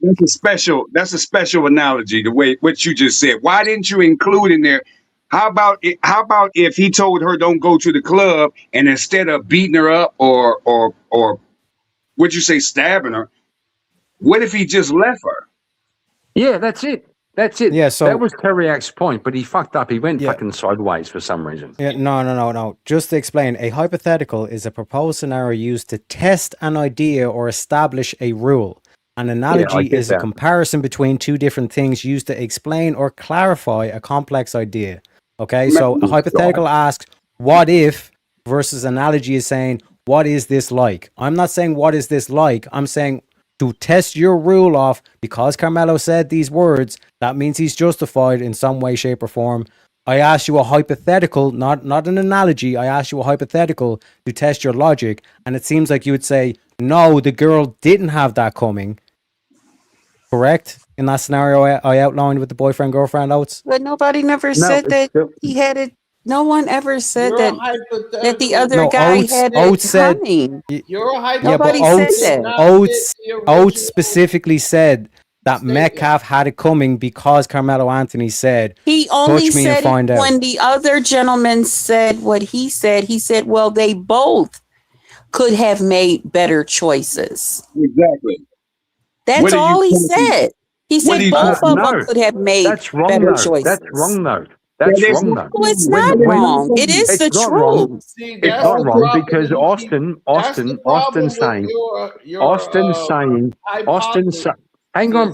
That's a special analogy. The way what you just said. Why didn't you include in there? How about if he told her don't go to the club and instead of beating her up or what'd you say stabbing her? What if he just left her? Yeah, that's it. That's it. Yeah, That so was Carriac's point, but he fucked up. He went yeah. fucking sideways for some reason. Yeah, no. Just to explain, a hypothetical is a proposed scenario used to test an idea or establish a rule. An Yeah, I analogy get is a that. comparison between two different things used to explain or clarify a complex idea. Okay, so a hypothetical asks, what if, versus analogy is saying, what is this like? I'm not saying, what is this like? I'm saying, to test your rule off, because Carmelo said these words, that means he's justified in some way, shape, or form. I asked you a hypothetical, not an analogy. I asked you a hypothetical to test your logic, and it seems like you would say, no, the girl didn't have that coming. Correct? In that scenario I outlined with the boyfriend girlfriend outs. But nobody never No, said it's that still. he had it. No one ever said Your that the hypothetical. other No, guy had it Oates said, coming. Your yeah, but Nobody said hypothetical did that. not fit the Oates original specifically said that statement. Metcalf had it coming because Carmelo Anthony said, He only touch me and said it find out. when the other gentleman said what he said. He said, well, they both could have made better choices. Exactly. That's What are you all he talking? said. He What are said you both of them No, could have made that's wrong better though. That's choices. wrong though. That That's is wrong not though. No, it's wrong. not That is not wrong. It wrong. is It's the not wrong. truth. See, It's that's not the wrong problem. because That's the problem with Austin hypothesis. hang on,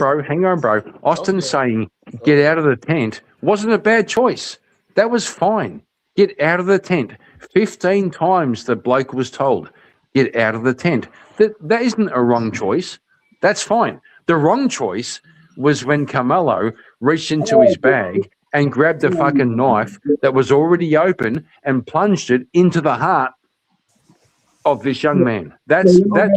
bro. Austin saying get out of the tent wasn't a bad choice. That was fine. Get out of the tent. 15 times the bloke was told, get out of the tent. That isn't a wrong choice. That's fine. The wrong choice was when Carmelo reached into his bag and grabbed a fucking knife that was already open and plunged it into the heart of this young man. That's that.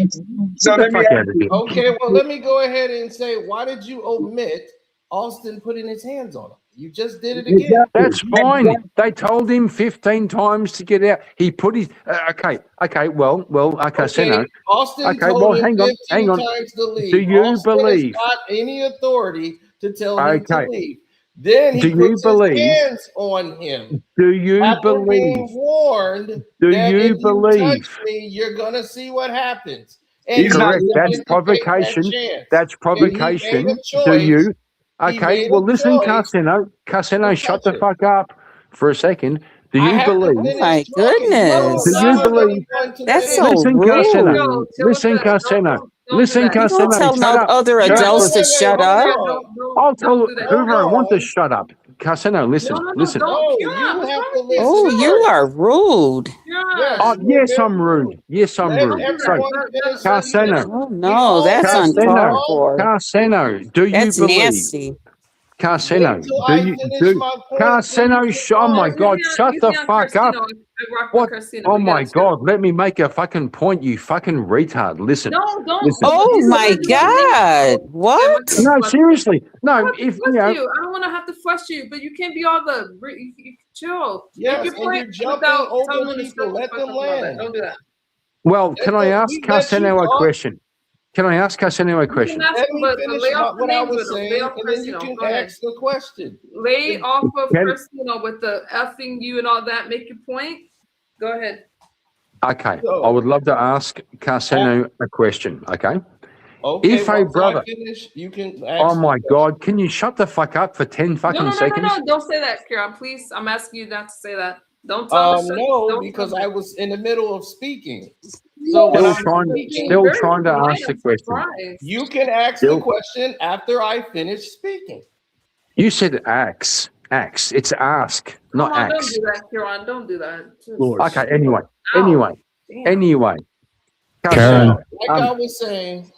So Get the let me fuck ask out of here. Okay, well, let me go ahead and say, why did you omit Austin putting his hands on him? You just did it again. That's fine. They told him 15 times to get out. He put his okay. Well, Seno. Austin Okay, told well, him hang 15 on. times to leave. Do you Austin has believe? got any authority to tell him to Okay. leave. Then Do he you puts his believe? hands on him. Do you After being believe? warned Do that you if you touch believe? me, you're gonna see what happens. And He's he not. Correct. That's decided to take that provocation. chance. That's And he made a provocation. Do choice. you? He Okay. made Well, a listen, choice Casino, to shut touch the her. fuck up for a second. Do I you have to believe? Oh finish my talking. You don't Do goodness. you allow believe? anyone to That's finish. so Listen, Casino. rude. Listen, Casino. listen, You don't Carsano, tell shut no up. other Shut up. adults to shut up. I'll tell Don't do that. whoever I want to Hold on. shut up. Carsano, listen, No, listen. don't. No, Kieran, you what's have wrong to with you? Oh, listen you first. are rude. Yes, Oh, you're yes, very I'm rude. rude. Yes, I'm Let rude. So, everyone finish what he Carsano, is. Oh We no, all that's have to uncalled Carsano, talk. for. Carsano, do you That's believe? nasty. Carsano, Wait till do I you finish my point. Carsano? Oh my Oh, God! Shut he's the on fuck up! Carcino. I rock What? with Carcino. Oh We my gotta chill. God! Let me make a fucking point. You fucking retard! Listen. No, don't. Listen. Oh He's my gonna do everything. God. What? No, seriously. I No, don't have to if you flush know. you. I don't want to have to flush you, but you can't be all the. You chill. Yes, Make your and point you're jumping without over telling them to people. shut the Let fuck them up and all that. land. Don't do that. Well, can I ask We let you Carsano a talk. question? Can I ask Carsano a You can question? ask Let him, me but finish lay off the what I names was with him. Lay saying, off and then you Carcino. can Go ahead. ask the question. Lay off of Can- Carcino with the effing you and all that. Make your point. Go ahead. Okay, So- I would love to ask Carsano a question. Okay. Okay, If a once brother. I finish, you can ask. Oh my God! Can you shut the fuck up for 10 fucking No. seconds? Don't say that, Kieran. Please, I'm asking you not to say that. Don't tell him to shut. No, Don't because tell him. I was in the middle of speaking. So when I'm speaking, Still trying to ask the question. Surprised. you can ask Still- the question after I finish speaking. You said axe. Axe. It's ask, not Come on, don't axe. do that, Kieran. Don't do that. Just- Okay. Anyway. Ow. Anyway. Karen. Like I was saying,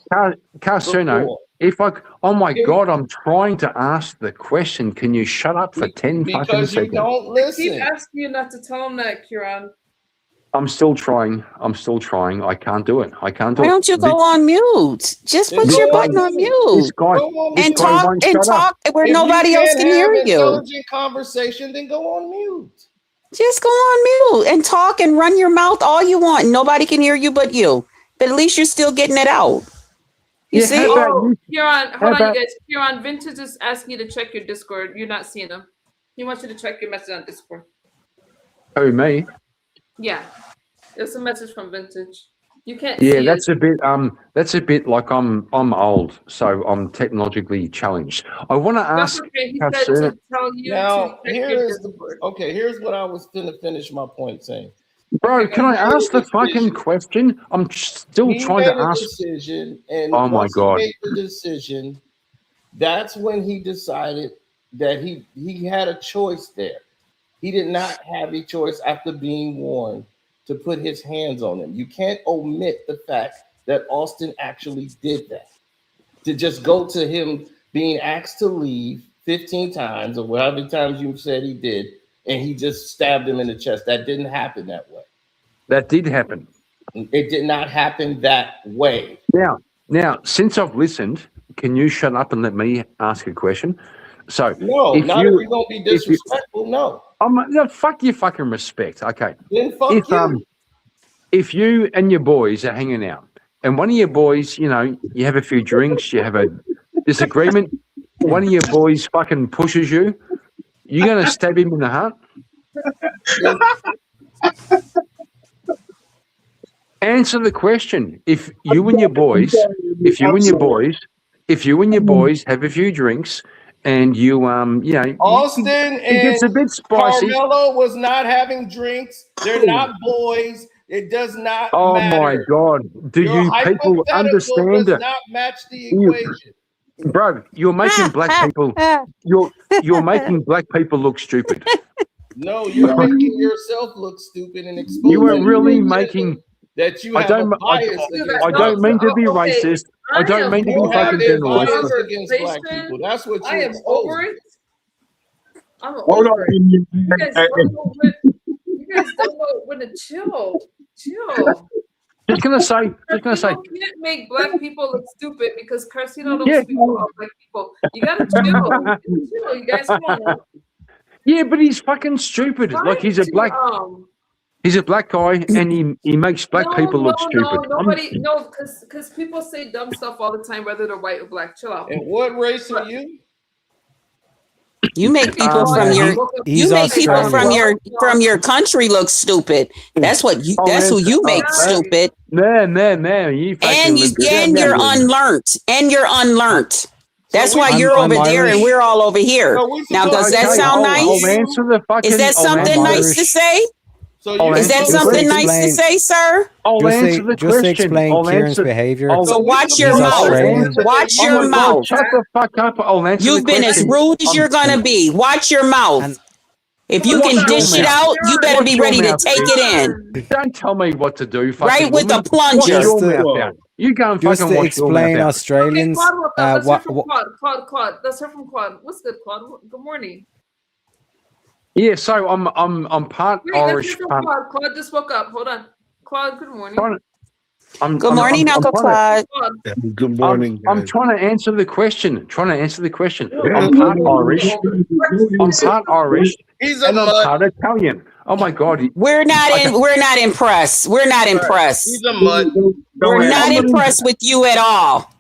Carsano, before. if I, oh my God, I'm trying to ask the question. Can you shut up for 10 fucking because you seconds? don't I keep listen. asking you not to tell him that, Kieran. I'm still trying. I can't do it. I can't do Why it. don't you go on mute? Just Then put go your on button on mute. This mute guy, Go on this and mute. guy talk won't and shut up. talk where If nobody you else can't can have hear you. intelligent conversation, then go on mute. Just go on mute and talk and run your mouth all you want. Nobody can hear you but you. But at least you're still getting it out. You Yeah, see? how about Oh, you? Kieran, How hold on, about- you guys. Kieran, Vintage is asking you to check your Discord. You're not seeing him. He wants you to check your message on Discord. Oh, me? Yeah. It's a message from Vintage. You can't Yeah, see that's it. a bit like I'm old, so I'm technologically challenged. I want to That's ask okay. He said Carsano. to tell you Now, to check your here's Discord. here's what I was going to finish my point saying. Bro, can I ask the decision. fucking question? I'm still He trying made to a ask. decision, and Oh my once he God. made the decision, that's when he decided that he had a choice there. He did not have a choice after being warned to put his hands on him. You can't omit the fact that Austin actually did that. To just go to him being asked to leave 15 times or however times you said he did, and he just stabbed him in the chest. That didn't happen that way. That did happen. It did not happen that way. Now, since I've listened, can you shut up and let me ask a question? So, No, if not you, if you're gonna be disrespectful. No, no, fuck your fucking respect. Okay. then fuck you. If you and your boys are hanging out, and one of your boys, you know, you have a few drinks, you have a disagreement, one of your boys fucking pushes you, you're gonna stab him in the heart? Answer the question. If you and your boys have a few drinks and you you know, Austin it gets and a bit spicy. Carmelo was not having drinks. They're not boys. It does not Oh matter. my God. Do Your you people hypothetical understand does it? not match the equation. Bro, you're making black people you're making black people look stupid. No, you're making yourself look stupid and exposing You are really your agenda making that you I have a don't bias against. I don't mean to be Okay, racist. I I don't am mean to be You have fucking a bias generalist. against black people. That's what I you're am over exposing. it. I'm Hold over it. on. You guys don't know when. You guys don't know when to chill. Chill. Just gonna say. Carcino can't make black people look stupid because Carcino don't Yeah. speak for all black people. You gotta chill. You gotta chill. You guys, come on. Yeah, but he's fucking stupid. Like he's a black guy and he makes black people look stupid. Nobody, because people say dumb stuff all the time, whether they're white or black. Chill out. And what race are you? You make people from your country look stupid. That's what you. That's who you make stupid. Man, you And you're unlearned. And you're unlearned. That's why you're I'm over there and Irish. we're all over here. Now, does that sound nice? I'll answer the fucking. Is that something nice to say? So I'll Is that answer the something nice to explain- say, sir? I'll Just to, answer the just to question. explain I'll Kieran's answer. behavior. So watch He's your mouth. Australian. Watch Oh your my God! mouth. Shut the fuck up! I'll answer You've the been as question. rude as you're gonna be. Watch your mouth. And If you Watch can your dish it mouth. out, you better Watch be your ready to mouth, take bitch. it in. Don't tell me what to do, fucking Right with woman. a plunger. Wash your Just to- mouth out. You go and just fucking to wash your mouth explain out. Okay, Australians, Claude woke up. Let's hear from what Claude. Let's hear from Claude. What's good, Claude? Good morning. Yeah, so I'm part Wait, let's Irish, hear from part. Claude. Claude just woke up. Hold on. Claude, good morning. Good morning, Uncle Claude. Claude. Good morning, I'm guys. trying to answer the question. I'm part Irish. I'm part Irish. He's a and I'm mutt. part Italian. Oh my God! We're not impressed. We're not impressed. He's a mutt. We're not impressed with you at all.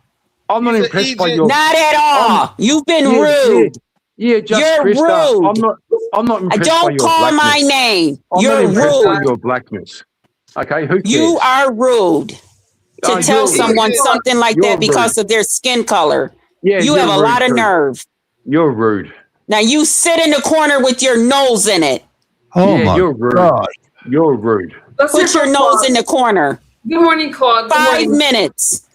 I'm not impressed by your. Not at all. You've been rude. Yeah, just You're Krista. rude. I'm not impressed by Don't your call my blackness. name. I'm not You're impressed by rude. your blackness. Okay, who cares? You are rude to Oh, tell you're someone rude. something like You're that because rude. of their skin color. Yeah, You you're have a rude lot of too. nerve. You're rude. Now you sit in the corner with your nose in it. Oh Yeah, my you're rude. God. You're rude. Let's hear Put your from nose Claude. in the corner. Good morning, Claude. Good 5 morning. minutes.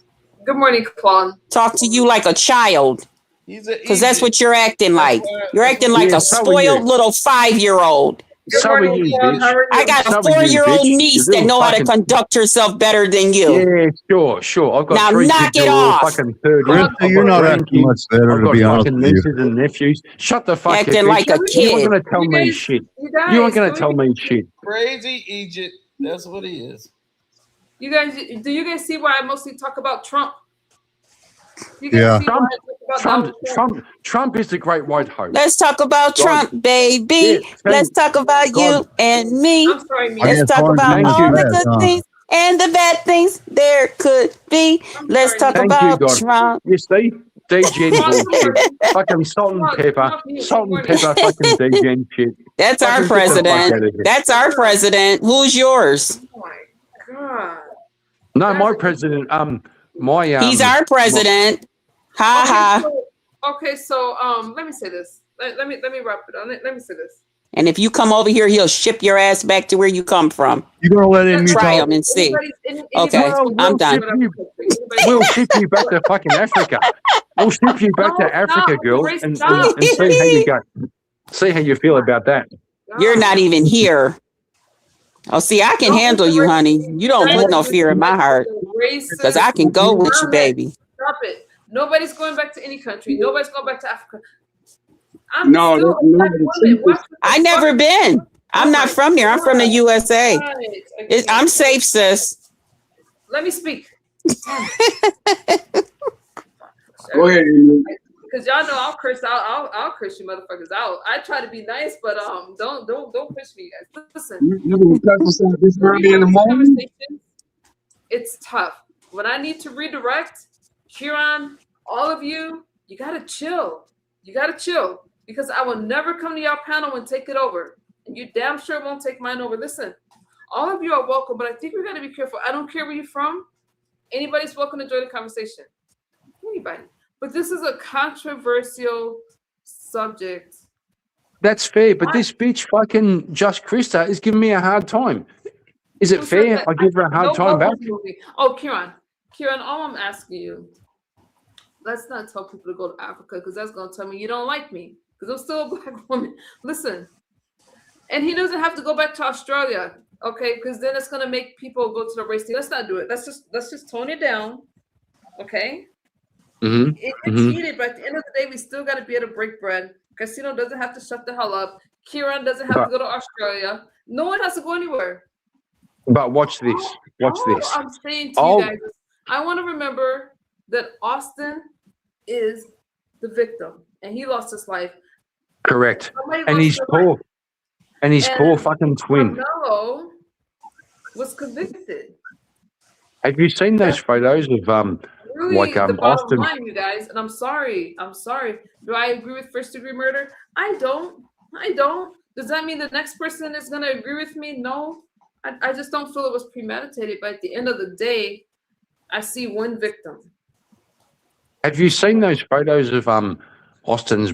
Good morning, Claude. Talk to you like a child. Because that's what you're acting like. You're acting like Yeah, a so are spoiled you. little 5-year-old. Good So are morning, you, Claude. How bitch. are I you? got a So are you, 4-year-old bitch. niece You that little know how to fucking- conduct herself better than you. Yeah, sure. I've got Now 3 knock kids it who are all off. fucking 30. Krista, I've you're got not acting grandkids. much better, I've to got be honest fucking with you. nieces and nephews. Shut the fuck Acting up, like bitch. a You weren't kid. going to tell You me guys- shit. You guys, You weren't going to do tell you- me shit. Crazy Egypt. That's what he is. You guys, do you guys see why I mostly talk about Trump? You guys Yeah. see why I talk about Donald Trump? Trump is the great white hope. Let's talk about God. Trump, baby. Yeah, Let's talk about God. you and me. I'm sorry, I me. Let's guess talk orange about man is all the bad, good huh? things and the bad things there could be. Let's sorry, talk man. Thank you, about God. Trump. You see? Degen Come on, good bullshit. morning. Fucking salt and Come on, pepper. mute. Salt and Good pepper fucking Degen shit. That's our Fucking get the fuck president. out of here. That's our president. Who's yours? Oh my God. No, my president, He's our president. Ha ha. Okay, so let me say this. Let me wrap it on. Let me say this. And if you come over here, he'll ship your ass back to where you come from. You gonna let him Try talk? him and see. Anybody's Okay, Well, I'm done. We'll ship you back to fucking Africa. We'll ship you back to Africa, girl, Grace, and stop. see how you go. See how you feel about that. You're not even here. Oh, see, I can handle you, honey. You don't put no fear in my heart because I can go with you, baby. Stop it. Nobody's going back to any country. Nobody's going back to Africa. No, still a black woman. Watch what the I never been. I'm not from there. I'm from the USA. Right. I'm safe, sis. Let me speak. Go ahead. Because y'all know I'll curse out. I'll curse you motherfuckers out. I try to be nice, but don't push me, guys. Listen. You gonna cut us out this early in the morning? Conversations, it's tough. When I need to redirect, Kieran, all of you, you gotta chill. You gotta chill. Because I will never come to your panel and take it over. And you damn sure won't take mine over. Listen, all of you are welcome, but I think we gotta be careful. I don't care where you're from. Anybody's welcome to join the conversation. Anybody. But this is a controversial subject. That's fair, but this bitch fucking Just Krista is giving me a hard time. Is it Who said fair? that? I give her a hard time back. Oh, Kieran, all I'm asking you, let's not tell people to go to Africa because that's going to tell me you don't like me because I'm still a black woman. Listen, and he doesn't have to go back to Australia, okay? Because then it's going to make people go to the race. Let's not do it. Let's just tone it down, okay? Mm-hmm. It's heated, but at the end of the day, we still got to be able to break bread. Casino doesn't have to shut the hell up. Kieran doesn't have to go to Australia. No one has to go anywhere. But watch this. Watch this. I'm saying to you guys, I want to remember that Austin is the victim, and he lost his life. Correct. Somebody And lost he's their poor. life. And his And poor fucking twin. Karmelo was convicted. Have you seen those photos of Really, the bottom Austin? line, you guys, and I'm sorry. Do I agree with first-degree murder? I don't. Does that mean the next person is going to agree with me? No. I just don't feel it was premeditated, but at the end of the day, I see one victim. Have you seen those photos of Austin's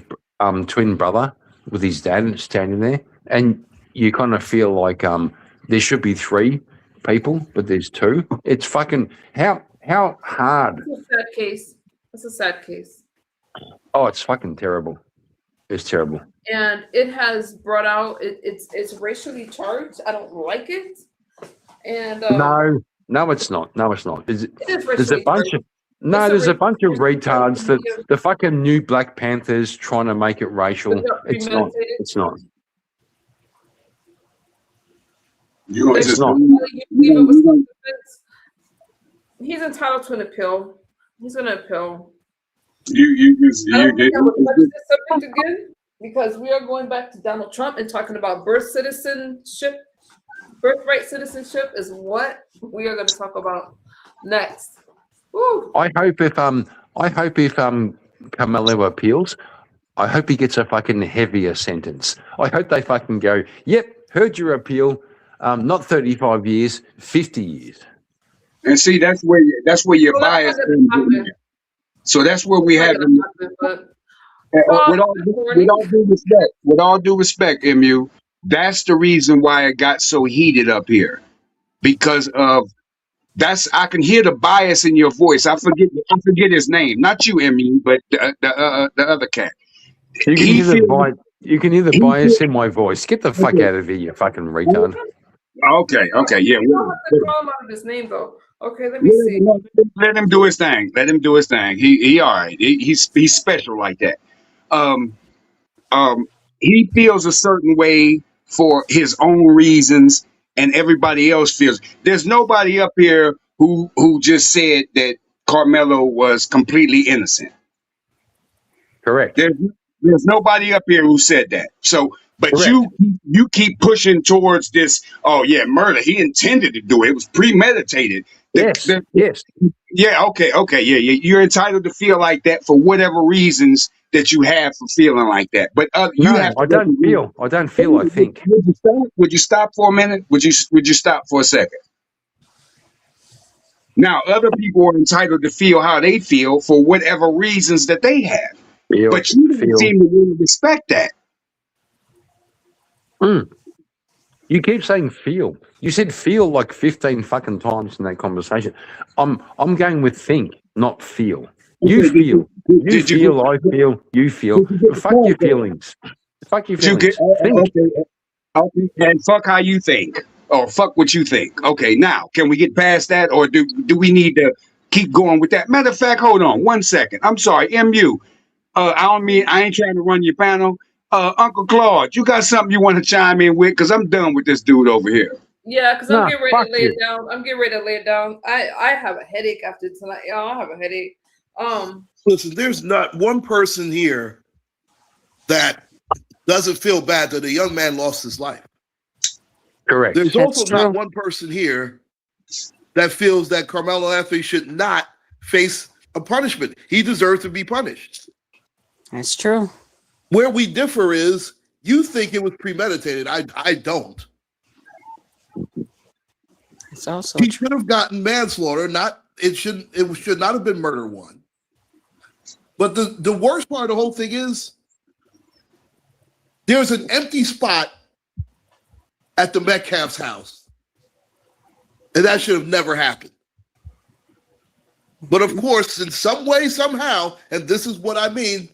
twin brother with his dad standing there? And you kind of feel like there should be 3 people, but there's 2. It's fucking how hard. It's a sad case. It's a sad case. Oh, it's fucking terrible. It's terrible. And it has brought out it's racially charged. I don't like it. And No, it's not. No, it's not. There's a racially bunch charged. of there's a bunch of retards that the fucking new Black Panthers trying to make it racial. It's not. It's not. It's not. He's entitled to an appeal. He's going to appeal. I You don't think I would touch this subject again because we are going back to Donald Trump and talking about birthright citizenship is what we are going to talk about next. Woo. I hope if Karmelo appeals, I hope he gets a fucking heavier sentence. I hope they fucking go, yep, heard your appeal, not 35 years, 50 years. And see, that's where your bias comes in. So that's where we have. With all due respect, MU, that's the reason why it got so heated up here, because of I can hear the bias in your voice. I forget his name, not you, MU, but the other cat. You can hear the bias in my voice. Get the fuck out of here, you fucking retard. Okay, yeah. You don't have to call him out of his name though. Okay, let me see. Let him do his thing. He all right. He's special like that. He feels a certain way for his own reasons, and everybody else feels. There's nobody up here who just said that Karmelo was completely innocent. Correct. There's nobody up here who said that. So, but Correct. you keep pushing towards this. Oh yeah, murder. He intended to do it. It was premeditated. Yes. Yeah. Okay. Yeah. You're entitled to feel like that for whatever reasons that you have for feeling like that. But I don't feel. I think. Would you stop for a minute? Would you stop for a second? Now, other people are entitled to feel how they feel for whatever reasons that they have. But you don't seem to want to respect that. You keep saying feel. You said feel like 15 fucking times in that conversation. I'm going with think, not feel. You feel. You feel, I feel, you feel. Fuck your feelings. Fuck your feelings. Think. Okay. And fuck how you think. Or fuck what you think. Okay, now, can we get past that? Or do we need to keep going with that? Matter of fact, hold on 1 second. I'm sorry, MU. I ain't trying to run your panel. Uncle Claude, you got something you want to chime in with? Because I'm done with this dude over here. Yeah, because I'm getting ready to lay it down. I have a headache after tonight. Y'all, I have a headache. Listen, there's not one person here that doesn't feel bad that a young man lost his life. Correct. There's also not one person here that feels that Karmelo Anthony should not face a punishment. He deserves to be punished. That's true. Where we differ is you think it was premeditated. I don't. It's also he should have gotten manslaughter. It should not have been murder one. But the worst part of the whole thing is there's an empty spot at the Metcalf's house. And that should have never happened. But of course, in some way, somehow, and this is what I mean,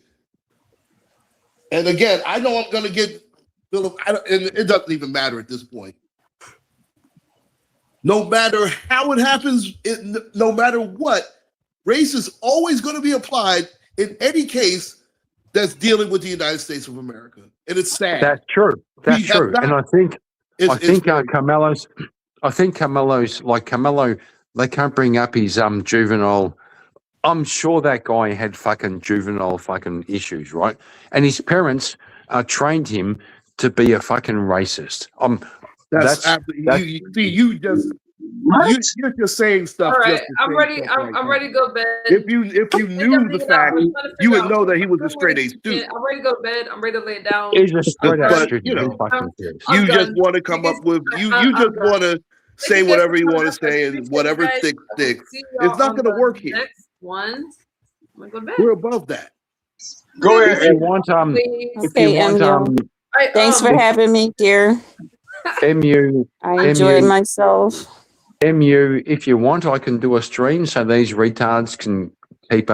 and again, I know I'm going to get, and it doesn't even matter at this point. No matter how it happens, no matter what, race is always going to be applied in any case that's dealing with the United States of America. And it's sad. That's true. That's true. And I think Karmelo, they can't bring up his juvenile. I'm sure that guy had fucking juvenile fucking issues, right? And his parents trained him to be a fucking racist. You're just saying stuff. All right, I'm ready. I'm ready to go to bed. If you knew the fact, you would know that he was a straight A student. I'm ready to go to bed. I'm ready to lay it down. He's a straight A student. You just want to come up with you just want to say whatever you want to say and whatever sticks. It's not going to work here. Next one. I'm gonna go to bed. We're above that. Go ahead. Thanks for having me, dear. MU, I enjoyed MU, myself. MU. If you want, I can do a stream so these retards can keep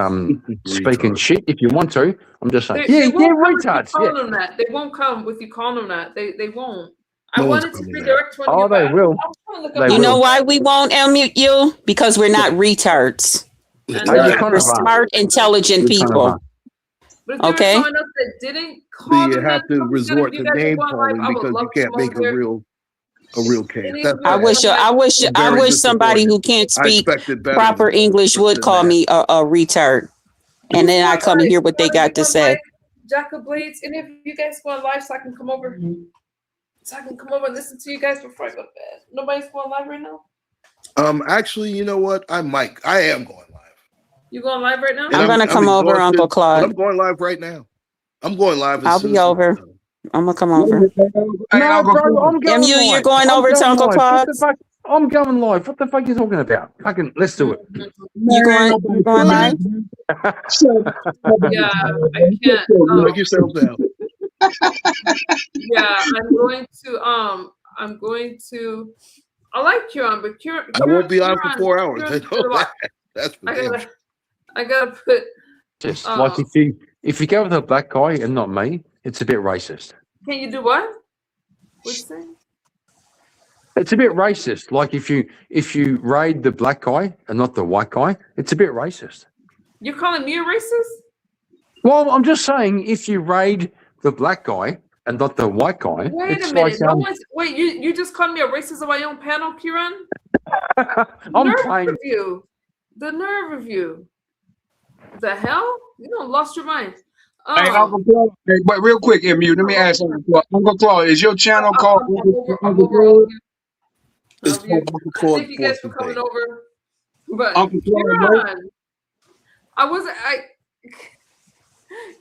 speaking Retard. shit. If you want to, I'm just saying. They Yeah, won't come with you retards. calling Yeah. them that. They won't come with you calling them that. They won't. I No one's wanted to coming there. redirect one of Oh, you, but they will. I was trying to look They up You will. know why we won't unmute you? Because we're not retards. And Oh, you We're kind of are. smart, intelligent You kind of people. are. But if there was Okay? someone else that didn't So call you them that, have to if resort you to guys are name going live, calling I would because love you to can't come over make a there. real case. Any That's of you I guys sad. wish going live, I'm I very wish somebody disappointed. who can't I speak expected better proper English would than call that. me a retard. And who's then I going come and live? hear what they Somebody got to going say. live? Jack of Blades. Any of you guys going live so I can come over? So I can come over and listen to you guys before I go to bed. Nobody's going live right now? Actually, you know what? I am going live. You going live right now? And I'm gonna come over, Uncle exhausted, but Claude. I'm going live right now. I'm going live as I'll soon be as over. I'm gonna come over. No, bro, I'm going MU, live. you're going I'm over to going Uncle live. What the Claude's? fuck? I'm going live. What the fuck are you talking about? Fucking, let's do it. You going live? Yeah, I can't. Knock yourself out. Yeah, I'm going to. I like Kieran, but Kieran. I won't be on for 4 hours. I Kieran's know good a lot. that. That's for damn sure. I gotta put. Just like if you go with a black guy and not me, it's a bit racist. Can you do what? What'd you say? It's a bit racist. Like if you raid the black guy and not the white guy, it's a bit racist. You're calling me a racist? Well, I'm just saying if you raid the black guy and not the white guy, Wait it's a minute. like Wait, you just called me a racist on my own panel, Kieran? I'm Nerve playing. of you. The nerve of you. The hell? You don't lost your mind. Hey, Uncle Claude, hey, but real quick, MU, let me ask Uncle Claude. Uncle Claude, is your channel called I'm over all of you. It's called Uncle Claude Thank you guys for coming over. But Uncle Claude, Kieran,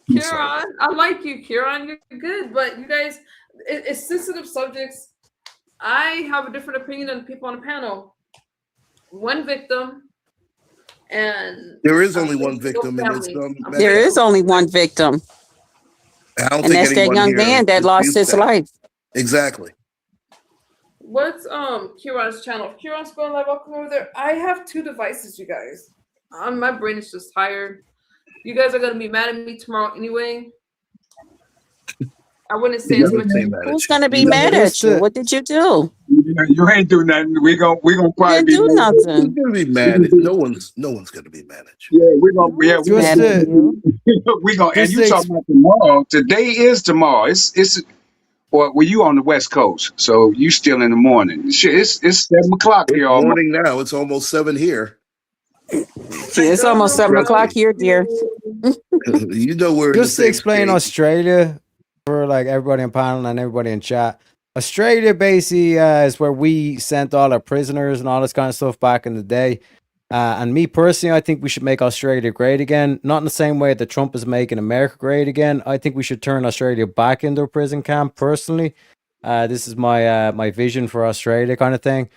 Kieran, I like you, Kieran. You're good, but you guys, it's sensitive subjects. I have a different opinion than the people on the panel. One victim, and There is only one victim, and it's There is only one victim. I don't And think that's that anyone young here man that lost disputes his that. life. Exactly. what's Kieran's channel? If Kieran's going live, I'll come over there. I have 2 devices, you guys. My brain is just tired. You guys are gonna be mad at me tomorrow anyway. I wouldn't say as much. Who's gonna be mad at you? What did you do? You ain't do nothing. We gonna probably You be didn't do mad. nothing. Who's gonna be mad? No one's gonna be mad at you. Yeah, we gonna and you talking about tomorrow. Today is tomorrow. It's well, you on the West Coast, so you still in the morning. Shit, it's 7 o'clock It's here almost. morning now. It's almost 7 here. It's almost 7 o'clock here, dear. You know we're in the Just to same explain state. Australia for like everybody in panel and everybody in chat. Australia basically is where we sent all our prisoners and all this kind of stuff back in the day. And me personally, I think we should make Australia great again. Not in the same way that Trump is making America great again. I think we should turn Australia back into a prison camp. Personally, this is my my vision for Australia, kind of thing.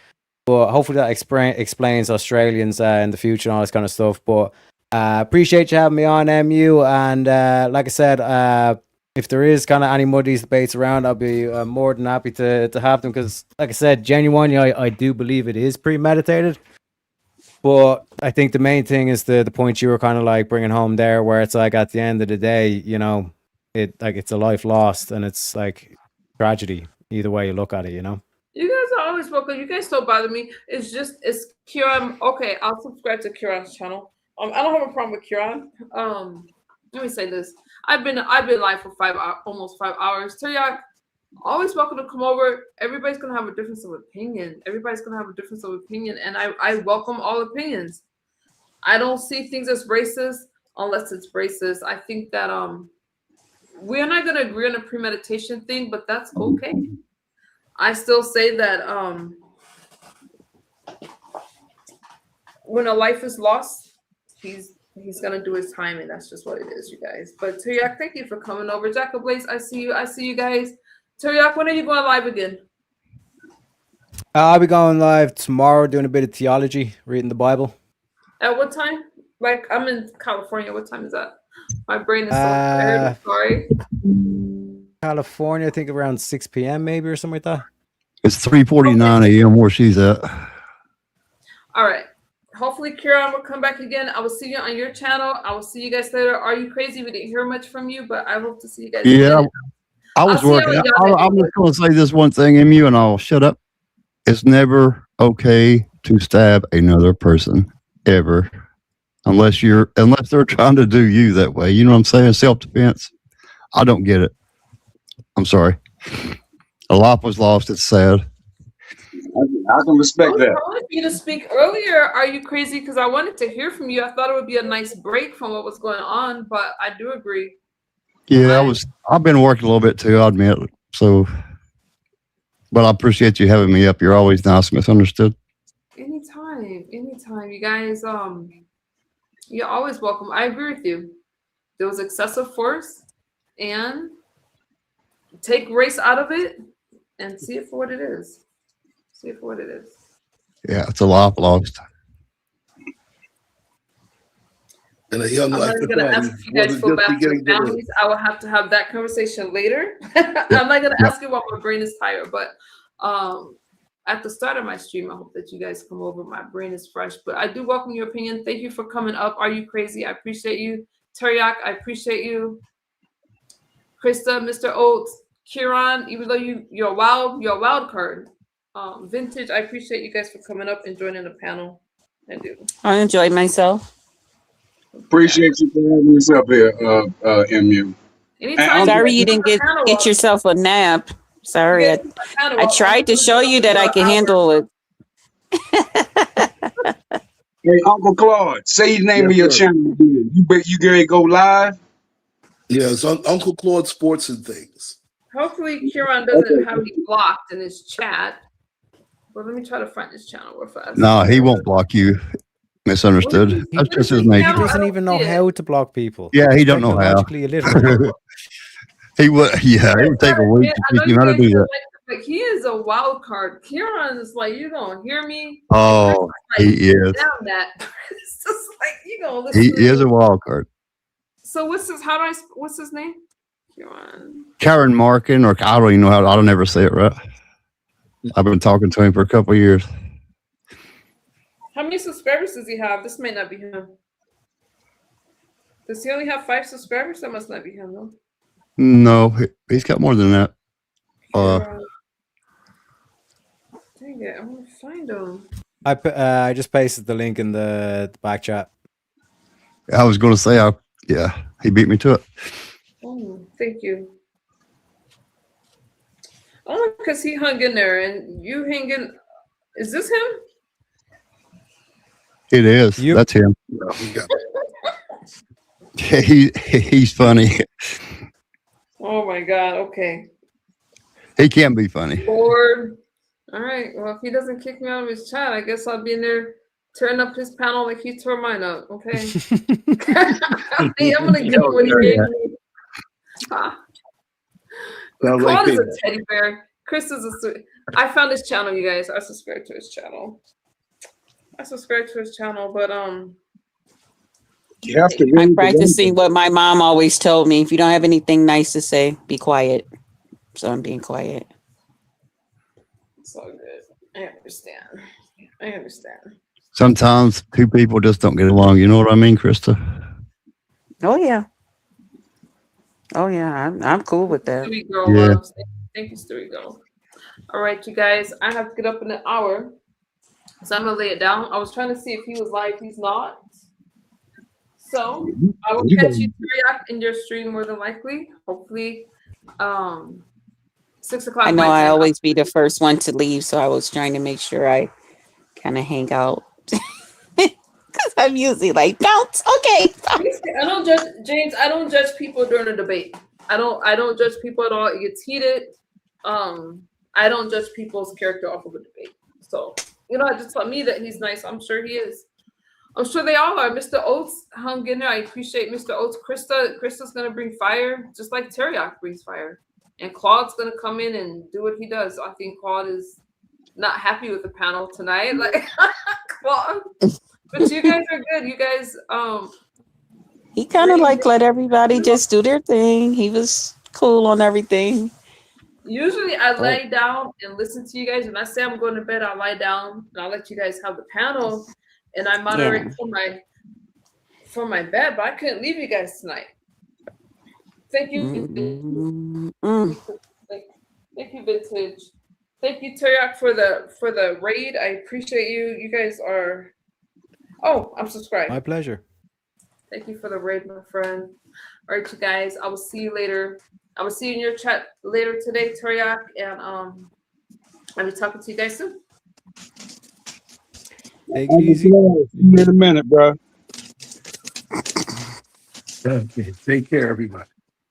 But hopefully that explains Australians in the future and all this kind of stuff. But appreciate you having me on, MU. And like I said, if there is kind of any more of these debates around, I'll be more than happy to have them. Because like I said, genuinely, I do believe it is premeditated. But I think the main thing is the point you were kind of like bringing home there, where it's like at the end of the day, you know, it's a life lost and it's like tragedy either way you look at it, you know. You guys are always welcome. You guys don't bother me. It's Kieran. Okay, I'll subscribe to Kieran's channel. I don't have a problem with Kieran. Let me say this. I've been live for almost 5 hours. Teriyaki, always welcome to come over. Everybody's gonna have a difference of opinion. And I welcome all opinions. I don't see things as racist unless it's racist. I think that we're not gonna agree on a premeditation thing, but that's okay. I still say that when a life is lost, he's gonna do his time, and that's just what it is, you guys. But Teriyaki, thank you for coming over. Jack of Blaze, I see you guys. Teriyaki, when are you going live again? I'll be going live tomorrow, doing a bit of theology, reading the Bible. At what time? Like, I'm in California. What time is that? My brain is so tired. I'm sorry. California, I think around 6 p.m. maybe or something like that. It's 3:49 a.m. where she's at. All right. Hopefully, Kieran will come back again. I will see you on your channel. I will see you guys later. Are you crazy? We didn't hear much from you, but I hope to see you guys Yeah, again. I was working. I'm just going to say this one thing, MU, and I'll shut up. It's never okay to stab another person ever, unless they're trying to do you that way. You know what I'm saying? Self-defense. I don't get it. I'm sorry. A life was lost. It's sad. I can respect I that. wanted you to speak earlier. Are you crazy? Because I wanted to hear from you. I thought it would be a nice break from what was going on, but I do agree. Yeah, I've been working a little bit too, I admit. So, but I appreciate you having me up. You're always nice, misunderstood. Anytime, you guys. You're always welcome. I agree with you. There was excessive force, and take race out of it, and see it for what it is. See it for what it is. Yeah, it's a life lost. And a young I'm life not going to ask if you guys feel bad for families. I will have to have that conversation later. I'm not going to ask you while my brain is tired, but at the start of my stream, I hope that you guys come over. My brain is fresh, but I do welcome your opinion. Thank you for coming up. Are you crazy? I appreciate you. Teriak, I appreciate you. Krista, Mr. Oates, Kieran, even though you're a wild card. Vintage, I appreciate you guys for coming up and joining the panel. I do. I enjoyed myself. Appreciate you for having us up here, MU. Anytime. Sorry you didn't get yourself a nap. Sorry, I tried to show you that I can handle it. Hey, Uncle Claude, say the name of your channel again. You get ready to go live? Yeah, it's Uncle Claude Sports and Things. Hopefully, Kieran doesn't have me blocked in his chat. But let me try to find his channel real fast. No, he won't block you. Misunderstood. That's just his He nature. doesn't even know how to block people. Yeah, he don't know how. Technologically illiterate. He would. Yeah, it would take a week to teach him how to do that. Like he is a wild card. Kieran is like, you gonna hear me? Oh, he is. Down that. It's just like you gonna listen. He is a wild card. So what's his name? Kieran. Karen Markin, or I don't even know how. I don't ever say it right. I've been talking to him for a couple of years. How many subscribers does he have? This may not be him. Does he only have 5 subscribers? That must not be him, though. No, he's got more than that. Dang it, I want to find him. I just pasted the link in the back chat. I was going to say, yeah, he beat me to it. Oh, thank you. Oh, because he hung in there and you hang in. Is this him? It is. That's him. He's funny. Oh my God. Okay. He can be funny. Lord. All right. Well, if he doesn't kick me out of his chat, I guess I'll be in there tearing up his panel like he tore mine up. Okay. I'm gonna give him what he gave me. Claude is a teddy bear. Chris is a sweet. I found his channel, you guys. I subscribe to his channel. But you have to. I'm practicing what my mom always told me: if you don't have anything nice to say, be quiet. So I'm being quiet. It's all good. I understand. Sometimes two people just don't get along. You know what I mean, Krista? Oh yeah. I'm cool with that. Stewie girl Yeah. loves. Thank you, Stewie girl. All right, you guys. I have to get up in an hour, so I'm gonna lay it down. I was trying to see if he was live. He's not. So I will catch you in your stream more than likely. Hopefully, 6 o'clock. I know my I time. always be the first one to leave, so I was trying to make sure I kind of hang out. Because I'm usually like, bounce, okay. I don't judge James. I don't judge people during a debate. I don't judge people at all. It gets heated. I don't judge people's character off of a debate. So I just tell me that he's nice. I'm sure he is. I'm sure they all are. Mr. Oates hung in there. I appreciate Mr. Oates. Krista's gonna bring fire, just like Teriak brings fire. And Claude's gonna come in and do what he does. I think Claude is not happy with the panel tonight. Like Claude. But you guys are good. You guys He kind of like let everybody just do their thing. He was cool on everything. Usually I lay down and listen to you guys. When I say I'm going to bed, I lie down and I'll let you guys have the panel, and I moderate from my bed. But I couldn't leave you guys tonight. Thank you. Thank you, Vintage. Thank you, Teriyaki, for the raid. I appreciate you. You guys are. Oh, I'm subscribed. My pleasure. Thank you for the raid, my friend. All right, you guys. I will see you later. I will see you in your chat later today, Teriyaki, and I'll be talking to you guys soon. Take it easy. See you in a minute, bro. Okay, take care, everybody.